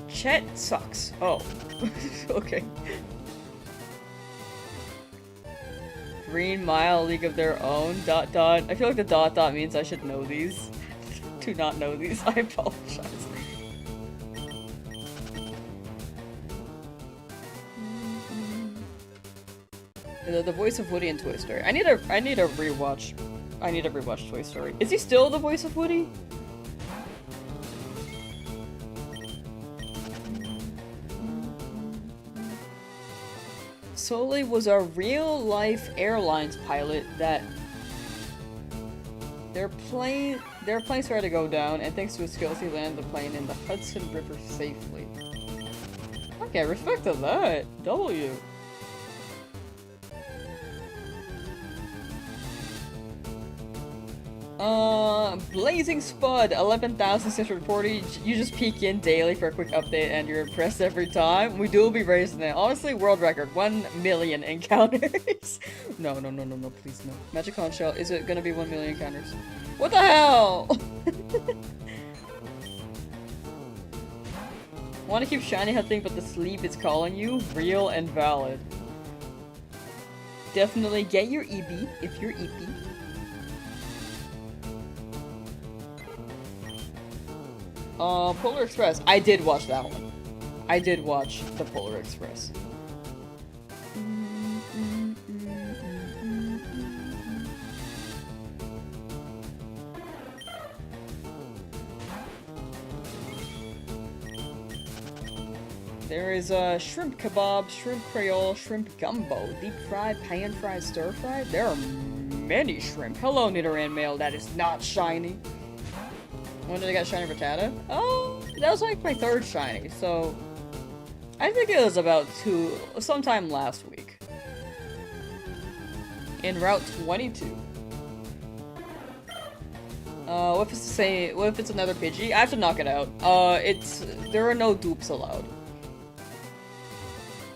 Chet sucks. Oh. Okay. Green Mile, League of Their Own, ... I feel like the ... means I should know these. Do not know these. I apologize. The voice of Woody in Toy Story. I need a rewatch. I need to rewatch Toy Story. Is he still the voice of Woody? Sully was a real-life airlines pilot that their plane started to go down, and thanks to his skills, he landed the plane in the Hudson River safely. Okay, respect to that. W. Blazing Spud, 11,640. You just peek in daily for a quick update and you're impressed every time. We do be raising it. Honestly, world record, 1 million encounters. No, please no. Magic Conch Shell, is it gonna be 1 million encounters? What the hell? Want to keep shiny hunting, but the sleep is calling you? Real and valid. Definitely get your EB if you're EP. Polar Express. I did watch that one. I did watch the Polar Express. There is shrimp kebab, shrimp creole, shrimp gumbo, deep fried, pan fried, stir fried. There are many shrimp. Hello, Nidoran Male. That is not shiny. When did I get shiny Rattata? Oh, that was like my 3rd shiny, so I think it was about sometime last week. In Route 22. What if it's another Pidgey? I have to knock it out. There are no dupes allowed.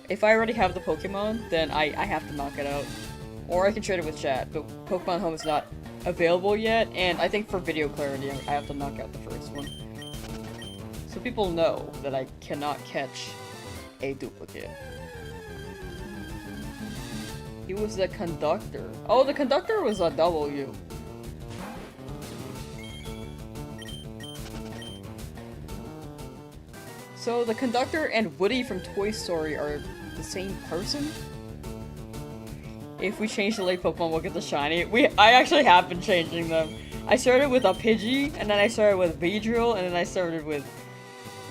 If I already have the Pokemon, then I have to knock it out. Or I can trade it with chat, but Pokemon Home is not available yet, and I think for video clarity, I have to knock out the first one. So people know that I cannot catch a duplicate. He was the conductor. Oh, the conductor was a W. So the conductor and Woody from Toy Story are the same person? If we change the late Pokemon, we'll get the shiny. I actually have been changing them. I started with a Pidgey, and then I started with Weedle, and then I started with...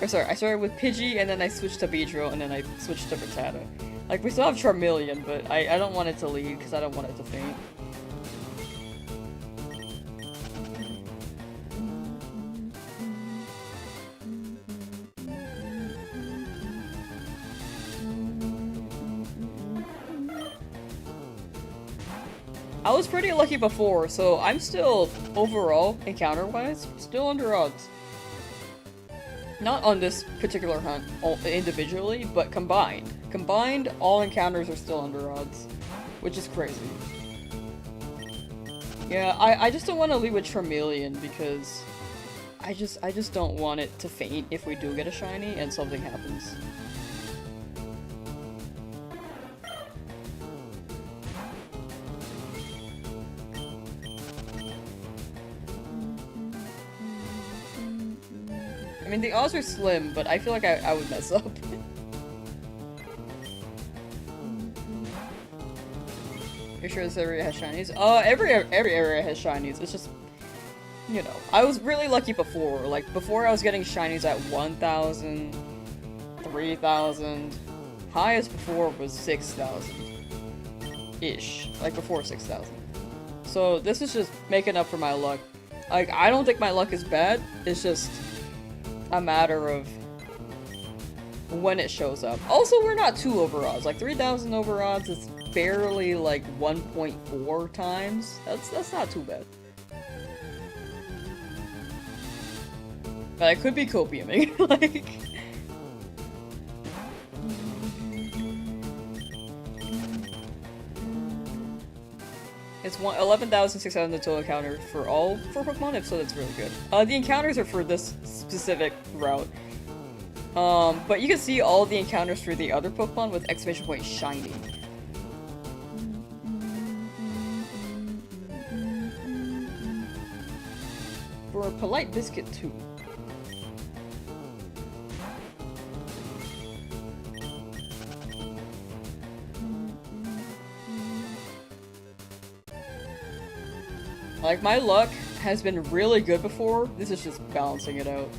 I started with Pidgey, and then I switched to Weedle, and then I switched to Rattata. Like, we still have Charmeleon, but I don't want it to lead, because I don't want it to faint. I was pretty lucky before, so I'm still, overall, encounter-wise, still under odds. Not on this particular hunt individually, but combined. Combined, all encounters are still under odds, which is crazy. Yeah, I just don't want to lead with Charmeleon because I just don't want it to faint if we do get a shiny and something happens. I mean, the odds are slim, but I feel like I would mess up. You sure this area has shinies? Every area has shinies. It's just, you know, I was really lucky before. Like, before I was getting shinies at 1,000, 3,000. Highest before was 6,000-ish. Like, before 6,000. So, this is just making up for my luck. Like, I don't think my luck is bad. It's just a matter of when it shows up. Also, we're not too over odds. Like 3,000 over odds is barely like 1.4 times. That's not too bad. But I could be copiuming. Like, it's 11,600 total encounters for all 4 Pokemon, if so, that's really good. The encounters are for this specific route. But you can see all the encounters for the other Pokemon with exclamation point shiny. For a polite biscuit too. Like, my luck has been really good before. This is just balancing it out.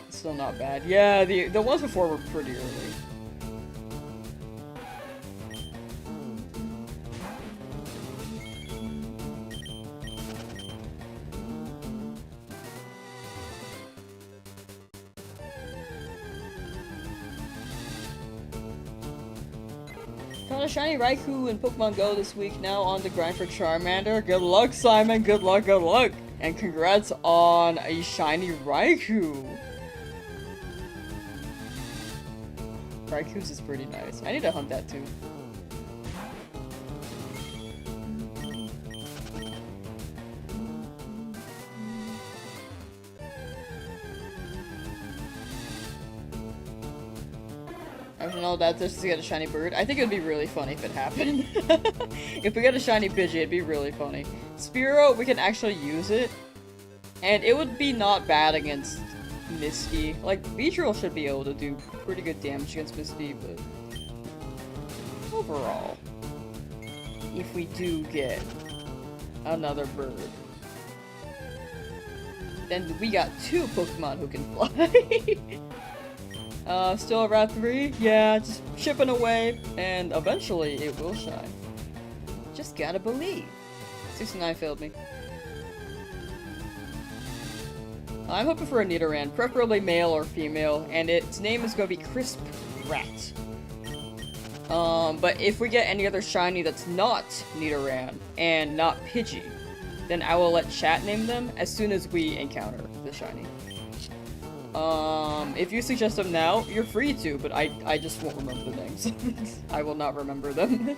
It's still not bad. Yeah, the ones before were pretty early. Found a shiny Raikou in Pokemon Go this week, now on the grind for Charmander. Good luck, Simon! Good luck, good luck! And congrats on a shiny Raikou! Raikou's is pretty nice. I need to hunt that too. I don't know that just to get a shiny bird. I think it would be really funny if it happened. If we get a shiny Pidgey, it'd be really funny. Spearow, we can actually use it. And it would be not bad against Misty. Like, Weedle should be able to do pretty good damage against Misty, but overall, if we do get another bird, then we got 2 Pokemon who can fly. Still around 3? Yeah, just chipping away, and eventually it will shine. Just gotta believe. 69 failed me. I'm hoping for a Nidoran, preferably male or female, and its name is gonna be Crisp Rat. But if we get any other shiny that's not Nidoran and not Pidgey, then I will let chat name them as soon as we encounter the shiny. If you suggest them now, you're free to, but I just won't remember the names. I will not remember them.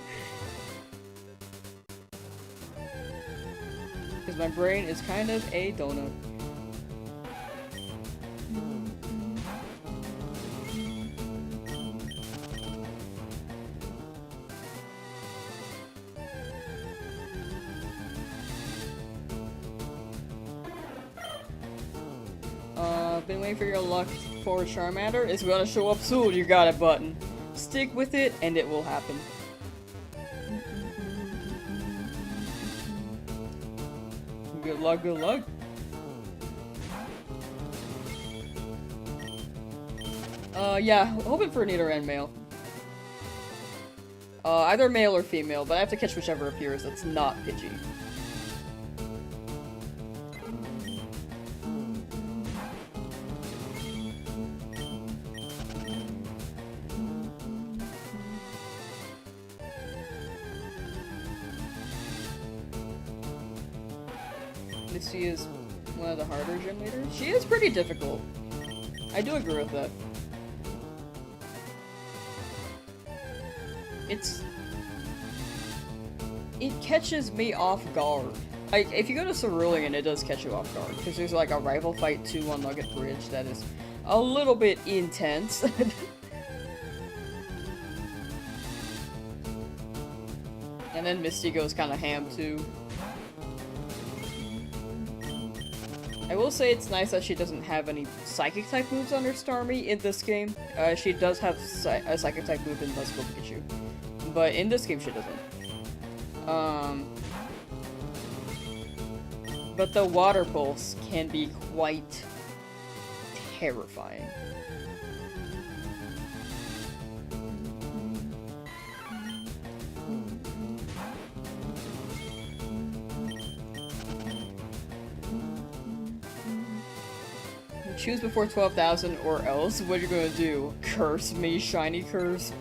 Because my brain is kind of a donut. Been waiting for your luck for Charmander. It's gonna show up soon, you got it, button. Stick with it, and it will happen. Good luck, good luck. Yeah, hoping for Nidoran Male. Either male or female, but I have to catch whichever appears that's not Pidgey. She is one of the harder gym leaders. She is pretty difficult. I do agree with that. It catches me off guard. Like, if you go to Cerulean, it does catch you off guard. Because there's like a rival fight 2 on Nugget Bridge that is a little bit intense. And then Misty goes kind of ham too. I will say it's nice that she doesn't have any Psychic-type moves on her Starmie in this game. She does have a Psychic-type move in Let's Go Pikachu. But in this game, she doesn't. But the Water Pulse can be quite terrifying. Choose before 12,000 or else. What are you gonna do? Curse me, shiny curse?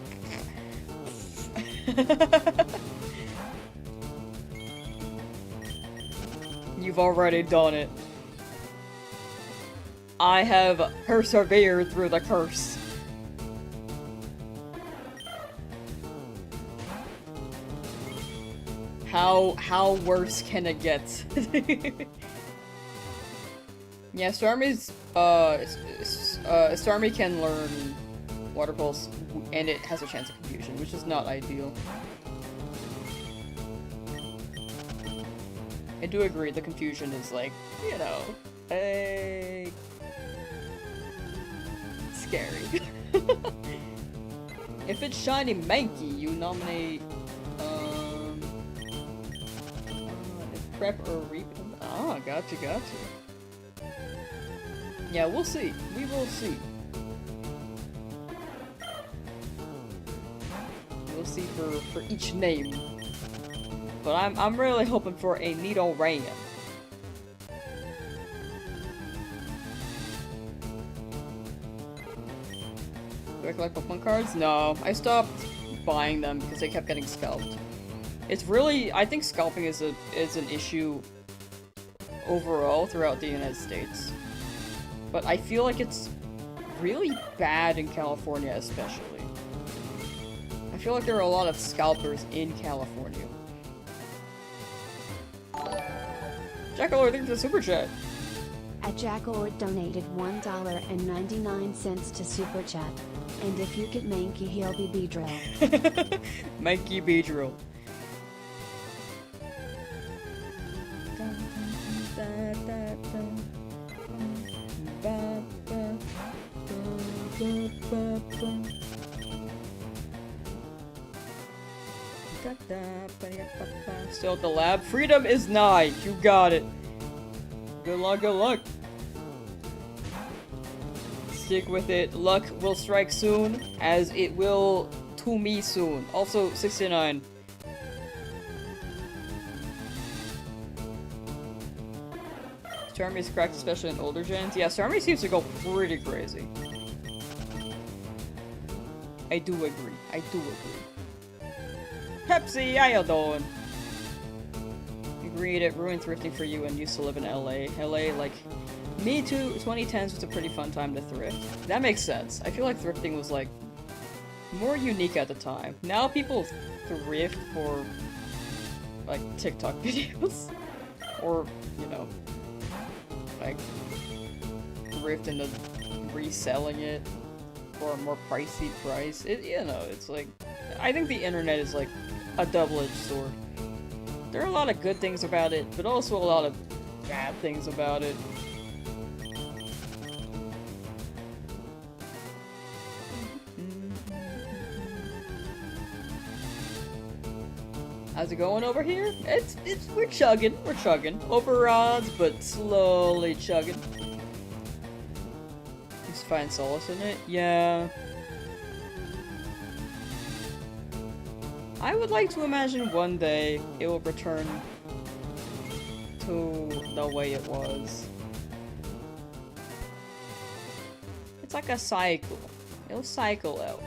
You've already done it. I have persevered through the curse. How worse can it get? Yeah, Starmie's, Starmie can learn Water Pulse, and it has a chance of confusion, which is not ideal. I do agree, the confusion is like, you know, scary. If it's Shiny Mankey, you nominate, Prep or Reap. Ah, gotcha. Yeah, we'll see. We will see. We'll see for each name. But I'm really hoping for a Nidoran. Do I collect Pokemon cards? No, I stopped buying them because they kept getting scalped. It's really, I think scalping is an issue overall throughout the United States. But I feel like it's really bad in California especially. I feel like there are a lot of scalpers in California. Jackalord, thanks for the super chat. Jackalord donated $1.99 to Super Chat. And if you get Mankey, he'll be Beedrill. Mankey Beedrill. Still at the lab. Freedom is nigh. You got it. Good luck, good luck. Stick with it. Luck will strike soon, as it will to me soon. Also, 69. Charmy's cracked, especially in older gens. Yeah, Charmy seems to go pretty crazy. I do agree. I do agree. Pepsi, how you doing? Agreed, it ruined thrifting for you and used to live in LA. LA, like, me too, 2010s was a pretty fun time to thrift. That makes sense. I feel like thrifting was, like, more unique at the time. Now people thrift for, like, TikTok videos. Or, you know, like, thrift and then reselling it for a more pricey price. You know, it's like, I think the internet is, like, a double-edged sword. There are a lot of good things about it, but also a lot of bad things about it. How's it going over here? We're chugging. Over odds, but slowly chugging. Just find solace in it? Yeah. I would like to imagine one day it will return to the way it was. It's like a cycle. It'll cycle out.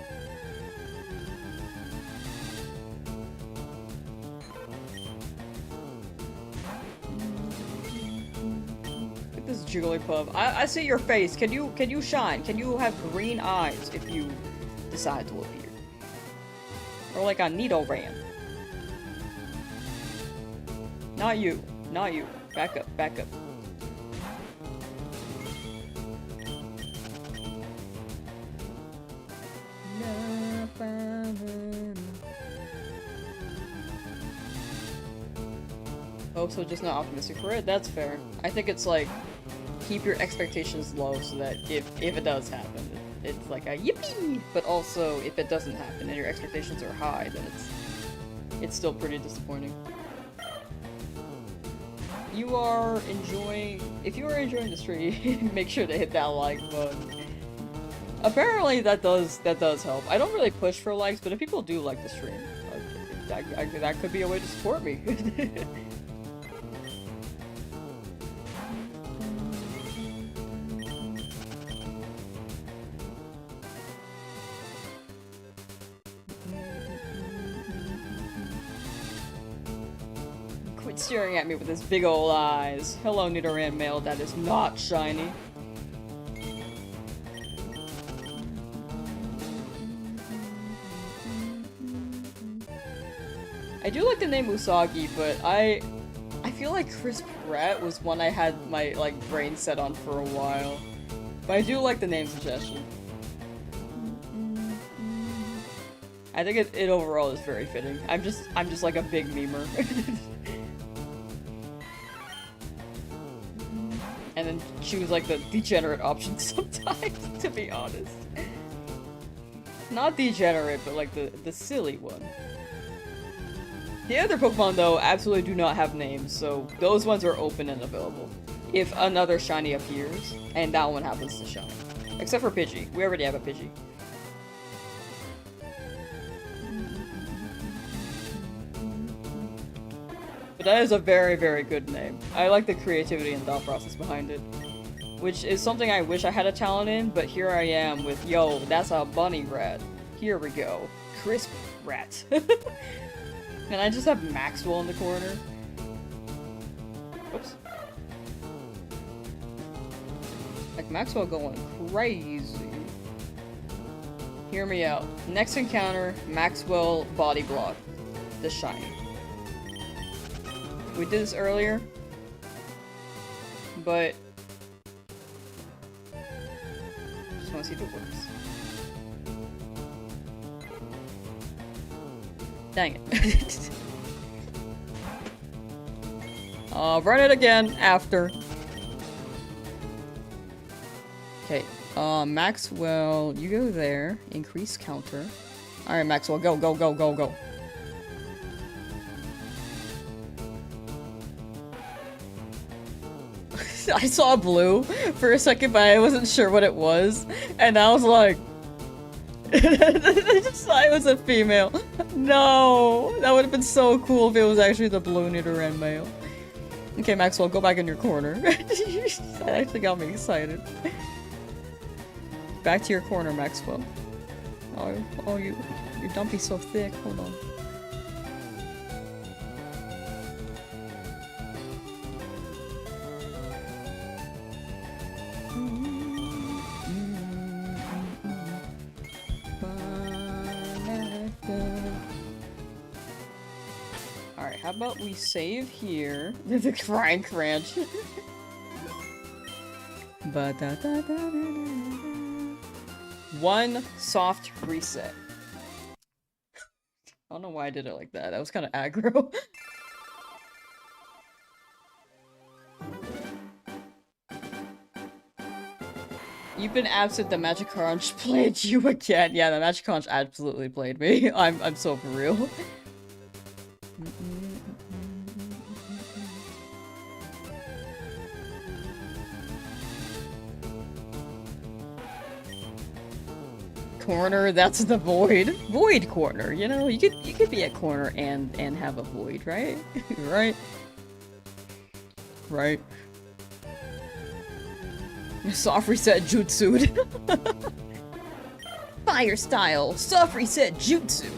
Look at this Jigglypuff. I see your face. Can you shine? Can you have green eyes if you decide to appear? Or like a Nidoran. Not you. Not you. Back up. Back up. Oh, so just not optimistic for it? That's fair. I think it's like, keep your expectations low so that if it does happen, it's like a yippee! But also, if it doesn't happen and your expectations are high, then it's still pretty disappointing. If you are enjoying the stream, make sure to hit that like button. Apparently that does help. I don't really push for likes, but if people do like the stream, that could be a way to support me. Staring at me with his big ol' eyes. Hello, Nidoran Male, that is not shiny. I do like the name Usagi, but I feel like Crisp Rat was one I had my, like, brain set on for a while. But I do like the name suggestion. I think it overall is very fitting. I'm just like a big memer. And then choose like the degenerate option sometimes, to be honest. Not degenerate, but like the silly one. The other Pokemon though absolutely do not have names, so those ones are open and available. If another shiny appears, and that one happens to shine. Except for Pidgey. We already have a Pidgey. But that is a very, very good name. I like the creativity and thought process behind it. Which is something I wish I had a talent in, but here I am with, yo, that's a bunny rat. Here we go. Crisp Rat. And I just have Maxwell in the corner. Oops. Like, Maxwell going crazy. Hear me out. Next encounter, Maxwell body block. The shiny. We did this earlier, but just want to see if it works. Dang it. Run it again after. Okay, Maxwell, you go there. Increase counter. Alright, Maxwell, go, go, go, go, go. I saw blue for a second, but I wasn't sure what it was. And I was like... I just thought it was a female. No! That would have been so cool if it was actually the blue Nidoran Male. Okay, Maxwell, go back in your corner. That actually got me excited. Back to your corner, Maxwell. Oh, your dumpy's so thick. Hold on. Alright, how about we save here? The crying crunch. One soft reset. I don't know why I did it like that. That was kind of aggro. You've been absent. The Magic Conch played you again. Yeah, the Magic Conch absolutely played me. I'm so for real. Corner, that's the void. Void corner, you know? You could be a corner and have a void, right? Right? Right. Soft reset jutsu. Fire style, soft reset jutsu.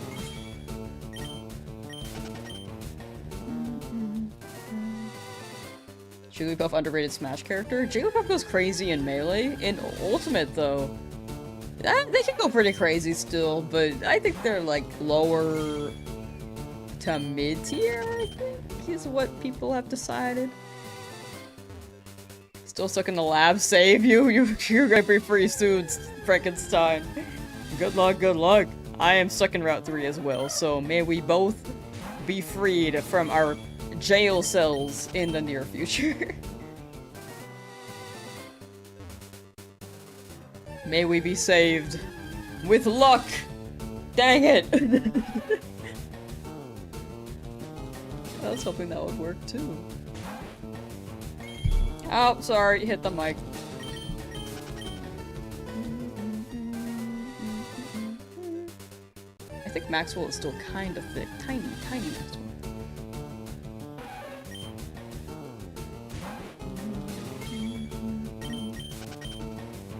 Jigglypuff underrated Smash character? Jigglypuff goes crazy in Melee. In Ultimate, though, they can go pretty crazy still, but I think they're like lower to mid-tier, I think, is what people have decided. Still stuck in the lab. Save you. You're gonna be free soon, Frankenstein. Good luck, good luck. I am stuck in Route 3 as well, so may we both be freed from our jail cells in the near future. May we be saved. With luck! Dang it! I was hoping that would work too. Oh, sorry, hit the mic. I think Maxwell is still kind of thick. Tiny Maxwell.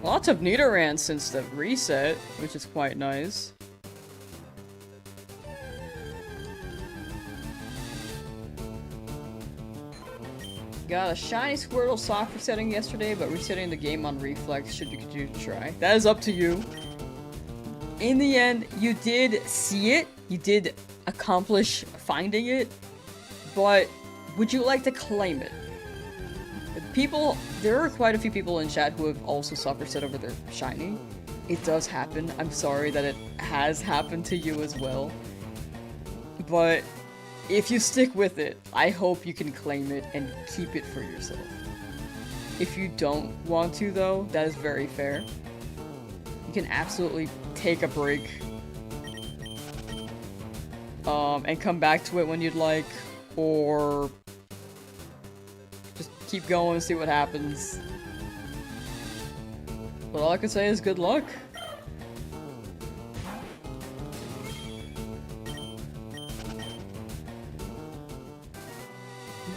Lots of Nidoran since the reset, which is quite nice. Got a shiny Squirtle soft resetting yesterday, but resetting the game on Reflex should you try. That is up to you. In the end, you did see it, you did accomplish finding it, but would you like to claim it? There are quite a few people in chat who have also soft reset over their shiny. It does happen. I'm sorry that it has happened to you as well. But if you stick with it, I hope you can claim it and keep it for yourself. If you don't want to, though, that is very fair. You can absolutely take a break. And come back to it when you'd like, or just keep going and see what happens. But all I can say is good luck.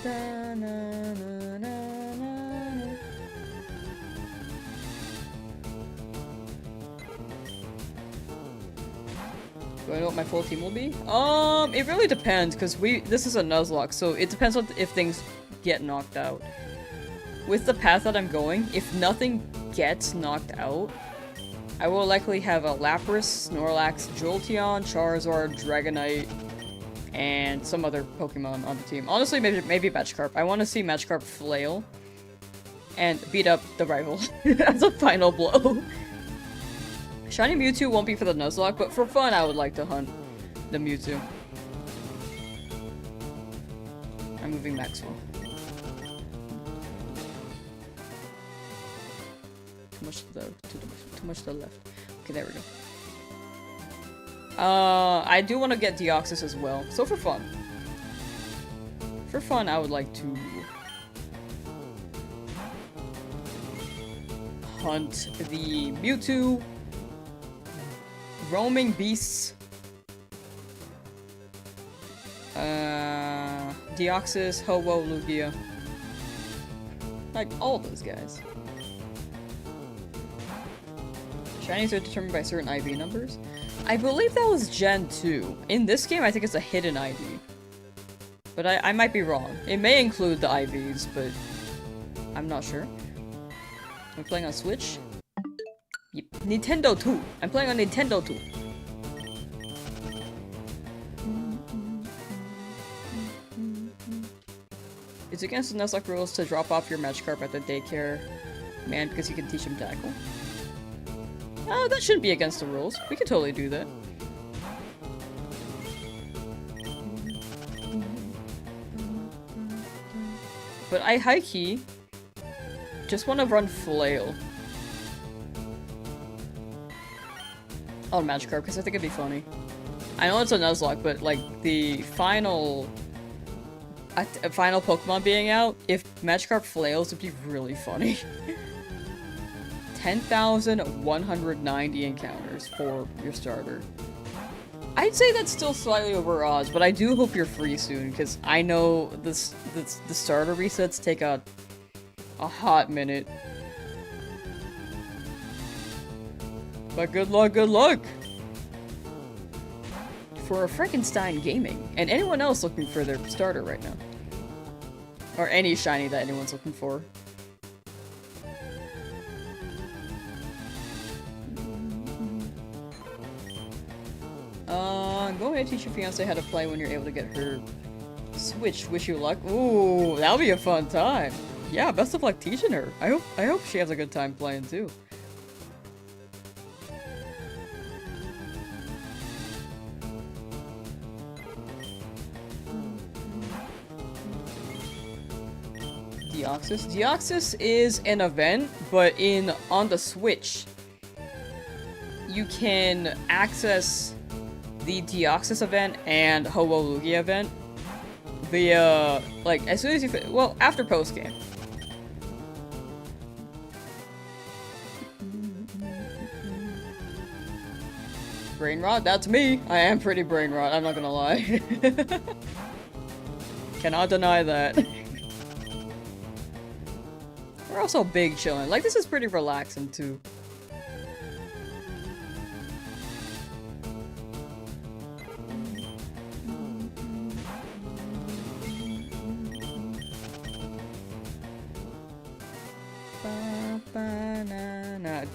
Da, na, na, na, na. Do I know what my full team will be? It really depends, because this is a Nuzlocke, so it depends on if things get knocked out. With the path that I'm going, if nothing gets knocked out, I will likely have a Lapras, Snorlax, Jolteon, Charizard, Dragonite, and some other Pokemon on the team. Honestly, maybe Magikarp. I want to see Magikarp flail and beat up the rival as a final blow. Shiny Mewtwo won't be for the Nuzlocke, but for fun, I would like to hunt the Mewtwo. I'm moving Maxwell. Too much to the left. Okay, there we go. I do want to get Deoxys as well. So for fun. For fun, I would like to hunt the Mewtwo, roaming beasts, Deoxys, Ho-Oh, Lugia. Like, all those guys. Shinies are determined by certain IV numbers. I believe that was Gen 2. In this game, I think it's a hidden IV. But I might be wrong. It may include the IVs, but I'm not sure. I'm playing on Switch? Yep. Nintendo 2! I'm playing on Nintendo 2! It's against the Nuzlocke rules to drop off your Magikarp at the daycare man because you can teach him tackle. Oh, that shouldn't be against the rules. We can totally do that. But I high-key just want to run Flail on Magikarp because I think it'd be funny. I know it's a Nuzlocke, but like the final Pokemon being out, if Magikarp flails, it'd be really funny. 10,190 encounters for your starter. I'd say that's still slightly over odds, but I do hope you're free soon, because I know the starter resets take a hot minute. But good luck, good luck! For Frankenstein Gaming, and anyone else looking for their starter right now. Or any shiny that anyone's looking for. Go ahead, teach your fiance how to play when you're able to get her Switch. Wish you luck. Ooh, that'll be a fun time. Yeah, best of luck teaching her. I hope she has a good time playing too. Deoxys? Deoxys is an event, but on the Switch, you can access the Deoxys event and Ho-Oh Lugia event via, like, as soon as you well, after post-game. Brain rot? That's me! I am pretty brain rot, I'm not gonna lie. Cannot deny that. We're also big chillin'. Like, this is pretty relaxing, too.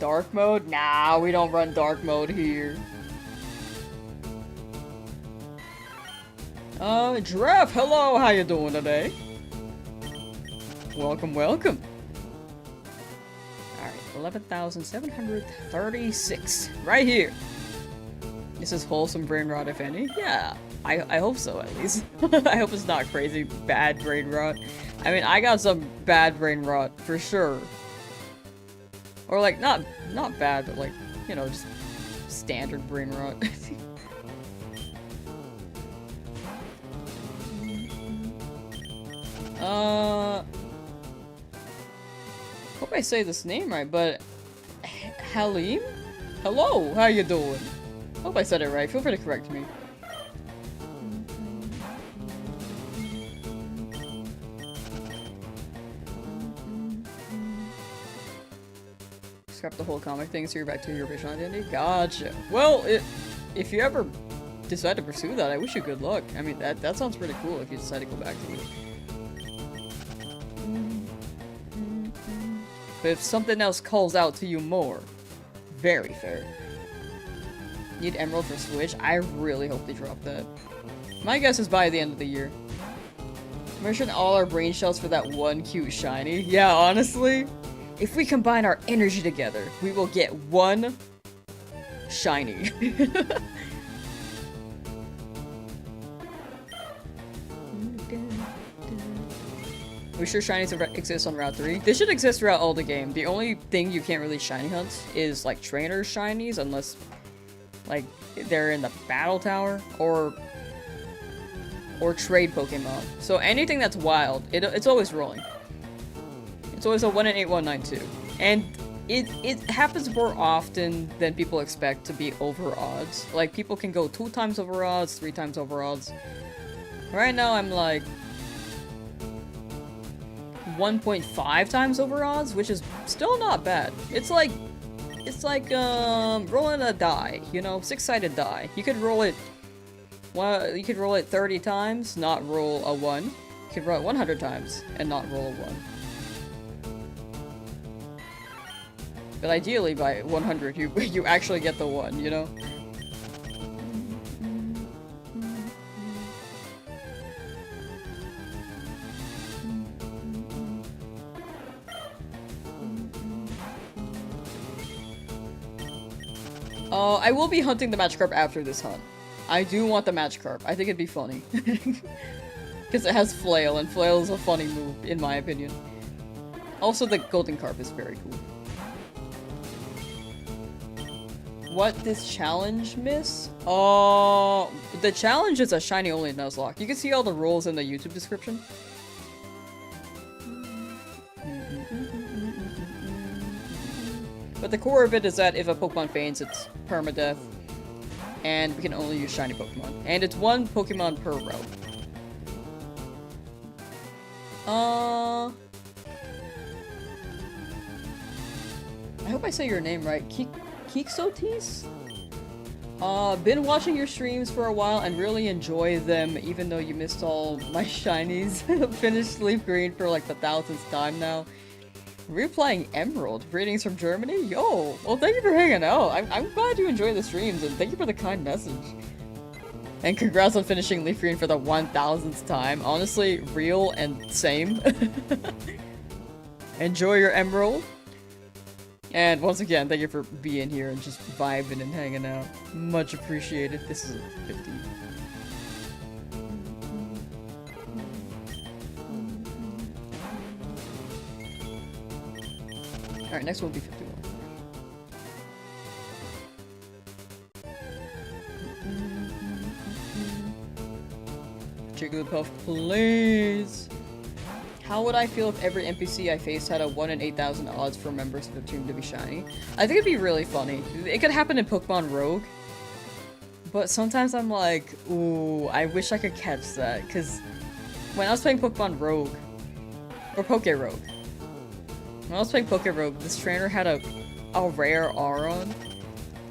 Dark mode? Nah, we don't run dark mode here. Giraffe, hello, how you doing today? Welcome, welcome. Alright, 11,736. Right here. This is wholesome brain rot, if any. Yeah, I hope so, at least. I hope it's not crazy bad brain rot. I mean, I got some bad brain rot, for sure. Or like, not bad, but like, you know, just standard brain rot. Hope I say this name right, but Halim? Hello, how you doing? Hope I said it right, feel free to correct me. Scrap the whole comic thing so you're back to your original identity? Gotcha. Well, if you ever decide to pursue that, I wish you good luck. I mean, that sounds pretty cool if you decide to go back to it. But if something else calls out to you more, very fair. Need Emerald for Switch? I really hope they drop that. My guess is by the end of the year. Imagine all our brain shells for that one cute shiny. Yeah, honestly, if we combine our energy together, we will get one shiny. We sure shinies exist on Route 3. They should exist throughout all the game. The only thing you can't really shiny hunt is like trainer shinies, unless like they're in the battle tower or trade Pokemon. So anything that's wild, it's always rolling. It's always a 1 in 8, 1, 9, 2. And it happens more often than people expect to be over odds. Like, people can go 2 times over odds, 3 times over odds. Right now, I'm like 1.5 times over odds, which is still not bad. It's like rolling a die, you know, 6-sided die. You could roll it, well, you could roll it 30 times, not roll a 1. You could roll it 100 times and not roll a 1. But ideally, by 100, you actually get the 1, you know? I will be hunting the Magikarp after this hunt. I do want the Magikarp. I think it'd be funny. Because it has Flail, and Flail is a funny move, in my opinion. Also, the Golden Carp is very cool. What this challenge miss? The challenge is a shiny only Nuzlocke. You can see all the rules in the YouTube description. But the core of it is that if a Pokemon faints, it's Permadeath. And we can only use shiny Pokemon. And it's 1 Pokemon per row. I hope I say your name right. Keeksotis? Been watching your streams for a while and really enjoy them, even though you missed all my shinies. Finished Leafgreen for like the 1000th time now. Replaying Emerald. Greetings from Germany? Yo! Well, thank you for hanging out. I'm glad you enjoy the streams, and thank you for the kind message. And congrats on finishing Leafgreen for the 1000th time. Honestly, real and same. Enjoy your Emerald. And once again, thank you for being here and just vibing and hanging out. Much appreciated. This is a 50. Alright, next one will be 51. Jigglypuff, please! How would I feel if every NPC I faced had a 1 in 8,000 odds for members of the team to be shiny? I think it'd be really funny. It could happen in Pokemon Rogue. But sometimes I'm like, ooh, I wish I could catch that. Because when I was playing Pokemon Rogue, or Poke Rogue, when I was playing Poke Rogue, this trainer had a rare Aron.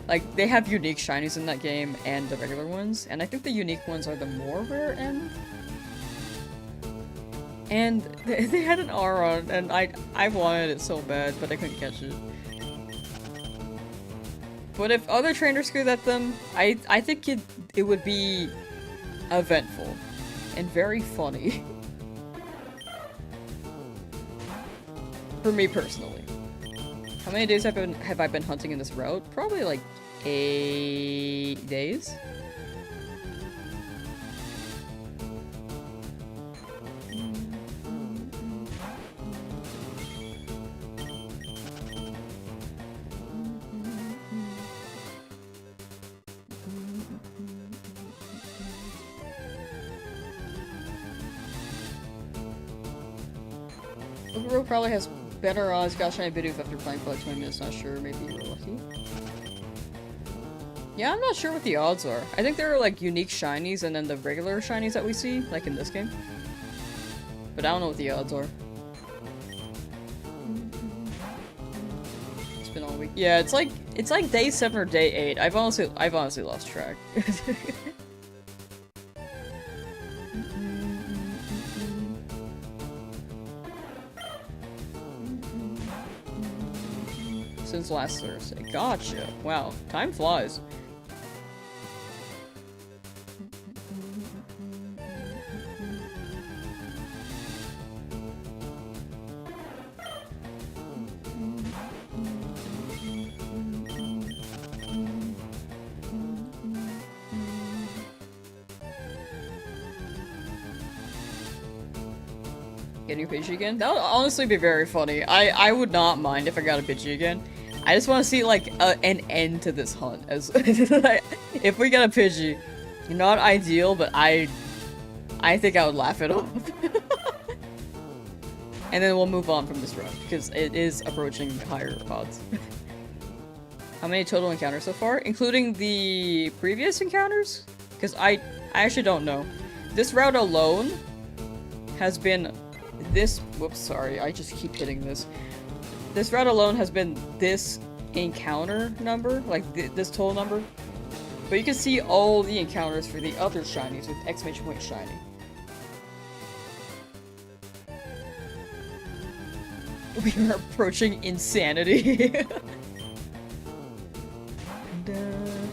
Like, they have unique shinies in that game and the regular ones, and I think the unique ones are the more rare end. And they had an Aron, and I wanted it so bad, but I couldn't catch it. But if other trainers could get them, I think it would be eventful and very funny. For me personally. How many days have I been hunting in this route? Probably like 8 days. Rogue probably has better odds. Got shiny Bidoof after playing for like 20 minutes, not sure. Maybe you were lucky. Yeah, I'm not sure what the odds are. I think there are like unique shinies and then the regular shinies that we see, like in this game. But I don't know what the odds are. It's been all week. Yeah, it's like day 7 or day 8. I've honestly lost track. Since last Thursday. Gotcha. Wow. Time flies. Getting a Pidgey again? That would honestly be very funny. I would not mind if I got a Pidgey again. I just want to see, like, an end to this hunt. As if we get a Pidgey, not ideal, but I think I would laugh it off. And then we'll move on from this round, because it is approaching higher odds. How many total encounters so far? Including the previous encounters? Because I actually don't know. This route alone has been this- whoops, sorry, I just keep hitting this. This route alone has been this encounter number, like this total number. But you can see all the encounters for the other shinies with exclamation point shiny. We are approaching insanity.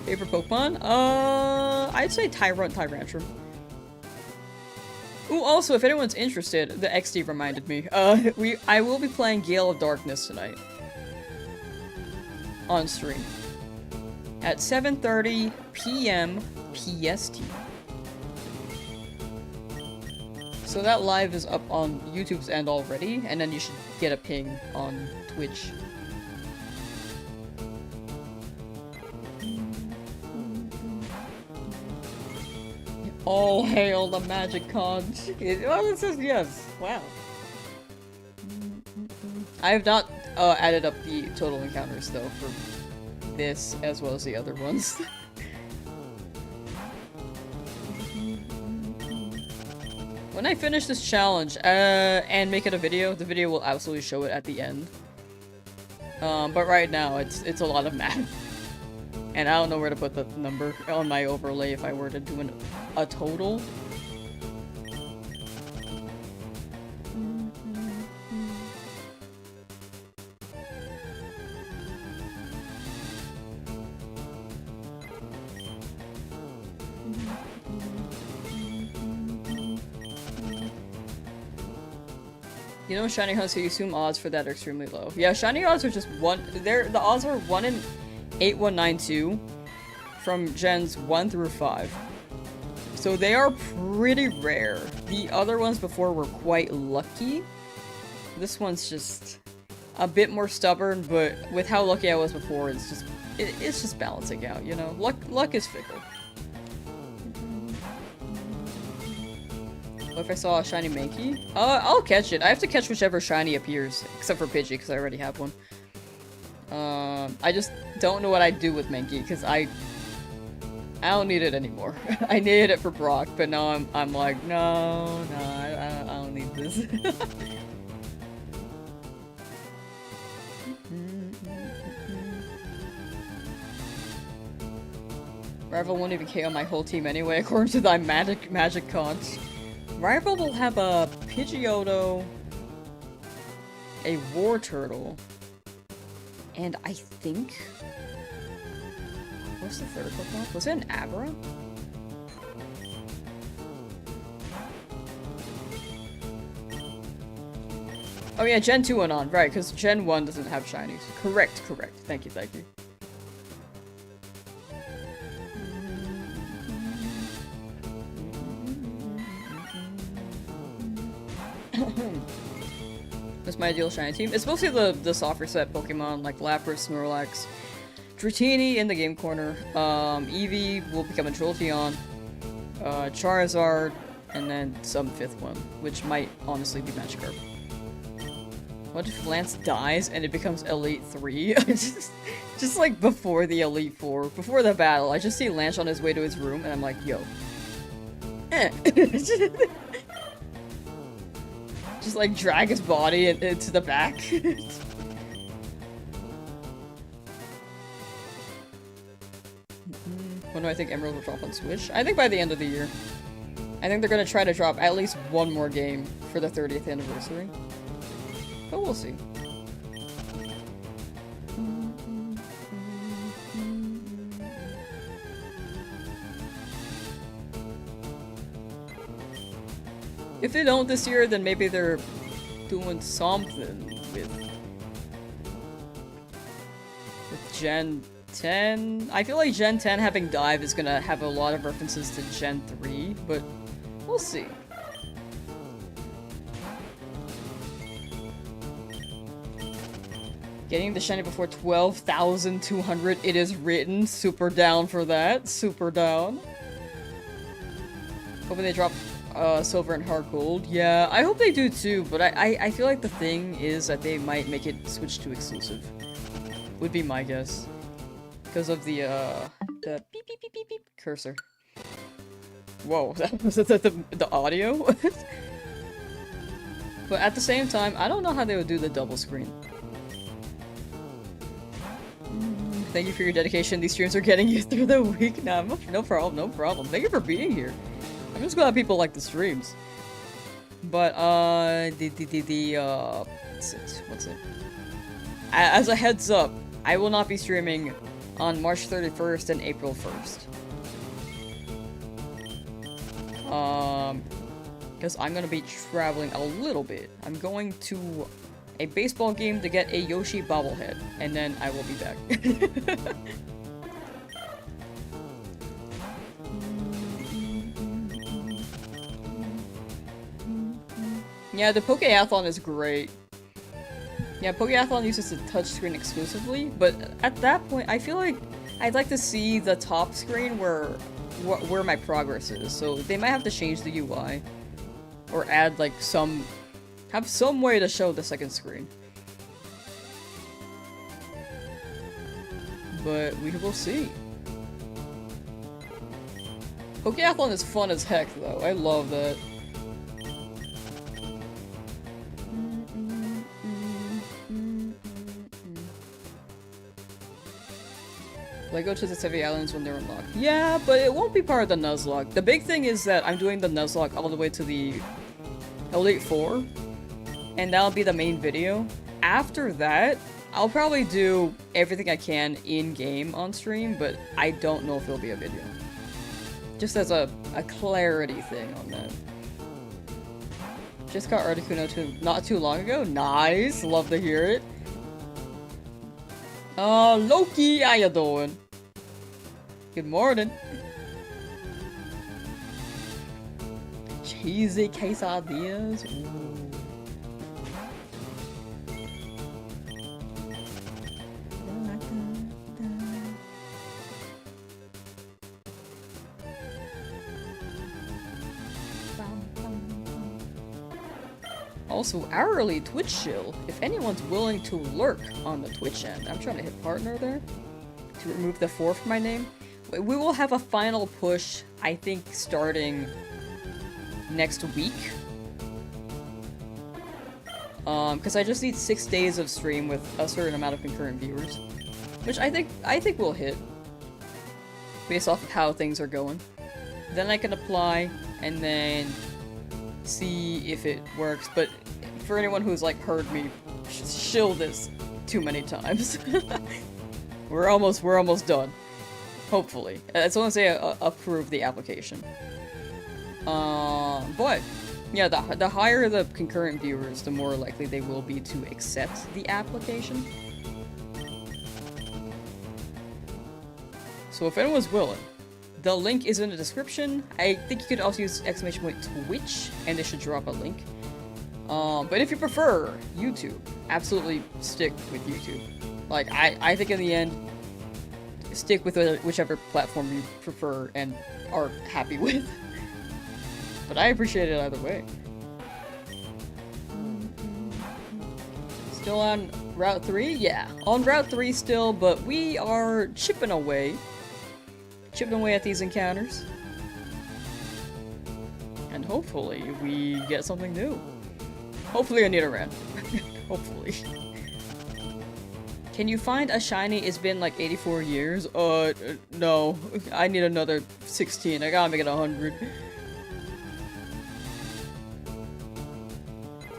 Favorite Pokemon? I'd say Tyrantrum. Ooh, also, if anyone's interested, the XD reminded me. I will be playing Gale of Darkness tonight. On stream. At 7:30 p.m. PST. So that live is up on YouTube's end already, and then you should get a ping on Twitch. All hail the magic conch. Oh, this is yes. Wow. I have not added up the total encounters though for this as well as the other ones. When I finish this challenge and make it a video, the video will absolutely show it at the end. But right now it's a lot of math. And I don't know where to put the number on my overlay if I were to do a total. You know, shiny hunts, so you assume odds for that are extremely low. Yeah, shiny odds are just the odds are 1 in 8192 from gens 1 through 5. So they are pretty rare. The other ones before were quite lucky. This one's just a bit more stubborn, but with how lucky I was before, it's just balancing out, you know? Luck is fickle. What if I saw a shiny Mankey? I'll catch it. I have to catch whichever shiny appears, except for Pidgey, because I already have one. I just don't know what I'd do with Mankey, because I don't need it anymore. I needed it for Brock, but now I'm like, no, I don't need this. Rival won't even KO my whole team anyway, according to thy magic conch. Rival will have a Pidgeotto, a War Turtle, and I think... What's the third Pokemon? Was it an Abra? Oh yeah, Gen 2 went on, right, because Gen 1 doesn't have shinies. Correct. Thank you. That's my ideal shiny team. It's mostly the softer set Pokemon like Lapras, Snorlax, Dratini in the game corner. Eevee will become a Jolteon, Charizard, and then some fifth one, which might honestly be Magikarp. What if Lance dies and it becomes Elite 3? just like before the Elite 4, before the battle, I just see Lance on his way to his room and I'm like, yo. Just like drag his body into the back. When do I think Emerald will drop on Switch? I think by the end of the year. I think they're gonna try to drop at least one more game for the 30th anniversary. But we'll see. If they don't this year, then maybe they're doing something with Gen 10. I feel like Gen 10 having Dive is gonna have a lot of references to Gen 3, but we'll see. Getting the shiny before 12,200, it is written. Super down for that. Super down. Hoping they drop Silver and Heart Gold. Yeah, I hope they do too, but I feel like the thing is that they might make it switch to exclusive. Would be my guess. Because of the beep beep beep beep beep cursor. Whoa, that was the audio? But at the same time, I don't know how they would do the double screen. Thank you for your dedication. These streams are getting you through the week. Nah, no problem, no problem. Thank you for being here. I'm just glad people like the streams. But, what's it? As a heads up, I will not be streaming on March 31st and April 1st. Because I'm gonna be traveling a little bit. I'm going to a baseball game to get a Yoshi bobblehead, and then I will be back. Yeah, the Pokeathlon is great. Yeah, Pokeathlon uses the touchscreen exclusively, but at that point, I feel like I'd like to see the top screen where my progress is. So they might have to change the UI, or add like have some way to show the second screen. But we will see. Pokeathlon is fun as heck, though. I love that. Like, go to the Sevi Islands when they're unlocked. Yeah, but it won't be part of the Nuzlocke. The big thing is that I'm doing the Nuzlocke all the way to the Elite 4. And that'll be the main video. After that, I'll probably do everything I can in-game on stream, but I don't know if it'll be a video. Just as a clarity thing on that. Just got Articuno not too long ago. Nice! Love to hear it. Loki, how you doing? Good morning. Cheesy quesadillas. Ooh. Also, hourly Twitch shill, if anyone's willing to lurk on the Twitch end. I'm trying to hit partner there to remove the 4 from my name. We will have a final push, I think, starting next week. Because I just need 6 days of stream with a certain amount of concurrent viewers. Which I think we'll hit. Based off of how things are going. Then I can apply, and then see if it works, but for anyone who's like heard me shill this too many times, we're almost done. Hopefully, as long as they approve the application. But yeah, the higher the concurrent viewers, the more likely they will be to accept the application. So if anyone's willing, the link is in the description. I think you could also use !Twitch, and they should drop a link. But if you prefer YouTube, absolutely stick with YouTube. Like, I think in the end, stick with whichever platform you prefer and are happy with. But I appreciate it either way. Still on Route 3? Yeah, on Route 3 still, but we are chipping away. Chipping away at these encounters. And hopefully we get something new. Hopefully a Nidoran. Hopefully. Can you find a shiny? It's been like 84 years. No. I need another 16. I gotta make it 100.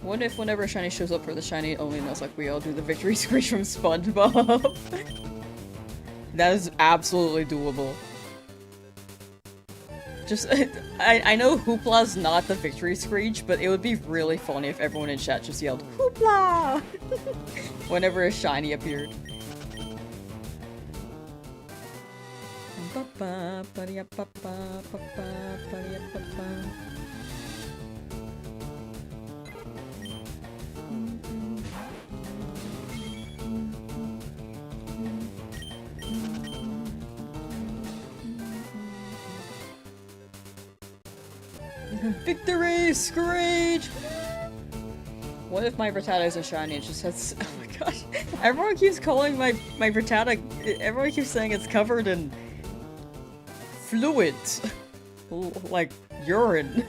What if whenever a shiny shows up for the Shiny Only Nuzlocke, we all do the victory screech from SpongeBob? That is absolutely doable. Just, I know Hoopla's not the victory screech, but it would be really funny if everyone in chat just yelled, Hoopla! Whenever a shiny appeared. Victory! Screech! What if my Rattata isn't shiny? It just has. Oh my gosh. Everyone keeps calling my Rattata. Everyone keeps saying it's covered in fluids. Like urine.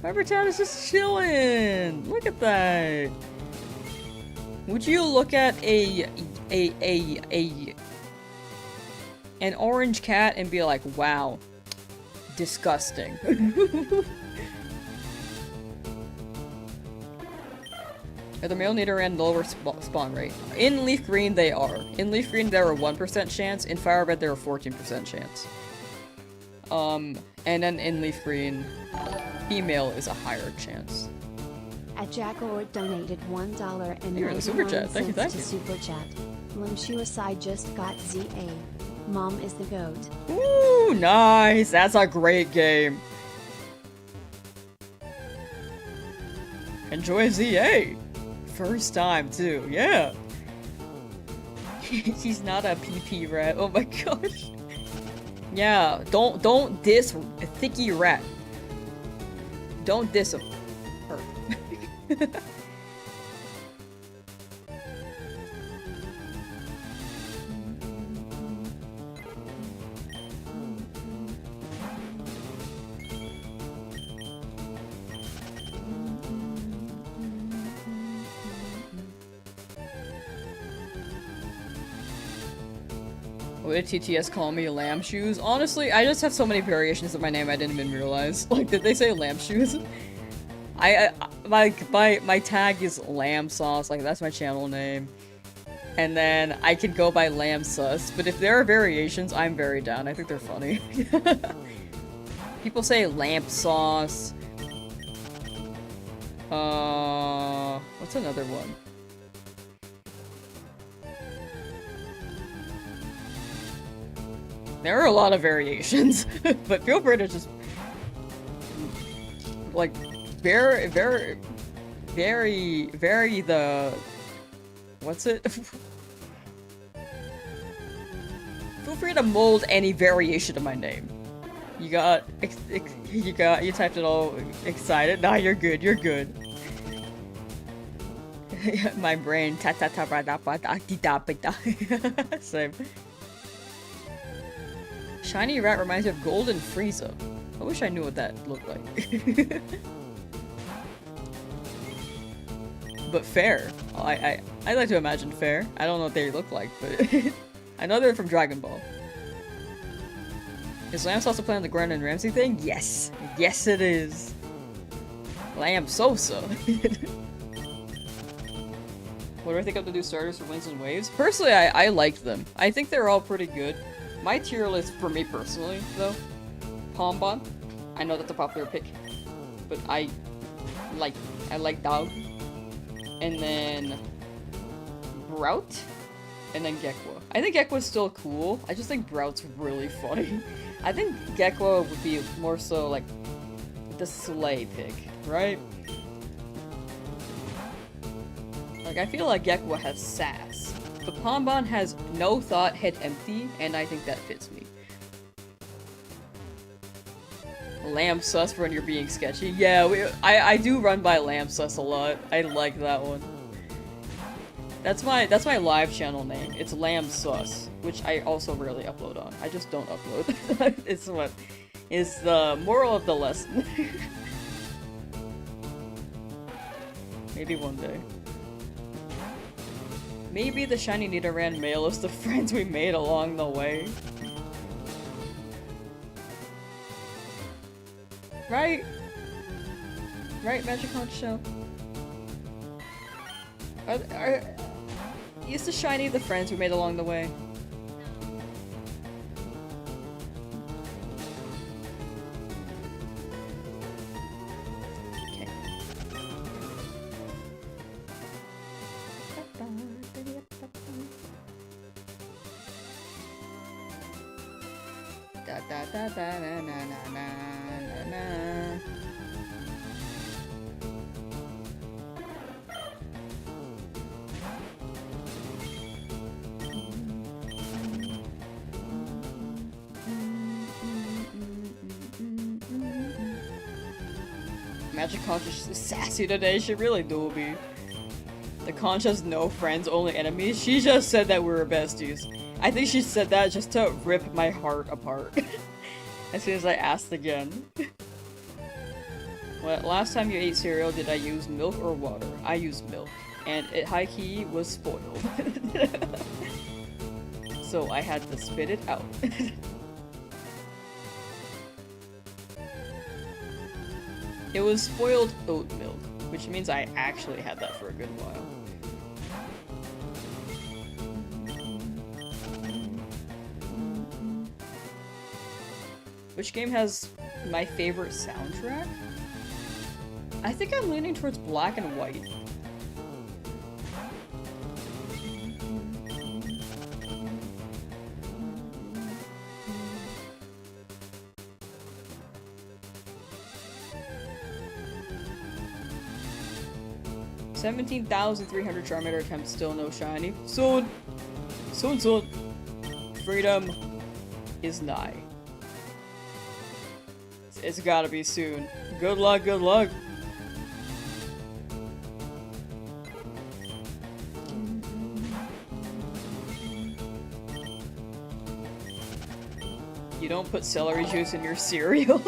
My Rattata's just chilling. Look at that. Would you look at an orange cat and be like, wow, disgusting? Are the male Nidoran lower spawn rate? In Leafgreen, they are. In Leafgreen, they're a 1% chance. In FireRed, they're a 14% chance. And then in Leafgreen, female is a higher chance. At Jackord donated $1 and You're in the super chat. Thank you, thank to you. super chat. Lamsauce, I just got ZA. Mom is the goat. Ooh, nice. That's a great game. Enjoy ZA. First time too. Yeah. She's not a PP rat. Oh my gosh. Yeah. Don't diss Thicky Rat. Don't diss him. Her. What did TTS call me? Lamb shoes? Honestly, I just have so many variations of my name I didn't even realize. Like, did they say lamb shoes? My tag is Lamsauce, like that's my channel name. And then I could go by Lamsauce, but if there are variations, I'm very down. I think they're funny. People say lamp sauce. What's another one? There are a lot of variations, but feel free to just like vary the what's it? Feel free to mold any variation of my name. You typed it all excited. Nah, you're good. You're good. My brain same. Shiny rat reminds me of Golden Frieza. I wish I knew what that looked like. But fair. I like to imagine fair. I don't know what they look like, but I know they're from Dragon Ball. Is Lamsauce playing the Gwen and Ramsey thing? Yes. Yes, it is. Lamsauce. What do I think of the new starters for Winds and Waves? Personally, I liked them. I think they're all pretty good. My tier list for me personally, though, Pombon. I know that's a popular pick, but I like Dog. And then Brout, and then Gekwa. I think Gekwa's still cool. I just think Brout's really funny. I think Gekwa would be more so like the slay pick, right? Like I feel like Gekwa has sass. The Pombon has no thought, head empty, and I think that fits me. Lamsauce for when you're being sketchy. Yeah, I do run by Lamsauce a lot. I like that one. That's my live channel name. It's Lamsauce, which I also rarely upload on. I just don't upload. It's what is the moral of the lesson. Maybe one day. Maybe the shiny Nidoran Male is the friends we made along the way. Right? Right, Magic Conch Shell? Is the shiny the friends we made along the way? Okay. Da da da da na na na na na. Magic Conch is sassy today. She really do be. The Conch has no friends, only enemies. She just said that we were besties. I think she said that just to rip my heart apart. As soon as I asked again. Well, last time you ate cereal, did I use milk or water? I used milk. And it high-key was spoiled. So I had to spit it out. It was spoiled oat milk, which means I actually had that for a good while. Which game has my favorite soundtrack? I think I'm leaning towards Black and White. $17,300 Charmander attempts, still no shiny. Soon! Soon, soon! Freedom is nigh. It's gotta be soon. Good luck, good luck! You don't put celery juice in your cereal?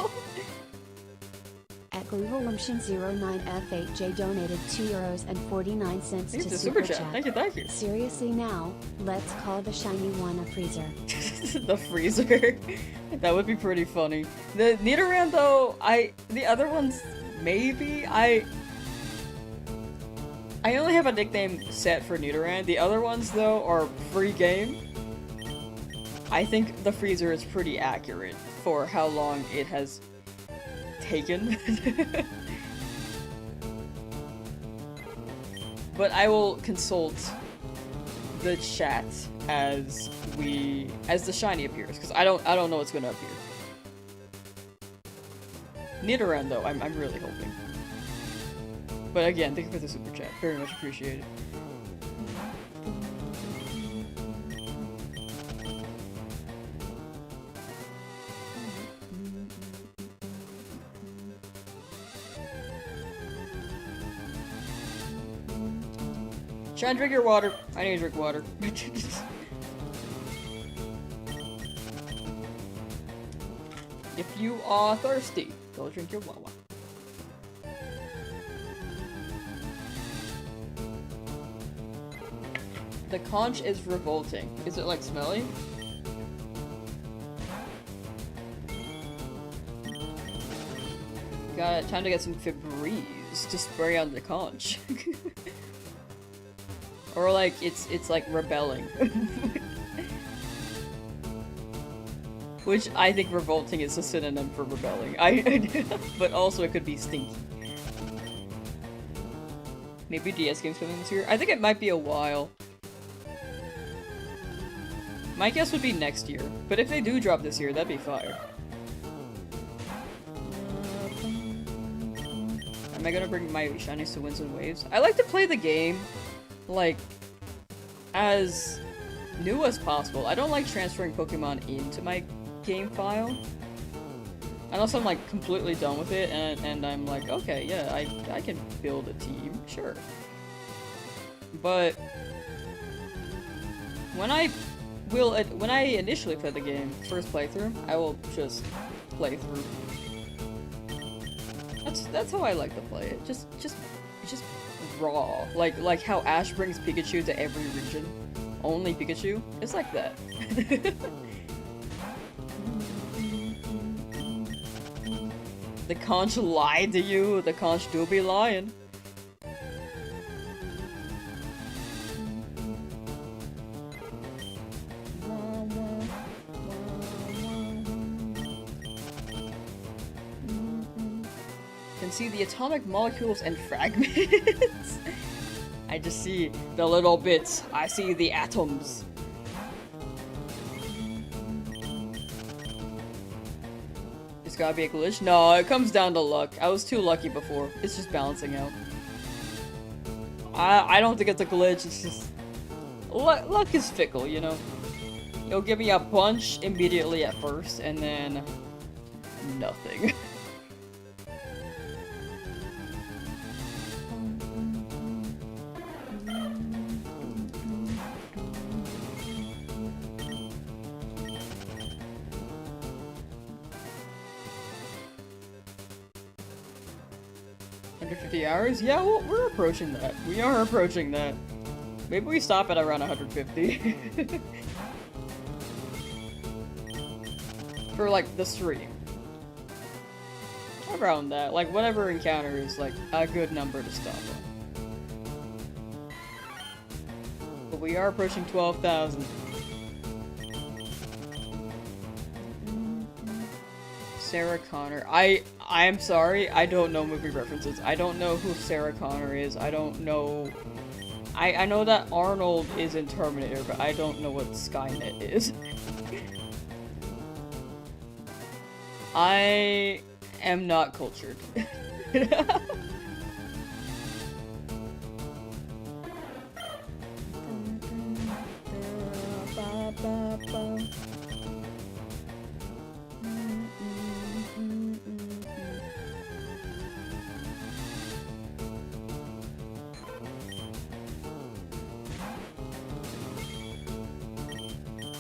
At Gluvolumption09F8J donated €2.49 Thanks to to Super Super Chat. Chat. Thank you, thank you. Seriously now, let's call the shiny one a freezer. The freezer. That would be pretty funny. The Nidoran though, the other ones, maybe? I only have a nickname set for Nidoran. The other ones though are free game. I think the freezer is pretty accurate for how long it has taken. But I will consult the chat as the shiny appears, because I don't know what's gonna appear. Nidoran though, I'm really hoping. But again, thank you for the super chat. Very much appreciated. Try and drink your water. I need to drink water. If you are thirsty, go drink your water. The conch is revolting. Is it like smelly? Got it. Time to get some Febreze to spray on the conch. Or like it's like rebelling. Which I think revolting is a synonym for rebelling. But also it could be stinky. Maybe DS games coming this year? I think it might be a while. My guess would be next year, but if they do drop this year, that'd be fire. Am I gonna bring my shinies to Winds and Waves? I like to play the game, like, as new as possible. I don't like transferring Pokemon into my game file. Unless I'm like completely done with it and I'm like, okay, yeah, I can build a team, sure. But when I initially play the game, first playthrough, I will just play through. That's how I like to play it. Just raw. Like how Ash brings Pikachu to every region. Only Pikachu. It's like that. The conch lied to you. The conch do be lying. Can see the atomic molecules and fragments. I just see the little bits. I see the atoms. It's gotta be a glitch? No, it comes down to luck. I was too lucky before. It's just balancing out. I don't think it's a glitch, it's just... Luck is fickle, you know? It'll give me a bunch immediately at first, and then... nothing. 150 hours? Yeah, well, we're approaching that. We are approaching that. Maybe we stop at around 150. For, like, the stream. Around that. Like, whatever encounter is, like, a good number to stop on. But we are approaching 12,000. Sarah Connor. I'm sorry, I don't know movie references. I don't know who Sarah Connor is. I don't know... I know that Arnold is in Terminator, but I don't know what Skynet is. I am not cultured.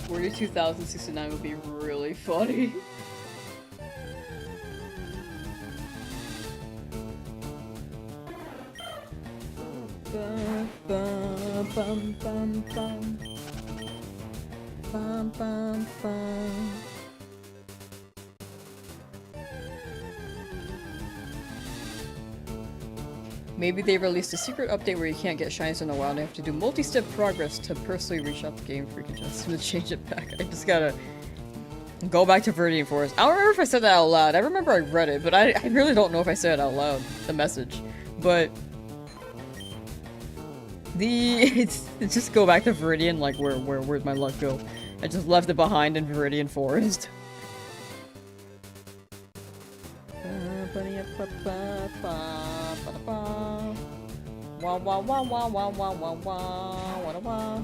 Forty 2069 would be really funny. Bum, bum, bum, bum, bum. Bum, bum, bum. Maybe they released a secret update where you can't get shinies in a while and you have to do multi-step progress to personally reach out the Game Freak adjustment to change it back. I just gotta go back to Viridian Forest. I don't remember if I said that out loud. I remember I read it, but I really don't know if I said it out loud, the message. But it's just go back to Viridian, like where'd my luck go? I just left it behind in Viridian Forest. Wah wah wah wah wah wah wah wah wah wah.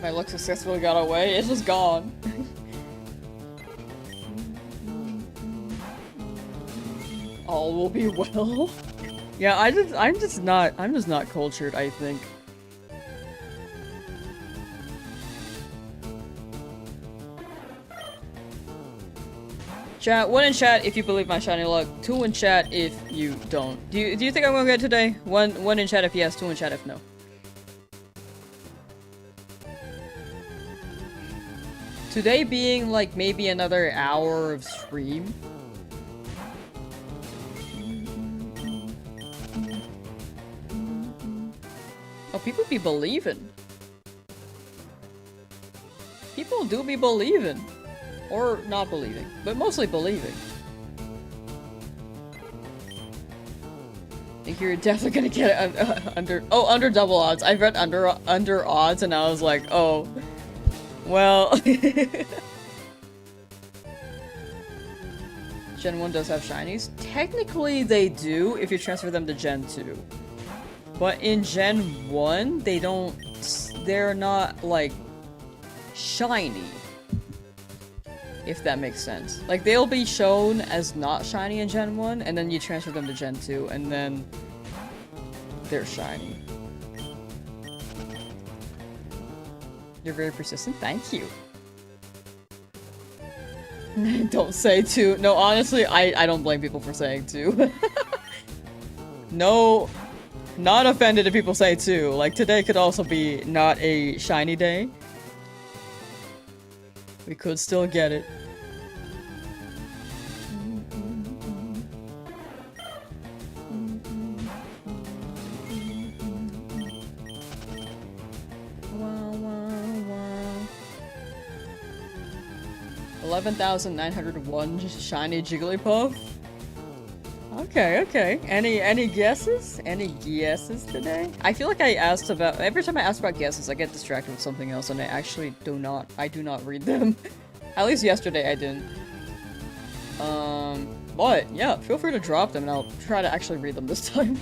My luck successfully got away. It's just gone. All will be well. Yeah, I'm just not cultured, I think. Chat, 1 in chat if you believe my shiny luck, 2 in chat if you don't. Do you think I'm gonna get today? 1 in chat if yes, 2 in chat if no. Today being like maybe another hour of stream. Oh, people be believing. People do be believing. Or not believing, but mostly believing. I think you're definitely gonna get it under double odds. I read under odds and I was like, oh, well. Gen 1 does have shinies. Technically they do if you transfer them to Gen 2. But in Gen 1, they're not like shiny. If that makes sense. Like, they'll be shown as not shiny in Gen 1, and then you transfer them to Gen 2, and then they're shiny. You're very persistent. Thank you. Don't say 2. No, honestly, I don't blame people for saying 2. No, not offended if people say 2. Like, today could also be not a shiny day. We could still get it. Wow, wow, wow. 11,901 shiny Jigglypuff? Okay, okay. Any guesses? Any guesses today? I feel like I asked about- every time I ask about guesses, I get distracted with something else and I do not read them. At least yesterday I didn't. But yeah, feel free to drop them and I'll try to actually read them this time.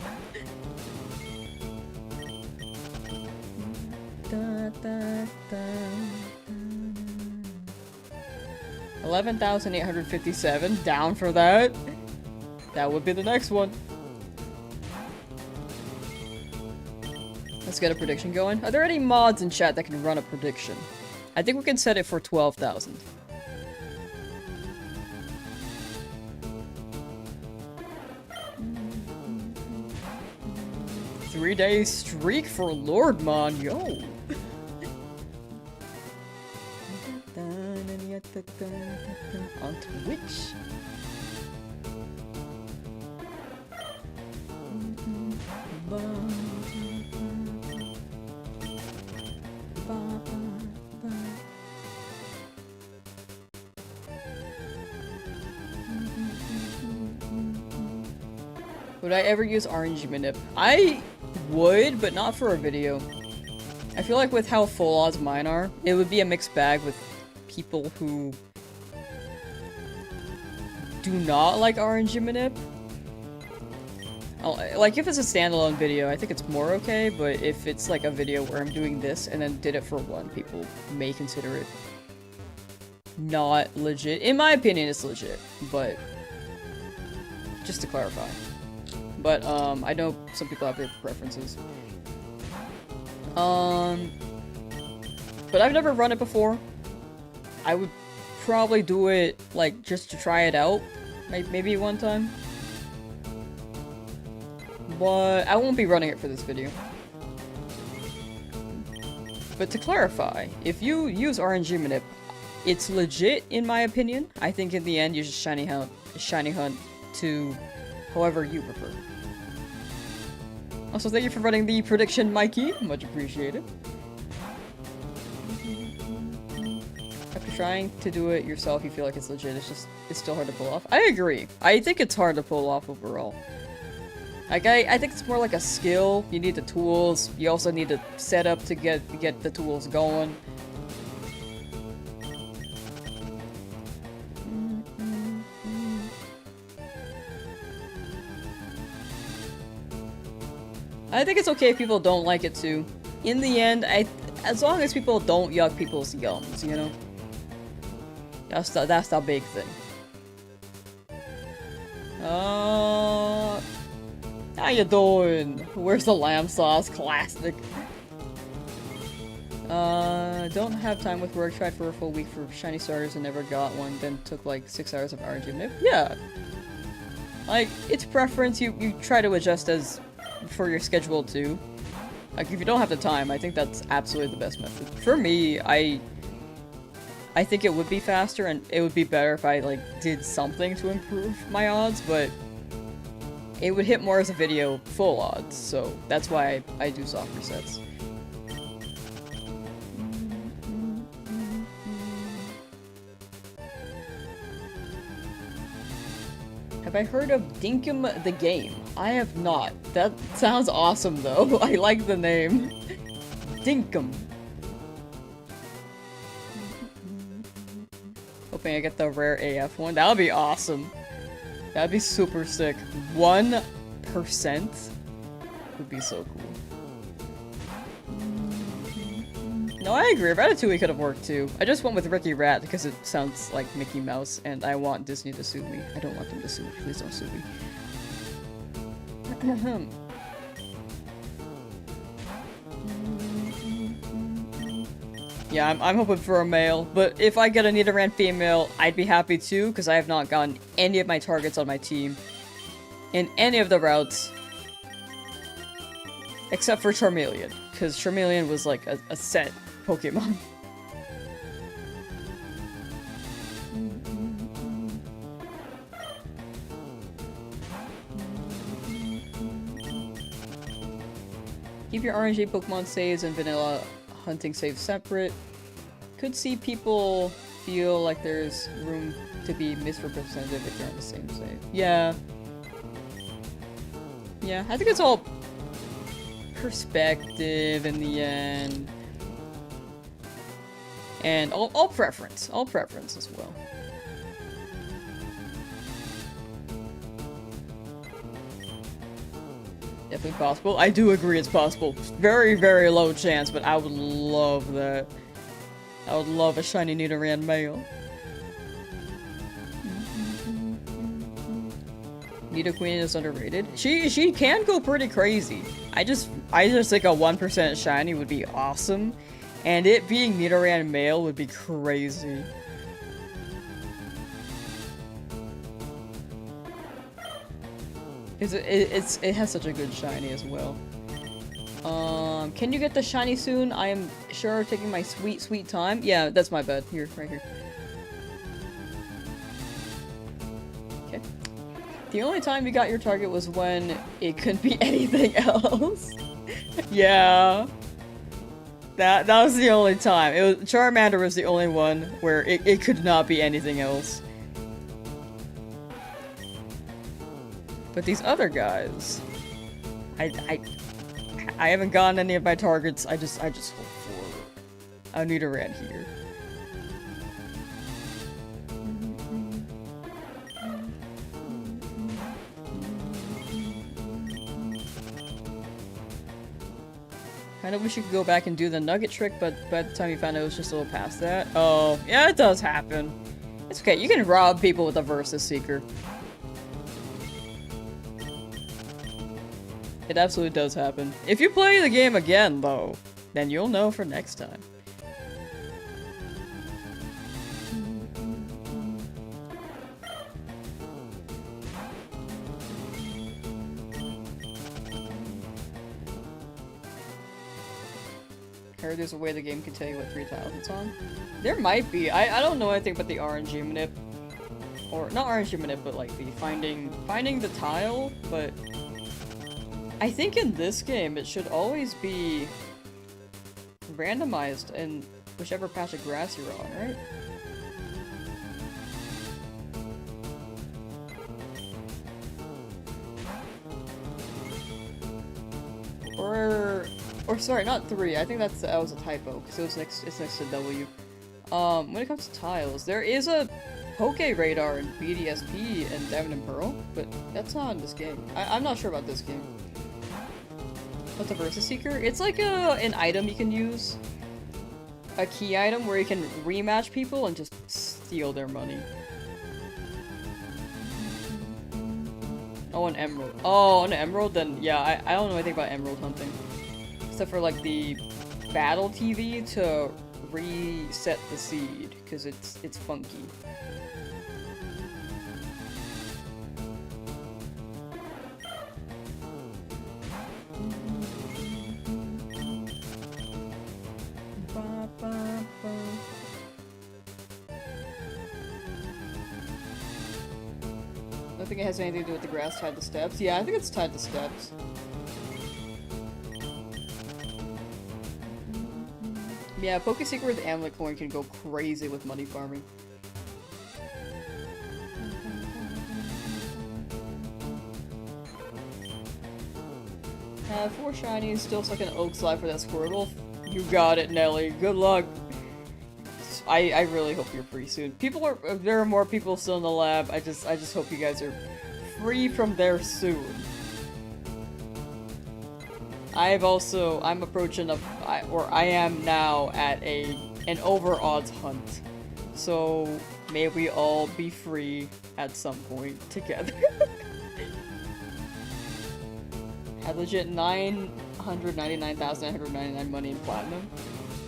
11,857, down for that. That would be the next one. Let's get a prediction going. Are there any mods in chat that can run a prediction? I think we can set it for 12,000. Three-day streak for Lordmon, yo! On Twitch. Would I ever use RNG manip? I would, but not for a video. I feel like with how full odds mine are, it would be a mixed bag with people who do not like RNG manip. Like, if it's a standalone video, I think it's more okay, but if it's like a video where I'm doing this and then did it for one, people may consider it not legit. In my opinion, it's legit, but just to clarify. But, I know some people have their preferences. But I've never run it before. I would probably do it, like, just to try it out. Maybe one time. But I won't be running it for this video. But to clarify, if you use RNG manip, it's legit in my opinion. I think in the end you just shiny hunt to however you prefer. Also, thank you for running the prediction, Mikey. Much appreciated. After trying to do it yourself, you feel like it's legit. It's still hard to pull off. I agree. I think it's hard to pull off overall. Like, I think it's more like a skill. You need the tools. You also need to set up to get the tools going. I think it's okay if people don't like it too. In the end, as long as people don't yuck people's gums, you know? That's the big thing. How you doing? Where's the Lamsauce? Classic. Don't have time with work. Tried for a full week for shiny starters and never got one. Then took like 6 hours of RNG manip. Yeah. Like, it's preference. You try to adjust as for your schedule too. Like, if you don't have the time, I think that's absolutely the best method. For me, I think it would be faster and it would be better if I, like, did something to improve my odds, but it would hit more as a video full odds, so that's why I do soft resets. Have I heard of Dinkum the Game? I have not. That sounds awesome though. I like the name. Dinkum. Hoping I get the rare AF one. That would be awesome. That'd be super sick. 1% would be so cool. No, I agree. Ratatouille could have worked too. I just went with Ricky Rat because it sounds like Mickey Mouse, and I want Disney to sue me. I don't want them to sue me. Please don't sue me. Yeah, I'm hoping for a male, but if I get a Nidoran female, I'd be happy too, because I have not gotten any of my targets on my team in any of the routes, except for Charmeleon, because Charmeleon was like a set Pokemon. Keep your RNG Pokemon saves and vanilla hunting saves separate. Could see people feel like there's room to be misrepresented if they're on the same save. Yeah. Yeah, I think it's all perspective in the end. And all preference. All preference as well. Definitely possible. I do agree it's possible. Very, very low chance, but I would love that. I would love a shiny Nidoran Male. Nidoqueen is underrated. She can go pretty crazy. I just think a 1% shiny would be awesome. And it being Nidoran Male would be crazy. It has such a good shiny as well. Can you get the shiny soon? I am sure taking my sweet, sweet time. Yeah, that's my bed. Here, right here. Okay. The only time you got your target was when it couldn't be anything else. Yeah. That was the only time. Charmander was the only one where it could not be anything else. But these other guys, I haven't gotten any of my targets. I just hope for a Nidoran here. Kinda wish you could go back and do the nugget trick, but by the time you found out it was just a little past that. Oh, yeah, it does happen. It's okay, you can rob people with a Versus Seeker. It absolutely does happen. If you play the game again, though, then you'll know for next time. I heard there's a way the game can tell you what 3 tiles it's on. There might be. I don't know anything about the RNG manip. Or, not RNG manip, but like the finding the tile, but I think in this game it should always be randomized in whichever patch of grass you're on, right? Or sorry, not 3. I think that was a typo because it's next to W. When it comes to tiles, there is a Poke Radar in BDSP and Diamond and Pearl, but that's not in this game. I'm not sure about this game. What's a Versus Seeker? It's like an item you can use. A key item where you can rematch people and just steal their money. Oh, an emerald. Oh, an emerald? Then, yeah, I don't know anything about emerald hunting. Except for, like, the battle TV to reset the seed, because it's funky. I think it has anything to do with the grass tied to steps. Yeah, I think it's tied to steps. Yeah, Pokeseeker with Amulet Coin can go crazy with money farming. 4 shinies, still stuck in Oak Slide for that Squirtle. You got it, Nelly. Good luck. I really hope you're free soon. There are more people still in the lab. I just hope you guys are free from there soon. I'm approaching I am now at an over odds hunt. So may we all be free at some point together. Had legit 999,999 money in platinum.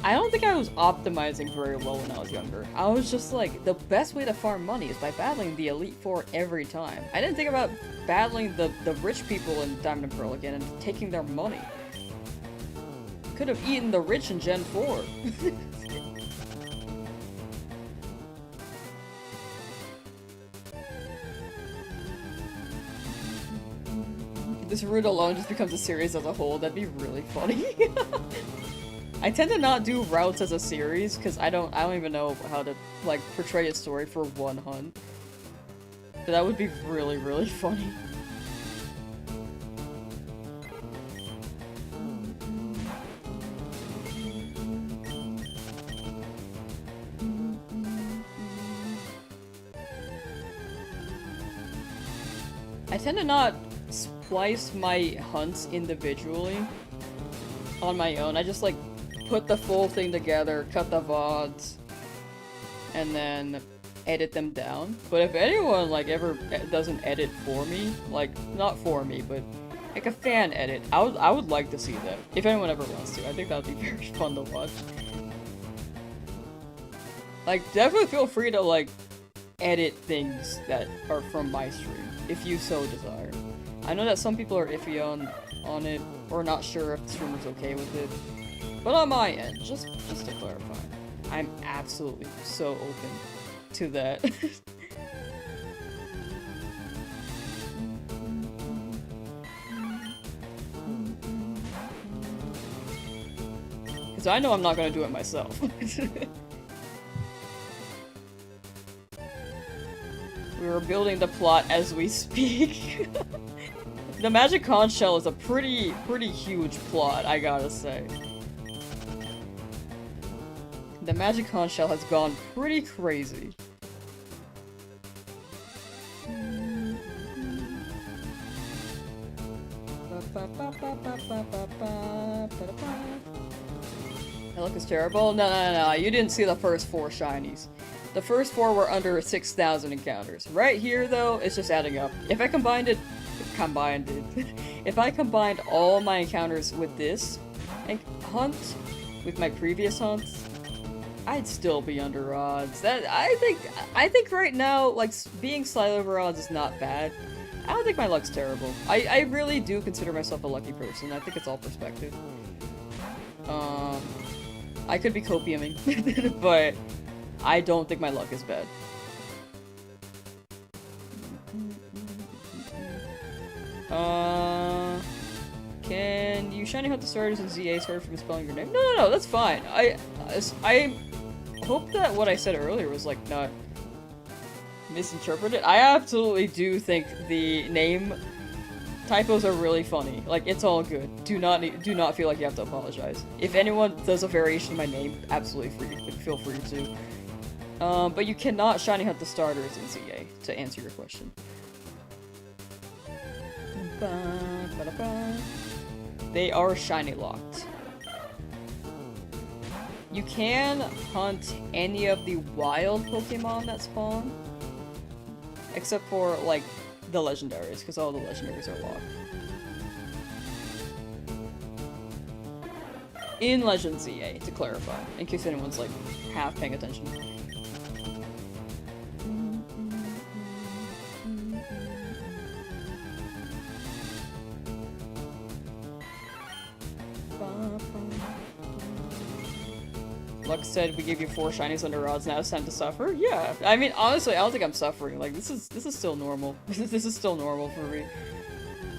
I don't think I was optimizing very well when I was younger. I was just like, the best way to farm money is by battling the Elite Four every time. I didn't think about battling the rich people in Diamond and Pearl again and taking their money. Could have eaten the rich in Gen 4. This route alone just becomes a series as a whole. That'd be really funny. I tend to not do routes as a series because I don't even know how to like portray a story for one hunt. But that would be really, really funny. I tend to not splice my hunts individually on my own. I just like put the full thing together, cut the VODs, and then edit them down. But if anyone like ever does an edit for me, like not for me, but like a fan edit, I would like to see that. If anyone ever wants to, I think that would be very fun to watch. Like, definitely feel free to, like, edit things that are from my stream, if you so desire. I know that some people are iffy on it, or not sure if the streamer's okay with it. But on my end, just to clarify, I'm absolutely so open to that. Because I know I'm not going to do it myself. We are building the plot as we speak. The magic conch shell is a pretty huge plot, I gotta say. The magic conch shell has gone pretty crazy. That look is terrible. No, you didn't see the first 4 shinies. The first 4 were under 6,000 encounters. Right here, though, it's just adding up. If I if I combined all my encounters with this hunt, with my previous hunts, I'd still be under odds. I think right now, like, being slightly over odds is not bad. I don't think my luck's terrible. I really do consider myself a lucky person. I think it's all perspective. I could be copiuming, but I don't think my luck is bad. Can you shiny hunt the starters in ZA? Sorry for misspelling your name. No, that's fine. I hope that what I said earlier was, like, not misinterpreted. I absolutely do think the name typos are really funny. Like, it's all good. Do not feel like you have to apologize. If anyone does a variation of my name, absolutely feel free to. But you cannot shiny hunt the starters in ZA, to answer your question. They are shiny locked. You can hunt any of the wild Pokemon that spawn, except for, like, the legendaries, because all the legendaries are locked. In Legend ZA, to clarify, in case anyone's, like, half paying attention. Luck said we gave you 4 shinies under odds, now it's time to suffer? Yeah, I mean, honestly, I don't think I'm suffering. Like, this is still normal. This is still normal for me.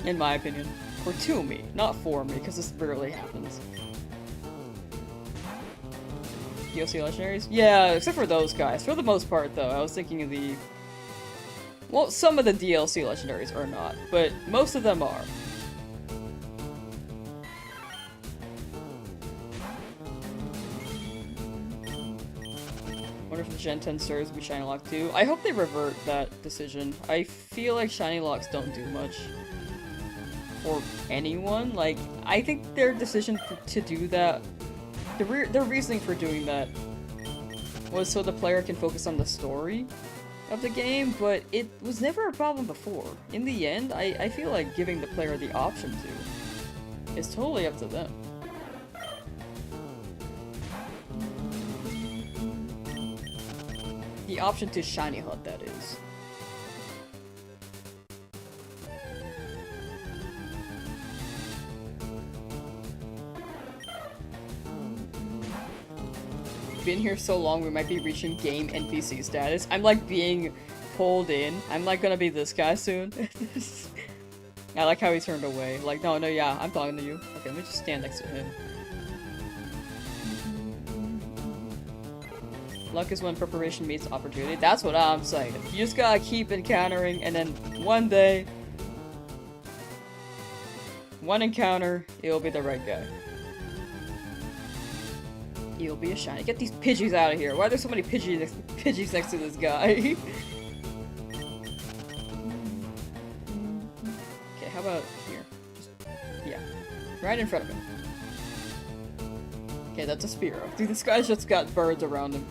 In my opinion. Or to me, not for me, because this rarely happens. DLC legendaries? Yeah, except for those guys. For the most part, though, I was thinking of the... Well, some of the DLC legendaries are not, but most of them are. Wonder if the Gen 10 stars will be shiny locked too. I hope they revert that decision. I feel like shiny locks don't do much for anyone. Like, I think their decision to do that, their reasoning for doing that was so the player can focus on the story of the game, but it was never a problem before. In the end, I feel like giving the player the option to is totally up to them. The option to shiny hunt, that is. Been here so long, we might be reaching game NPC status. I'm like being pulled in. I'm like gonna be this guy soon. I like how he turned away. Like, no, yeah, I'm talking to you. Okay, let me just stand next to him. Luck is when preparation meets opportunity. That's what I'm saying. You just gotta keep encountering, and then one day, one encounter, it'll be the right guy. He'll be a shiny. Get these Pidgeys out of here. Why are there so many Pidgeys next to this guy? Okay, how about here? Just, yeah. Right in front of him. Okay, that's a Spearow. Dude, this guy's just got birds around him.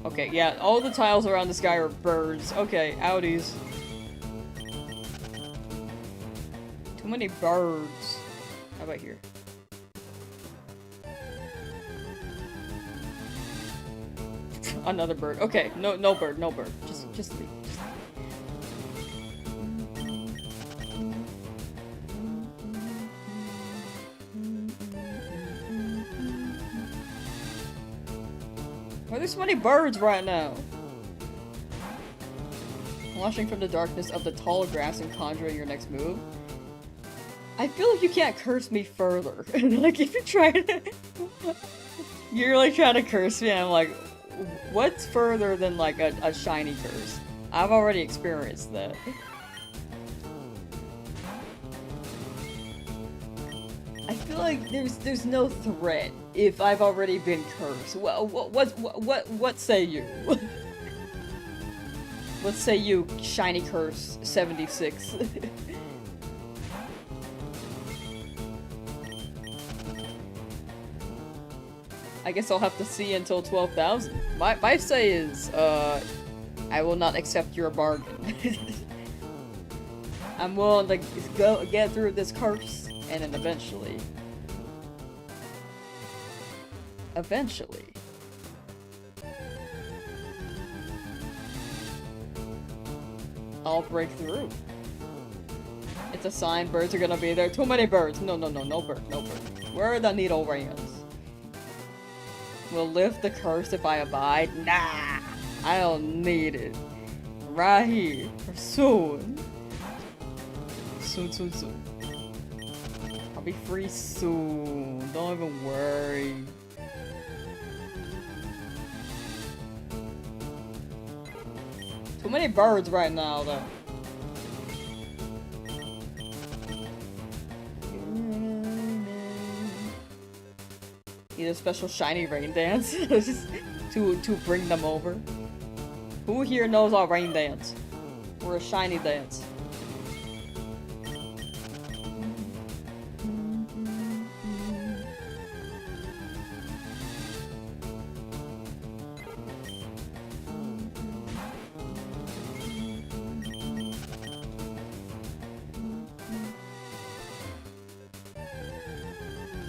Okay, yeah, all the tiles around this guy are birds. Okay, outies. Too many birds. How about here? Another bird. Okay, no bird, no bird. Just leave. Why are there so many birds right now? Launching from the darkness of the tall grass and conjuring your next move. I feel like you can't curse me further. Like, if you try to... You're like trying to curse me, and I'm like, what's further than like a shiny curse? I've already experienced that. I feel like there's no threat if I've already been cursed. What say you? What say you, shiny curse 76? I guess I'll have to see until 12,000. My say is, I will not accept your bargain. I'm willing to go get through this curse, and then eventually, I'll break through. It's a sign birds are gonna be there. Too many birds. No bird. Where are the needle rams? Will lift the curse if I abide? Nah! I don't need it. Right here. Soon. Soon. I'll be free soon. Don't even worry. Too many birds right now, though. Need a special shiny rain dance just to bring them over. Who here knows our rain dance? Or a shiny dance?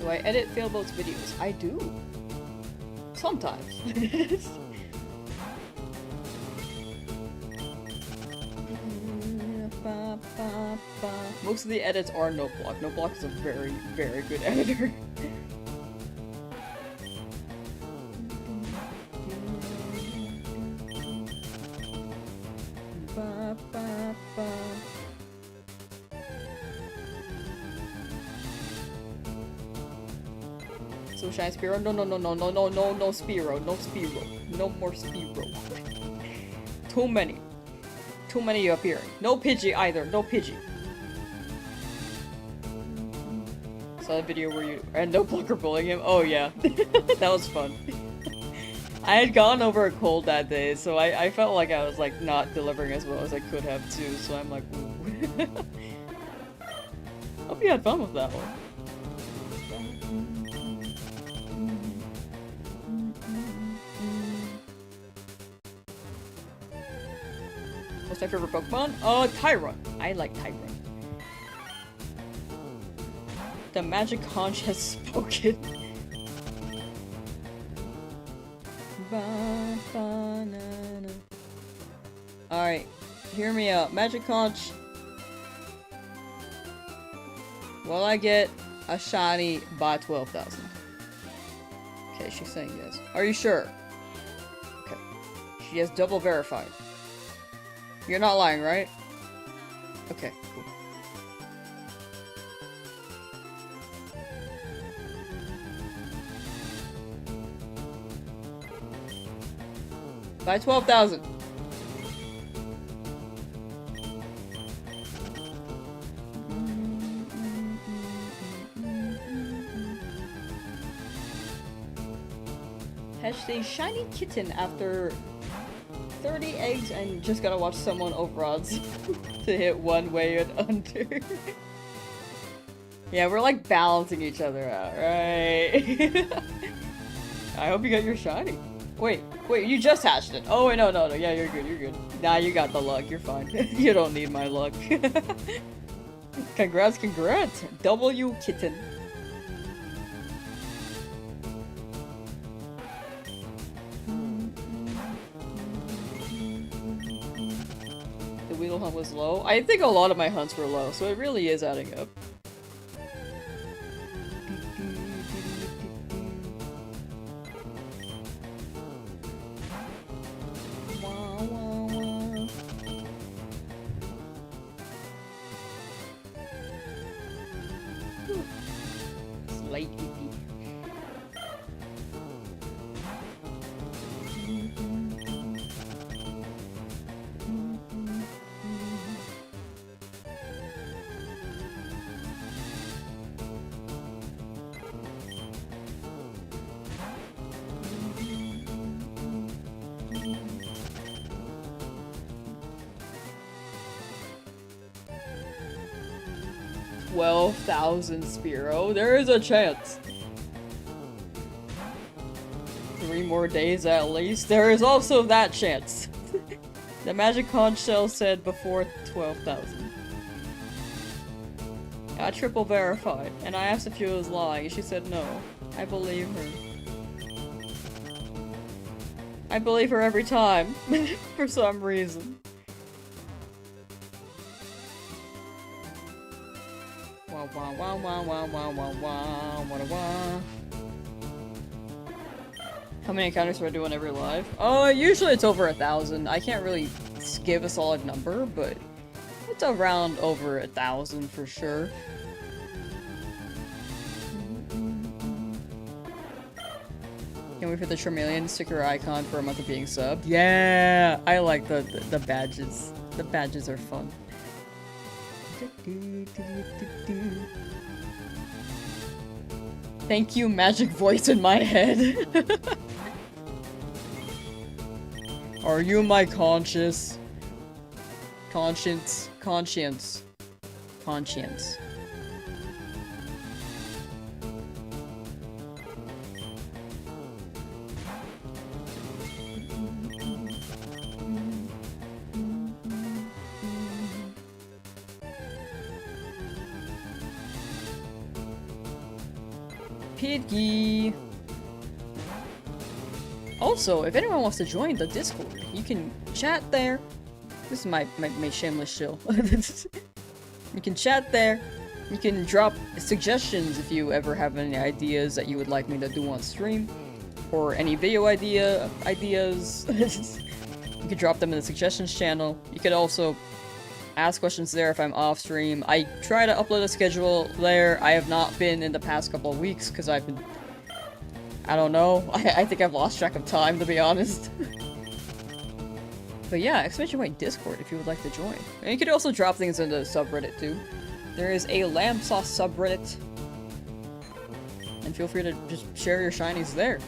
Do I edit Failboat's videos? I do. Sometimes. Most of the edits are Nuzlocke. Nuzlocke is a very, very good editor. So shiny Spearow? No, Spearow. No Spearow. No more Spearow. Too many. Too many appearing. No Pidgey either. No Pidgey. Saw a video where you and no blocker bullying him. Oh yeah, that was fun. I had gone over a cold that day, so I felt like I was like not delivering as well as I could have too. So I'm like, ooh. Hope you had fun with that one. What's my favorite Pokemon? Tyron. I like Tyron. The magic conch has spoken. Alright, hear me out. Magic conch. Will I get a shiny by 12,000? Okay, she's saying yes. Are you sure? Okay. She has double verified. You're not lying, right? Okay, cool. By 12,000. Hatched a shiny kitten after 30 eggs and just gotta watch someone over odds to hit one way and under. Yeah, we're like balancing each other out, right? I hope you got your shiny. Wait, you just hatched it. Oh, wait, no, yeah, you're good. Nah, you got the luck, you're fine. You don't need my luck. Congrats. W kitten. The Weedle hunt was low. I think a lot of my hunts were low, so it really is adding up. Slightly. 12,000 Spearow. There is a chance. 3 more days at least. There is also that chance. The magic conch shell said before 12,000. I triple verified, and I asked if she was lying, and she said no. I believe her. I believe her every time, for some reason. Wow, wow, wow, wow, wow, wow, wow, wow, wow, wow. How many encounters do I do on every live? Usually it's over 1,000. I can't really give a solid number, but it's around over 1,000 for sure. Can't wait for the Charmeleon sticker icon for a month of being subbed. Yeah! I like the badges. The badges are fun. Thank you, magic voice in my head. Are you my conscience? Conscience. Pidgey. Also, if anyone wants to join the Discord, you can chat there. This is my shameless shill. You can chat there. You can drop suggestions if you ever have any ideas that you would like me to do on stream, or any video ideas. You could drop them in the suggestions channel. You could also ask questions there if I'm off stream. I try to upload a schedule there. I have not been in the past couple of weeks because I've been... I don't know. I think I've lost track of time, to be honest. But yeah, exclamation point Discord if you would like to join. And you could also drop things in the subreddit too. There is a Lamsauce subreddit. And feel free to just share your shinies there.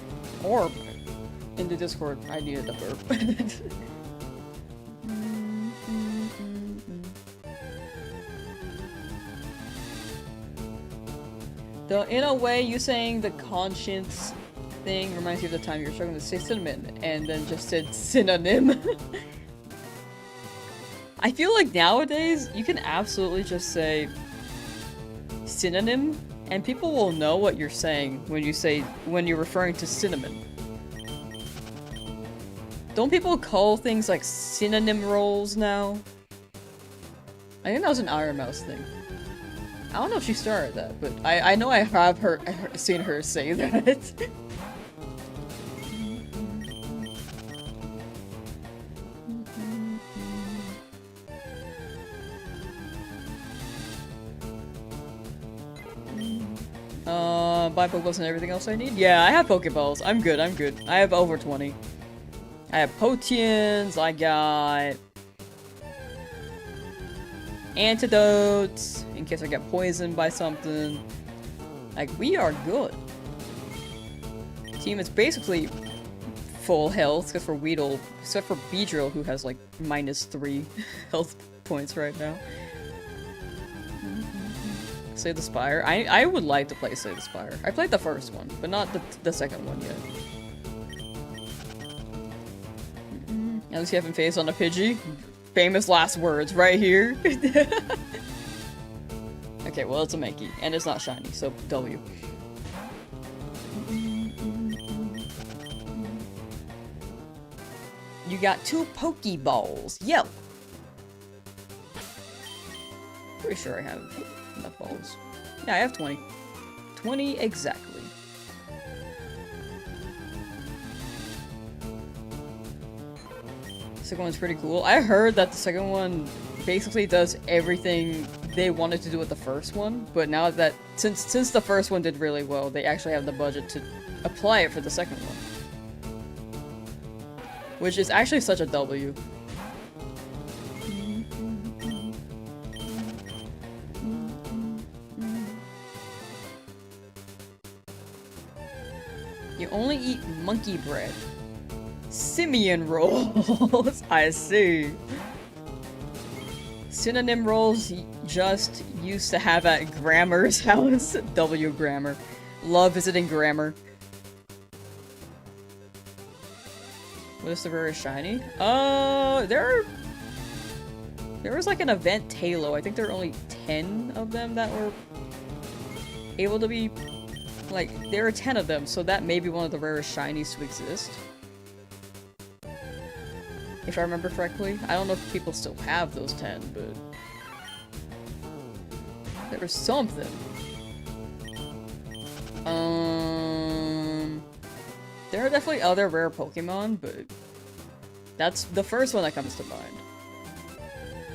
Or in the Discord. I needed a burp. Though, in a way, you saying the conscience thing reminds me of the time you were struggling to say cinnamon, and then just said synonym. I feel like nowadays, you can absolutely just say synonym, and people will know what you're saying when you're referring to cinnamon. Don't people call things like synonym rolls now? I think that was an Iron Mouse thing. I don't know if she started that, but I know I have seen her say that. Buy Pokeballs and everything else I need? Yeah, I have Pokeballs. I'm good. I have over 20. I have potions, I got antidotes, in case I get poisoned by something. Like, we are good. Team is basically full health, except for Weedle, except for Beedrill, who has like -3 health points right now. Slay the Spire. I would like to play Slay the Spire. I played the first one, but not the second one yet. At least you haven't phased on a Pidgey. Famous last words right here. Okay, well it's a Mankey, and it's not shiny, so W. You got 2 Pokeballs. Yo! Pretty sure I have enough balls. Yeah, I have 20. 20 exactly. Second one's pretty cool. I heard that the second one basically does everything they wanted to do with the first one, but now that since the first one did really well, they actually have the budget to apply it for the second one. Which is actually such a W. You only eat monkey bread. Simian rolls. I see. Synonym rolls just used to have at Grammar's house. W Grammar. Love visiting Grammar. What is the rarest shiny? There was like an event Halo. I think there were only 10 of them that were able to be, like, there are 10 of them, so that may be one of the rarest shinies to exist. If I remember correctly. I don't know if people still have those 10, but there was something. There are definitely other rare Pokemon, but that's the first one that comes to mind.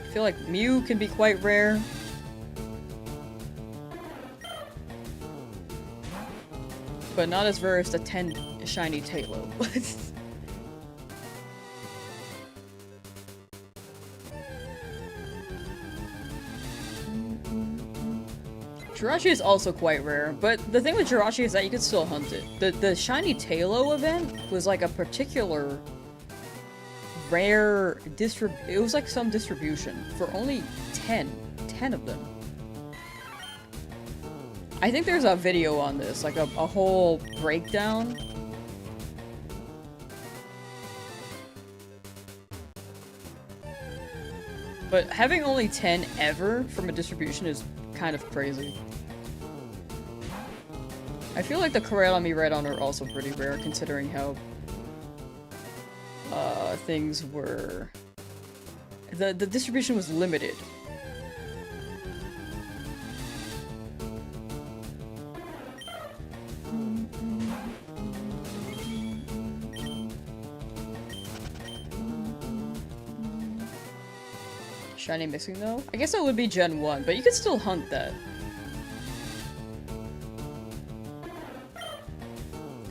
I feel like Mew can be quite rare. But not as rare as the 10 shiny Tailo. Jirachi is also quite rare, but the thing with Jirachi is that you can still hunt it. The shiny Tailo event was like a particular rare it was like some distribution for only 10 of them. I think there's a video on this, like a whole breakdown. But having only 10 ever from a distribution is kind of crazy. I feel like the Corralami Redon are also pretty rare, considering how things were. The distribution was limited. Shiny missing though? I guess that would be Gen 1, but you could still hunt that.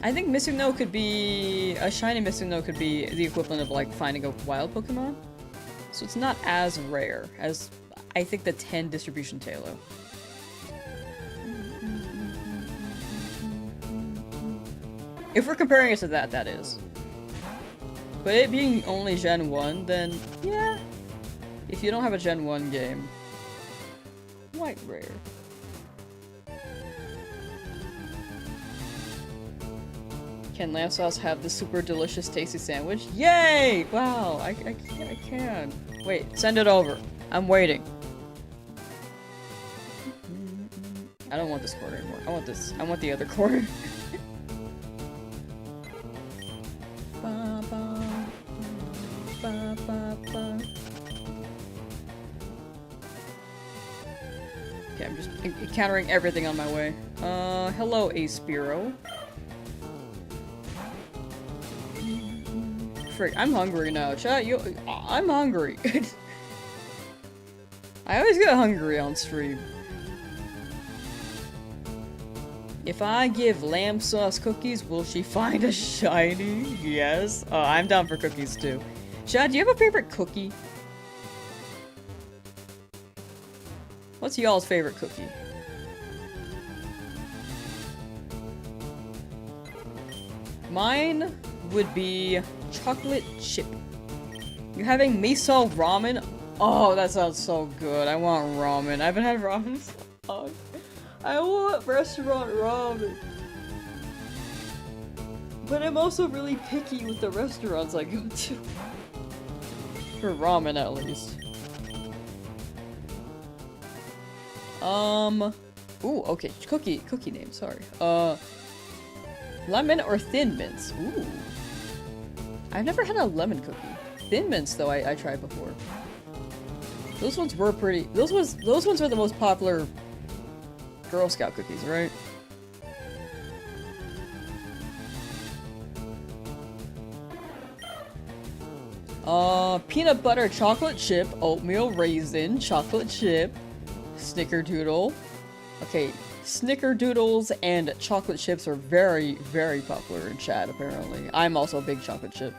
I think Missing No could be... a shiny Missing No could be the equivalent of like finding a wild Pokemon. So it's not as rare as I think the 10 distribution Tailo. If we're comparing it to that, that is. But it being only Gen 1, then yeah. If you don't have a Gen 1 game, quite rare. Can Lamsauce have the super delicious tasty sandwich? Yay! Wow, I can. Wait, send it over. I'm waiting. I don't want this corner anymore. I want this. I want the other corner. Okay, I'm just encountering everything on my way. Hello, Aspiro. Frick, I'm hungry now. Chat, I'm hungry. I always get hungry on stream. If I give Lamsauce cookies, will she find a shiny? Yes. I'm down for cookies too. Chad, do you have a favorite cookie? What's y'all's favorite cookie? Mine would be chocolate chip. You having miso ramen? Oh, that sounds so good. I want ramen. I haven't had ramen in so long. I want restaurant ramen. But I'm also really picky with the restaurants I go to. For ramen, at least. Ooh, okay. Cookie name, sorry. Lemon or Thin Mints? Ooh. I've never had a lemon cookie. Thin Mints, though, I tried before. Those ones were pretty- those ones were the most popular Girl Scout cookies, right? Peanut butter chocolate chip, oatmeal raisin, chocolate chip, snickerdoodle. Okay, snickerdoodles and chocolate chips are very, very popular in chat, apparently. I'm also a big chocolate chip.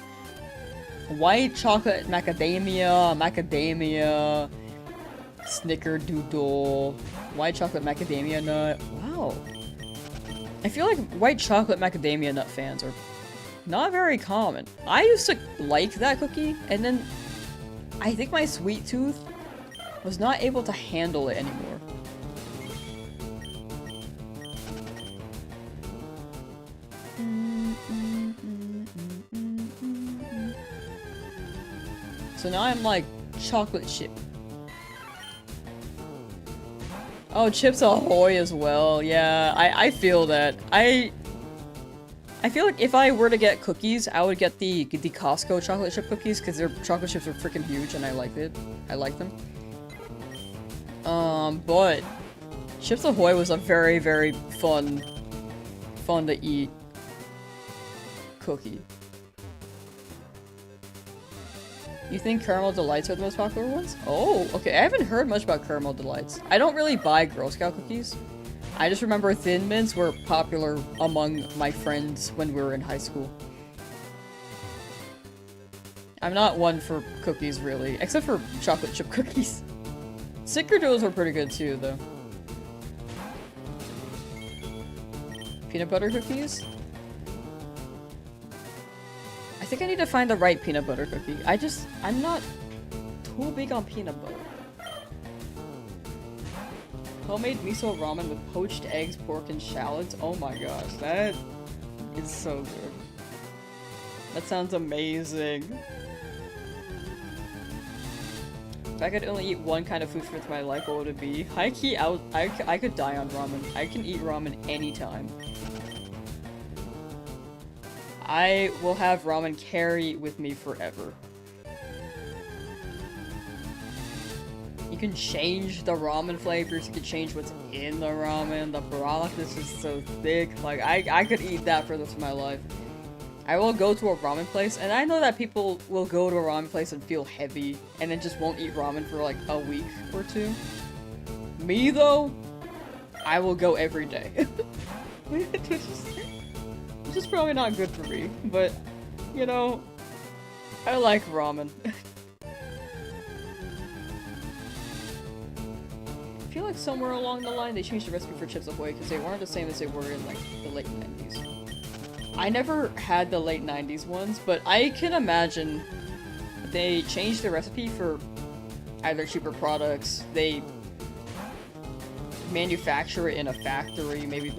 White chocolate macadamia, snickerdoodle, white chocolate macadamia nut. Wow. I feel like white chocolate macadamia nut fans are not very common. I used to like that cookie, and then I think my sweet tooth was not able to handle it anymore. So now I'm like chocolate chip. Oh, Chips Ahoy as well. Yeah, I feel that. I feel like if I were to get cookies, I would get the Costco chocolate chip cookies because their chocolate chips are freaking huge and I like it. I like them. But Chips Ahoy was a very, very fun to eat cookie. You think Caramel Delights are the most popular ones? Oh, okay. I haven't heard much about Caramel Delights. I don't really buy Girl Scout cookies. I just remember Thin Mints were popular among my friends when we were in high school. I'm not one for cookies, really. Except for chocolate chip cookies. Snickerdoodles were pretty good, too, though. Peanut butter cookies? I think I need to find the right peanut butter cookie. I'm not too big on peanut butter. Homemade miso ramen with poached eggs, pork, and shallots. Oh my gosh, that is so good. That sounds amazing. If I could only eat one kind of food for my life, what would it be? High key, I could die on ramen. I can eat ramen anytime. I will have ramen carry with me forever. You can change the ramen flavors, you can change what's in the ramen, the broth is just so thick, like, I could eat that for the rest of my life. I will go to a ramen place, and I know that people will go to a ramen place and feel heavy, and then just won't eat ramen for like a week or two. Me though, I will go every day. Which is probably not good for me, but, you know, I like ramen. I feel like somewhere along the line they changed the recipe for Chips Ahoy because they weren't the same as they were in, like, the late 90s. I never had the late 90s ones, but I can imagine they changed the recipe for either cheaper products, they manufacture it in a factory, maybe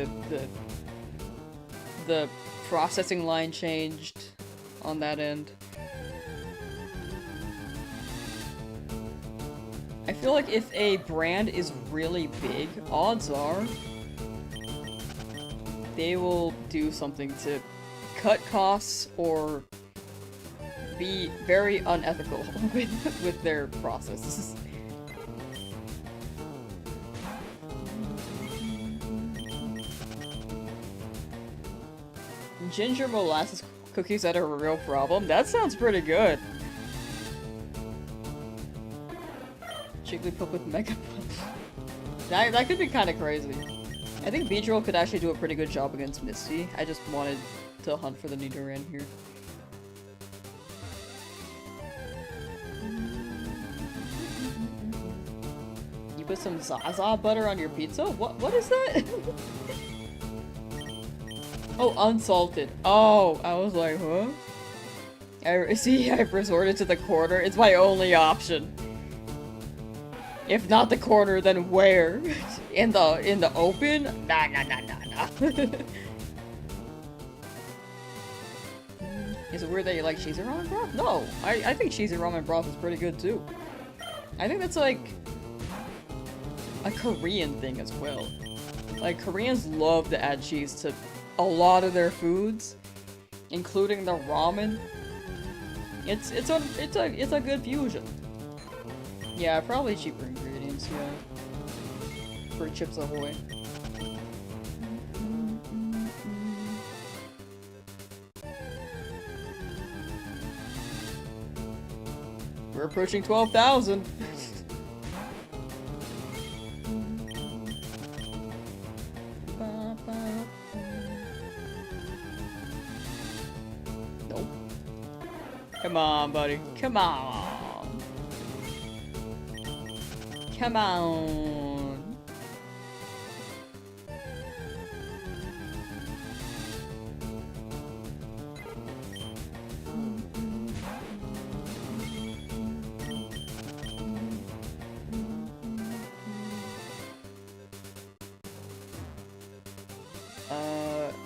the processing line changed on that end. I feel like if a brand is really big, odds are they will do something to cut costs or be very unethical with their processes. Ginger molasses cookies that are a real problem? That sounds pretty good. Jigglypuff with Mega Punch. That could be kind of crazy. I think Beedrill could actually do a pretty good job against Misty. I just wanted to hunt for the Nidoran here. You put some Zaza butter on your pizza? What is that? Oh, unsalted. Oh, I was like, huh? I've resorted to the corner. It's my only option. If not the corner, then where? In the open? Nah. Is it weird that you like cheesy ramen broth? No, I think cheesy ramen broth is pretty good too. I think that's like a Korean thing as well. Like, Koreans love to add cheese to a lot of their foods, including the ramen. It's a good fusion. Yeah, probably cheaper ingredients, yeah. For Chips Ahoy. We're approaching 12,000. Nope. Come on, buddy. Come on. Come on.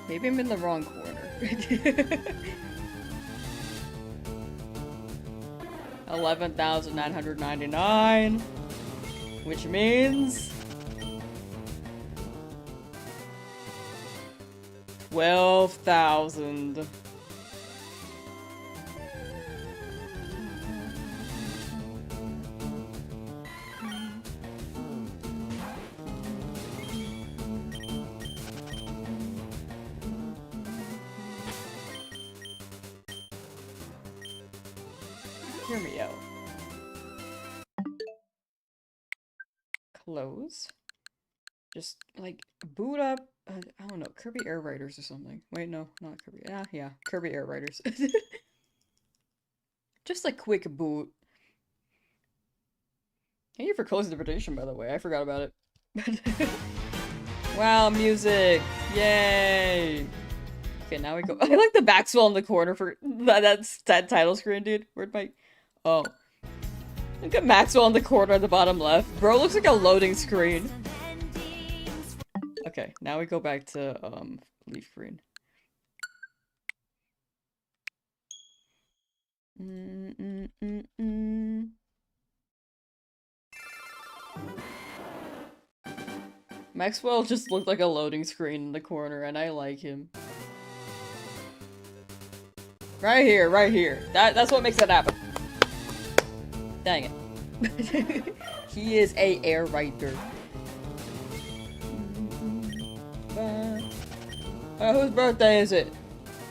Maybe I'm in the wrong corner. 11,999, which means 12,000. Hear me out. Close. Just, like, boot up, I don't know, Kirby Air Riders or something. Wait, no, not Kirby. Yeah, Kirby Air Riders. Just a quick boot. Thank you for closing the invitation, by the way. I forgot about it. Wow, music! Yay! Okay, now we go. I like the Maxwell in the corner for that title screen, dude. Where'd my... Oh. Look at Maxwell in the corner at the bottom left. Bro, looks like a loading screen. Okay, now we go back to, Leafgreen. Maxwell just looked like a loading screen in the corner, and I like him. Right here, right here. That's what makes it happen. Dang it. He is a air rider. Whose birthday is it?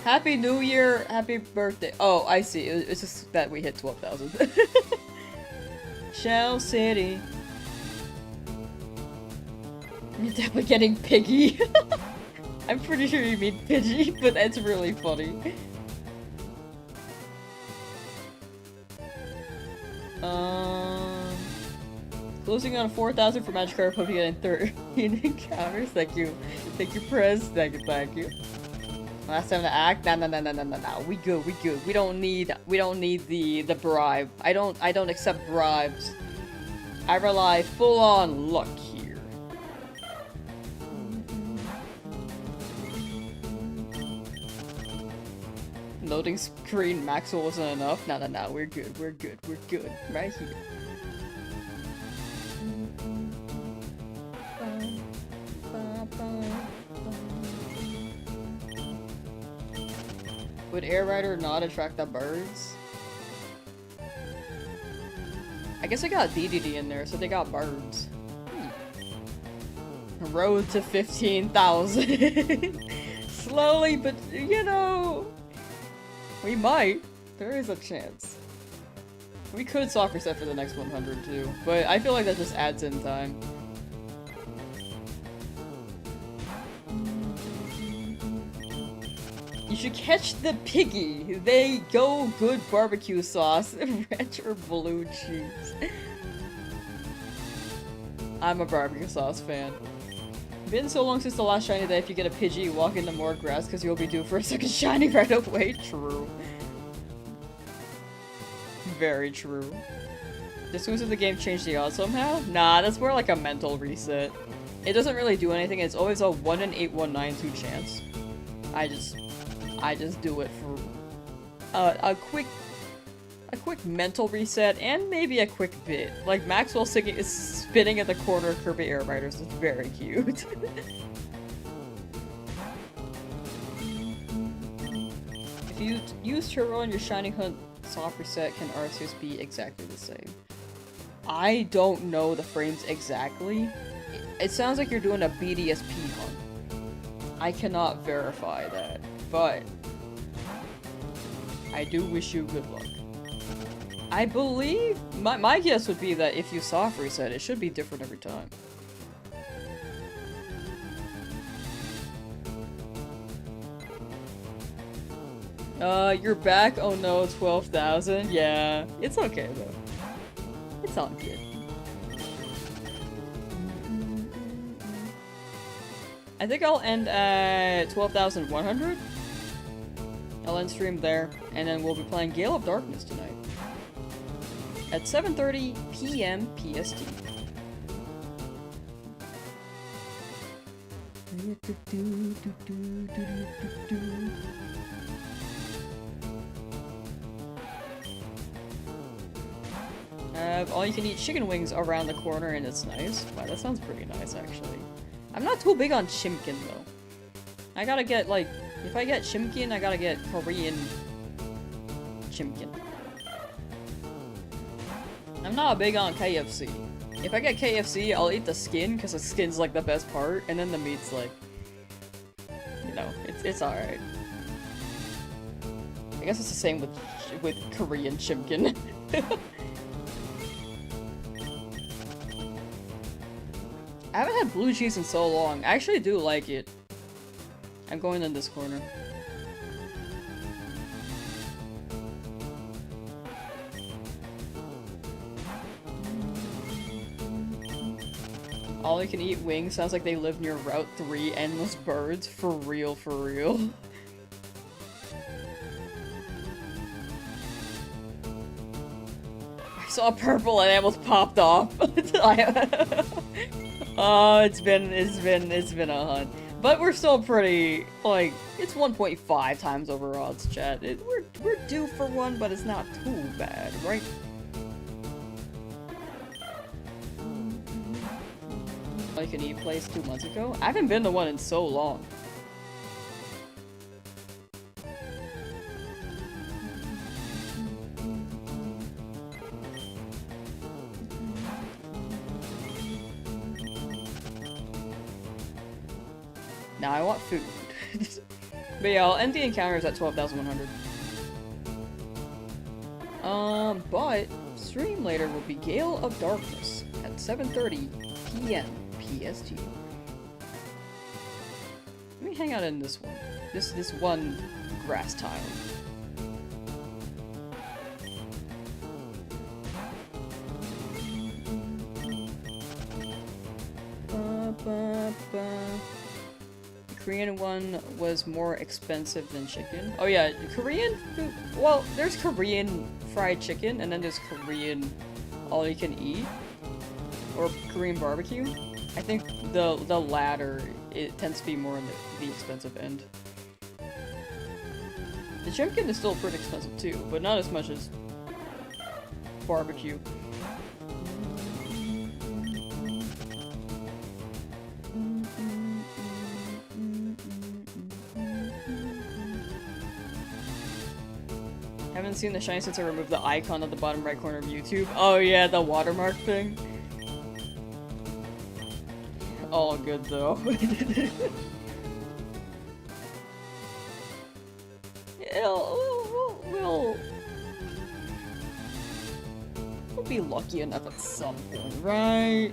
Happy New Year, happy birthday. Oh, I see. It's just that we hit 12,000. Shell City. You're definitely getting Piggy. I'm pretty sure you mean Pidgey, but that's really funny. Closing on 4,000 for Magikarp, hope you getting 13 encounters. Thank you, Prez. Thank you. Last time to act. No. We good. We don't need the bribe. I don't accept bribes. I rely full on luck here. Loading screen Maxwell wasn't enough. No. We're good. Right here. Would Air Rider not attract the birds? I guess I got DDD in there, so they got birds. Road to 15,000. Slowly, but you know, we might. There is a chance. We could soccer set for the next 100 too, but I feel like that just adds in time. You should catch the Piggy. They go good barbecue sauce, ranch or blue cheese. I'm a barbecue sauce fan. Been so long since the last shiny that if you get a Pidgey, walk into more grass because you'll be due for a second shiny right away. True. Very true. As soon as the game changed the odds somehow? Nah, that's more like a mental reset. It doesn't really do anything. It's always a 1 in 8192 chance. I just do it a quick mental reset and maybe a quick bit. Like Maxwell is spinning at the corner of Kirby Air Riders is very cute. If you use Turbo on your Shiny Hunt soft reset, can Arceus be exactly the same? I don't know the frames exactly. It sounds like you're doing a BDSP hunt. I cannot verify that, but I do wish you good luck. I believe my guess would be that if you soft reset, it should be different every time. You're back? Oh no, 12,000? Yeah, it's okay though. It's all good. I think I'll end at 12,100. I'll end stream there, and then we'll be playing Gale of Darkness tonight. At 7:30 PM PST. All-you-can-eat chicken wings around the corner, and it's nice. Wow, that sounds pretty nice, actually. I'm not too big on Chimkin, though. I gotta get, like, if I get Chimkin, I gotta get Korean Chimkin. I'm not big on KFC. If I get KFC, I'll eat the skin, because the skin's, like, the best part, and then the meat's, like, you know, it's alright. I guess it's the same with Korean Chimkin. I haven't had blue cheese in so long. I actually do like it. I'm going in this corner. All you can eat wings sounds like they live near Route 3 Endless Birds. For real, for real. I saw purple and I almost popped off. Oh, it's been a hunt. But we're still pretty, like, it's 1.5 times over odds, chat. We're due for one, but it's not too bad, right? All you can eat place 2 months ago? I haven't been to one in so long. Now I want food. But yeah, I'll end the encounters at 12,100. But stream later will be Gale of Darkness at 7:30 PM PST. Let me hang out in this one. This one grass tile. The Korean one was more expensive than chicken. Oh yeah, Korean food. Well, there's Korean fried chicken, and then there's Korean all-you-can-eat, or Korean barbecue. I think the latter, it tends to be more on the expensive end. The chimkin is still pretty expensive too, but not as much as barbecue. Haven't seen the shiny since I removed the icon at the bottom right corner of YouTube. Oh yeah, the watermark thing. All good though. We'll be lucky enough at some point, right?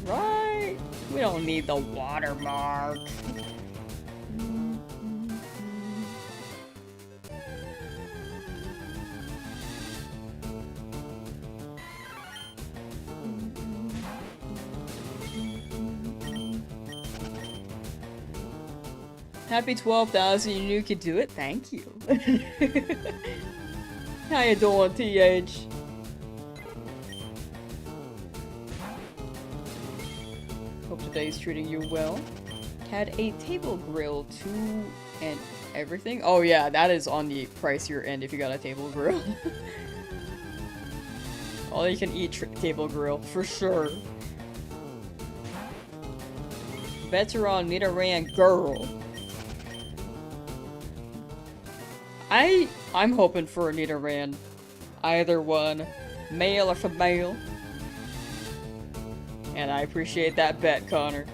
Right? We don't need the watermark. Happy 12,000, you knew you could do it? Thank you. How you doing, TH? Hope today's treating you well. had a table grill too and everything. Oh yeah, that is on the pricier end if you got a table grill. All you can eat table grill, for sure. Veteran Nidoran girl. I'm hoping for a Nidoran. Either one. Male or female. And I appreciate that bet, Connor.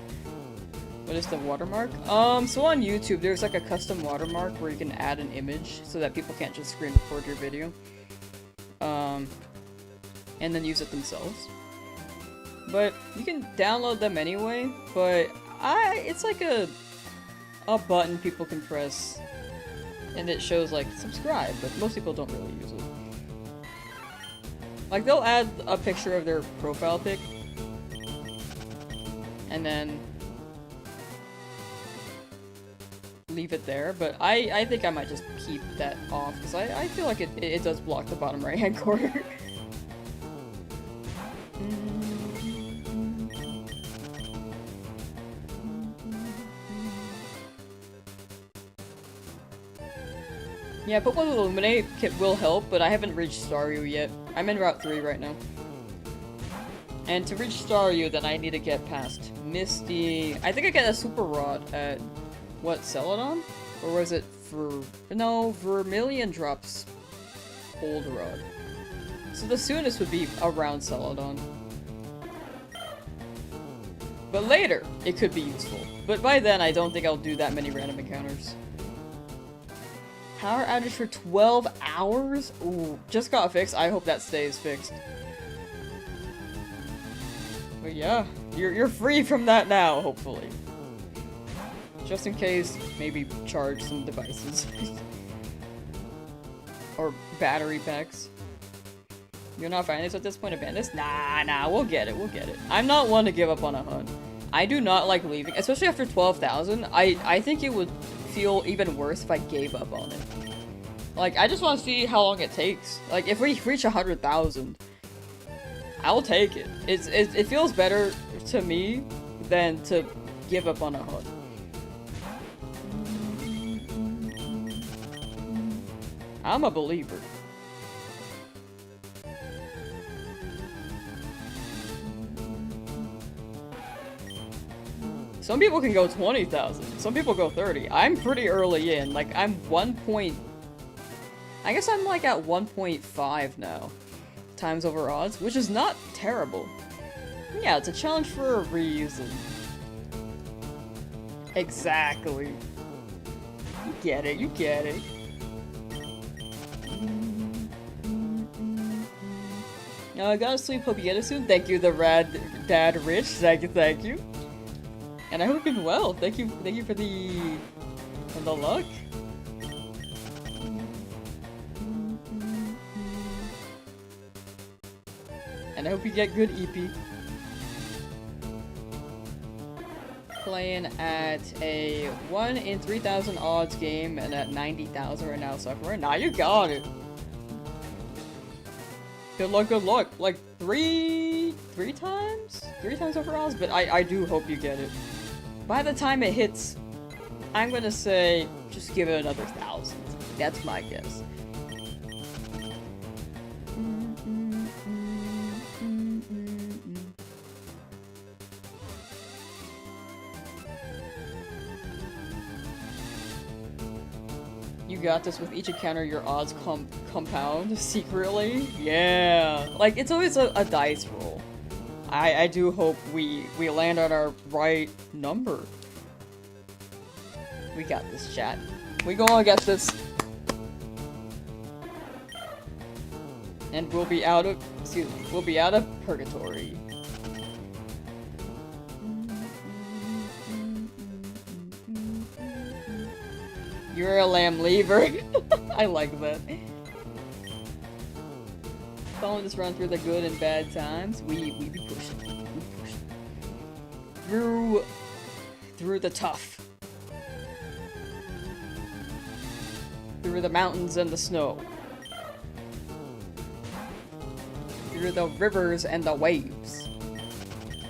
What is the watermark? So on YouTube, there's like a custom watermark where you can add an image so that people can't just screen record your video. And then use it themselves. But you can download them anyway, but it's like a button people can press and it shows like subscribe, but most people don't really use it. Like they'll add a picture of their profile pic and then leave it there, but I think I might just keep that off because I feel like it does block the bottom right hand corner. Yeah, Pokemon Illuminate will help, but I haven't reached Staryu yet. I'm in Route 3 right now. And to reach Staryu, then I need to get past Misty. I think I get a Super Rod at, what, Celadon? Or was it no, Vermilion drops Old Rod. So the soonest would be around Celadon. But later, it could be useful. But by then, I don't think I'll do that many random encounters. Power outage for 12 hours? Ooh, just got fixed. I hope that stays fixed. But yeah, you're free from that now, hopefully. Just in case, maybe charge some devices. Or battery packs. You're not finding this at this point, abandon this? Nah, we'll get it. I'm not one to give up on a hunt. I do not like leaving, especially after 12,000. I think it would feel even worse if I gave up on it. Like, I just want to see how long it takes. Like, if we reach 100,000, I'll take it. It feels better to me than to give up on a hunt. I'm a believer. Some people can go 20,000. Some people go 30. I'm pretty early in. Like, I'm I guess I'm like at 1.5 now. Times over odds, which is not terrible. Yeah, it's a challenge for a reason. Exactly. You get it, you get it. I gotta sleep, hope you get it soon. Thank you, the rad dad Rich. Thank you. And I hope you're well. Thank you for the luck. And I hope you get good EP. Playing at a 1 in 3,000 odds game and at 90,000 right now suffering. Nah, you got it. Good luck. Like three times? 3 times over odds, but I do hope you get it. By the time it hits, I'm gonna say, just give it another 1,000. That's my guess. You got this. With each encounter, your odds compound secretly. Yeah, like it's always a dice roll. I do hope we land on our right number. We got this, chat. We gonna get this. And we'll be out of purgatory. You're a lamb lever. I like that. Following this run through the good and bad times, we be pushing. Through the tough. Through the mountains and the snow. Through the rivers and the waves.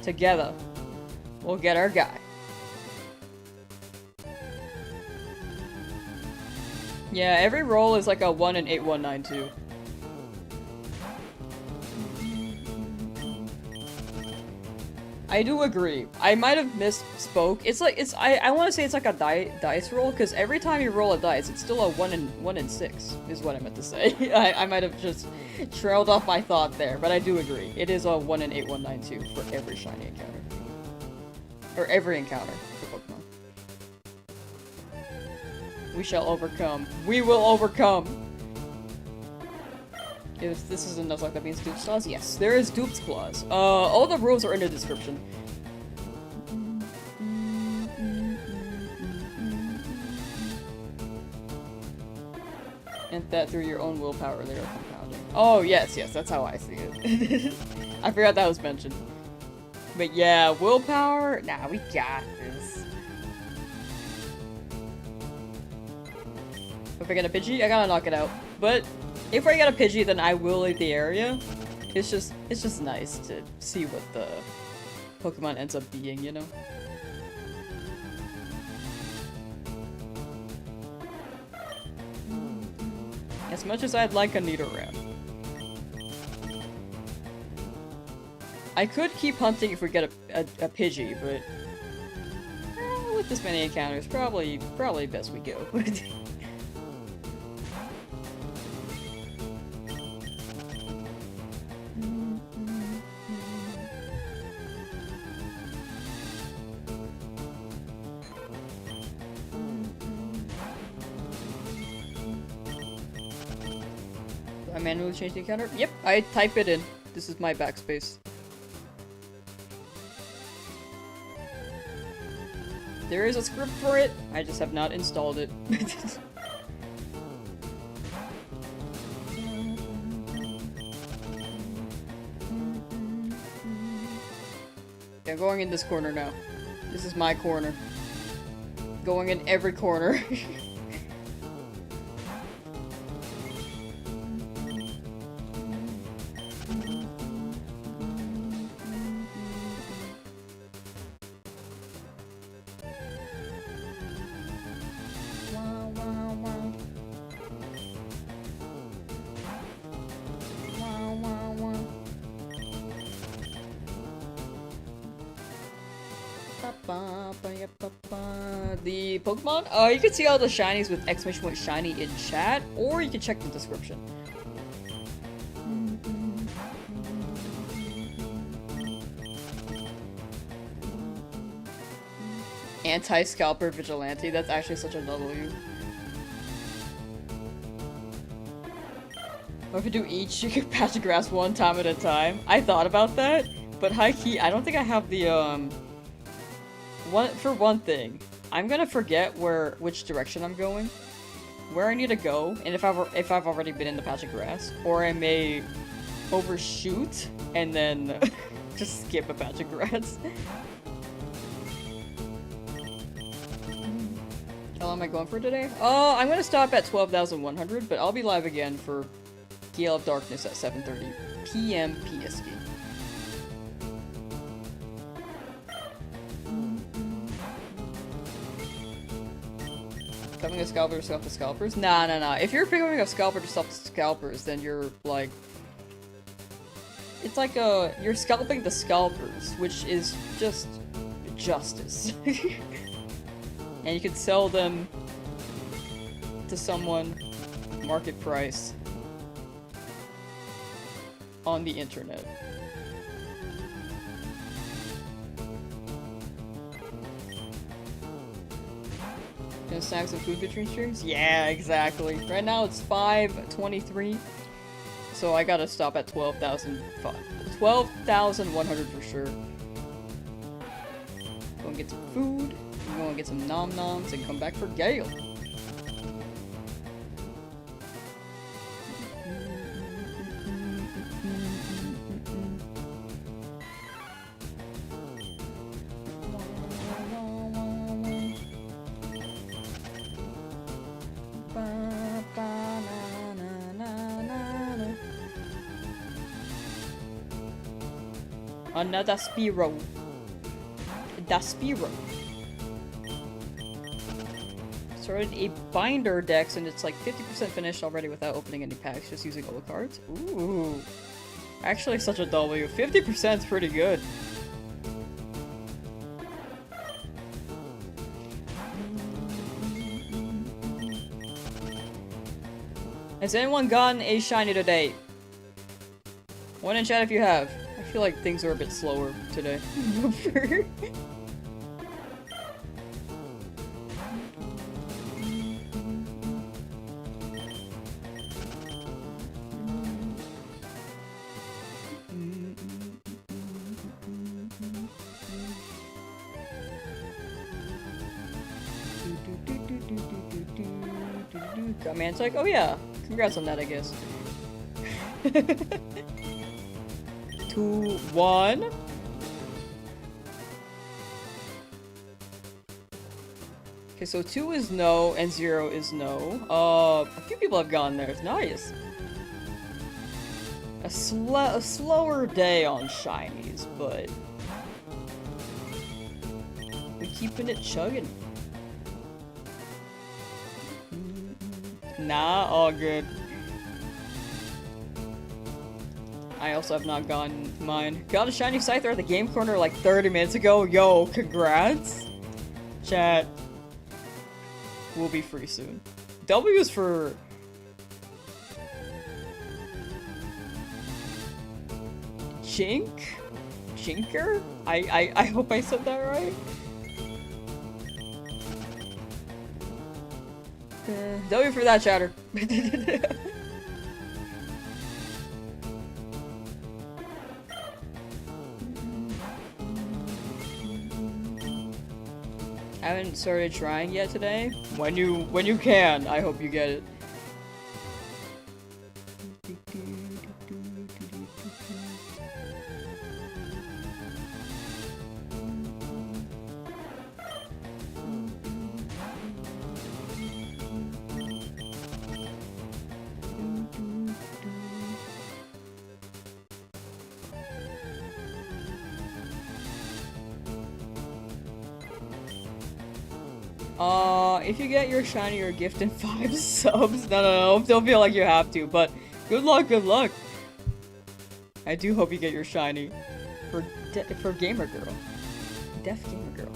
Together, we'll get our guy. Yeah, every roll is like a 1 in 8192. I do agree. I might have misspoke. It's like I want to say it's like a dice roll because every time you roll a dice, it's still a 1 in 6 is what I meant to say. I might have just trailed off my thought there, but I do agree. It is a 1 in 8192 for every shiny encounter, or every encounter for Pokemon. We shall overcome. We will overcome. If this is a Nuzlocke, that means Dupe's Claws? Yes, there is Dupe's Claws. All the rules are in the description. And that through your own willpower they are compounding. Oh, yes, that's how I see it. I forgot that was mentioned. But yeah, willpower? Nah, we got this. If I get a Pidgey, I gotta knock it out. But if I get a Pidgey, then I will leave the area. It's just nice to see what the Pokemon ends up being, you know? As much as I'd like a Nidoran. I could keep hunting if we get a Pidgey, but with this many encounters, probably best we go. I manually change the encounter? Yep, I type it in. This is my backspace. There is a script for it, I just have not installed it. Yeah, I'm going in this corner now. This is my corner. Going in every corner. The Pokemon? You can see all the shinies with exclamation point shiny in chat, or you can check the description. Anti-scalper vigilante, that's actually such a W. Or if you do each patch of grass one time at a time. I thought about that, but high key, I don't think I have the, for one thing, I'm gonna forget which direction I'm going, where I need to go, and if I've already been in the patch of grass, or I may overshoot and then just skip a patch of grass. How long am I going for today? I'm gonna stop at 12,100, but I'll be live again for Gale of Darkness at 7:30 PM PST. Becoming a scalper to stop the scalpers? Nah. If you're becoming a scalper to stop the scalpers, then you're like... It's like you're scalping the scalpers, which is just justice. And you could sell them to someone, market price, on the internet. Gonna snag some food between streams? Yeah, exactly. Right now it's 5:23, so I gotta stop at 12,100 for sure. Go and get some food, go and get some nom-noms, and come back for Gale. Another Spearow. The Spearow. started a binder dex and it's like 50% finished already without opening any packs, just using old cards. Ooh. Actually such a W. 50% is pretty good. Has anyone gotten a shiny today? One in chat if you have. I feel like things are a bit slower today. Man's like, oh yeah, congrats on that, I guess. 2, 1. Okay, so 2 is no and 0 is no. A few people have gotten there. It's nice. A slower day on shinies, but we keeping it chugging. Nah, all good. I also have not gotten mine. Got a shiny Scyther at the game corner like 30 minutes ago. Yo, congrats. Chat. Will be free soon. W is for... Jinker? I hope I said that right. W for that, chatter. Haven't started trying yet today. When you can, I hope you get it. If you get your shiny or gift in 5 subs, no, don't feel like you have to, but good luck. I do hope you get your shiny for Gamer Girl. Deaf Gamer Girl.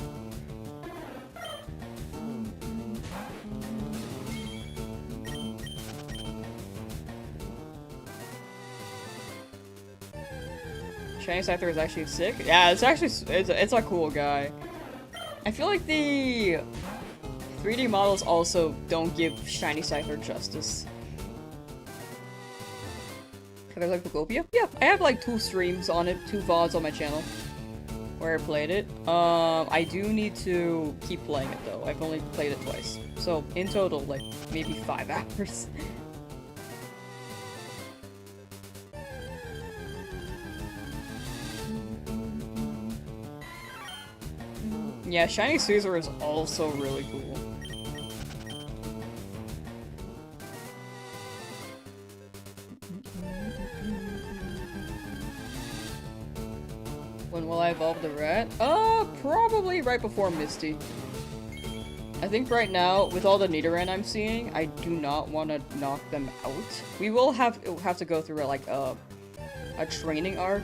Shiny Scyther is actually sick. Yeah, it's a cool guy. I feel like the 3D models also don't give Shiny Scyther justice. Have I like Pokopia? Yeah, I have like 2 streams on it, 2 VODs on my channel where I played it. I do need to keep playing it though. I've only played it twice. So in total, like maybe 5 hours. Yeah, Shiny Caesar is also really cool. When will I evolve the rat? Probably right before Misty. I think right now, with all the Nidoran I'm seeing, I do not want to knock them out. We will have to go through like a training arc.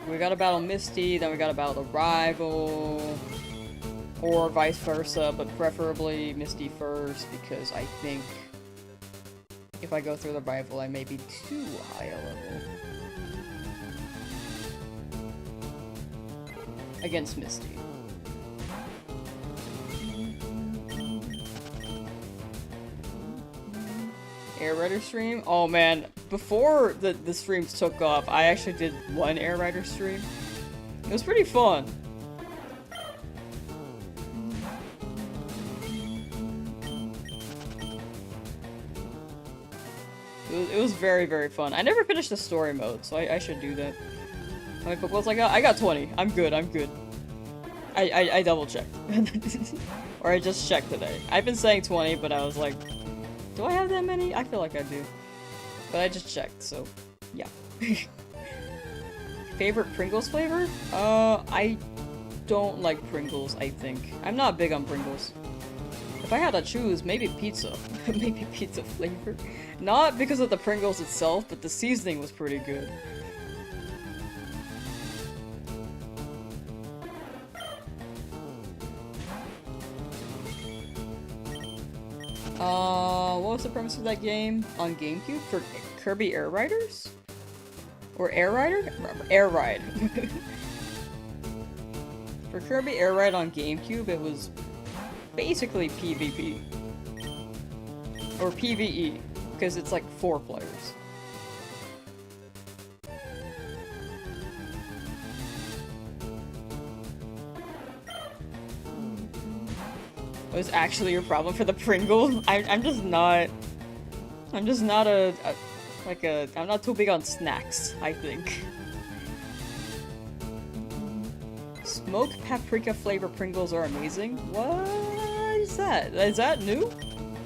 We gotta battle Misty, then we gotta battle the rival, or vice versa, but preferably Misty first, because I think if I go through the rival, I may be too high a level against Misty. Air Rider stream? Oh man, before the streams took off, I actually did one Air Rider stream. It was pretty fun. It was very, very fun. I never finished the story mode, so I should do that. How many Pokeballs I got? I got 20. I'm good. I double checked. Or I just checked today. I've been saying 20, but I was like, do I have that many? I feel like I do. But I just checked, so yeah. Favorite Pringles flavor? I don't like Pringles, I think. I'm not big on Pringles. If I had to choose, maybe pizza. Maybe pizza flavor. Not because of the Pringles itself, but the seasoning was pretty good. What was the premise of that game on GameCube for Kirby Air Riders? Or Air Rider? Air Ride. For Kirby Air Ride on GameCube, it was basically PvP. Or PvE, because it's like 4 players. Was actually your problem for the Pringles? I'm just not I'm not too big on snacks, I think. Smoked paprika flavor Pringles are amazing? What is that? Is that new?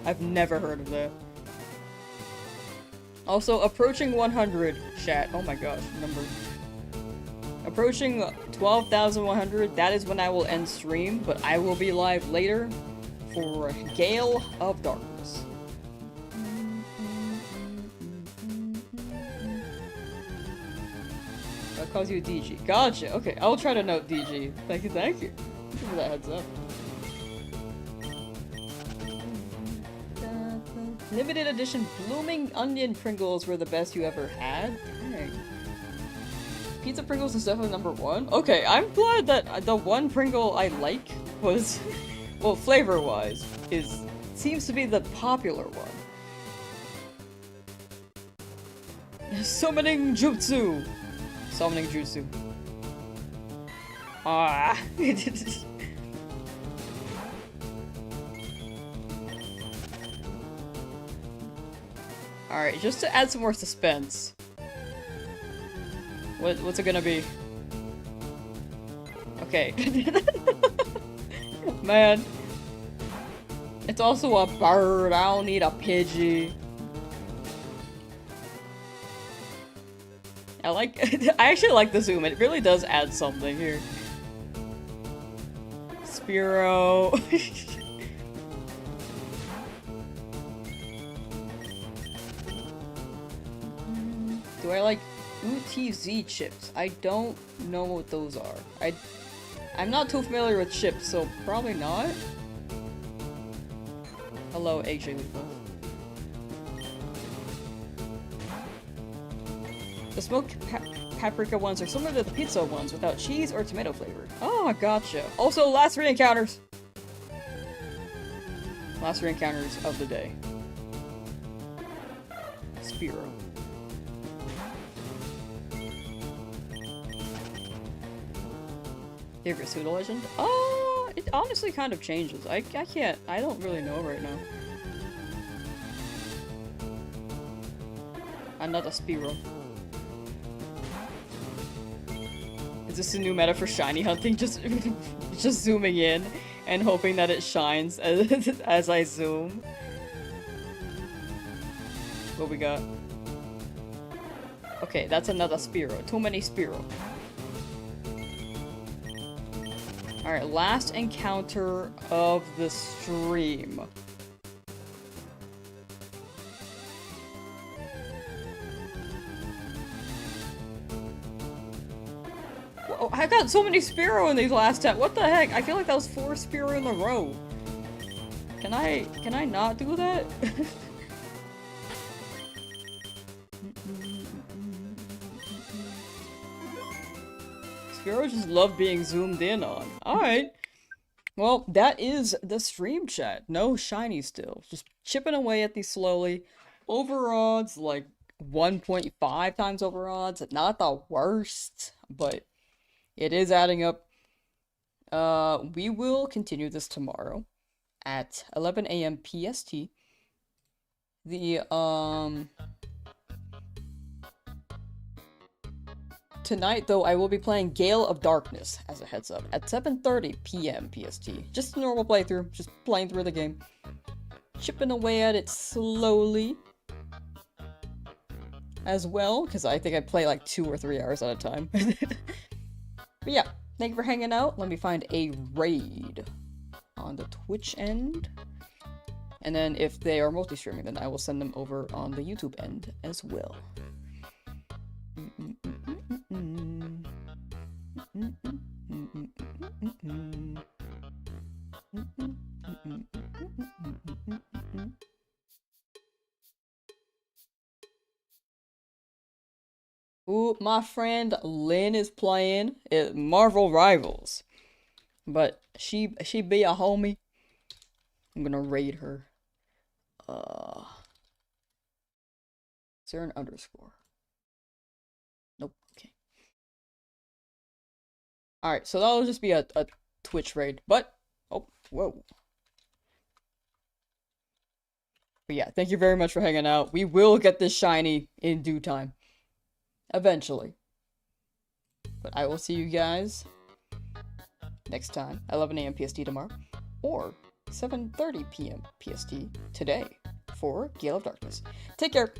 I've never heard of that. Also, approaching 100, chat. Oh my gosh, number. Approaching 12,100, that is when I will end stream, but I will be live later for Gale of Darkness. That calls you DG. Gotcha. Okay, I'll try to note DG. Thank you, thank you. Thank you for that heads up. Limited edition blooming onion Pringles were the best you ever had? Dang. Pizza Pringles is definitely number 1. Okay, I'm glad that the one Pringle I like was, well, flavor-wise, seems to be the popular one. Summoning Jutsu! Summoning Jutsu. Ah! Alright, just to add some more suspense. What's it gonna be? Okay. Man. It's also a bird, I don't need a Pidgey. I actually like the zoom, it really does add something here. Spearow. Do I like UTZ chips? I don't know what those are. I'm not too familiar with chips, so probably not. Hello, AJ Leafgreen. The smoked paprika ones are similar to the pizza ones without cheese or tomato flavor. Oh, gotcha. Also, last 3 encounters! Last 3 encounters of the day. Spearow. Favorite pseudo legend? It honestly kind of changes. I don't really know right now. Another Spearow. Is this a new meta for shiny hunting? Just zooming in and hoping that it shines as I zoom. What we got? Okay, that's another Spearow. Too many Spearow. Alright, last encounter of the stream. Whoa, I got so many Spearow in these last 10. What the heck? I feel like that was 4 Spearow in a row. Can I not do that? Spearow just love being zoomed in on. Alright. Well, that is the stream chat. No shiny still. Just chipping away at these slowly. Over odds, like 1.5 times over odds. Not the worst, but it is adding up. We will continue this tomorrow at 11 a.m. PST. Tonight, though, I will be playing Gale of Darkness, as a heads up, at 7:30 p.m. PST. Just a normal playthrough, just playing through the game. Chipping away at it slowly. As well, because I think I play like 2 or 3 hours at a time. But yeah, Thank you for hanging out. Let me find a raid on the Twitch end. And then if they are multi-streaming, then I will send them over on the YouTube end as well. Ooh, my friend Lynn is playing Marvel Rivals. But she be a homie. I'm gonna raid her. Is there an underscore? Nope. Okay. Alright, so that'll just be a Twitch raid. But, oh, whoa. But yeah, thank you very much for hanging out. We will get this shiny in due time. Eventually. But I will see you guys next time, 11 a.m. PST tomorrow, or 7:30 p.m. PST today for Gale of Darkness. Take care.